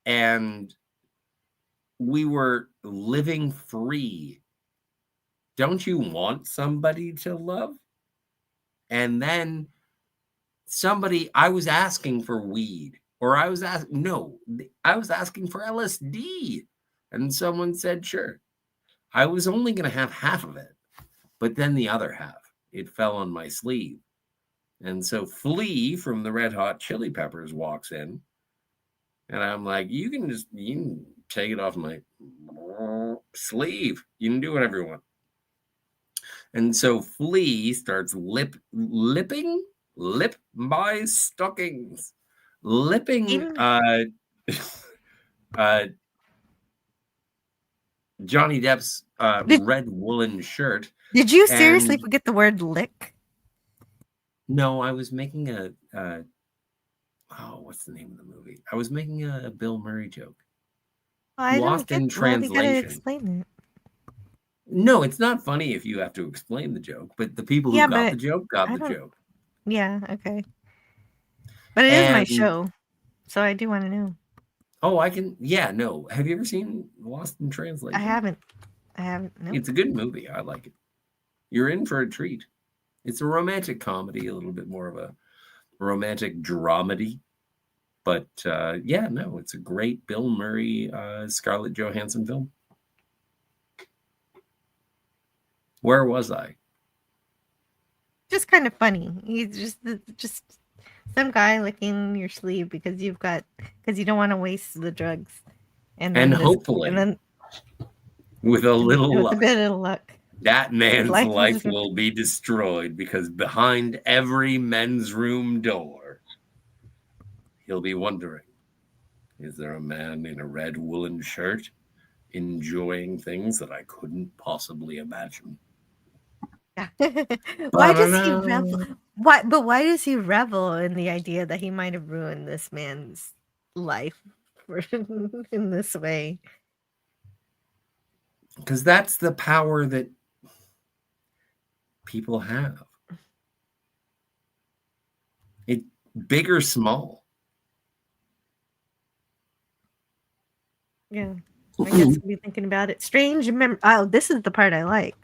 and we were living free. Don't you want somebody to love? And then I was asking for weed, or I was asking for LSD, and someone said, sure. I was only going to have half of it, but then the other half, it fell on my sleeve. And so Flea from the Red Hot Chili Peppers walks in, and I'm like, you can take it off my sleeve. You can do whatever you want. And so Flea starts lip my stockings, lipping Johnny Depp's red woolen shirt. Did you seriously forget the word lick? No, I was making what's the name of the movie? I was making a Bill Murray joke. Lost in translation. Explain it. No, it's not funny if you have to explain the joke, but the people who got the joke got the joke. Yeah, okay. But it is my show, so I do want to know. Oh, I can. Yeah, no. Have you ever seen Lost in Translation? I haven't. No. It's a good movie. I like it. You're in for a treat. It's a romantic comedy, a little bit more of a romantic dramedy. But it's a great Bill Murray, Scarlett Johansson film. Where was I? Just kind of funny. He's just some guy licking your sleeve because you don't want to waste the drugs, and hopefully, with a bit of luck, that man's life will be destroyed, because behind every men's room door, he'll be wondering, is there a man in a red woolen shirt enjoying things that I couldn't possibly imagine? Yeah. Why does he revel? Why does he revel in the idea that he might have ruined this man's life in this way? Because that's the power that people have. It big or small. Yeah, I guess we'll be thinking about it. Strange. Oh, this is the part I like.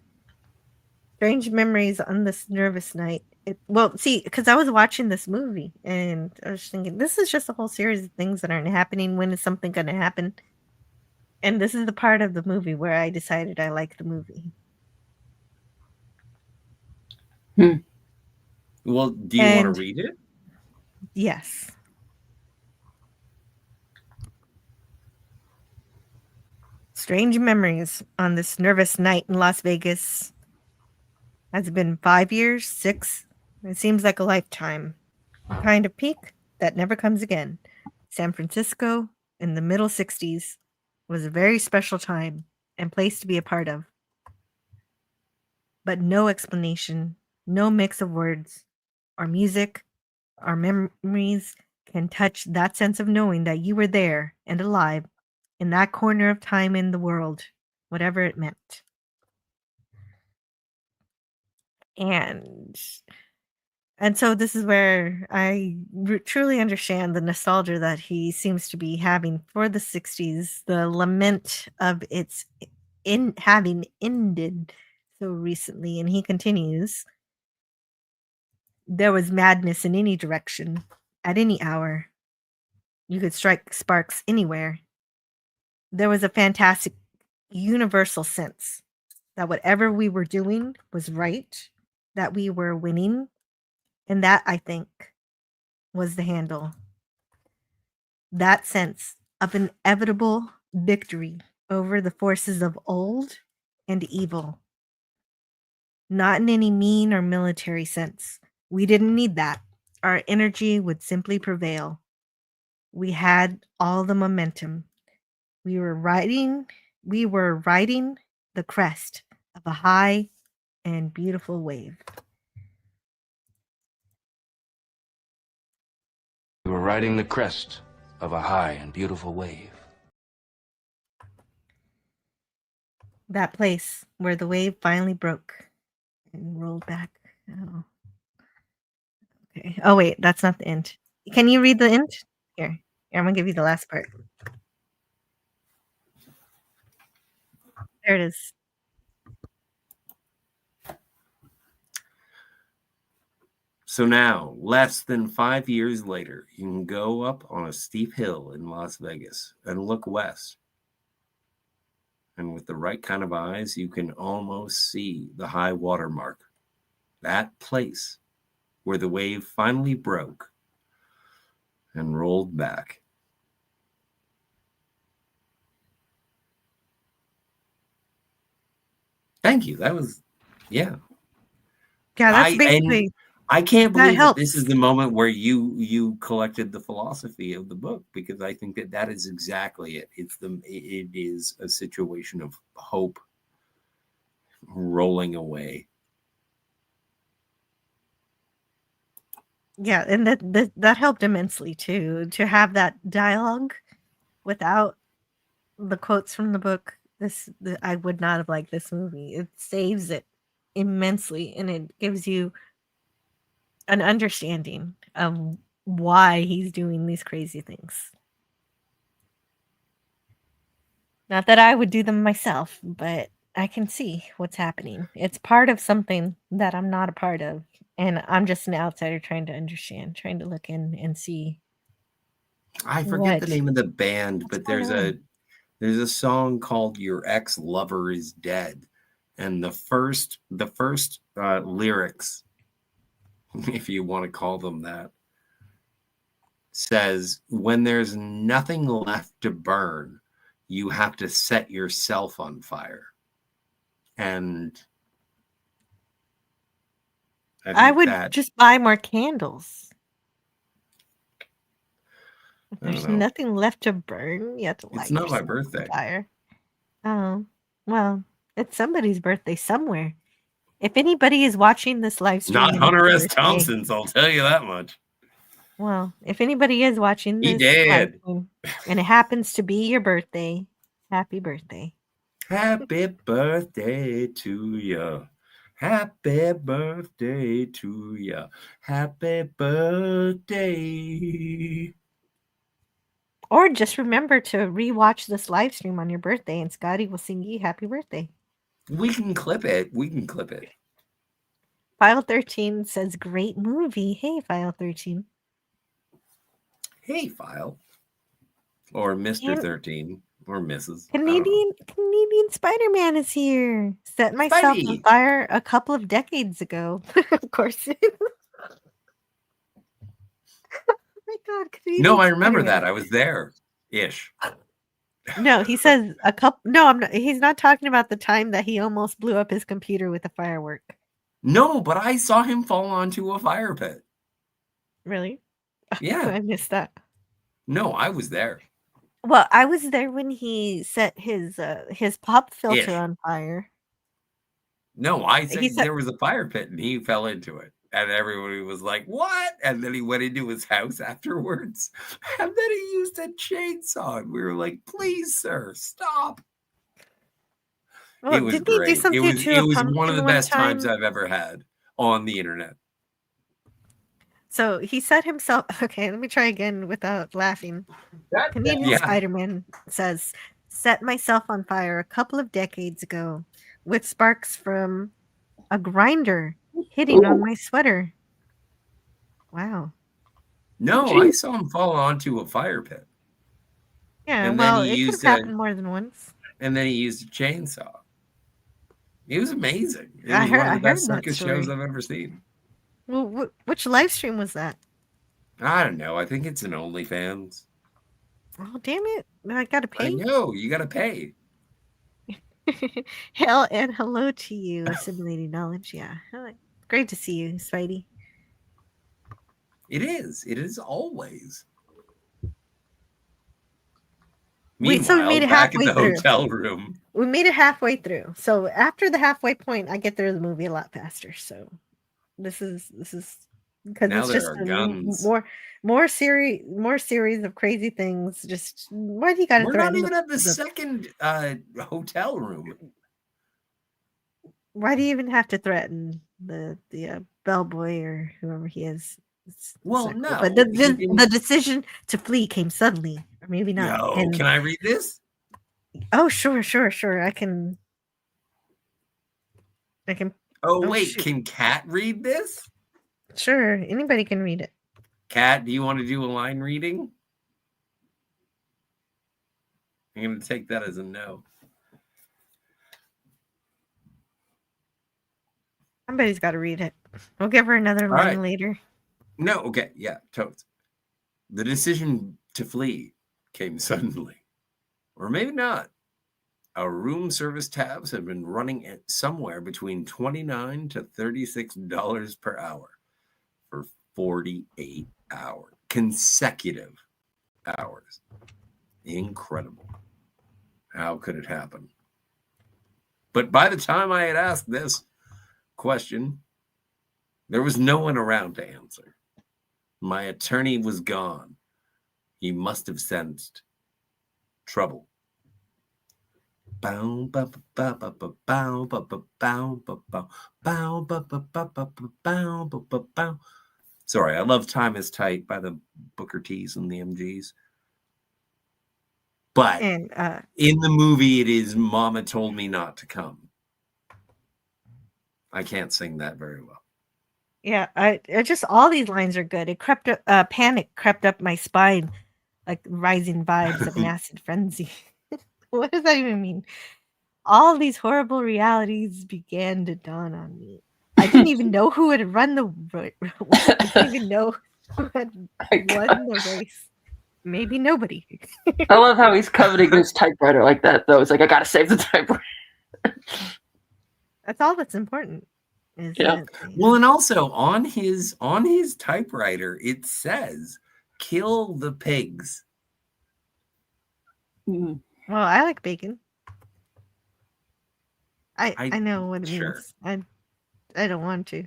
Strange memories on this nervous night. Well, see, because I was watching this movie and I was thinking, this is just a whole series of things that aren't happening. When is something going to happen? And this is the part of the movie where I decided I like the movie. Well, do you want to read it? Yes. Strange memories on this nervous night in Las Vegas. Has it been 5 years? 6? It seems like a lifetime. A kind of peak that never comes again. San Francisco in the middle 60s was a very special time and place to be a part of. But no explanation, no mix of words or music or memories can touch that sense of knowing that you were there and alive in that corner of time in the world, whatever it meant. And so this is where I truly understand the nostalgia that he seems to be having for the 60s, the lament of its in having ended so recently. And he continues, there was madness in any direction, at any hour. You could strike sparks anywhere. There was a fantastic universal sense that whatever we were doing was right, that we were winning, and that, I think, was the handle. That sense of inevitable victory over the forces of old and evil. Not in any mean or military sense. We didn't need that. Our energy would simply prevail. We had all the momentum. We were riding the crest of a high and beautiful wave. We were riding the crest of a high and beautiful wave. That place where the wave finally broke and rolled back. Oh. Okay. Oh wait, that's not the end. Can you read the end? Here, I'm gonna give you the last part. There it is. So now, less than 5 years later, you can go up on a steep hill in Las Vegas and look west. And with the right kind of eyes, you can almost see the high water mark. That place where the wave finally broke and rolled back. Thank you. That was, yeah. Yeah, that's basically. I can't believe that this is the moment where you collected the philosophy of the book, because I think that is exactly it. It is a situation of hope rolling away. Yeah, and that helped immensely too, to have that dialogue without the quotes from the book. I would not have liked this movie. It saves it immensely, and it gives you an understanding of why he's doing these crazy things. Not that I would do them myself, but I can see what's happening. It's part of something that I'm not a part of, and I'm just an outsider trying to understand, trying to look in and see. I forget the name of the band, but there's a song called "Your Ex Lover Is Dead," and the first lyrics, if you want to call them that, says, "When there's nothing left to burn, you have to set yourself on fire." And I would just buy more candles. If there's nothing left to burn, you have to light It's not my yourself birthday. on fire. Oh, well, it's somebody's birthday somewhere. If anybody is watching this live stream, Not Hunter S. Thompson's, I'll tell you that much. Well, if anybody is watching this live stream and it happens to be your birthday, happy birthday. Happy birthday to you. Happy birthday to you. Happy birthday. Or just remember to rewatch this live stream on your birthday and Scotty will sing you happy birthday. We can clip it. File 13 says great movie. Hey, File 13. Hey, File. Or Mr. And 13. Or Mrs. I don't know. Canadian Spider-Man is here. Set myself on Spidey! fire a couple of decades ago. Of course. Oh my God, Canadian No, I remember Spider-Man. that. I was there. Ish. No, he says a couple. No, I'm not. He's not talking about the time that he almost blew up his computer with a firework. No, but I saw him fall onto a fire pit. Really? Yeah. I missed that. No, I was there. Well, I was there when he set his pop filter Ish. on fire. No, I said He said there was a fire pit and he fell into it. And everybody was like, what? And then he went into his house afterwards. And then he used a chainsaw. And we were like, please, sir, stop. Well, It was didn't he do great. something It to a was one of pumpkin the one best times time? I've ever had on the internet. So he set himself. Okay, let me try again without laughing. Canadian Spider-Man says, "Set myself on fire a couple of decades ago, with sparks from a grinder hitting on my sweater." Wow. No, I saw him fall onto a fire pit. Yeah, And well, then he it could have used happened more than once. And then he used a chainsaw. It was amazing. It I was one of the heard best that circus story. shows I've ever seen. Well, which live stream was that? I don't know. I think it's an OnlyFans. Oh, damn it. I gotta pay. I know. You got to pay. Hell and hello to you, assimilating knowledge. Yeah. Great to see you, Spidey. It is. It is always. Wait, so we made it back in halfway the through. hotel room. We made it halfway through. So after the halfway point, I get through the movie a lot faster. So this is because Now it's there just are guns. more series of crazy things. Just why do you got to We're threaten? not even at the second hotel room. Why do you even have to threaten the bellboy or whoever he is? Well, cool. no, But the decision to flee came suddenly, or maybe not. No, And, can I read this? oh, sure. I can. Oh, wait, shoot. Can Kat read this? Sure, anybody can read it. Kat, do you want to do a line reading? I'm going to take that as a no. Somebody's got to read it. We'll give her another line later. No, okay, yeah, totes. The decision to flee came suddenly. Or maybe not. Our room service tabs have been running at somewhere between $29 to $36 per hour for 48 hours. Consecutive hours. Incredible. How could it happen? But by the time I had asked this question, there was no one around to answer. My attorney was gone. He must have sensed trouble. Sorry, I love Time is Tight by the Booker T's and the MGs. But in the movie, it is Mama Told Me Not to Come. I can't sing that very well. Yeah, I just all these lines are good. It crept up, panic crept up my spine, like rising vibes of an acid frenzy. What does that even mean? All these horrible realities began to dawn on me. I didn't even know who had run the I didn't even know who had won the race. Maybe nobody. I love how he's coveting his typewriter like that, though. It's like, I gotta save the typewriter. That's all that's important. Yeah. Well, and also on his typewriter, it says, "Kill the pigs." Well, I like bacon. I know what it means. I don't want to.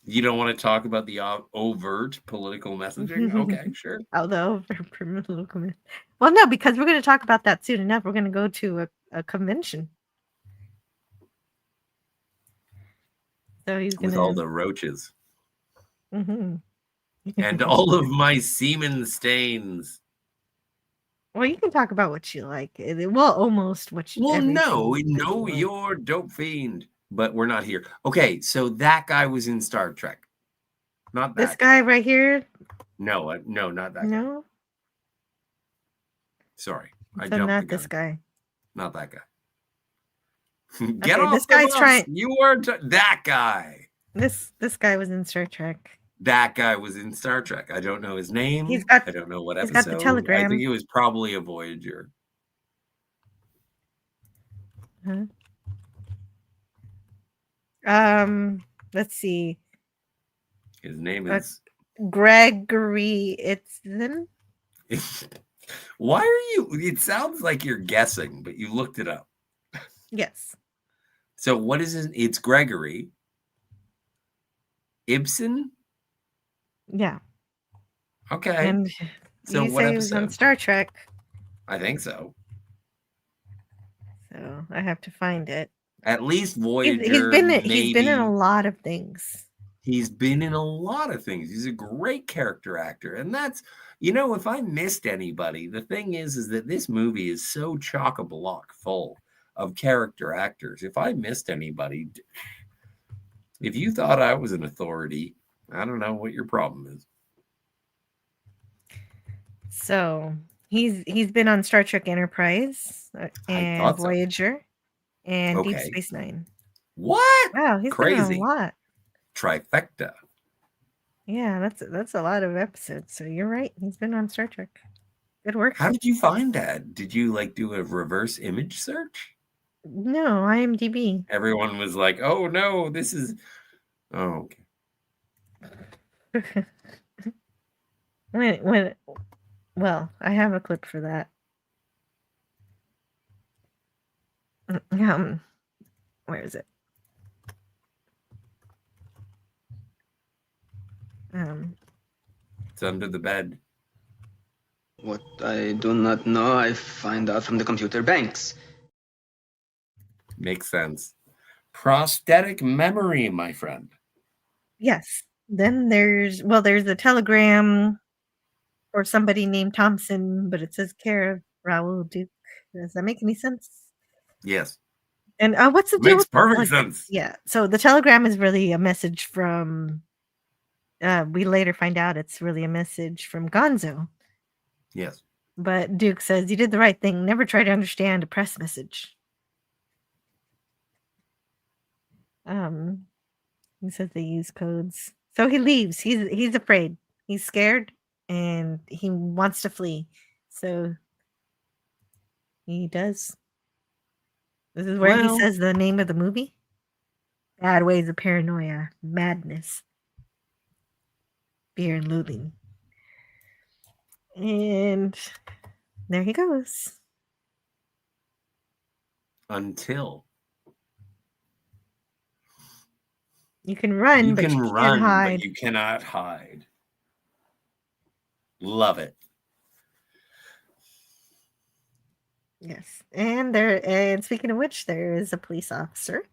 You don't want to talk about the overt political messaging? Okay, sure. Although political messaging. Well, no, because we're going to talk about that soon enough. We're going to go to a convention. So he's gonna... with all the roaches. Mm-hmm. And all of my semen stains. Well, you can talk about what you like. Well, almost what you. Well, no, you're dope fiend. but we're not here. Okay, so that guy was in Star Trek. Not that This guy right here? No, no, not that guy. No? Sorry. I So jumped not the gun. this guy. Not that guy. Get Okay, off this the guy's bus. trying. You are that guy. This guy was in Star Trek. That guy was in Star Trek. I don't know his name. I don't know what he's episode. got the telegram. I think it was probably a Voyager. Huh? Let's see. His name is Gregory Itzin. Why are you? It sounds like you're guessing, but you looked it up. Yes. So what is it? It's Gregory Ibsen. Yeah. Okay. And so you what say he was on episode? Star Trek. I think so. So I have to find it. At least Voyager. He's been in a lot of things. He's been in a lot of things. He's a great character actor. And that's, if I missed anybody, the thing is that this movie is so chock-a-block full of character actors. If I missed anybody, if you thought I was an authority, I don't know what your problem is. So he's been on Star Trek Enterprise and Voyager and Deep Space Nine. What? Wow, he's crazy. been on a lot. Trifecta. Yeah, that's a lot of episodes. So you're right. He's been on Star Trek. Good work. How did you find that? Did you do a reverse image search? No, IMDb. Everyone was like, "Oh no, this is." Oh, okay. Well, I have a clip for that. Where is it? It's under the bed. What I do not know, I find out from the computer banks. Makes sense. Prosthetic memory, my friend. Yes. Then there's a telegram or somebody named Thompson, but it says care of Raoul Duke. Does that make any sense? Yes. And what's the deal? Makes perfect sense. Yeah. So the telegram is really a message from. We later find out it's really a message from Gonzo. Yes. But Duke says you did the right thing. Never try to understand a press message. He says they use codes. So he leaves. He's afraid. He's scared and he wants to flee. So he does. This is where he says the name of the movie. Bad Ways of Paranoia, Madness, Fear and Loathing. And there he goes. Until you can run, but you can't hide. But you cannot hide. Love it. Yes. And speaking of which, there is a police officer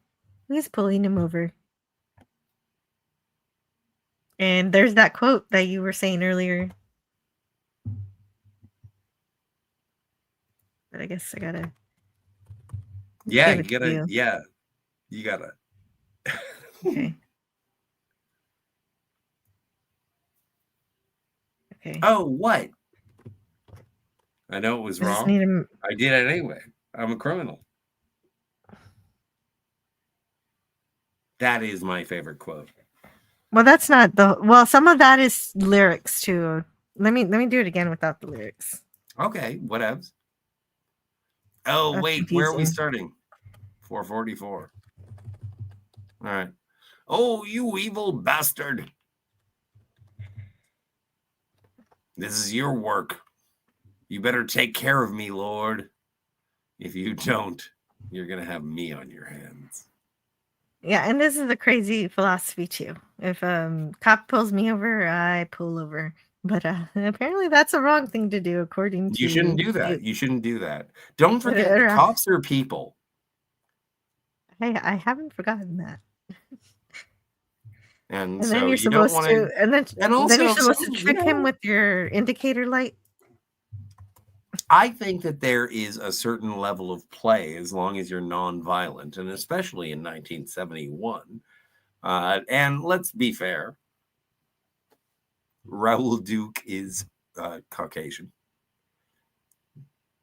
who's pulling him over. And there's that quote that you were saying earlier. But I guess I gotta. Yeah, you gotta. Yeah, you gotta. Okay. Okay. Oh, what? I know it was wrong. I did it anyway. I'm a criminal. That is my favorite quote. Well, that's not the. Well, some of that is lyrics too. Let me do it again without the lyrics. Okay, whatevs. Oh, That's wait, confusing. where are we starting? 444. All right. Oh, you evil bastard. This is your work. You better take care of me, Lord. If you don't, you're going to have me on your hands. Yeah, and this is a crazy philosophy too. If cop pulls me over, I pull over. But apparently that's a wrong thing to do according to You shouldn't do that. You shouldn't do that. Don't forget the cops are people. Hey, I haven't forgotten that. And so then you're supposed to and then you're supposed to trick him with your indicator light. I think that there is a certain level of play as long as you're non-violent, and especially in 1971. And let's be fair, Raoul Duke is Caucasian.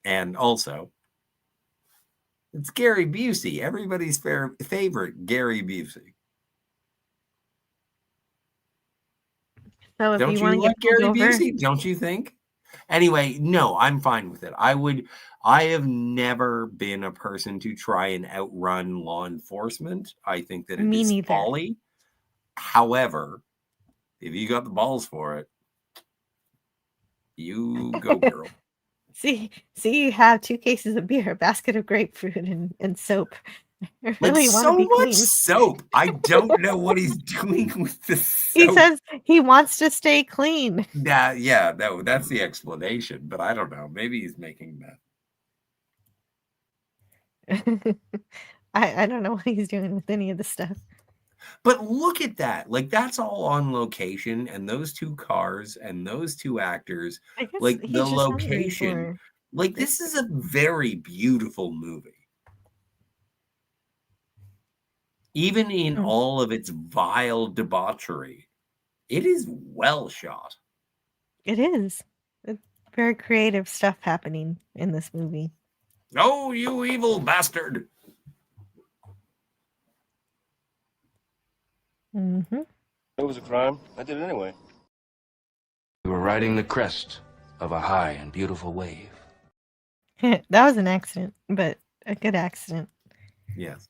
And also, it's Gary Busey, everybody's favorite Gary Busey. So if Don't you you want to like get pulled Gary over, Busey? Don't you think? Anyway, no, I'm fine with it. I have never been a person to try and outrun law enforcement. I think that it me is neither. folly. However, if you got the balls for it, you go, girl. See, you have 2 cases of beer, a basket of grapefruit, and soap. I Like really want so to be much clean. soap. I don't know what he's doing with the soap. He says he wants to stay clean. That's the explanation, but I don't know. Maybe he's making meth. I don't know what he's doing with any of the stuff. But look at that. Like, that's all on location, and those 2 cars and those 2 actors, I guess like he's the just hungry location. for Like, this is a very beautiful movie. Even in all of its vile debauchery, it is well shot. It is. It's very creative stuff happening in this movie. Oh, you evil bastard. Mm-hmm. It was a crime. I did it anyway. We were riding the crest of a high and beautiful wave. That was an accident, but a good accident. Yes.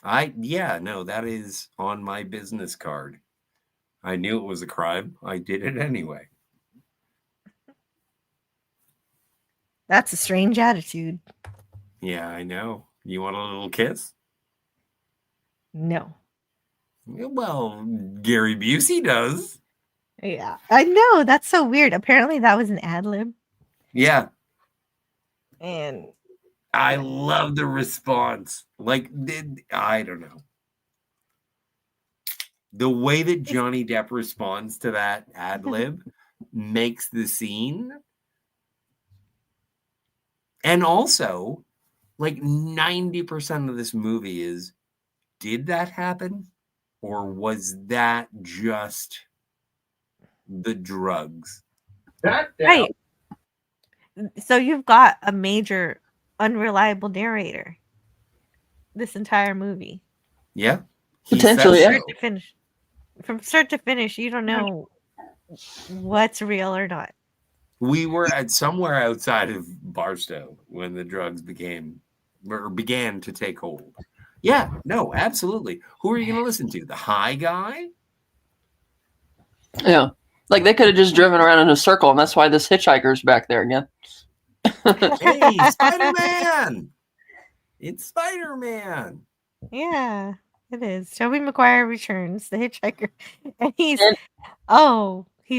No, that is on my business card. I knew it was a crime. I did it anyway. That's a strange attitude. Yeah, I know. You want a little kiss? No. Well, Gary Busey does. Yeah, I know. That's so weird. Apparently that was an ad lib. Yeah. And I love the response. Like, I don't know. The way that Johnny Depp responds to that ad lib makes the scene. And also, like 90% of this movie is, did that happen? Or was that just the drugs? Right. So you've got a major unreliable narrator this entire movie. Yeah. Potentially, yeah. From start to finish, you don't know what's real or not. We were at somewhere outside of Barstow when the drugs began to take hold. Yeah, no, absolutely. Who are you going to listen to? The high guy? Yeah. Like they could have just driven around in a circle, and that's why this hitchhiker's back there again. Hey, Spider-Man! It's Spider-Man. Yeah, it is. Tobey Maguire returns, the hitchhiker, and he's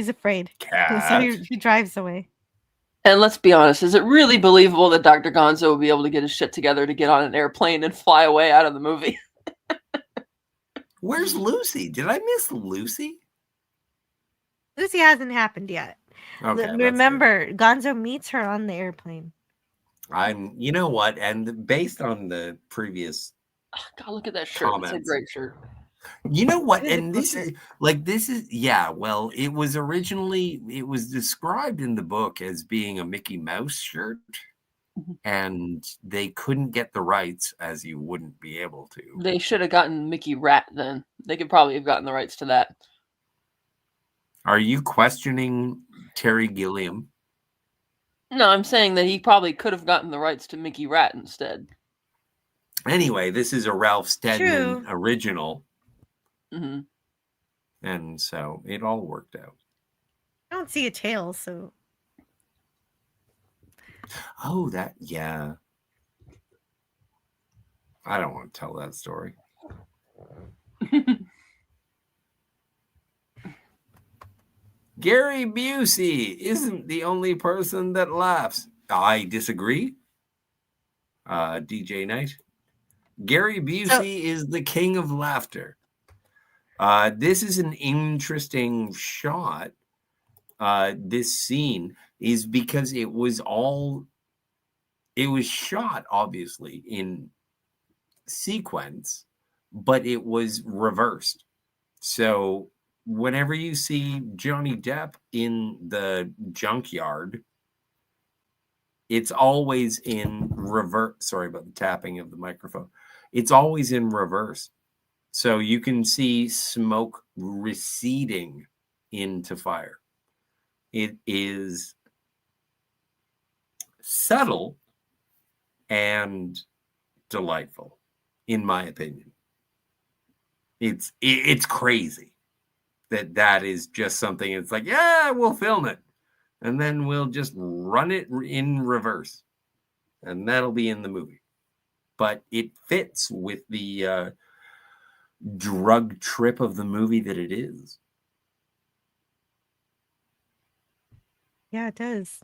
afraid. So he drives away. And let's be honest, is it really believable that Dr. Gonzo would be able to get his shit together to get on an airplane and fly away out of the movie? Where's Lucy? Did I miss Lucy? Lucy hasn't happened yet. Okay, remember, Gonzo meets her on the airplane. You know what? And based on the previous God, look at that shirt. comments, It's a great shirt. You know what? And this is well, it was described in the book as being a Mickey Mouse shirt, and they couldn't get the rights, as you wouldn't be able to. They should have gotten Mickey Rat then. They could probably have gotten the rights to that. Are you questioning Terry Gilliam? No, I'm saying that he probably could have gotten the rights to Mickey Rat instead. Anyway, this is a Ralph Steadman original. Mm-hmm. And so it all worked out. I don't see a tail, so. Oh, yeah. I don't want to tell that story. Gary Busey isn't the only person that laughs. I disagree. DJ Knight. Gary Busey is the king of laughter. This is an interesting shot this scene is because it was shot obviously in sequence, but it was reversed. So whenever you see Johnny Depp in the junkyard, it's always in reverse. Sorry about the tapping of the microphone. It's always in reverse. So you can see smoke receding into fire. It is subtle and delightful, in my opinion. It's crazy that is just something. It's like, yeah, we'll film it, and then we'll just run it in reverse, and that'll be in the movie. But it fits with the drug trip of the movie that it is. Yeah, it does.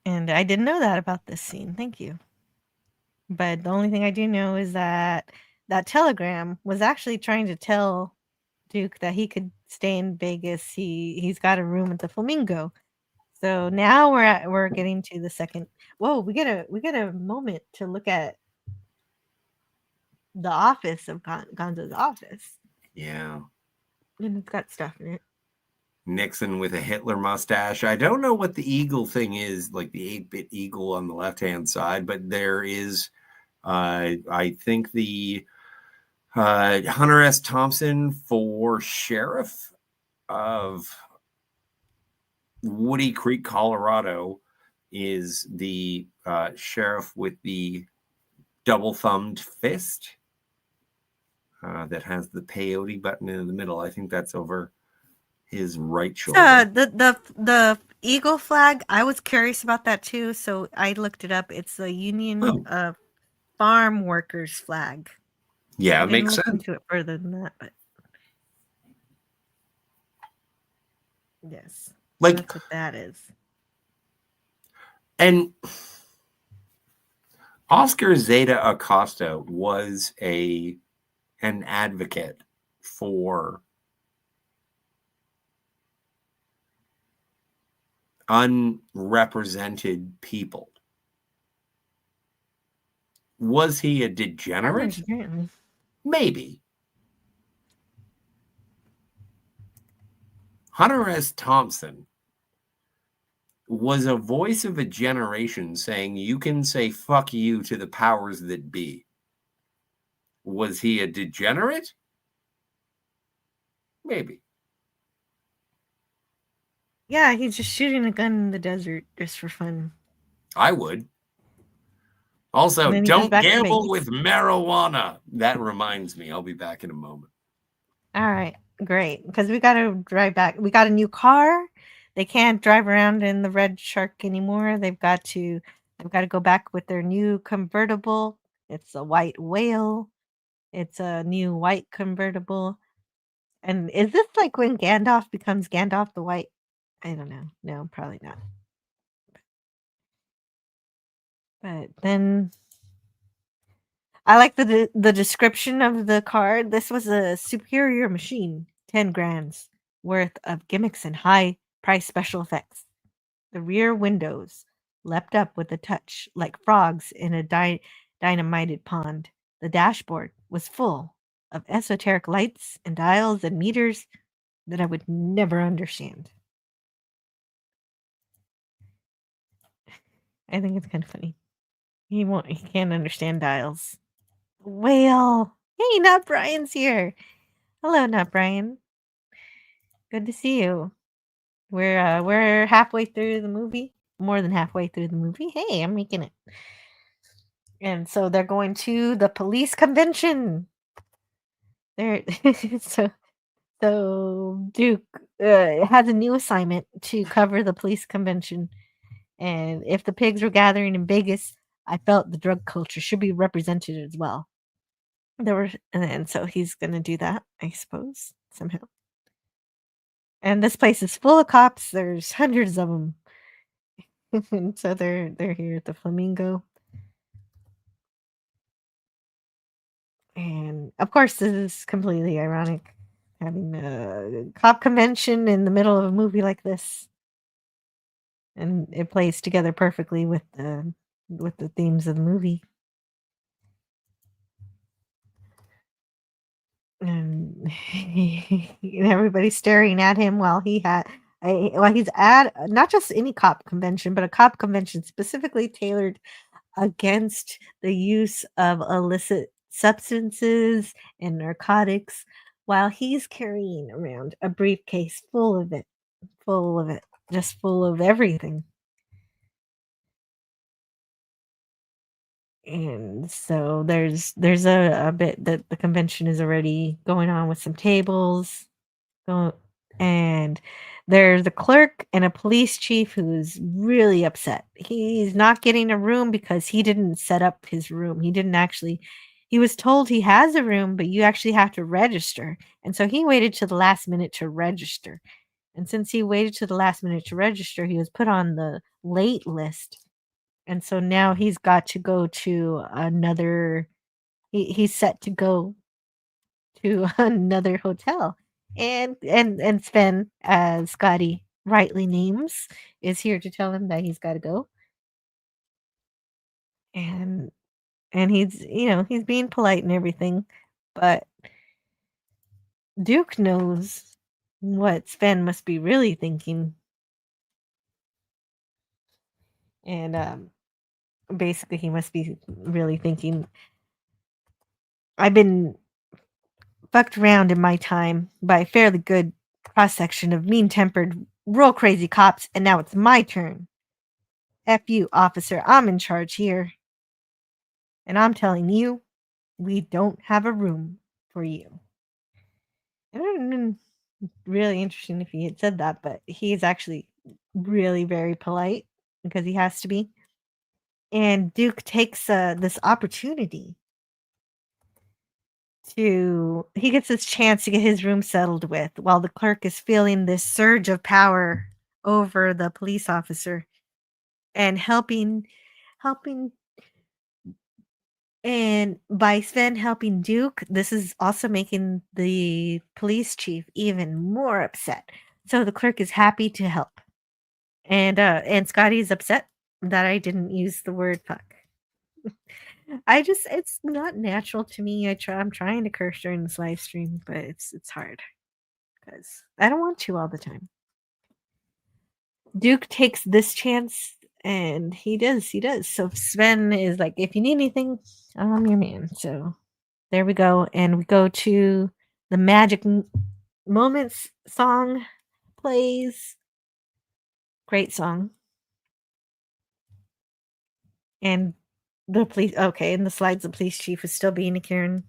And I didn't know that about this scene. Thank you. But the only thing I do know is that that telegram was actually trying to tell Duke that he could stay in Vegas. He's got a room at the Flamingo. So now we're getting to the second. Whoa, we get a moment to look at the office of Gonzo's office. Yeah. And it's got stuff in it. Nixon with a Hitler mustache. I don't know what the eagle thing is, like the 8-bit eagle on the left-hand side, but there is, I think, the Hunter S. Thompson for sheriff of Woody Creek, Colorado, is the sheriff with the double-thumbed fist that has the peyote button in the middle. I think that's over his right shoulder. The eagle flag, I was curious about that too, so I looked it up. It's the Union of Farm Workers flag. Yeah, I it didn't makes look sense. into it further than that, but yes, like that's what that is. And Oscar Zeta Acosta was an advocate for unrepresented people. Was he a degenerate? Maybe. Hunter S. Thompson was a voice of a generation saying you can say fuck you to the powers that be. Was he a degenerate? Maybe. Yeah, he's just shooting a gun in the desert just for fun. I would. Also, don't gamble with marijuana. That reminds me. I'll be back in a moment. All right, great. Because we got to drive back. We got a new car. They can't drive around in the red shark anymore. They've got to go back with their new convertible. It's a white whale. It's a new white convertible. And is this like when Gandalf becomes Gandalf the White? I don't know. No, probably not. But then I like the description of the card. This was a superior machine, 10 grands worth of gimmicks and high price special effects. The rear windows leapt up with a touch like frogs in a dynamited pond. The dashboard was full of esoteric lights and dials and meters that I would never understand. I think it's kind of funny. He can't understand dials. Whale. Hey, Not Brian's here. Hello, Not Brian. Good to see you. We're halfway through the movie. More than halfway through the movie. Hey, I'm making it. And so they're going to the police convention. They're so Duke has a new assignment to cover the police convention. And if the pigs were gathering in Vegas, I felt the drug culture should be represented as well. And so he's gonna do that, I suppose, somehow. And this place is full of cops. There's hundreds of them. And so they're here at the Flamingo. And of course, this is completely ironic. having a cop convention in the middle of a movie like this, and it plays together perfectly with the themes of the movie. And everybody's staring at him while he's at not just any cop convention, but a cop convention specifically tailored against the use of illicit substances and narcotics, while he's carrying around a briefcase full of it, just full of everything. And so there's a bit that the convention is already going on with some tables. And there's a clerk and a police chief who's really upset. He's not getting a room because he didn't set up his room. He was told he has a room, but you actually have to register. And so he waited to the last minute to register. And since he waited to the last minute to register, he was put on the late list. And so now he's got to go to he's set to go to another hotel. And Sven, as Scotty rightly names, is here to tell him that he's got to go. And he's being polite and everything, but Duke knows what Sven must be really thinking. And basically he must be really thinking, I've been fucked around in my time by a fairly good cross-section of mean-tempered, real crazy cops, and now it's my turn. F you, officer. I'm in charge here. And I'm telling you, we don't have a room for you. It would have been really interesting if he had said that, but he's actually really very polite because he has to be. And Duke takes this opportunity he gets this chance to get his room settled with while the clerk is feeling this surge of power over the police officer and helping and by Sven helping Duke, this is also making the police chief even more upset. So the clerk is happy to help. And Scotty is upset that I didn't use the word fuck. It's not natural to me. I'm trying to curse during this live stream, but it's hard because I don't want to all the time. Duke takes this chance and he does. So Sven is like, if you need anything, I'm your man. So there we go. And we go to the Magic Moments song plays. Great song. And the police, okay, in the slides, the police chief is still being a Karen.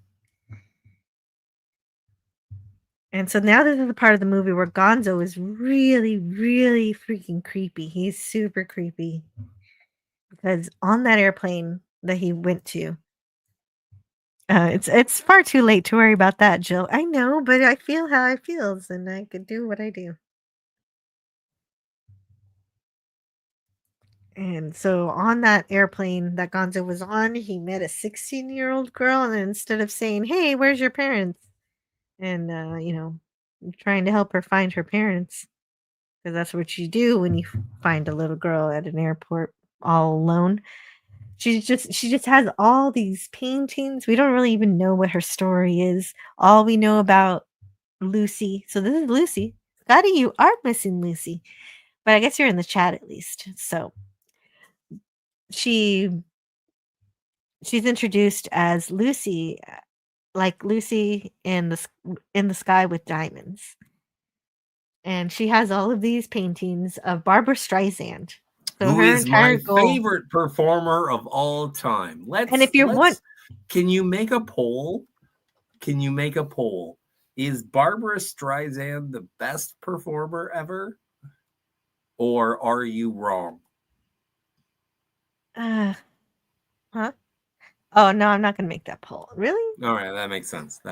And so now this is the part of the movie where Gonzo is really, really freaking creepy. He's super creepy. Because on that airplane that he went to, it's far too late to worry about that, Jill. I know, but I feel how I feels, and I could do what I do. And so on that airplane that Gonzo was on, he met a 16-year-old girl, and instead of saying, "Hey, where's your parents?" and trying to help her find her parents, because that's what you do when you find a little girl at an airport all alone. She just has all these paintings. We don't really even know what her story is. All we know about Lucy. So this is Lucy. Scotty, you are missing Lucy. But I guess you're in the chat at least. So she's introduced as Lucy, like Lucy in the sky with diamonds. And she has all of these paintings of Barbara Streisand. So who her is entire my goal, favorite performer of all time. Can you make a poll? Is Barbara Streisand the best performer ever? Or are you wrong? Huh? Oh, no, I'm not going to make that poll. Really? All right, that makes sense.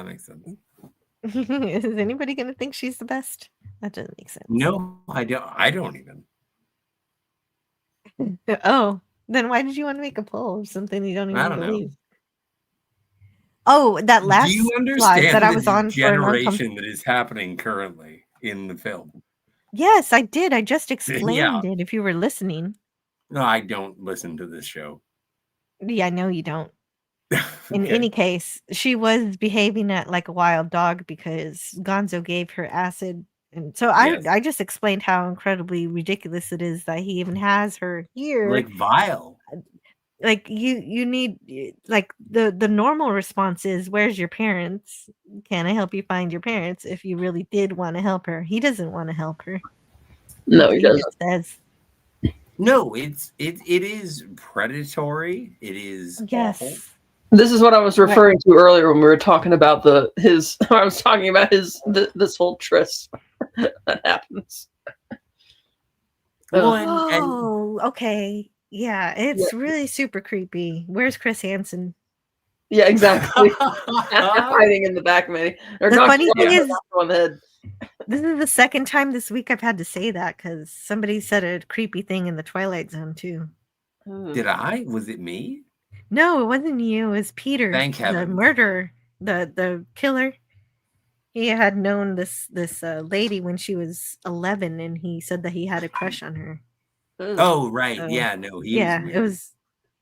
Is anybody going to think she's the best? That doesn't make sense. No, I don't even. Oh, then why did you want to make a poll of something you don't even believe? Oh, that last Do you live that understand I the was on for an degeneration that is happening currently in the film? Yes, I did. I just Yeah. explained it if you were listening. No, I don't listen to this show. Yeah, I know you don't. In Okay. any case, she was behaving like a wild dog because Gonzo gave her acid. And so Yes. I just explained how incredibly ridiculous it is that he even has her here. Like vile. Like you need like the normal response is, where's your parents? Can I help you find your parents if you really did want to help her? He doesn't want to help her. No, he doesn't. Just says, No, it is predatory. It is awful. yes. This is what I was referring to earlier when we were talking about I was talking about this whole tryst that happens. Oh, okay. Yeah, it's really super creepy. Where's Chris Hansen? Yeah, exactly. Hiding in the back, maybe. Or The Dr. funny thing Gonzo is, on the head. this is the second time this week I've had to say that because somebody said a creepy thing in the Twilight Zone too. Did I? Was it me? No, it wasn't you. It was Peter, Thank the heavens. murderer, the killer. He had known this lady when she was 11, and he said that he had a crush on her. Oh, right. So, Yeah, no, he yeah, was it weird. was.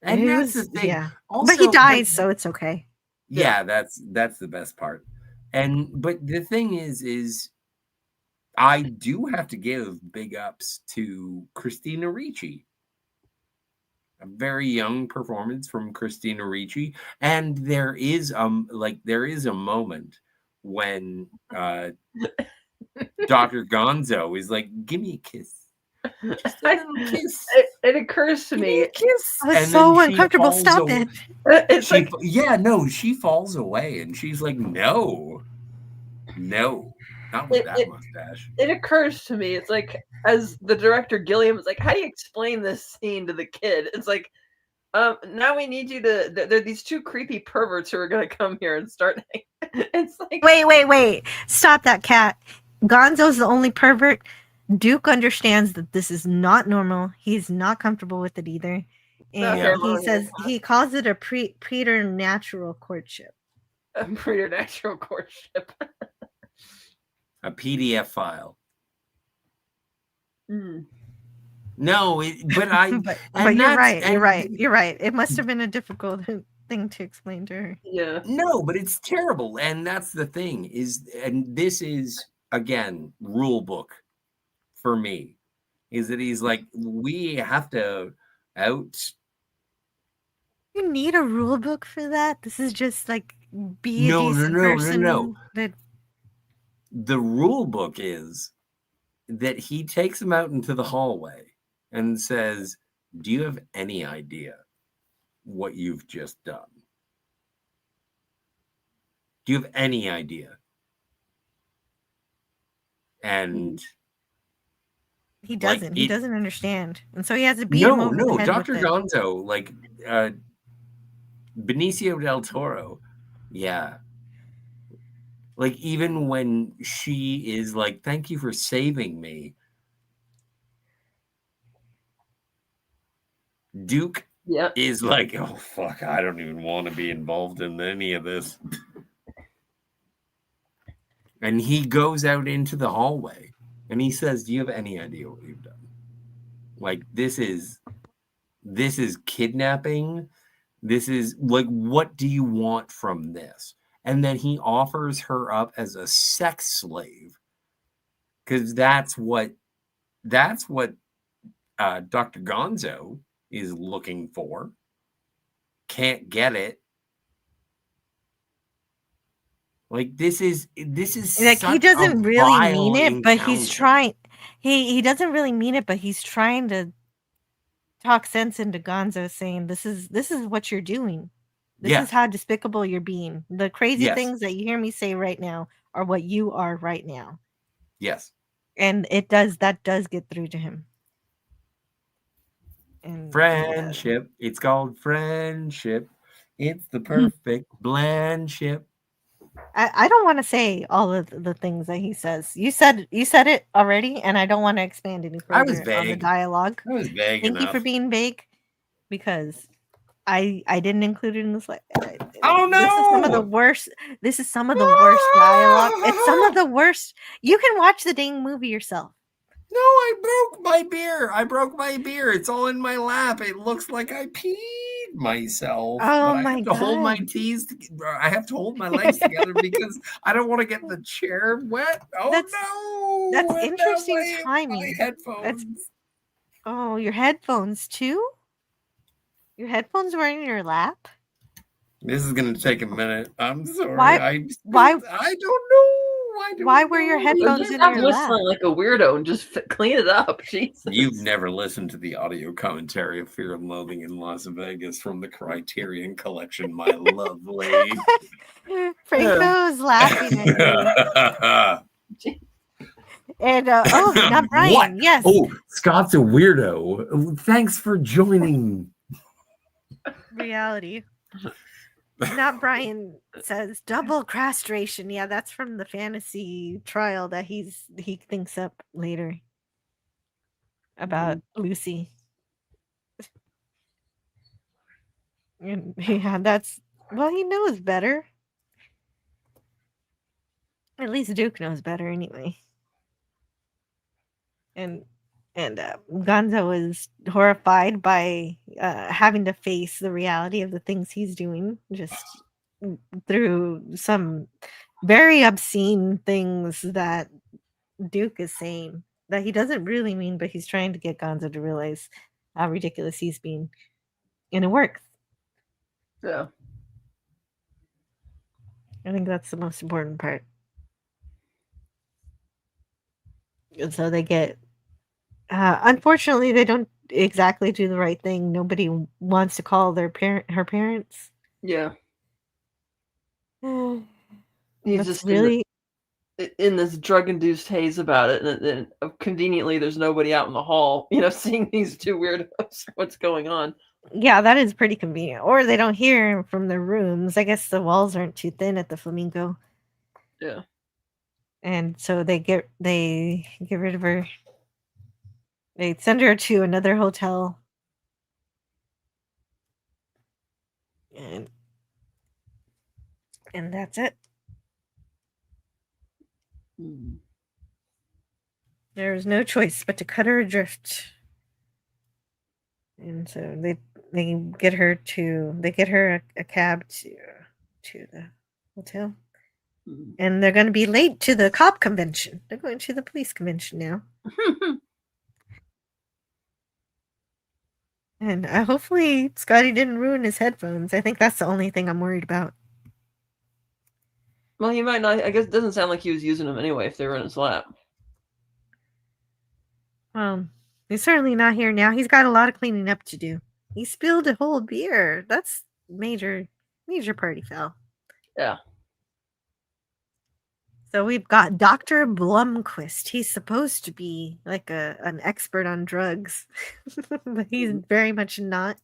And it that's was the thing. yeah, Also, but he dies, so it's okay. Yeah, that's the best part. But the thing is I do have to give big ups to Christina Ricci. A very young performance from Christina Ricci, and there is a moment when Dr. Gonzo is like, "Give me a kiss, just a little kiss." It occurs to me, kiss, I was and so then she uncomfortable. falls Stop away. it. It's she falls away, and she's like, "No, not with that mustache." It occurs to me, it's like, as the director Gilliam was like, how do you explain this scene to the kid? It's like, now we need you to. There are these two creepy perverts who are going to come here and start. It's like, Wait! Stop that, cat. Gonzo's the only pervert. Duke understands that this is not normal. He's not comfortable with it either, and he says he calls it a preternatural courtship. A preternatural courtship. A PDF file. Mm. No, but you're right. You're right. It must have been a difficult thing to explain to her. Yeah. No, but it's terrible, and that's the thing and this is again rule book for me, is that he's like, we have to out. You need a rule book for that. This is just like be a decent person. No. The rule book is that he takes him out into the hallway and says, "Do you have any idea what you've just done? Do you have any idea?" And he doesn't. He doesn't understand, and so he has to beat him over the head Dr. with it. Gonzo, like Benicio del Toro, yeah. Like, even when she is like, "Thank you for saving me," Duke is like, "Oh, fuck, I don't even want to be involved in any of this." And he goes out into the hallway and he says, "Do you have any idea what you've done? Like, this is kidnapping. This is like, what do you want from this?" And then he offers her up as a sex slave, because that's what Dr. Gonzo is looking for. Can't get it. Like, this is like, he doesn't really mean it, but he's trying. He doesn't really mean it, but he's trying to talk sense into Gonzo, saying this is what you're doing. This is how despicable you're being. The crazy things that you hear me say right now are what you are right now. Yes. And that does get through to him. And friendship. It's called friendship. It's the perfect blandship. I don't want to say all of the things that he says. You said it already, and I don't want to expand any further I was vague on the dialogue. I was vague Thank enough. you for being vague, because I didn't include it in the slide. Oh no! This is some of the worst. This is some of the worst dialogue. It's some of the worst. You can watch the dang movie yourself. No, I broke my beer. It's all in my lap. It looks like I peed myself. Oh but I my have to hold my God. I have to hold my legs together because I don't want to get the chair wet. Oh no! That's And interesting now my timing. headphones. Oh, your headphones too? Your headphones were in your lap? This is gonna take a minute. I'm sorry. Why? I don't know. Why were your headphones in Stop your lap? whistling like a weirdo and just clean it up. Jesus. You've never listened to the audio commentary of Fear and Loathing in Las Vegas from the Criterion Collection, my lovely. Franco's laughing at you. And not Brian. What? Yes. Oh, Scott's a weirdo. Thanks for joining. Reality. Not Brian says double castration. Yeah, that's from the fantasy trial that he thinks up later about Lucy. And yeah, he knows better. At least Duke knows better anyway. And Gonzo was horrified by having to face the reality of the things he's doing just through some very obscene things that Duke is saying that he doesn't really mean, but he's trying to get Gonzo to realize how ridiculous he's being. And it works. Yeah. I think that's the most important part. And so they get unfortunately they don't exactly do the right thing. Nobody wants to call her parents. Yeah. He's He's just really in this drug-induced haze about it, and conveniently there's nobody out in the hall, seeing these two weirdos. What's going on? Yeah, that is pretty convenient. Or they don't hear him from their rooms. I guess the walls aren't too thin at the Flamingo. Yeah. And so they get rid of her. They send her to another hotel. And that's it. There's no choice but to cut her adrift. And so they get her a cab to the hotel. And they're going to be late to the cop convention. They're going to the police convention now. And hopefully Scotty didn't ruin his headphones. I think that's the only thing I'm worried about. Well, he might not. I guess it doesn't sound like he was using them anyway if they were in his lap. He's certainly not here now. He's got a lot of cleaning up to do. He spilled a whole beer. That's major party foul. Yeah. So we've got Dr. Blumquist. He's supposed to be like an expert on drugs, but he's very much not.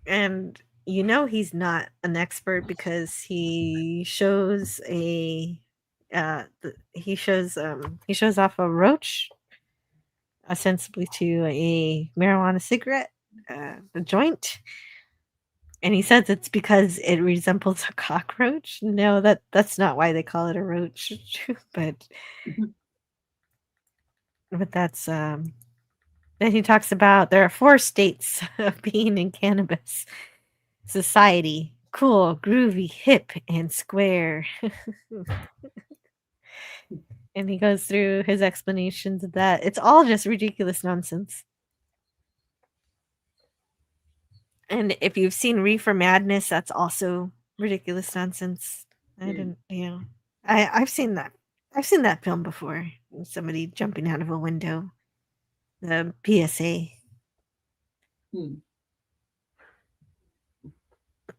And he's not an expert because he shows off a roach, ostensibly to a marijuana cigarette, a joint. And he says it's because it resembles a cockroach. No, that's not why they call it a roach. but that's then he talks about there are 4 states of being in cannabis society: cool, groovy, hip, and square. And he goes through his explanations of that. It's all just ridiculous nonsense. And if you've seen Reefer Madness, that's also ridiculous nonsense. I've seen that. I've seen that film before. Somebody jumping out of a window. The PSA.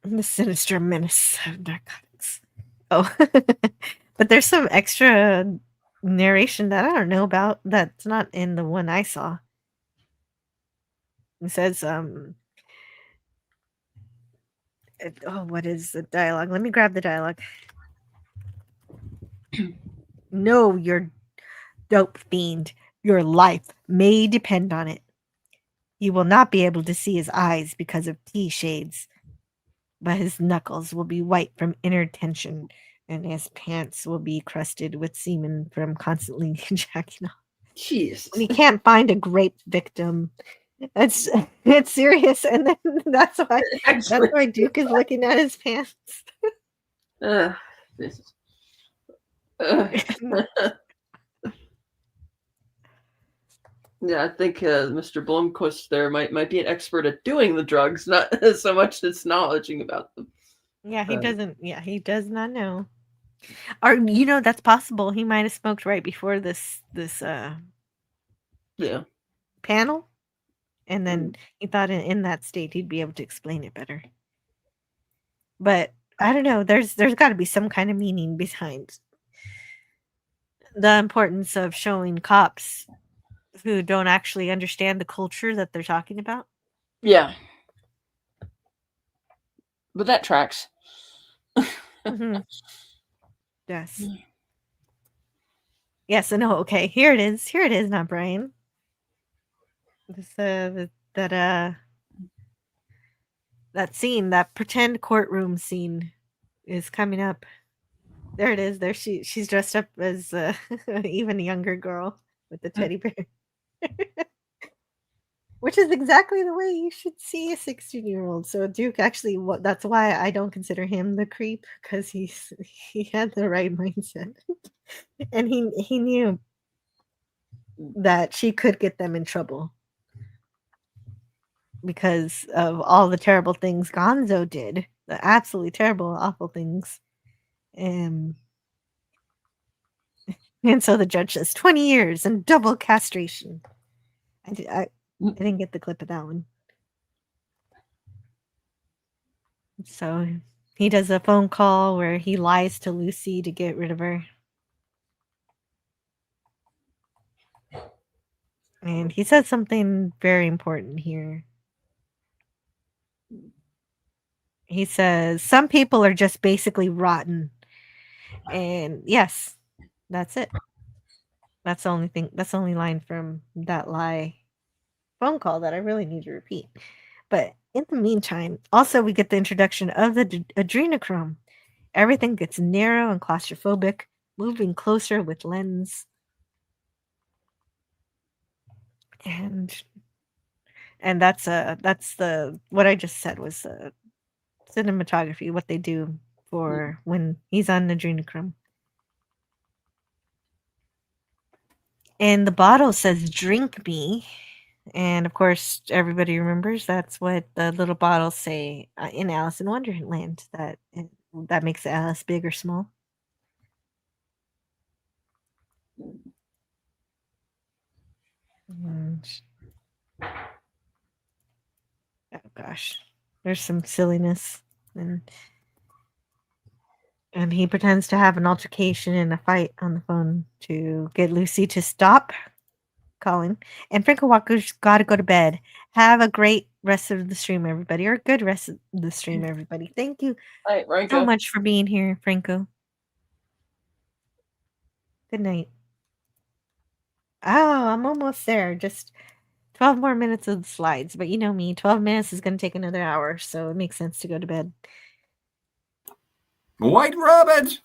The sinister menace of narcotics. Oh, but there's some extra narration that I don't know about that's not in the one I saw. It says, what is the dialogue? Let me grab the dialogue. No, you're dope fiend. Your life may depend on it. You will not be able to see his eyes because of tea shades. but his knuckles will be white from inner tension, and his pants will be crusted with semen from constantly jacking off. Jesus. When he can't find a grape victim, it's serious, and then that's why Duke is looking at his pants. Jesus. Yeah, I think Mr. Blomquist there might be an expert at doing the drugs, not so much as knowledging about them. Yeah, he doesn't. Yeah, he does not know. Or that's possible. He might have smoked right before this panel, and then he thought in that state he'd be able to explain it better. But I don't know. There's got to be some kind of meaning behind the importance of showing cops who don't actually understand the culture that they're talking about. Yeah. But that tracks. Mm-hmm. Yes. Yes, I know. Okay, here it is. Here it is, not Brian. This that scene, that pretend courtroom scene, is coming up. There it is. There she's dressed up as even a younger girl with the teddy bear. Which is exactly the way you should see a 16-year-old. So Duke actually, that's why I don't consider him the creep, because he had the right mindset, and he knew that she could get them in trouble because of all the terrible things Gonzo did, the absolutely terrible, awful things, and so the judge says 20 years and double castration. I didn't get the clip of that one. So he does a phone call where he lies to Lucy to get rid of her. And he says something very important here. He says, some people are just basically rotten. And yes, that's it. That's the only thing. That's the only line from that lie phone call that I really need to repeat. But in the meantime, also we get the introduction of the adrenochrome. Everything gets narrow and claustrophobic, moving closer with lens. And that's the what I just said was cinematography, what they do for when he's on adrenochrome. And the bottle says "Drink me," and of course, everybody remembers that's what the little bottles say in Alice in Wonderland. That makes Alice big or small. And, oh gosh, there's some silliness, and he pretends to have an altercation and a fight on the phone to get Lucy to stop calling. And Franco Walker's got to go to bed. Have a great rest of the stream, everybody, or a good rest of the stream, everybody. Thank you so much for being here, Franco. Good night. Oh, I'm almost there. Just 12 more minutes of the slides. But you know me, 12 minutes is going to take another hour, so it makes sense to go to bed. White Rabbit!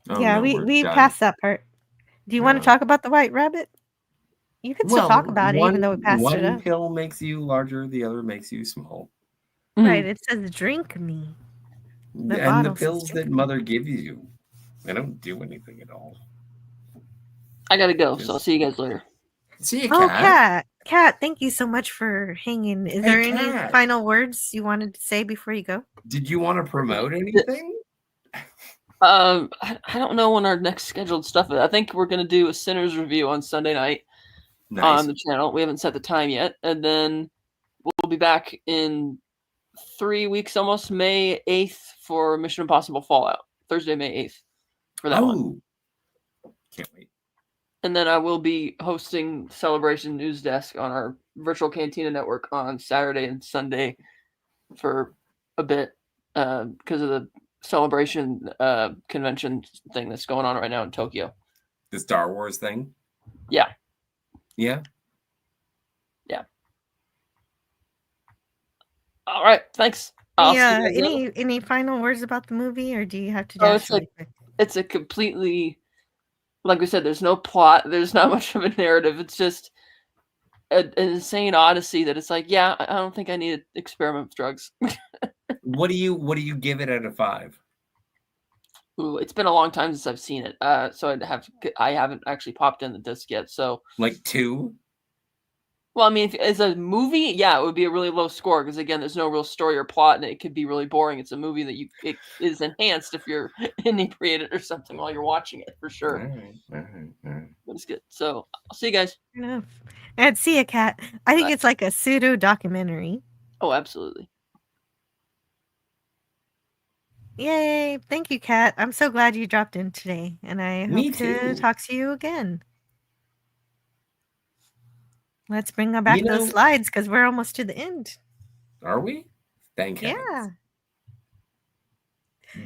Oh, yeah, no, we passed that part. Do you want to talk about the White Rabbit? You can still talk about it, even though we passed it up. One pill makes you larger, the other makes you small. Right, it says "drink me." And the pills that Mother gives you, they don't do anything at all. I gotta go, so I'll see you guys later. See you, Kat. Kat, thank you so much for hanging. Is there any Kat. final words you wanted to say before you go? Did you want to promote anything? I don't know when our next scheduled stuff is. I think we're gonna do a Sinners review on Sunday night on the channel. We haven't set the time yet, and then we'll be back in 3 weeks, almost May 8th for Mission Impossible Fallout. Thursday, May 8th for that one. Can't wait. And then I will be hosting Celebration News Desk on our virtual Cantina network on Saturday and Sunday for a bit because of the Celebration convention thing that's going on right now in Tokyo. The Star Wars thing? Yeah. Yeah? Yeah. All right. Thanks. I'll see you guys later. Any final words about the movie, or do you have to Oh, dash really quick? it's a completely, like we said, there's no plot, there's not much of a narrative. It's just an insane odyssey that it's like, yeah, I don't think I need to experiment with drugs. What do you give it out of 5? Ooh, it's been a long time since I've seen it, so I haven't actually popped in the disc yet. So like 2. Well, I mean, if as a movie, yeah, it would be a really low score because again, there's no real story or plot, and it could be really boring. It's a movie that it is enhanced if you're inebriated or something while you're watching it for sure. All right. But it's good. So I'll see you guys. Enough. And see a cat. I think it's like a pseudo documentary. Oh, absolutely. Yay! Thank you, Kat. I'm so glad you dropped in today, and I Me hope to too. talk to you again. Let's bring back those slides because we're almost to the end. Are we? Thank heavens.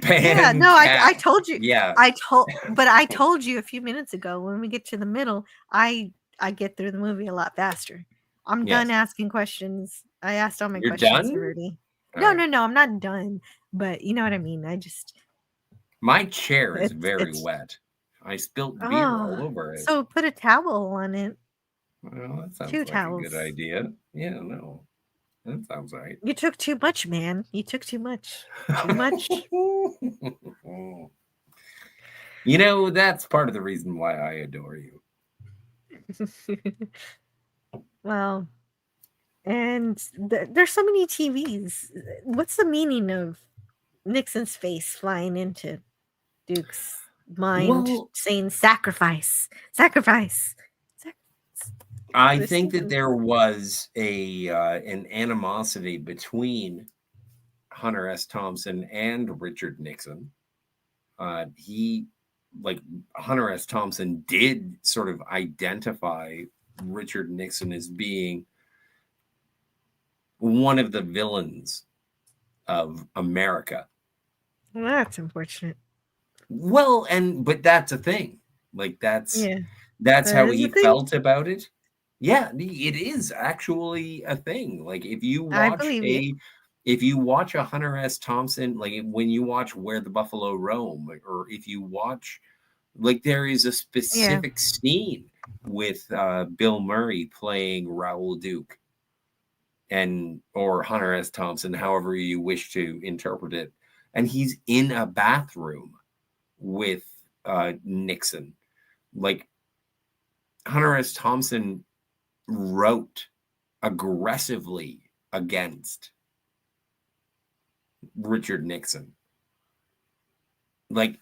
Yeah. Yeah, no, I told you. Yeah. I told you a few minutes ago when we get to the middle, I get through the movie a lot faster. I'm done asking questions. I asked all my You're questions done? already. All No, I'm not done. But you know what I mean. My chair is very wet. I spilled beer all over it. So put a towel on it. Well, that sounds 2 like towels. a good idea. Yeah, no. That sounds right. You took too much, man. You took too much. Too much. You know, that's part of the reason why I adore you. Well, and there's so many TVs. What's the meaning of Nixon's face flying into Duke's mind, saying sacrifice, sacrifice? I think that there was an animosity between Hunter S. Thompson and Richard Nixon. Hunter S. Thompson did sort of identify Richard Nixon as being one of the villains of America. Well, that's unfortunate. Well, but that's a thing. Like that's how he felt about it. Yeah, it is actually a thing. Like if you watch a Hunter S. Thompson, like when you watch Where the Buffalo Roam, or if you watch, like there is a specific scene with Bill Murray playing Raoul Duke or Hunter S. Thompson, however you wish to interpret it. And he's in a bathroom with Nixon. Like Hunter S. Thompson wrote aggressively against Richard Nixon. Like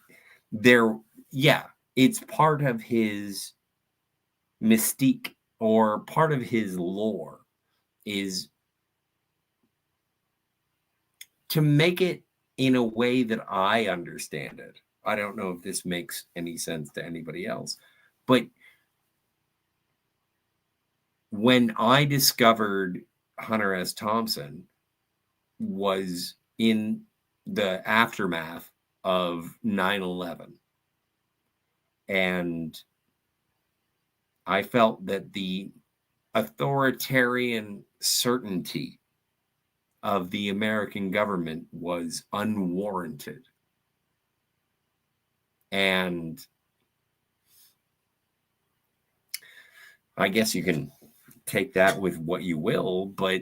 it's part of his mystique or part of his lore is to make it in a way that I understand it. I don't know if this makes any sense to anybody else, but when I discovered Hunter S. Thompson was in the aftermath of 9/11. And I felt that the authoritarian certainty of the American government was unwarranted. And I guess you can take that with what you will, but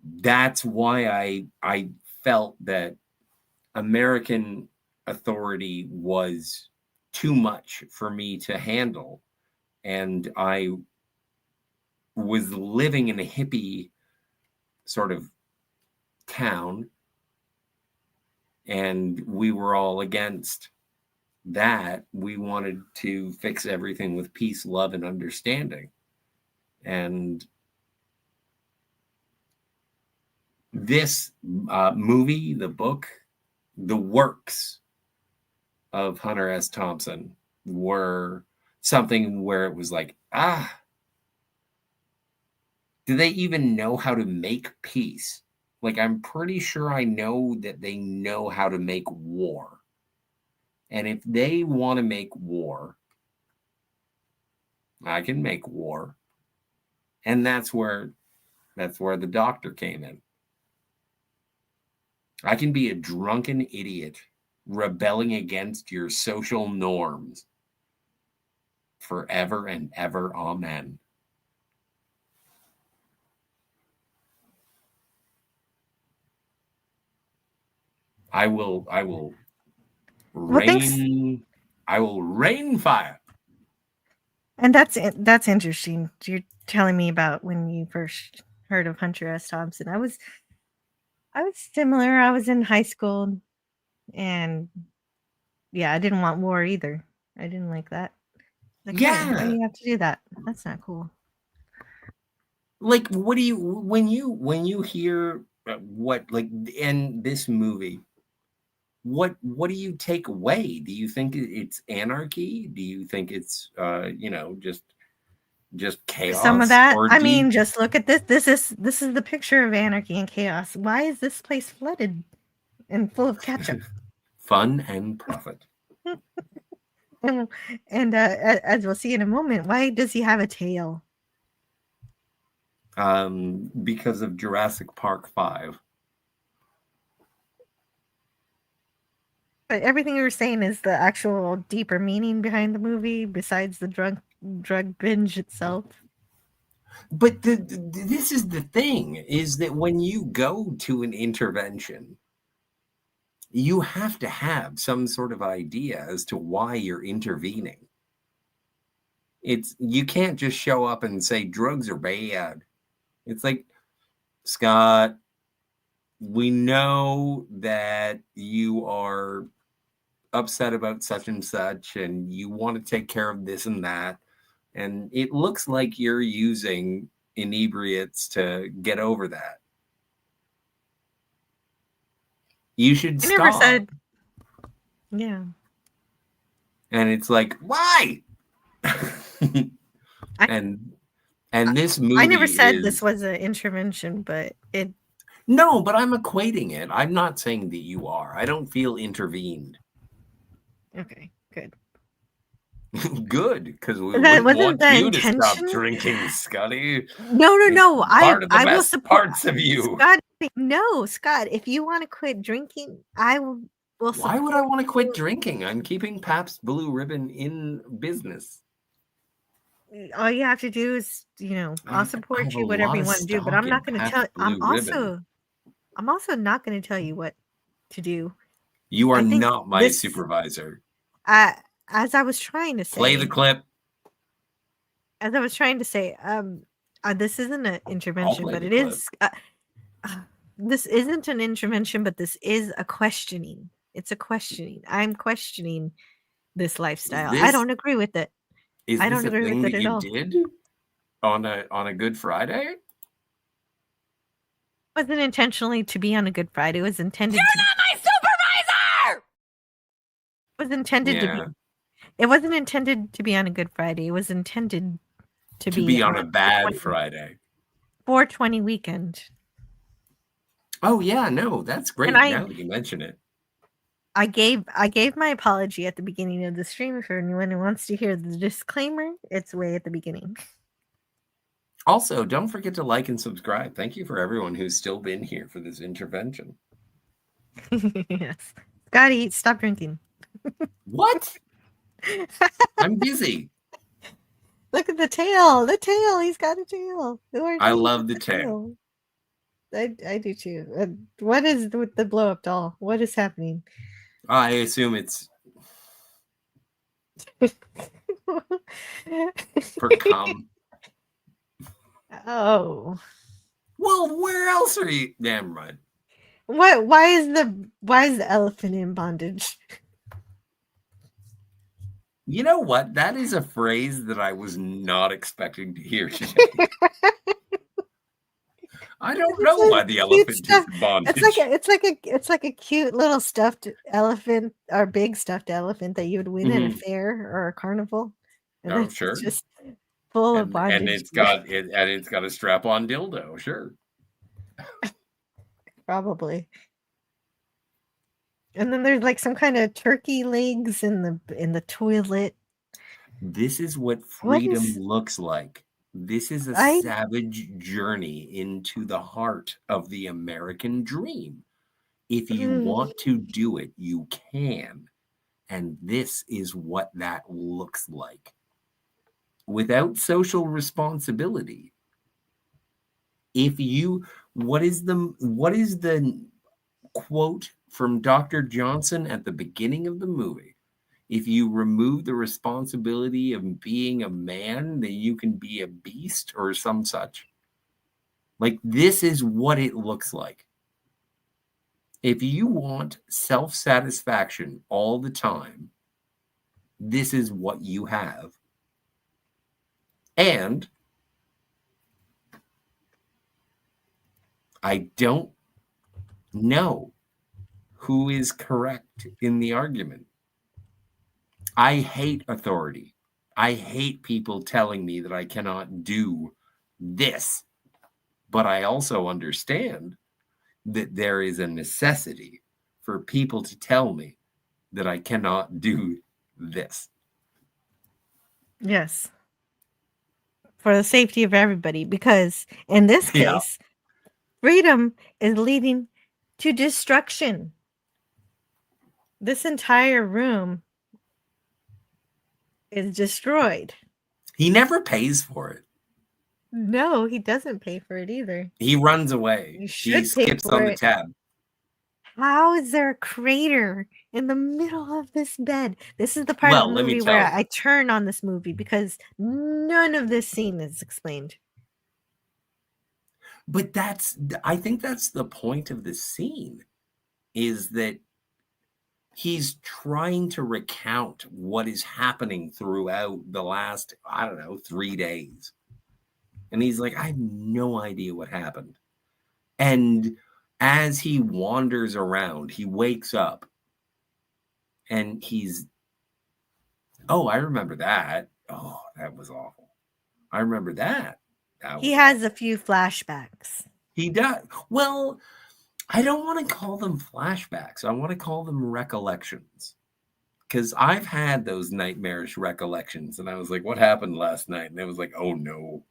that's why I felt that American authority was too much for me to handle. And I was living in a hippie sort of town, and we were all against that. We wanted to fix everything with peace, love, and understanding. And this movie, the book, the works of Hunter S. Thompson were something where it was like, do they even know how to make peace? Like, I'm pretty sure I know that they know how to make war. And if they want to make war, I can make war. And that's where the doctor came in. I can be a drunken idiot rebelling against your social norms forever and ever. Amen. I will Well, thanks. rain. I will rain fire. And that's interesting. You're telling me about when you first heard of Hunter S. Thompson. I was similar. I was in high school, and yeah, I didn't want war either. I didn't like that. Like, why do Yeah. you have to do that? That's not cool. Like, what do you when you hear what like in this movie? What do you take away? Do you think it's anarchy? Do you think it's just Some of chaos? that. Or I do you mean, just look at this. This is the picture of anarchy and chaos. Why is this place flooded and full of ketchup? fun and profit? And as we'll see in a moment, why does he have a tail? Because of Jurassic Park 5. But everything you were saying is the actual deeper meaning behind the movie, besides the drug binge itself. But this is the thing, is that when you go to an intervention, you have to have some sort of idea as to why you're intervening. You can't just show up and say drugs are bad. It's like, Scott, we know that you are upset about such and such, and you want to take care of this and that. And it looks like you're using inebriates to get over that. You should stop. I never said. Yeah. And it's like, why? and this movie I never said this was an intervention, but it. No, but I'm equating it. I'm not saying that you are. I don't feel intervened. Okay, good. Good, because we That wouldn't wasn't want the you to stop intention? drinking, Scotty. No. Part of the I will best support parts of you. Scott. No, Scott. If you want to quit drinking, I will. Why would I want to quit drinking? I'm keeping Pabst Blue Ribbon in business. All you have to do is, I'll support you, whatever you want to do. But I'm not going to tell. I'm also not going to tell you what to do. You are not my supervisor. As I was trying to say, play the clip. As I was trying to say, this isn't an intervention, but it is. This isn't an intervention, but this is a questioning. It's a questioning. I'm questioning this lifestyle. I don't agree with it. I don't agree with it at all. Did on a Good Friday? It wasn't intentionally to be on a Good Friday. It was intended. You're not my supervisor. It was intended to be. It wasn't intended to be on a Good Friday. It was intended to be on a bad Friday. 420 weekend. Oh yeah, no, that's great. Now that you mention it. I gave my apology at the beginning of the stream. For anyone who wants to hear the disclaimer, it's way at the beginning. Also, don't forget to like and subscribe. Thank you for everyone who's still been here for this intervention. Yes. Scotty, stop drinking. What? I'm busy. Look at the tail. The tail. He's got a tail. I love the tail. I do too. What is with the blow up doll? What is happening? I assume it's for cum. Oh. Well, where else are you? Damn right. What? Why is the elephant in bondage? You know what? That is a phrase that I was not expecting to hear today. I don't know why the elephant is in bondage. It's like a cute little stuffed elephant or big stuffed elephant that you would win at a fair or a carnival. And sure. Just full of bondage. And it's got a strap-on dildo, sure. Probably. And then there's like some kind of turkey legs in the toilet. This is what freedom looks like. This is a savage journey into the heart of the American dream. If you want to do it, you can. And this is what that looks like. Without social responsibility. What is the quote from Dr. Johnson at the beginning of the movie? If you remove the responsibility of being a man, then you can be a beast or some such. Like, this is what it looks like. If you want self-satisfaction all the time, this is what you have. And I don't know who is correct in the argument. I hate authority. I hate people telling me that I cannot do this. But I also understand that there is a necessity for people to tell me that I cannot do this. Yes. For the safety of everybody, because in this case, freedom is leading to destruction. This entire room is destroyed. He never pays for it. No, he doesn't pay for it either. He runs away. You should He skips pay for on the it. tab. How is there a crater in the middle of this bed? This is the part of the movie where I turn on this movie because none of this scene is explained. But I think that's the point of the scene, is that he's trying to recount what is happening throughout the last, 3 days. And he's like, I have no idea what happened. And as he wanders around, he wakes up and I remember that. Oh, that was awful. I remember that. He has a few flashbacks. He does. Well, I don't want to call them flashbacks. I want to call them recollections. Because I've had those nightmarish recollections. And I was like, what happened last night? And it was like, oh no.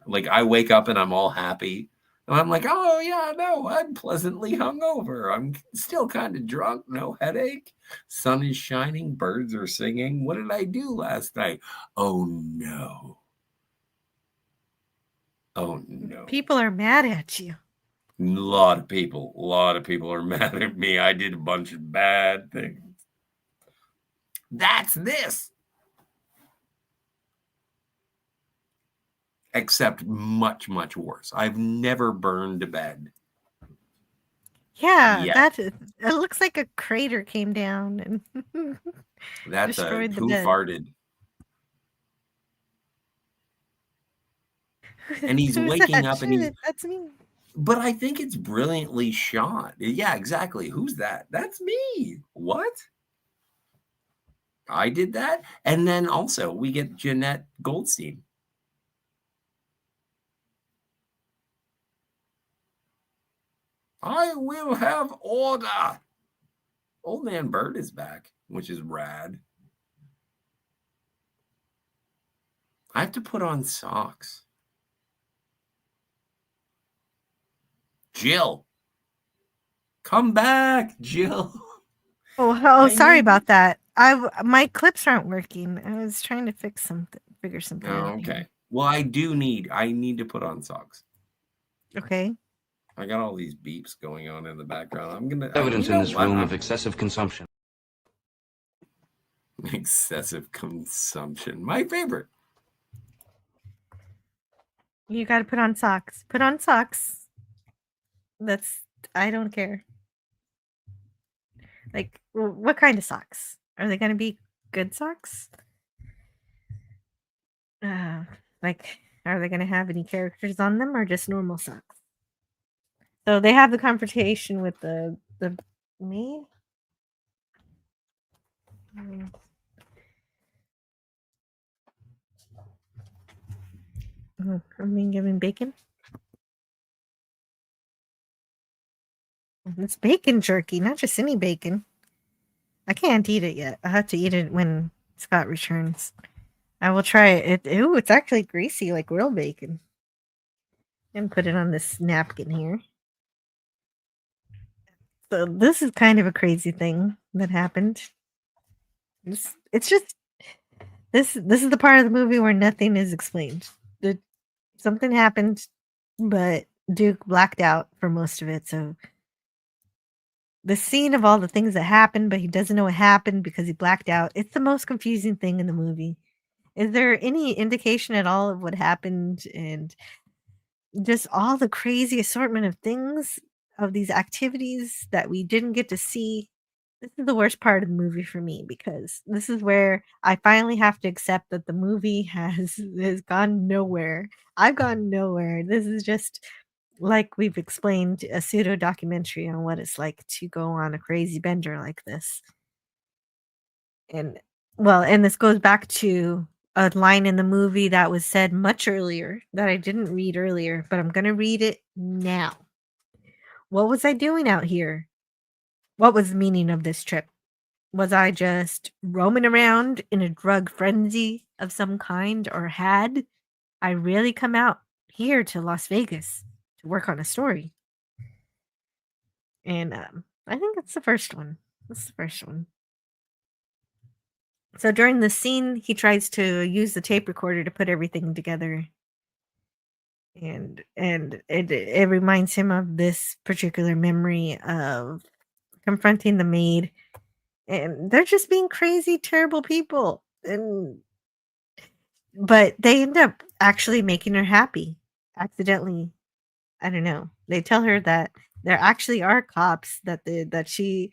Like, I wake up and I'm all happy. And I'm like, oh yeah, no, I'm pleasantly hungover. I'm still kind of drunk, no headache. Sun is shining, birds are singing. What did I do last night? Oh no. Oh no. People are mad at you. A lot of people are mad at me. I did a bunch of bad things. That's this. Except much, much worse. I've never burned a bed. Yeah, it looks like a crater came down and that's destroyed the who bed. Farted. And he's waking up and that's me. But I think it's brilliantly shot. Yeah, exactly. Who's that? That's me. What? I did that. And then also we get Jeanette Goldstein. I will have order. Old Man Bird is back, which is rad. I have to put on socks. Jill. Come back, Jill. Oh, sorry about that. My clips aren't working. I was trying to figure something out. Okay. Here. Well, I need to put on socks. Okay. I got all these beeps going on in the background. I'm gonna evidence in this room of excessive consumption. Excessive consumption. My favorite. You got to put on socks. Put on socks. I don't care. Like, what kind of socks? Are they going to be good socks? Like, are they going to have any characters on them or just normal socks? So they have the confrontation with the maid. I'm being given bacon. It's bacon jerky, not just any bacon. I can't eat it yet. I have to eat it when Scott returns. I will try it. It's actually greasy, like real bacon. And put it on this napkin here. So this is kind of a crazy thing that happened. It's just this is the part of the movie where nothing is explained. Something happened, but Duke blacked out for most of it. So the scene of all the things that happened, but he doesn't know what happened because he blacked out. It's the most confusing thing in the movie. Is there any indication at all of what happened and just all the crazy assortment of things of these activities that we didn't get to see? This is the worst part of the movie for me because this is where I finally have to accept that the movie has gone nowhere. I've gone nowhere. This is just like we've explained a pseudo documentary on what it's like to go on a crazy bender like this. And and this goes back to a line in the movie that was said much earlier that I didn't read earlier, but I'm going to read it now. What was I doing out here? What was the meaning of this trip? Was I just roaming around in a drug frenzy of some kind, or had I really come out here to Las Vegas to work on a story? And I think it's the first one. That's the first one. So during the scene, he tries to use the tape recorder to put everything together. And it reminds him of this particular memory of confronting the maid. And they're just being crazy, terrible people. But they end up actually making her happy. Accidentally. I don't know. They tell her that there actually are cops, that she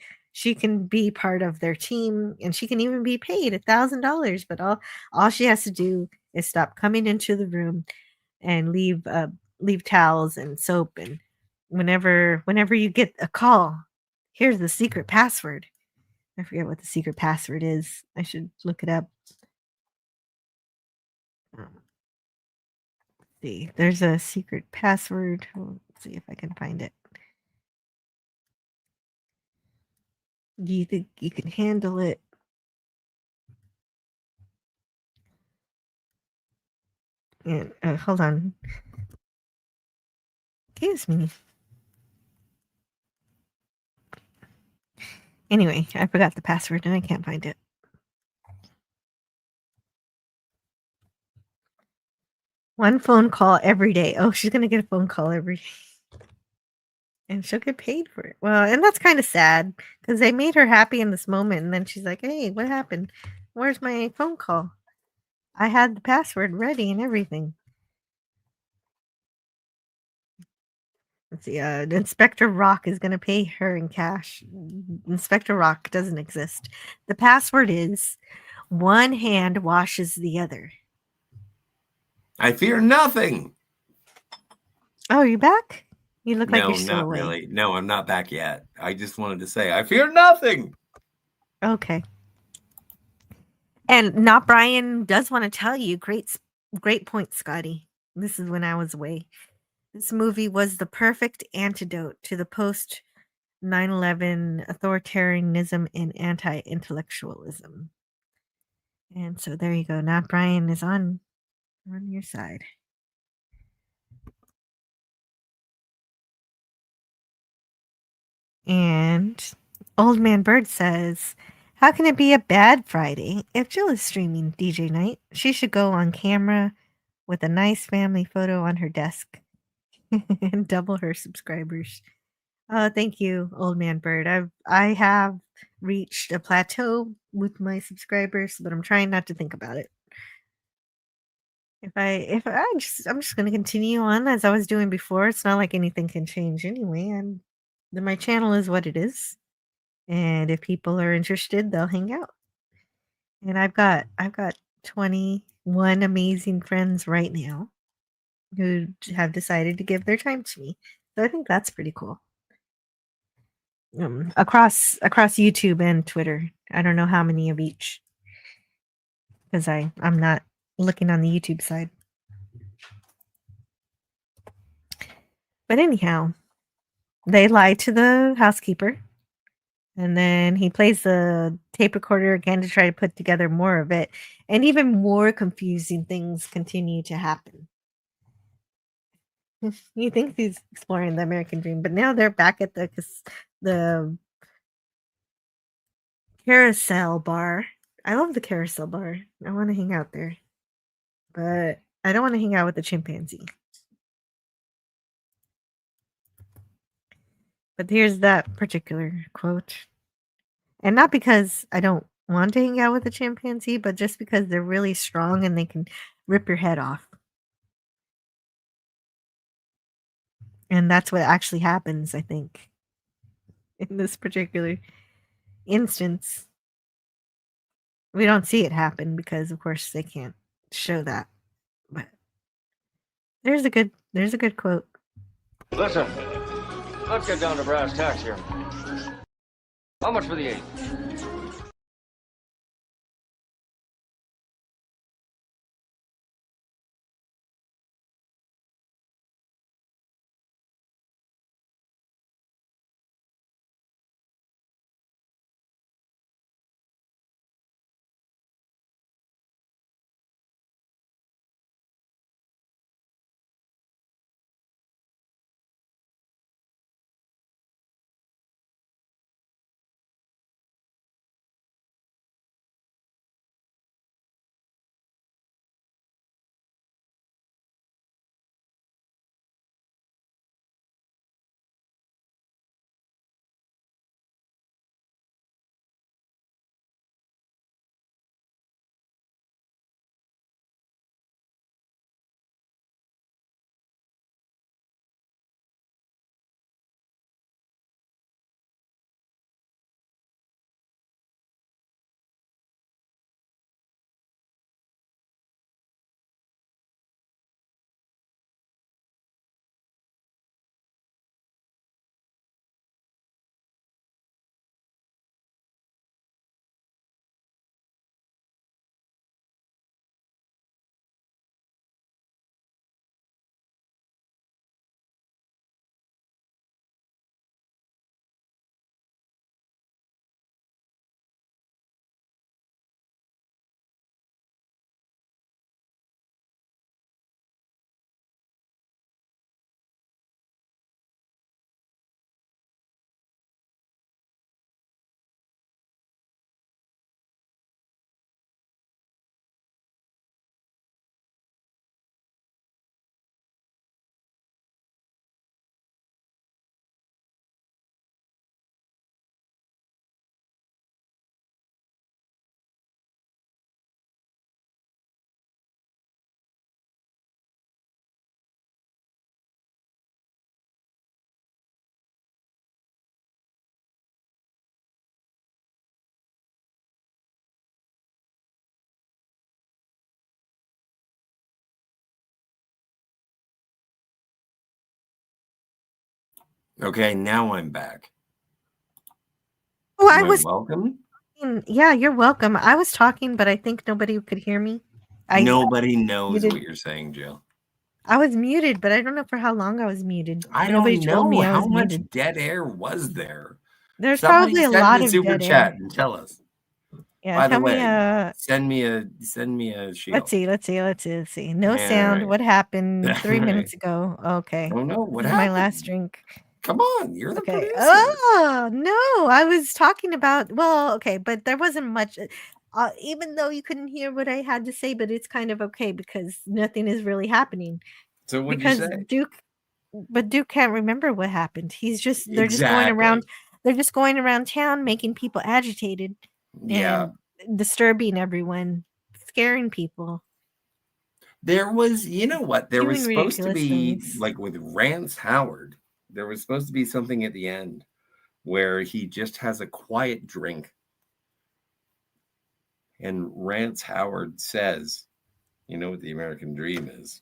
can be part of their team, and she can even be paid $1,000, but all she has to do is stop coming into the room and leave towels and soap, and whenever you get a call, here's the secret password. I forget what the secret password is. I should look it up. See, there's a secret password. Let's see if I can find it. Do you think you can handle it? And hold on. Excuse me. Anyway, I forgot the password and I can't find it. One phone call every day. Oh, she's gonna get a phone call every day. And she'll get paid for it. Well, and that's kind of sad because they made her happy in this moment, and then she's like, "Hey, what happened? Where's my phone call? I had the password ready and everything." Let's see. Inspector Rock is going to pay her in cash. Inspector Rock doesn't exist. The password is one hand washes the other. I fear nothing. Oh, you back? You look like No, you're still not away. really. No, I'm not back yet. I just wanted to say I fear nothing. Okay. And Not Brian does want to tell you, great point, Scotty. This is when I was away. This movie was the perfect antidote to the post 9/11 authoritarianism and anti-intellectualism. And so there you go. Not Brian is on your side. And Old Man Bird says, how can it be a bad Friday if Jill is streaming DJ night? She should go on camera with a nice family photo on her desk and double her subscribers. Thank you, Old Man Bird. I have reached a plateau with my subscribers, but I'm trying not to think about it. I'm just gonna continue on as I was doing before. It's not like anything can change anyway. My channel is what it is. And if people are interested, they'll hang out. And I've got 21 amazing friends right now who have decided to give their time to me. So I think that's pretty cool. Across YouTube and Twitter. I don't know how many of each, because I'm not looking on the YouTube side. But anyhow, they lie to the housekeeper, and then he plays the tape recorder again to try to put together more of it, and even more confusing things continue to happen. You think he's exploring the American dream, but now they're back at the the carousel bar. I love the carousel bar. I want to hang out there. But I don't want to hang out with the chimpanzee. But here's that particular quote. And not because I don't want to hang out with a chimpanzee, but just because they're really strong and they can rip your head off. And that's what actually happens, I think, in this particular instance. We don't see it happen because, of course, they can't show that. But there's a good quote. Listen, let's get down to brass tacks here. How much for the 8? Okay, now I'm back. Oh, I was welcome. Yeah, you're welcome. I was talking, but I think nobody could hear me. Nobody knows what you're saying, Jill. I was muted, but I don't know for how long I was muted. I Nobody don't told know me I how was much muted. dead air was there. There's Somebody probably a send lot a of super dead chat air. and tell us. Yeah, By the tell me. way, send me a shield. Let's see. No All sound. right. What happened 3 All minutes ago? Okay. I don't know what This is my happened. last drink. Come on, you're the Okay. producer. Oh no, I was talking about. Well, okay, but there wasn't much. Even though you couldn't hear what I had to say, but it's kind of okay because nothing is really happening. So what'd you say? Duke can't remember what happened. They're just going Exactly. around. They're just going around town making people agitated. Yeah. And disturbing everyone, scaring people. There was, you know what? There was Doing supposed to ridiculous be things. like with Rance Howard. There was supposed to be something at the end where he just has a quiet drink. And Rance Howard says, "You know what the American dream is?"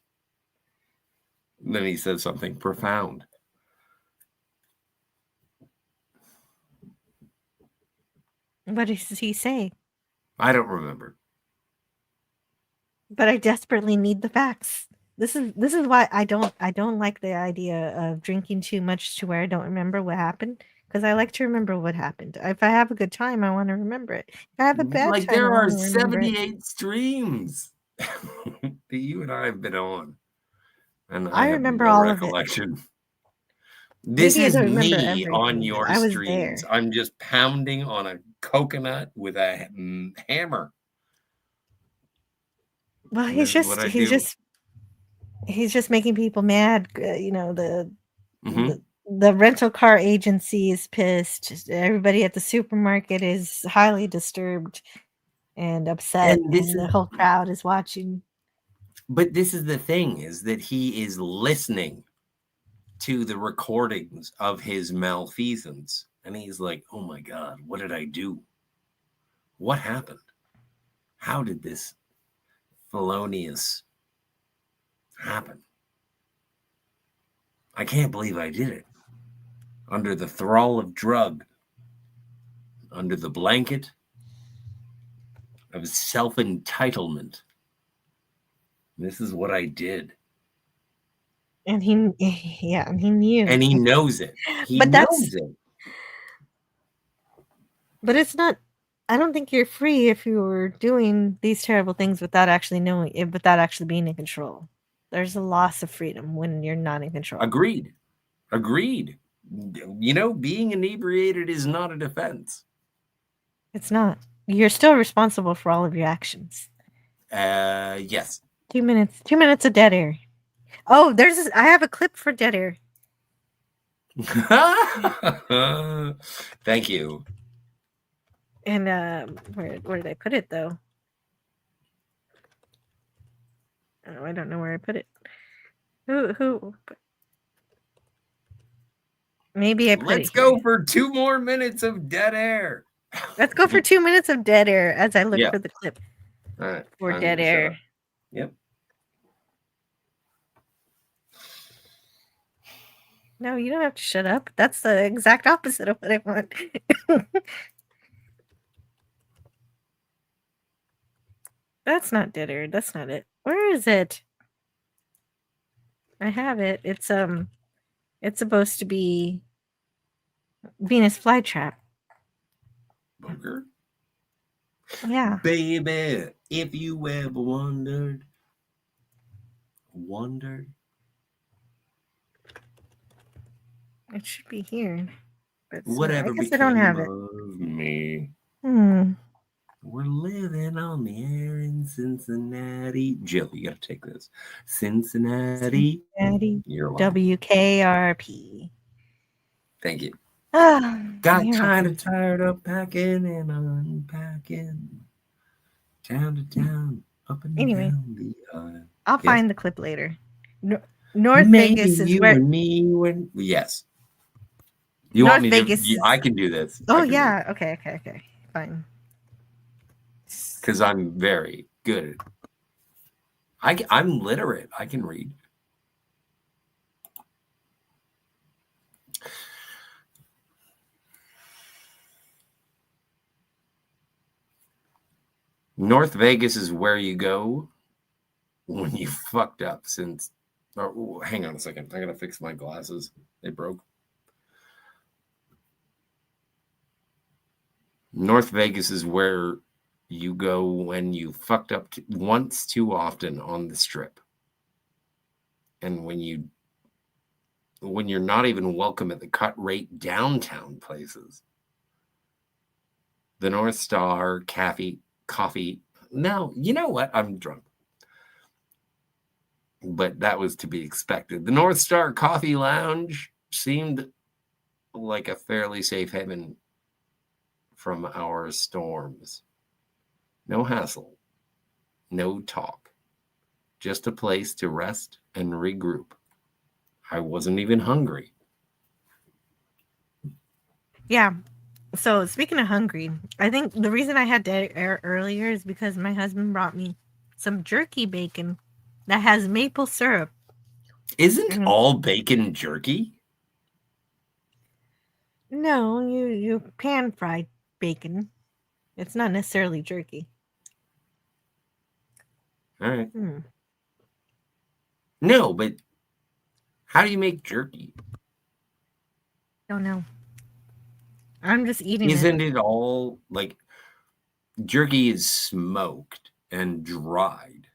And then he says something profound. What does he say? I don't remember. But I desperately need the facts. This is why I don't like the idea of drinking too much to where I don't remember what happened. Because I like to remember what happened. If I have a good time, I want to remember it. If I have a bad Like time, there I are want to remember 78 streams that you and I have been on. And I I have remember no all of it. recollection. This Maybe I is don't remember me on everything, but your I was streams. there. I'm just pounding on a coconut with a hammer. Well, This is what I do. he's just making people mad. You know, Mm-hmm. the rental car agency is pissed. Everybody at the supermarket is highly disturbed and upset, And this and is, the whole crowd is watching. but this is the thing, is that he is listening to the recordings of his malfeasance. And he's like, oh my God, what did I do? What happened? How did this felonious happen? I can't believe I did it. Under the thrall of drug, under the blanket of self-entitlement. This is what I did. And he knew. And he knows it. He But knows it. But it's not. I don't think you're free if you were doing these terrible things without actually knowing it, without actually being in control. There's a loss of freedom when you're not in control. Agreed. You know, being inebriated is not a defense. It's not. You're still responsible for all of your actions. Yes. 2 minutes. 2 minutes of dead air. Oh, I have a clip for dead air. Thank you. And where did I put it though? Oh, I don't know where I put it. Who? Maybe I put Let's it here. go for 2 more minutes of dead air. Let's go for 2 minutes of dead air as I look for the clip. All right. For dead air. Yep. No, you don't have to shut up. That's the exact opposite of what I want. That's not dead air. That's not it. Where is it? I have it. It's supposed to be Venus flytrap. Booger? Yeah. Baby, if you ever wondered. It should be here. But Whatever I guess I don't have it. of me. We're living on the air in Cincinnati. Jill, you got to take this. Cincinnati. You're lying. WKRP. Thank you. Got kind of tired of packing and unpacking. Town to town, up and down the aisle. I'll find the clip later. North Maybe Vegas is you where. And me when yes. You North want me Vegas to? I can do this. Oh yeah. Okay. Fine. Because I'm very good. I'm literate. I can read. North Vegas is where you go when you fucked up since. Oh, hang on a second. I gotta fix my glasses. They broke. North Vegas is where you go when you fucked up once too often on the strip. And when you're not even welcome at the cut rate downtown places. The North Star coffee. No, you know what? I'm drunk. But that was to be expected. The North Star Coffee Lounge seemed like a fairly safe haven from our storms. No hassle, no talk, just a place to rest and regroup. I wasn't even hungry. Yeah. So speaking of hungry, I think the reason I had dead air earlier is because my husband brought me some jerky bacon that has maple syrup. Isn't all bacon jerky? No, you pan fried bacon. It's not necessarily jerky. All right. No, but how do you make jerky? Don't know. I'm just eating Isn't it all like jerky is smoked and dried?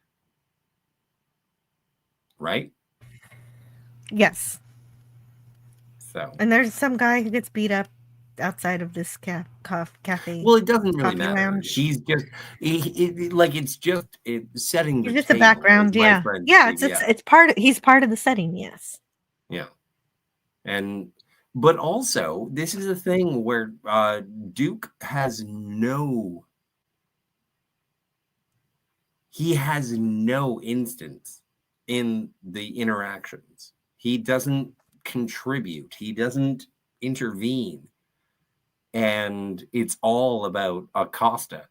Right? Yes. So, and there's some guy who gets beat up outside of this cafe. well, it doesn't really coffee matter. lounge. She's just it's just setting the He's just a table, background, as my yeah. friend Yeah, Steve, it's part of, he's part of the setting, yes. Yeah. But also, this is a thing where Duke has no instance in the interactions. He doesn't contribute. He doesn't intervene. And it's all about Acosta.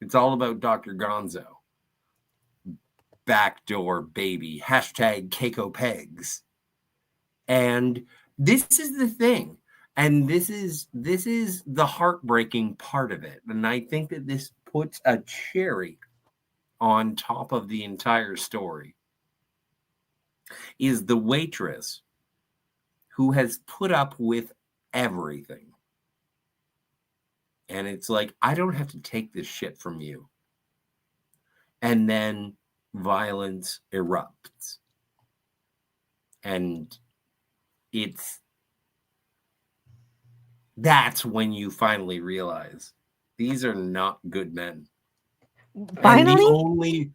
It's all about Dr. Gonzo. Backdoor baby. Hashtag Keiko Pegs. And this is the thing. And this is the heartbreaking part of it. And I think that this puts a cherry on top of the entire story. Is the waitress who has put up with everything. And it's like, I don't have to take this shit from you. And then violence erupts. And that's when you finally realize these are not good men. Finally?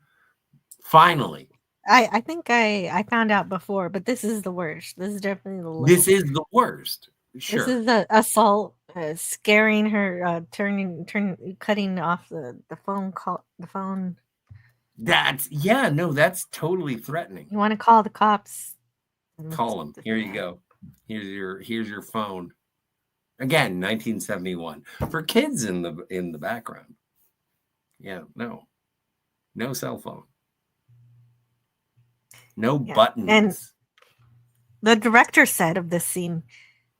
Finally. I think I found out before, but this is the worst. This is definitely the This is the worst. Sure. This is the assault, scaring her, cutting off the phone call. The phone. That's totally threatening. You want to call the cops? Call them. Here you go. Here's your phone. Again, 1971 for kids in the background. Yeah, no cell phone, no buttons. And the director said of this scene,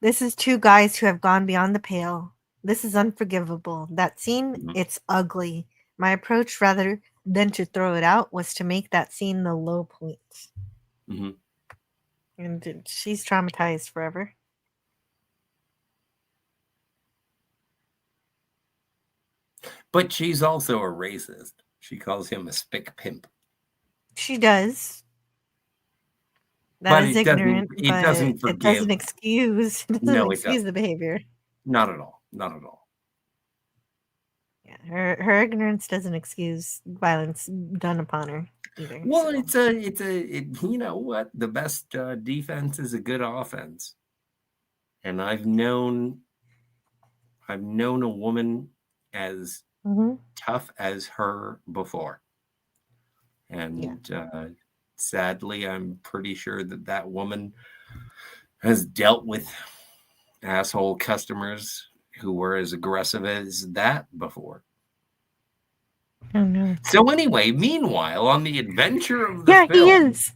"This is two guys who have gone beyond the pale. This is unforgivable. That scene, it's ugly. My approach, rather than to throw it out, was to make that scene the low point." Mm-hmm. And she's traumatized forever. But she's also a racist. She calls him a spick pimp. She does. That is ignorant. It doesn't forgive. It doesn't excuse. It doesn't excuse the behavior. Not at all. Not at all. Yeah, her ignorance doesn't excuse violence done upon her either. Well, so. it's a you know what? The best defense is a good offense. And I've known a woman as tough as her before. And sadly, I'm pretty sure that woman has dealt with asshole customers who were as aggressive as that before. Oh no. So anyway, meanwhile, on the adventure of the film, he is.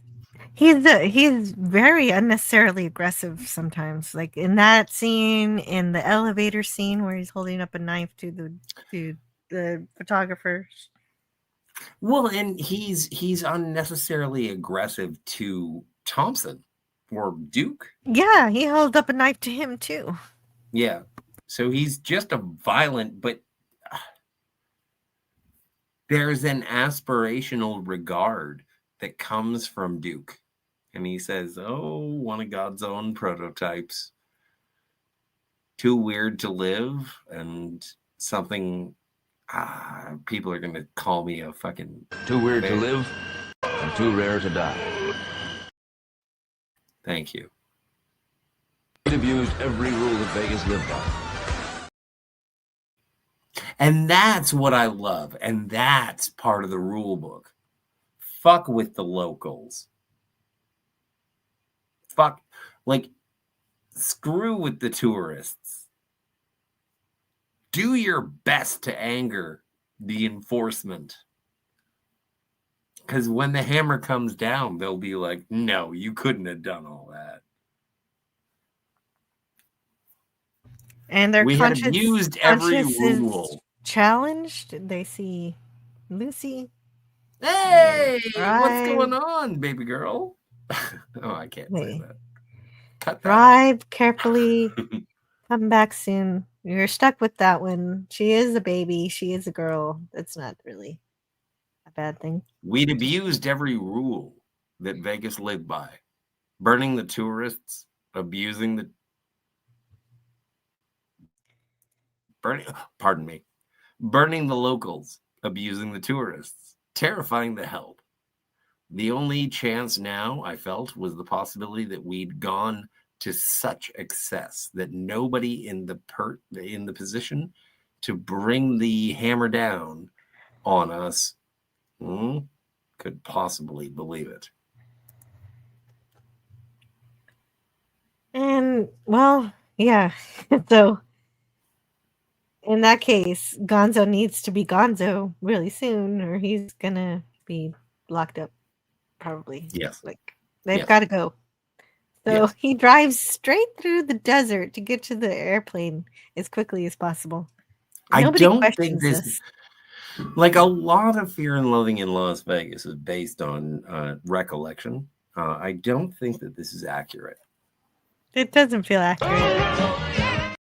He's very unnecessarily aggressive sometimes. Like in that scene, in the elevator scene where he's holding up a knife to the photographer. Well, and he's unnecessarily aggressive to Thompson or Duke. Yeah, he held up a knife to him too. Yeah. So he's just a violent, but there's an aspirational regard that comes from Duke. And he says, "Oh, one of God's own prototypes. Too weird to live," and something. People are going to call me a fucking... Too weird to live and too rare to die. Thank you. We've used every rule that Vegas lived by. And that's what I love. And that's part of the rule book. Fuck with the locals. Fuck, like, screw with the tourists. Do your best to anger the enforcement. Because when the hammer comes down, they'll be like, "No, you couldn't have done all that." And their have used every rule. Challenged. They see Lucy. Hey, what's going on, baby girl? Oh, I can't say that. Cut that. Drive carefully. Come back soon. You're stuck with that one. She is a baby. She is a girl. That's not really a bad thing. We'd abused every rule that Vegas lived by. Burning the tourists, abusing burning the locals, abusing the tourists, terrifying the help. The only chance now I felt was the possibility that we'd gone to such excess that nobody in the position to bring the hammer down on us could possibly believe it. And well, yeah. So in that case, Gonzo needs to be Gonzo really soon, or he's gonna be locked up. Probably. Yes. Like they've Yes. got to go. So Yes. he drives straight through the desert to get to the airplane as quickly as possible. Nobody I don't think questions this, like a lot of Fear and Loathing in Las Vegas is based on recollection. I don't think that this is accurate. It doesn't feel accurate.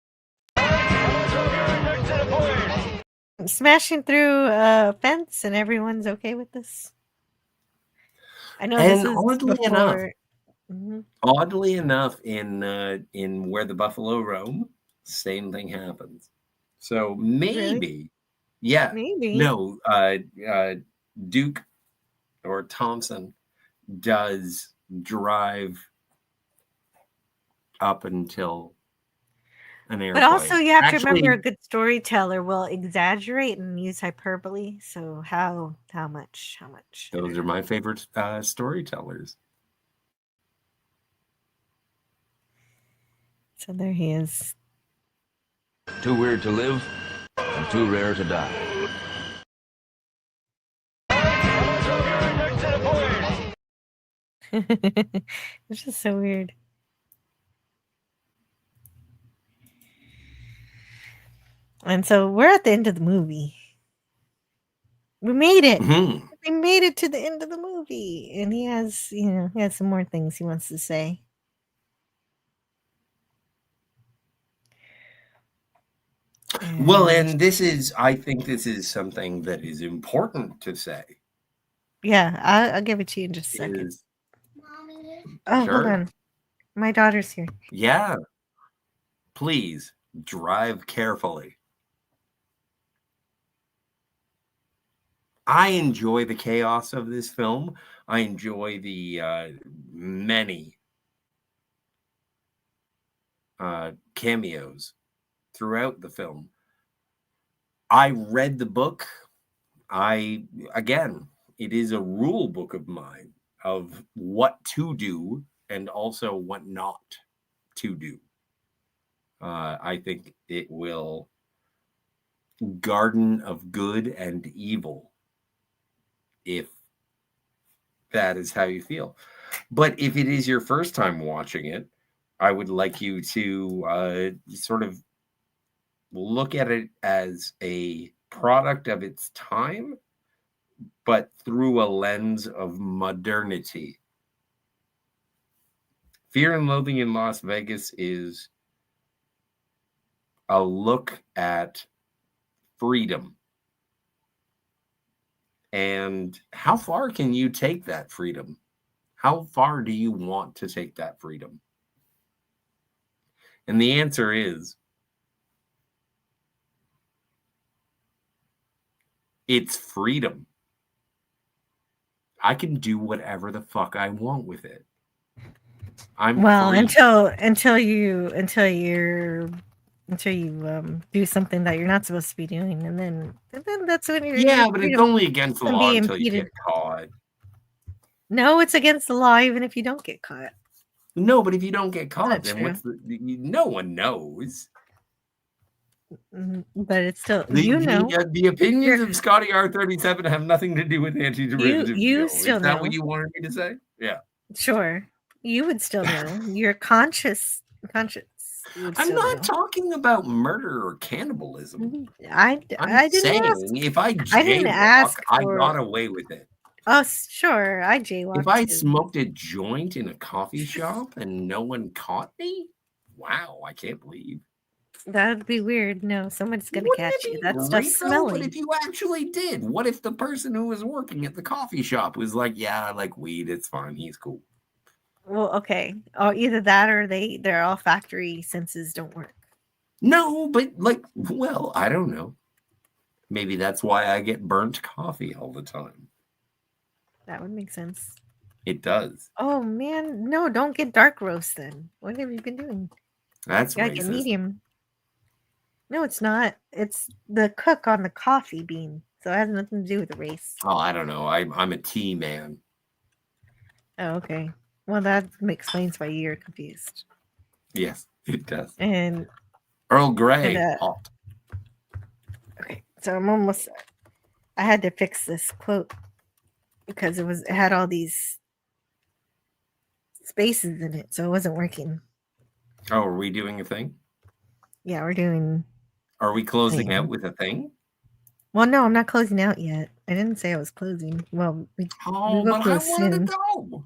Smashing through a fence and everyone's okay with this. I know And this is before. Oddly enough, in Where the Buffalo Roam, same thing happens. So maybe, yeah, maybe no, Duke or Thompson does drive up until an airplane. But also, you have to remember, a good storyteller will exaggerate and use hyperbole. So how much? Those are my favorite storytellers. So there he is. Too weird to live and too rare to die. It's just so weird. And so we're at the end of the movie. We made it. Mm-hmm. We made it to the end of the movie. And he has some more things he wants to say. Well, and I think this is something that is important to say. Yeah, I'll give it to you in just a second. Oh, Sure. hold on. My daughter's here. Yeah. Please drive carefully. I enjoy the chaos of this film. I enjoy the many cameos throughout the film. I read the book. Again, it is a rule book of mine of what to do and also what not to do. I think it will garden of good and evil, if that is how you feel. But if it is your first time watching it, I would like you to sort of look at it as a product of its time, but through a lens of modernity. Fear and Loathing in Las Vegas is a look at freedom. And how far can you take that freedom? How far do you want to take that freedom? And the answer is, it's freedom. I can do whatever the fuck I want with it. I'm well free. until you do something that you're not supposed to be doing, and then that's when you're but it's only against the law until you get caught. No, it's against the law even if you don't get caught. No, but if you don't get caught, That's then true. what's no one knows. But it's still the opinions of Scotty R37 have nothing to do with anti-derivative you Joe. still Is that know. what you wanted me to say? Yeah. Sure. You would still know. You're conscious. I'm not talking about murder or cannibalism. I'm saying saying if I jaywalk, I got away with it. Oh, sure. I jaywalked. If I smoked a joint in a coffee shop and no one caught me, wow, I can't believe. That would be weird. No, someone's going to catch you. That stuff's smelly. But if you actually did, what if the person who was working at the coffee shop was like, yeah, I like weed. It's fine. He's cool. Well, okay. Or either that or they're all factory senses don't work. No, but like, well, I don't know. Maybe that's why I get burnt coffee all the time. That would make sense. It does. Oh man, no, don't get dark roast then. What have you been doing? That's You gotta get racist. medium. No, it's not. It's the cook on the coffee bean. So it has nothing to do with the race. Oh, I don't know. I'm a tea man. Oh, okay. Well, that explains why you're confused. Yes, it does. And Earl Grey, and, hot. okay, so I'm almost. I had to fix this quote because it had all these spaces in it, so it wasn't working. Oh, are we doing a thing? Yeah, we're doing. Are we closing out with a thing? Well, no, I'm not closing out yet. I didn't say I was closing. Well, we will but I close wanted soon. to go.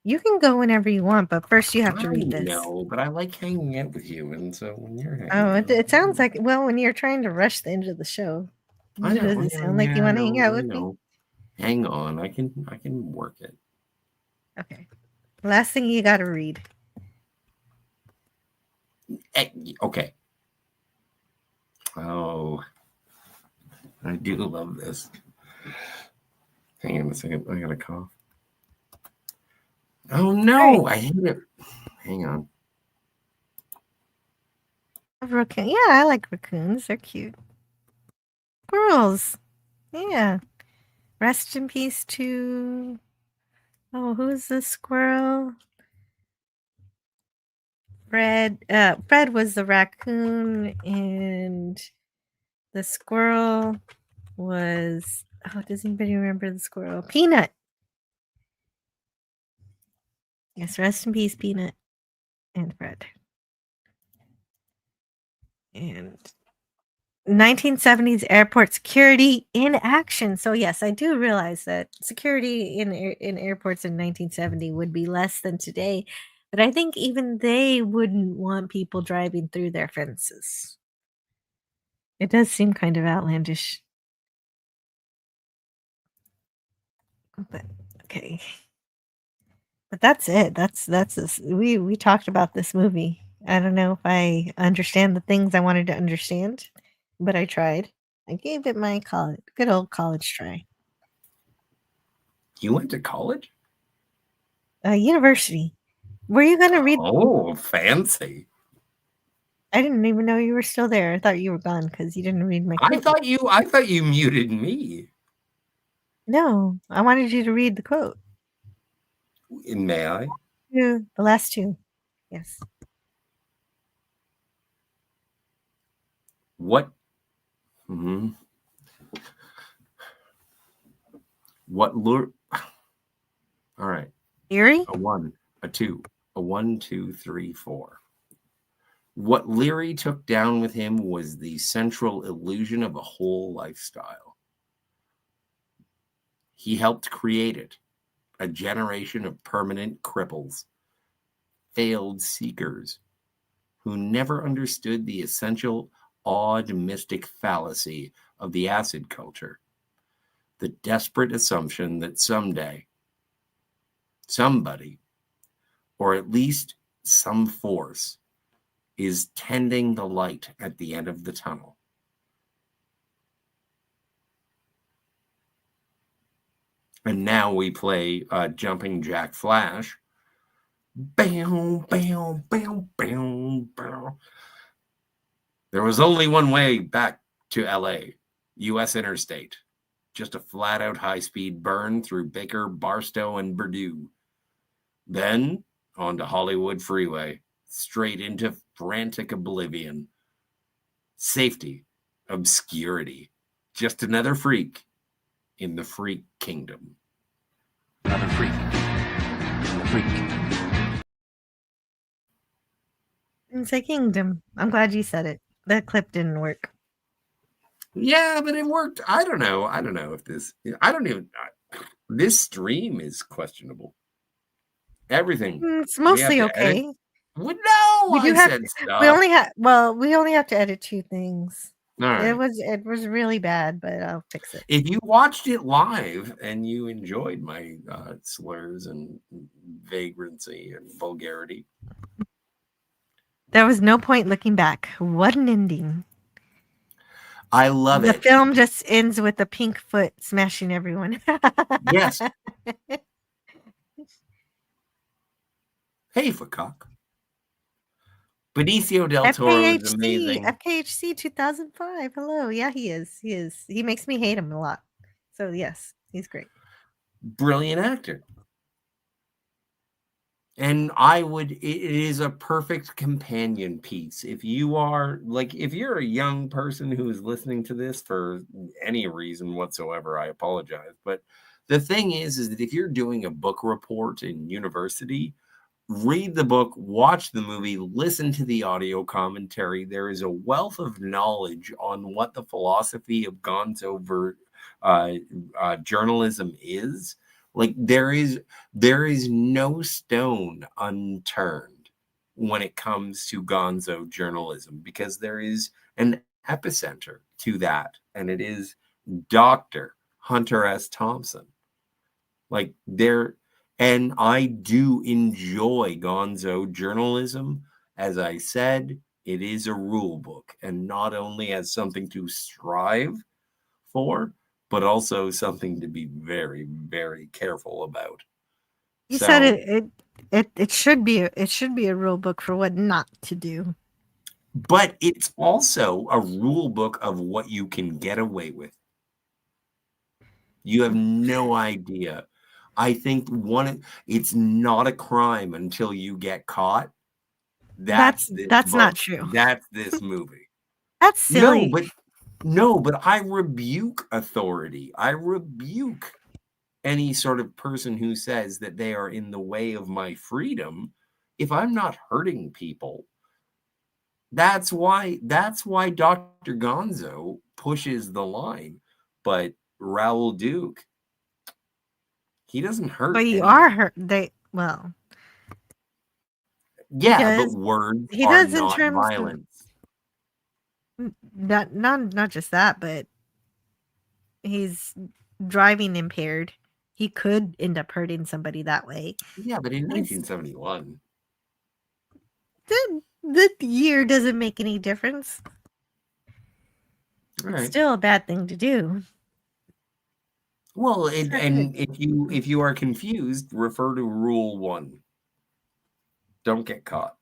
You can go whenever you want, but first you have to read this. No, but I like hanging out with you, and so when you're hanging out, it sounds like when you're trying to rush the end of the show, I know, does it sound like you want to hang out with me? Hang on, I can work it. Okay. Last thing you got to read. Okay. Oh, I do love this. Hang on a second. I got a cough. Oh no, I hate it. Hang on. Raccoon. Yeah, I like raccoons. They're cute. Squirrels. Yeah. Rest in peace to. Oh, who's the squirrel? Fred. Fred was the raccoon, and the squirrel was. Oh, does anybody remember the squirrel? Peanut. Yes, rest in peace, Peanut and Fred. And 1970s airport security in action. So yes, I do realize that security in airports in 1970 would be less than today, but I think even they wouldn't want people driving through their fences. It does seem kind of outlandish. But okay. But that's it. That's this. We talked about this movie. I don't know if I understand the things I wanted to understand, but I tried. I gave it my good old college try. You went to college? University. Were you going to read? Oh, fancy. I didn't even know you were still there. I thought you were gone because you didn't read my quote. I thought you muted me. No, I wanted you to read the quote. May I? Yeah, the last two. Yes. What? Mm-hmm. What lure? All right. Leary? A 1, a 2, a 1, 2, 3, 4. What Leary took down with him was the central illusion of a whole lifestyle. He helped create it, a generation of permanent cripples, failed seekers, who never understood the essential, odd, mystic fallacy of the acid culture, the desperate assumption that someday, somebody, or at least some force, is tending the light at the end of the tunnel. And now we play Jumping Jack Flash. Bam, bam, bam, bam, bam. There was only one way back to LA, US Interstate. Just a flat-out high-speed burn through Baker, Barstow, and Purdue. Then onto Hollywood Freeway, straight into frantic oblivion. Safety, obscurity. Just another freak in the freak kingdom. Another freak in the freak kingdom. It's a kingdom. I'm glad you said it. That clip didn't work. Yeah, but it worked. I don't know if this. I don't even. This stream is questionable. Everything. It's mostly okay. Well, no, we do I have. said stuff. We only have to edit 2 things. All right. It was really bad, but I'll fix it. If you watched it live and you enjoyed my slurs and vagrancy and vulgarity, There was no point looking back. What an ending. I love The it. film just ends with a pink foot smashing everyone. Yes. Hey, Footcock. Benicio del Toro is amazing. FKHC 2005. Hello. Yeah, he is. He is. He makes me hate him a lot. So, yes, he's great. Brilliant actor. And it is a perfect companion piece. If you're a young person who is listening to this for any reason whatsoever, I apologize. But the thing is that if you're doing a book report in university, read the book, watch the movie, listen to the audio commentary. There is a wealth of knowledge on what the philosophy of gonzo journalism is. Like there is no stone unturned when it comes to gonzo journalism, because there is an epicenter to that, and it is Dr. Hunter S. Thompson. And I do enjoy gonzo journalism. As I said, it is a rule book, and not only as something to strive for, but also something to be very, very careful about. You said it should be a rule book for what not to do. But it's also a rule book of what you can get away with. You have no idea. I think it's not a crime until you get caught. That's not true. That's this movie. That's silly. No, but I rebuke authority. I rebuke any sort of person who says that they are in the way of my freedom if I'm not hurting people. That's why Dr. Gonzo pushes the line. But Raoul Duke, he doesn't hurt. But you anyone. are hurt. Yeah, but words are not violence. Not just that, but he's driving impaired. He could end up hurting somebody that way. Yeah, but in 1971, the year doesn't make any difference. Right. It's still a bad thing to do. Well, and if you are confused, refer to Rule 1. Don't get caught.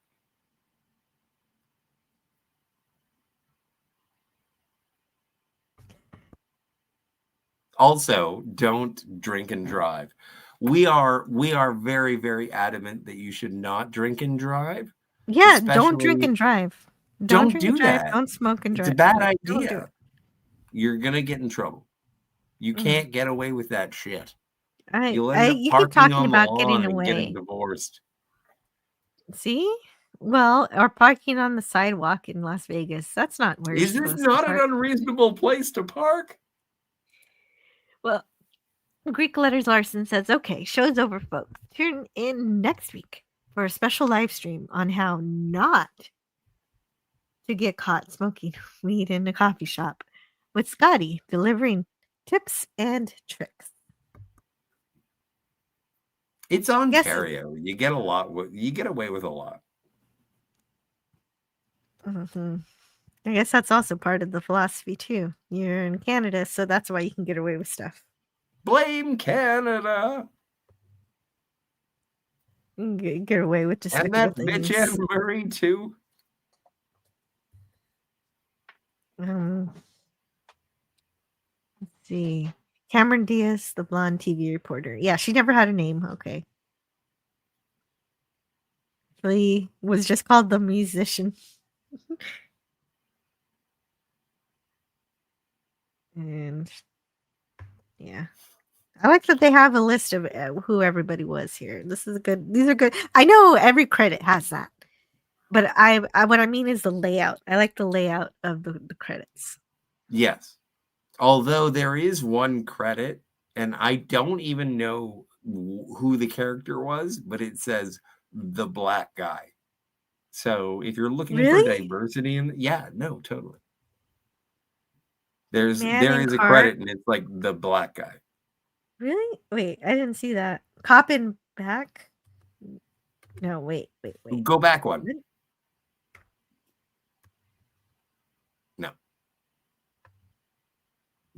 Also, don't drink and drive. We are very, very adamant that you should not drink and drive. Yeah, don't drink and drive. Don't drink do and drive. that. Don't smoke and drive. It's a bad Don't idea. do it. You're gonna get in trouble. You can't get away with that shit. You keep talking about getting away. Getting divorced. See? Well, or parking on the sidewalk in Las Vegas. That's not where Is this not an unreasonable place to park? Well, Greek Letters Larson says, okay, show's over, folks. Tune in next week for a special live stream on how not to get caught smoking weed in a coffee shop with Scotty delivering tips and tricks. It's Ontario. You get a lot. You get away with a lot. Mm-hmm. I guess that's also part of the philosophy too. You're in Canada, so that's why you can get away with stuff. Blame Canada. Get away with just and that bitch Anne Marie too. Let's see. Cameron Diaz, the blonde TV reporter. Yeah, she never had a name. Okay. She was just called the musician. And yeah. I like that they have a list of who everybody was here. This is good. These are good. I know every credit has that. But I what I mean is the layout. I like the layout of the credits. Yes. Although there is one credit, and I don't even know who the character was, but it says the black guy. So if you're looking for diversity totally. There is a credit, and it's like the black guy. Really? Wait, I didn't see that. Coppin back? No, wait. Go back one.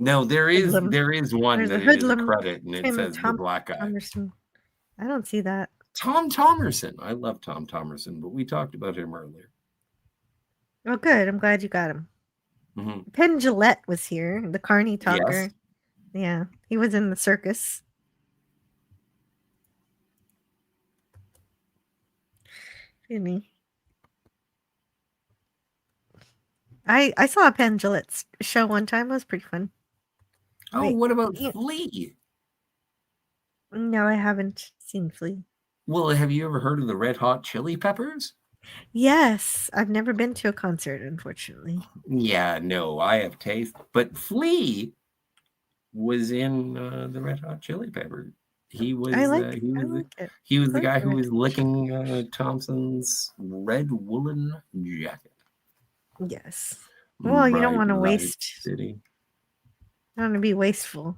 No, there is one There's that a it is a hoodlum. credit, and it Tim says the black guy. Thomerson. I don't see that. Tom Thomerson. I love Tom Thomerson, but we talked about him earlier. Oh, good. I'm glad you got him. Mm-hmm. Penn Jillette was here, the Carney talker. Yes. Yeah, he was in the circus. Jimmy. I saw a Penn Jillette's show one time. It was pretty fun. Oh, Wait, what about Flea? No, I haven't seen Flea. Well, have you ever heard of the Red Hot Chili Peppers? Yes, I've never been to a concert, unfortunately. Yeah, no, I have taste. But Flea was in the Red Hot Chili Peppers. He was the guy who was licking Thompson's red woolen jacket. Yes. Well, you don't want to waste. City. I don't want to be wasteful.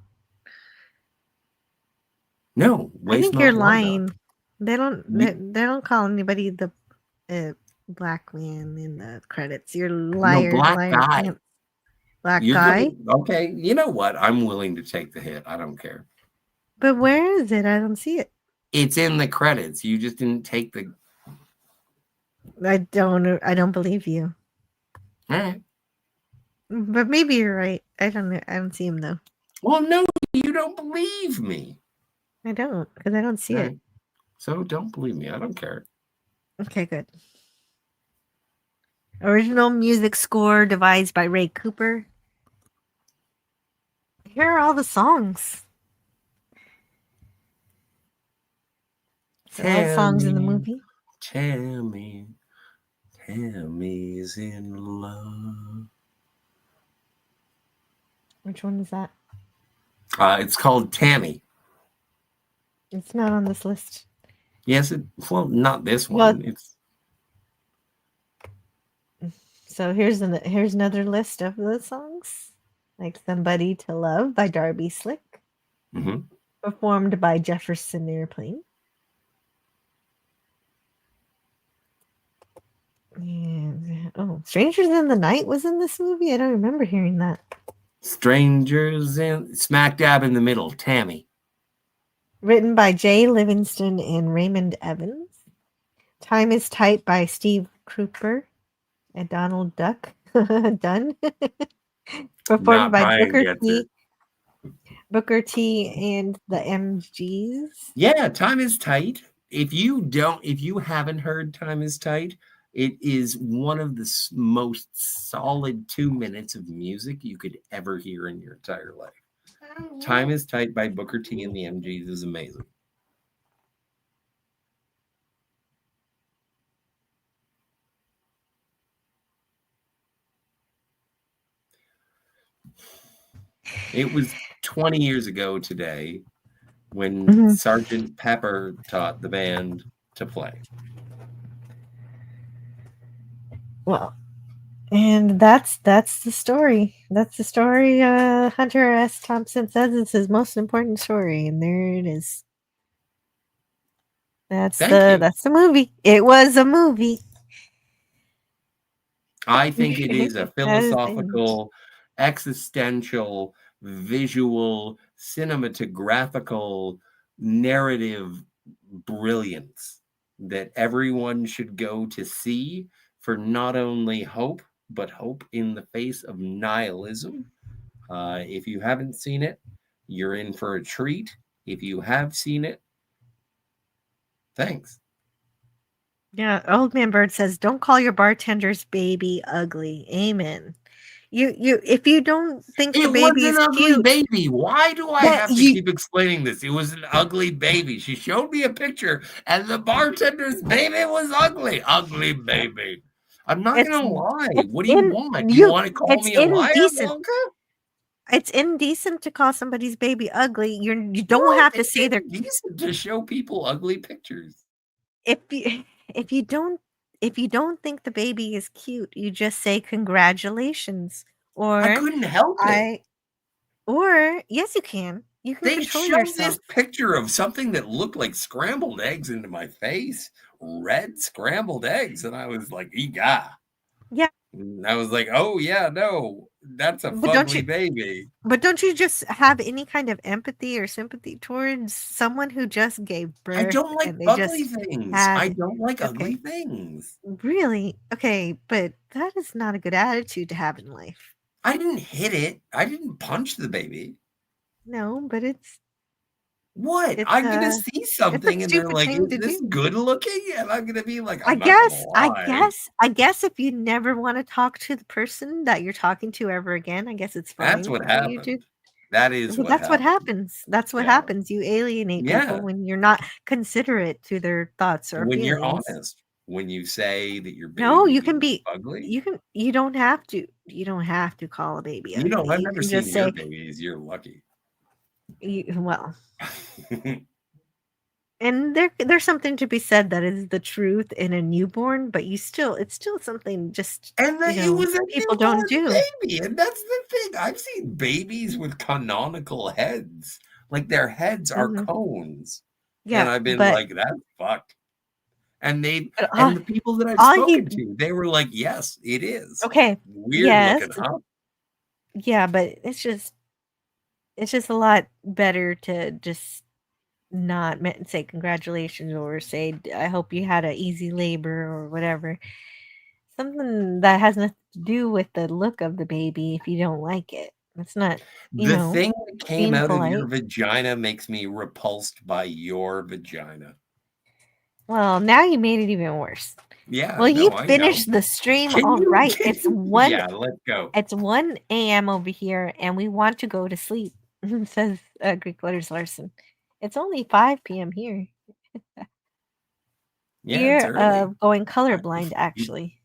No, I think you're lying. They don't call anybody the black man in the credits. You're liar. No, black liar, guy. Black guy. Okay, you know what? I'm willing to take the hit. I don't care. But where is it? I don't see it. It's in the credits. You just didn't take the. I don't believe you. All right. But maybe you're right. I don't know. I don't see him though. Well, no, you don't believe me. I don't, because I don't see it. So don't believe me. I don't care. Okay, good. Original music score devised by Ray Cooper. Here are all the songs. All the songs in the movie. Tammy's in love. Which one is that? It's called Tammy. It's not on this list. Yes, well, not this one. It's so here's another list of the songs, like "Somebody to Love" by Darby Slick, performed by Jefferson Airplane. And "Strangers in the Night" was in this movie. I don't remember hearing that. Strangers in smack dab in the middle. Tammy. Written by Jay Livingston and Raymond Evans. Time is Tight by Steve Cooper and Donald Duck. Dunn. Performed by Booker T and the MGs. Yeah, Time is Tight. If you haven't heard Time is Tight, it is one of the most solid 2 minutes of music you could ever hear in your entire life. Time is Tight by Booker T and the MGs is amazing. It was 20 years ago today when Sergeant Pepper taught the band to play. Well, and that's the story. That's the story. Hunter S. Thompson says it's his most important story, and there it is. That's the movie. It was a movie. I think it is a philosophical, existential, visual, cinematographical, narrative brilliance that everyone should go to see for not only hope, but hope in the face of nihilism. If you haven't seen it, you're in for a treat. If you have seen it, thanks. Yeah, Old Man Bird says, "Don't call your bartender's baby ugly." Amen. You if you don't think the baby is ugly cute, baby. Why do I have to keep explaining this? It was an ugly baby. She showed me a picture, and the bartender's baby was ugly. Ugly baby. I'm not gonna lie. What do you want? You want to call me a liar, Wonka? It's indecent to call somebody's baby ugly. You don't have to say they're decent to show people ugly pictures. If you don't think the baby is cute, you just say congratulations. Or I couldn't help it. Or yes, you can. You can control yourself. This picture of something that looked like scrambled eggs into my face. Red scrambled eggs, and I was like, "Ega." Yeah, And I was like, oh yeah, no, that's a But don't fugly you? baby. But don't you just have any kind of empathy or sympathy towards someone who just gave I birth don't like and they ugly just things. I had don't like ugly okay, things. really? Okay, but that is not a good attitude to have in life. I didn't hit it. I didn't punch the baby. No, but What? it's I'm gonna a see it's a something and they're stupid like, thing "Is to this do. good looking?" And I'm gonna be like, I "I'm not gonna guess I lie." guess I guess if you never want to talk to the person that you're talking to ever again, I guess it's That's fine what for you to. happened. That is Well, what that's what happened. happens. That's what Yeah. happens. You alienate people Yeah. when you're not considerate to their thoughts or When you're feelings. honest, when you say that your No, baby you can is be ugly, you don't have to call a baby you know, ugly. I've You never can seen just your say, babies. You're lucky. well, and there's something to be said that is the truth in a newborn, but it's still something just, And that it was a people don't newborn do. baby, and that's the thing. I've seen babies with canonical heads, like their heads are Mhm. cones, and Yeah, I've been but like, "That's fucked." And but and the people that I've all you spoken to, they were like, "Yes, it is. okay, Weird yes, looking, huh?" yeah, but it's just a lot better to just not say congratulations or say I hope you had a easy labor or whatever. Something that has nothing to do with the look of the baby if you don't like it. It's not, The thing that came being out of your polite. vagina makes me repulsed by your vagina. Well, now you made it even worse. Yeah, Well, you no, I know. finished the stream Can all you right. can yeah, let's go. It's 1 a.m. over here, and we want to go to sleep, says Greek Letters Larson. It's only 5 p.m. here. Yeah, it's You're early. going I colorblind, actually.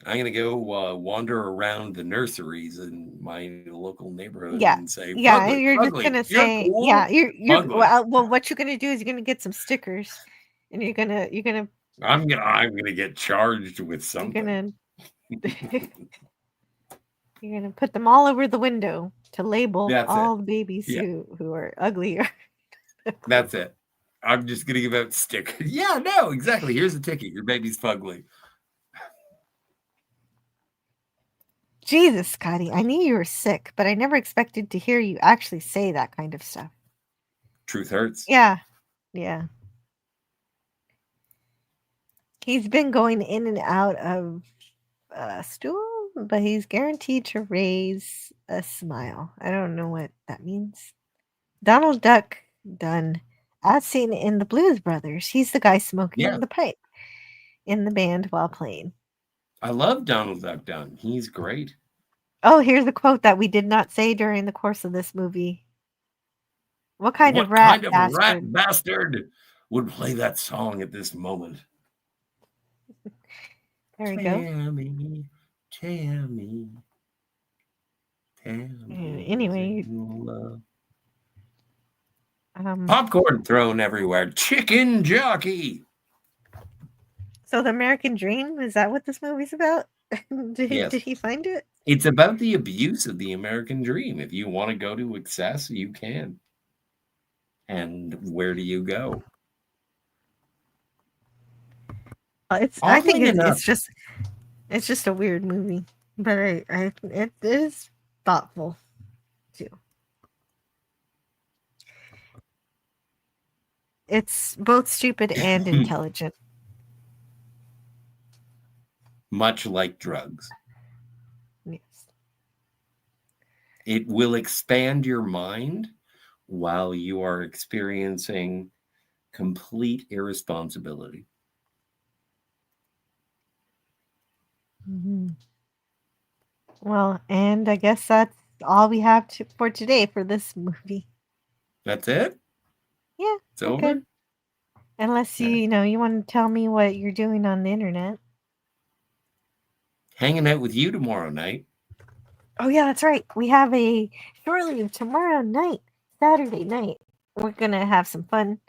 I'm gonna go, wander around the nurseries in my local neighborhood Yeah. and say, Yeah, "Fugly, and you're just Fugly, gonna you're say, yeah, cool, you're Fugly." well, what you're gonna do is you're gonna get some stickers, and you're gonna I'm gonna get charged with you're something. gonna you're gonna put them all over the window to label That's it. all the babies Yeah, who are ugly or ugly. that's it. I'm just gonna give out stickers. Yeah, no, exactly. Here's a ticket. Your baby's fugly. Jesus, Scotty, I knew you were sick, but I never expected to hear you actually say that kind of stuff. Truth hurts. Yeah, yeah. He's been going in and out of stool, but he's guaranteed to raise a smile. I don't know what that means. Donald Duck Dunn, as seen in the Blues Brothers. He's the guy Yeah, smoking the pipe in the band while playing. I love Donald Duck Dunn. He's great. Oh, here's a quote that we did not say during the course of this movie. What kind of What rat kind of rat bastard? bastard would play that song at this moment? There we go. Tammy, Tammy, Tammy, is it Anyway, love? um, Popcorn thrown everywhere. Chicken jockey. so the American Dream, is that what this movie's about? Did Yes. he find it? It's about the abuse of the American dream. If you want to go to excess, you can. And where do you go? I think Oddly enough, it's just a weird movie, but it is thoughtful too. It's both stupid and intelligent. much like drugs, Yes. it will expand your mind while you are experiencing complete irresponsibility. Mhm. Well, and I guess that's all we have for today for this movie. That's it? Yeah, It's we're over? good. Unless Yeah. you want to tell me what you're doing on the internet. Hanging out with you tomorrow night. Oh yeah, that's right. We have a shortly tomorrow night, Saturday night. We're gonna have some fun.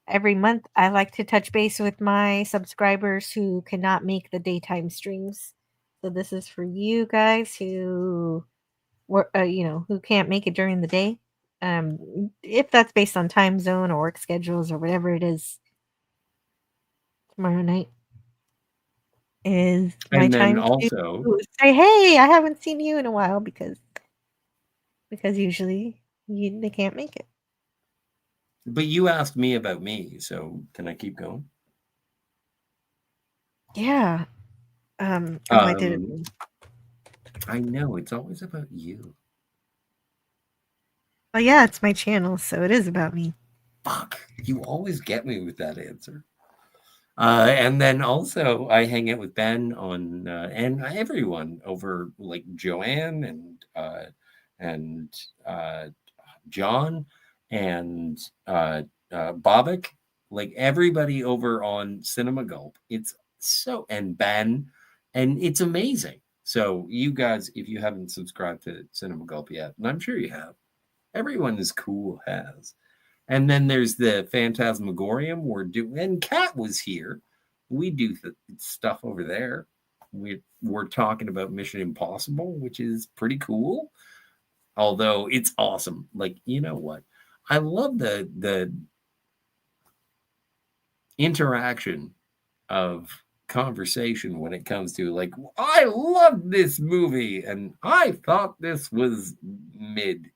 Every month, I like to touch base with my subscribers who cannot make the daytime streams. So this is for you guys who were, who can't make it during the day. If that's based on time zone or work schedules or whatever it is, tomorrow night. is my And then time also, to say, "Hey, I haven't seen you in a while," because usually they can't make it. but you asked me about me, so can I keep going? Yeah. Oh, I did it. I know it's always about you. Oh, yeah, it's my channel, so it is about me. Fuck, you always get me with that answer. And then also, I hang out with Ben on and everyone over like Joanne and John and Bobak, like everybody over on Cinema Gulp. It's so and Ben, and it's amazing. So you guys, if you haven't subscribed to Cinema Gulp yet, and I'm sure you have, everyone is cool has. And then there's the Phantasmagorium. And Kat was here. We do stuff over there. We're talking about Mission Impossible, which is pretty cool. Although it's awesome. Like, you know what? I love the interaction of conversation when it comes to like, I love this movie and I thought this was mid.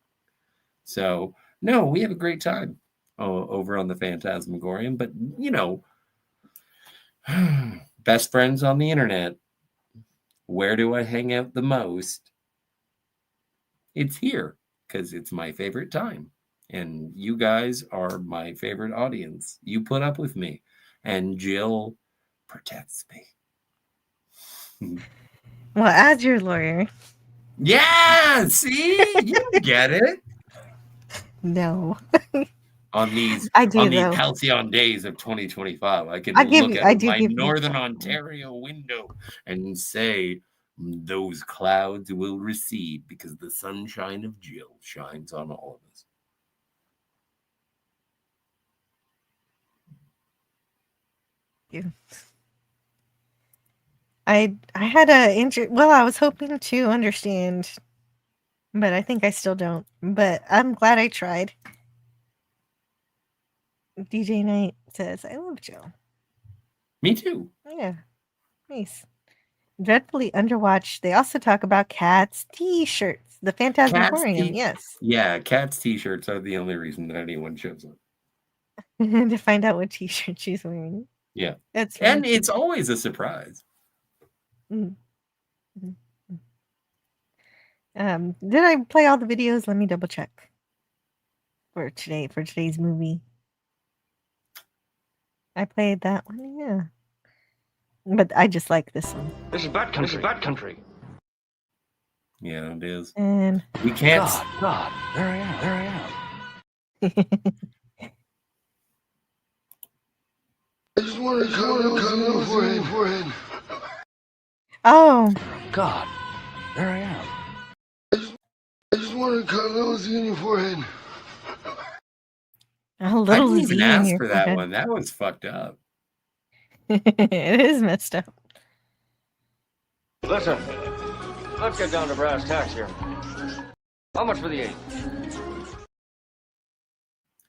So no, we have a great time over on the Phantasmagorium. But you know, best friends on the internet. Where do I hang out the most? It's here because it's my favorite time. And you guys are my favorite audience. You put up with me. And Jill protects me. Well, as your lawyer. Yeah, see? You get it. No. On these though. halcyon days of 2025, I can I look out my give you northern that. Ontario window and say those clouds will recede because the sunshine of Jill shines on all of us. You. I had I was hoping to understand, but I think I still don't. But I'm glad I tried. DJ Knight says, I love Jill. Me too. Yeah. Nice. Dreadfully Underwatched. They also talk about Cats t-shirts. The Phantasmagorium, yes. Yeah, Cat's t-shirts are the only reason that anyone shows up. To find out what t-shirt she's wearing. Yeah. That's and it's always a surprise. Mm-hmm. Did I play all the videos? Let me double check. For today's movie. I played that one, yeah. But I just like this one. This is bad country. This is bad country. Yeah, it is. And we can't. God, there I am. There I am. I just want to come forehead. Oh. God, there I am. I just want to cut a little Z in your forehead. A little I didn't even ask for that forehead. one. That was fucked up. It is messed up. Listen, let's get down to brass tacks here. How much for the 8?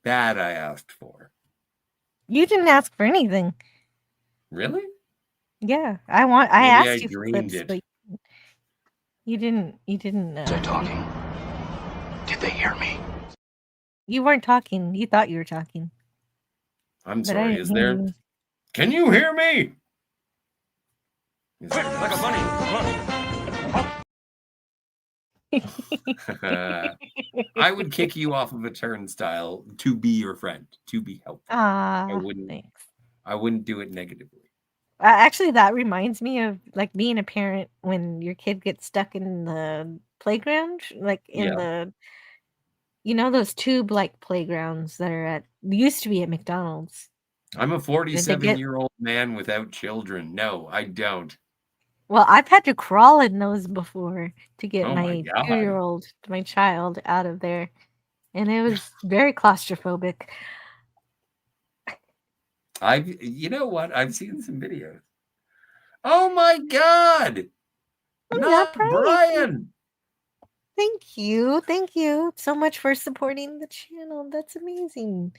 That I asked for. You didn't ask for anything. Really? Yeah, I asked you for clips, but you didn't. Was I talking? Did they hear me? You weren't talking. You thought you were talking. I'm sorry. Is there? Can you hear me? Quick, like a bunny. I would kick you off of a turnstile to be your friend, to be helpful. I wouldn't. Thanks. I wouldn't do it negatively. Actually, that reminds me of like being a parent when your kid gets stuck in the playground, like in the, those tube-like playgrounds that are used to be at McDonald's. I'm a 47-year-old man without children. No, I don't. Well, I've had to crawl in those before to get my God. 2-year-old, my child, out of there, and it was very claustrophobic. You know what? I've seen some videos. Oh my God! Not Brian. Thank you so much for supporting the channel. That's amazing.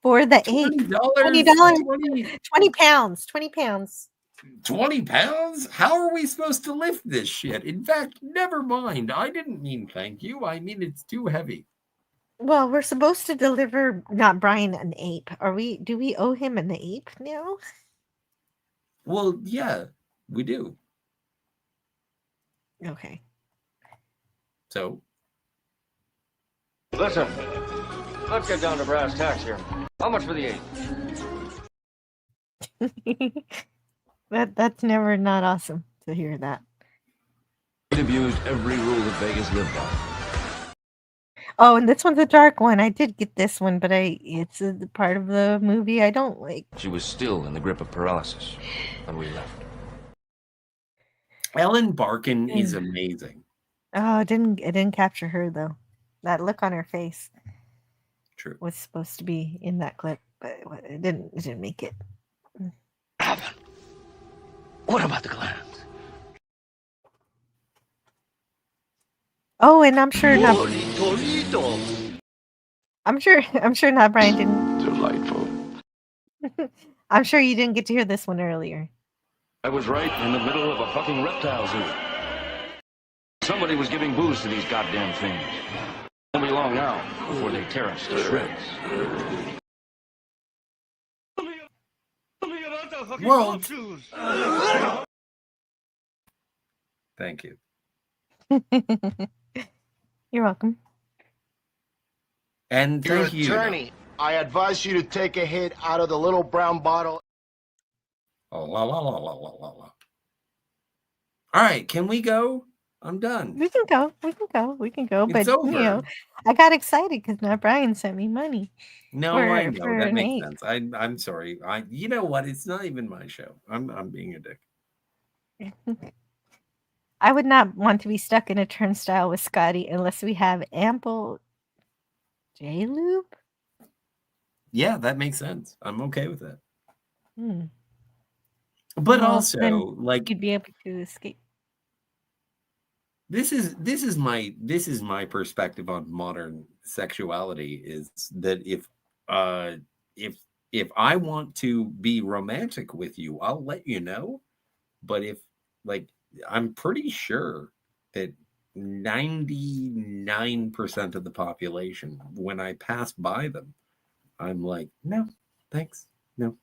For the $8, $20, 20 pounds. 20 pounds? How are we supposed to lift this shit? In fact, never mind. I didn't mean thank you. I mean it's too heavy. Well, we're supposed to deliver not Brian an ape. Do we owe him an ape now? Well, yeah, we do. Okay. So Listen, let's get down to brass tacks here. How much for the ape? That's never not awesome to hear that. We'd have used every rule that Vegas lived by. Oh, and this one's a dark one. I did get this one, but it's a part of the movie I don't like. She was still in the grip of paralysis when we left. Ellen Barkin is amazing. Oh, it didn't capture her though. That look on her face. True. Was supposed to be in that clip, but it didn't make it. Alvin, what about the glands? Oh, and I'm sure not. I'm sure not Brian didn't. Delightful. I'm sure you didn't get to hear this one earlier. I was right in the middle of a fucking reptile zoo. Somebody was giving booze to these goddamn things. Won't be long now before they tear us to shreds. Well, thank you. You're welcome. And Your thank you. attorney, I advise you to take a hit out of the little brown bottle. Oh, la la la la la la la. All right, can we go? I'm done. We can go. It's But over. I got excited because now Brian sent me money. No, I know for that an makes ape. sense. I'm sorry. You know what? It's not even my show. I'm being a dick. I would not want to be stuck in a turnstile with Scotty unless we have ample J-Lube. Yeah, that makes sense. I'm okay with that. Well, But also, then like, you'd be able to escape. this is my perspective on modern sexuality is that if I want to be romantic with you, I'll let you know. But if, like, I'm pretty sure that 99% of the population, when I pass by them, I'm like, no, thanks, no.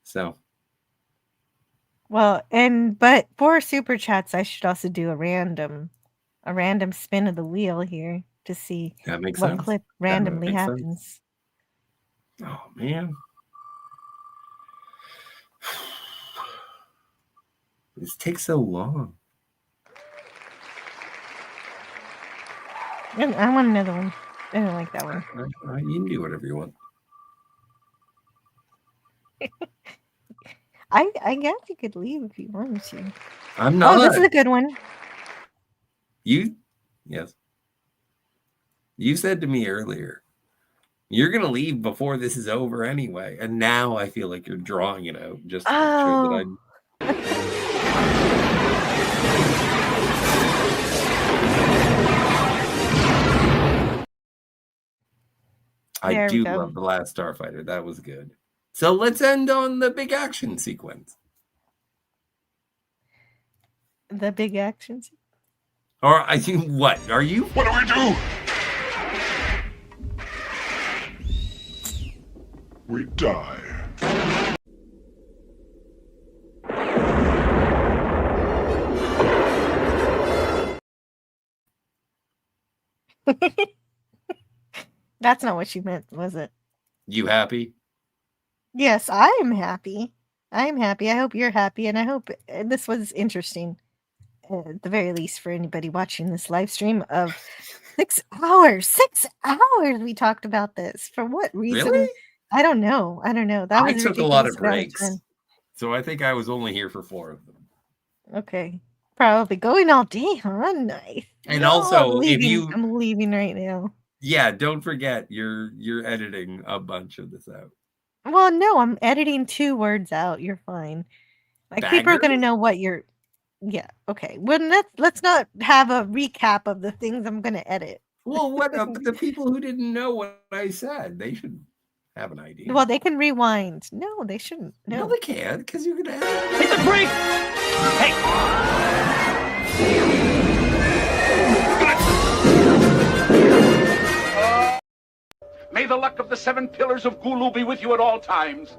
So, Well, but for super chats, I should also do a random spin of the wheel here to see that makes what sense. clip That randomly makes happens. sense. Oh man, this takes so long. And I want another one. I don't like that one. You can do whatever you want. I guess you could leave if you wanted to. I'm not. Oh, this is a good one. Yes. You said to me earlier, you're gonna leave before this is over anyway, and now I feel like you're drawing it out just to make sure that I do love The Last Starfighter. That was good. So let's end on the big action sequence. The big action sequence? Or I think what? Are you? What do we do? We die. That's not what you meant, was it? You happy? Yes, I'm happy. I'm happy. I hope you're happy, and I hope this was interesting, at the very least, for anybody watching this live stream of 6 hours. 6 hours we talked about this. For what reason? Really? I don't know. That I was took a lot of ridiculous breaks, so I think I was only here for 4 of them. Okay. Probably going all day, huh? Nice. And also, I'm leaving right now. Yeah, don't forget you're editing a bunch of this out. Well, no, I'm editing 2 words out. You're fine. Like, people are gonna know what you're. Yeah. Okay. Well, let's not have a recap of the things I'm gonna edit. Well, what the people who didn't know what I said, they should have an idea. Well, they can rewind. No, they shouldn't. No, they can't, because you're gonna have... Hit the brake! Hey! May the luck of the 7 pillars of Gulu be with you at all times.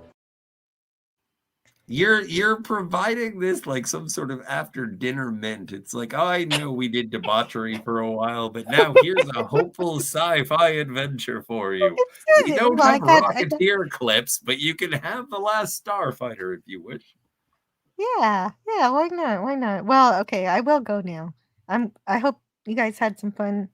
You're providing this like some sort of after dinner mint. It's like, oh, I know we did debauchery for a while, but now here's a hopeful sci-fi adventure for you. We don't have Rocketeer clips, but you can have The Last Starfighter if you wish. Yeah, why not? Why not? Well, okay, I will go now. I hope you guys had some fun.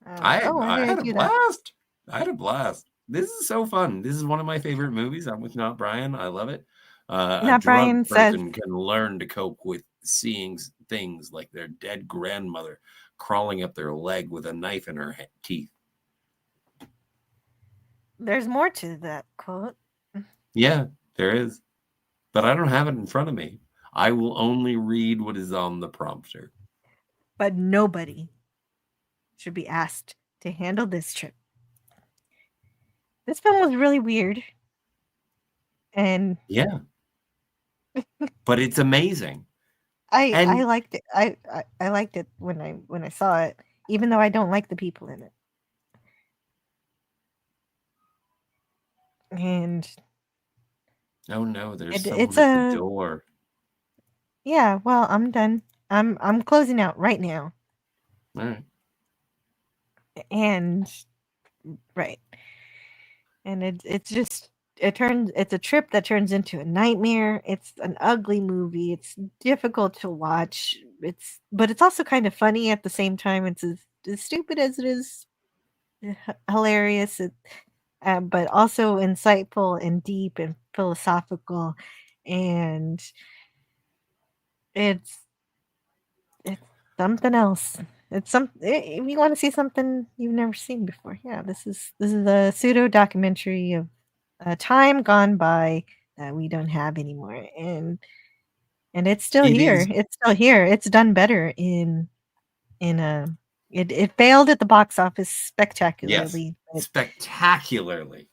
I had a blast. I had a blast. This is so fun. This is one of my favorite movies. I'm with Not Brian. I love it. A drug person can learn to cope with seeing things like their dead grandmother crawling up their leg with a knife in her teeth. There's more to that quote. Yeah, there is. But I don't have it in front of me. I will only read what is on the prompter. But nobody should be asked to handle this trip. This film was really weird. And yeah. But it's amazing. I liked it. I liked it when I saw it, even though I don't like the people in it. And oh no, there's someone at the door. Yeah, well, I'm done. I'm closing out right now. All right. And right. And it's a trip that turns into a nightmare. It's an ugly movie. It's difficult to watch. But it's also kind of funny at the same time. It's as stupid as it is hilarious. But also insightful and deep and philosophical, and it's something else. If you want to see something you've never seen before, yeah, this is a pseudo documentary of a time gone by that we don't have anymore, and it's still here. It's still here. It's done better in a. It failed at the box office spectacularly. Yes, spectacularly.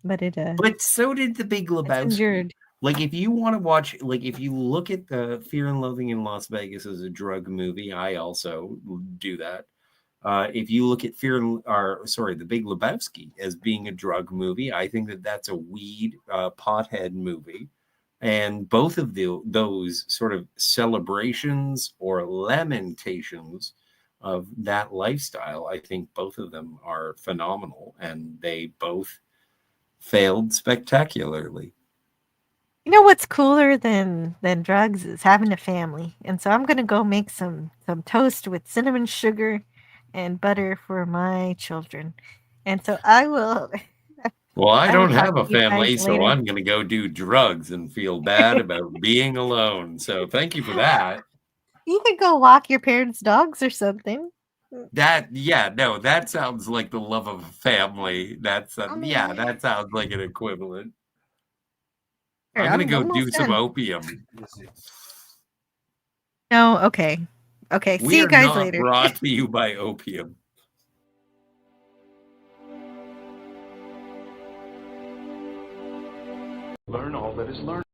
But so did The Big Lebowski. Like, if you want to watch, like, if you look at the Fear and Loathing in Las Vegas as a drug movie, I also do that. If you look at The Big Lebowski as being a drug movie, I think that's a weed pothead movie. And both of those sort of celebrations or lamentations of that lifestyle, I think both of them are phenomenal, and they both failed spectacularly. You know what's cooler than drugs is having a family. And so I'm gonna go make some toast with cinnamon sugar and butter for my children. And so I will. Well, I don't have a family, so I'm going to go do drugs and feel bad about being alone. So thank you for that. You could go walk your parents' dogs or something. That sounds like the love of a family. That sounds like an equivalent. I'm going to go do some opium. No, okay. See you guys later. We are not brought to you by opium. Learn all that is learned.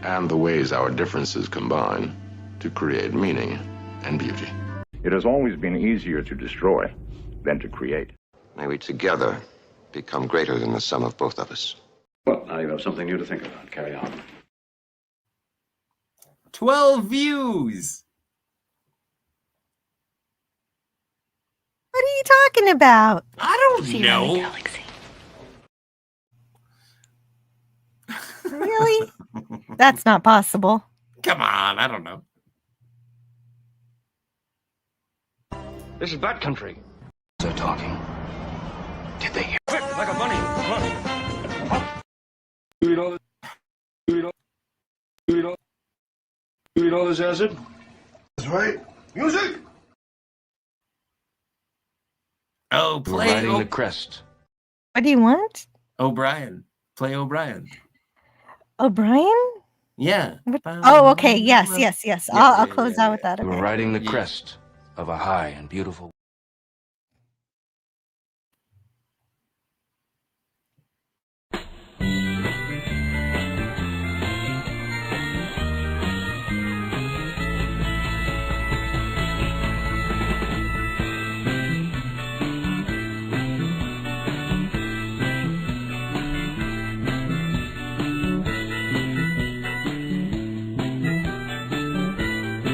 And the ways our differences combine to create meaning and beauty. It has always been easier to destroy than to create. May we together become greater than the sum of both of us. Well, now you have something new to think about. Carry on. 12 views! you talking about? I don't know. Really? That's not possible. Come on, I don't know. This is bad country. They're talking. Did they hear? Quick, like a bunny. Come on. You eat all this? You eat all? You eat all? You eat all this acid? That's right. Music. Oh, We're play riding the crest. What do you want? O'Brien. Play O'Brien. O'Brien? Yeah. Oh, okay. Yes. I'll close out with that. We're Okay. riding the crest of a high and beautiful.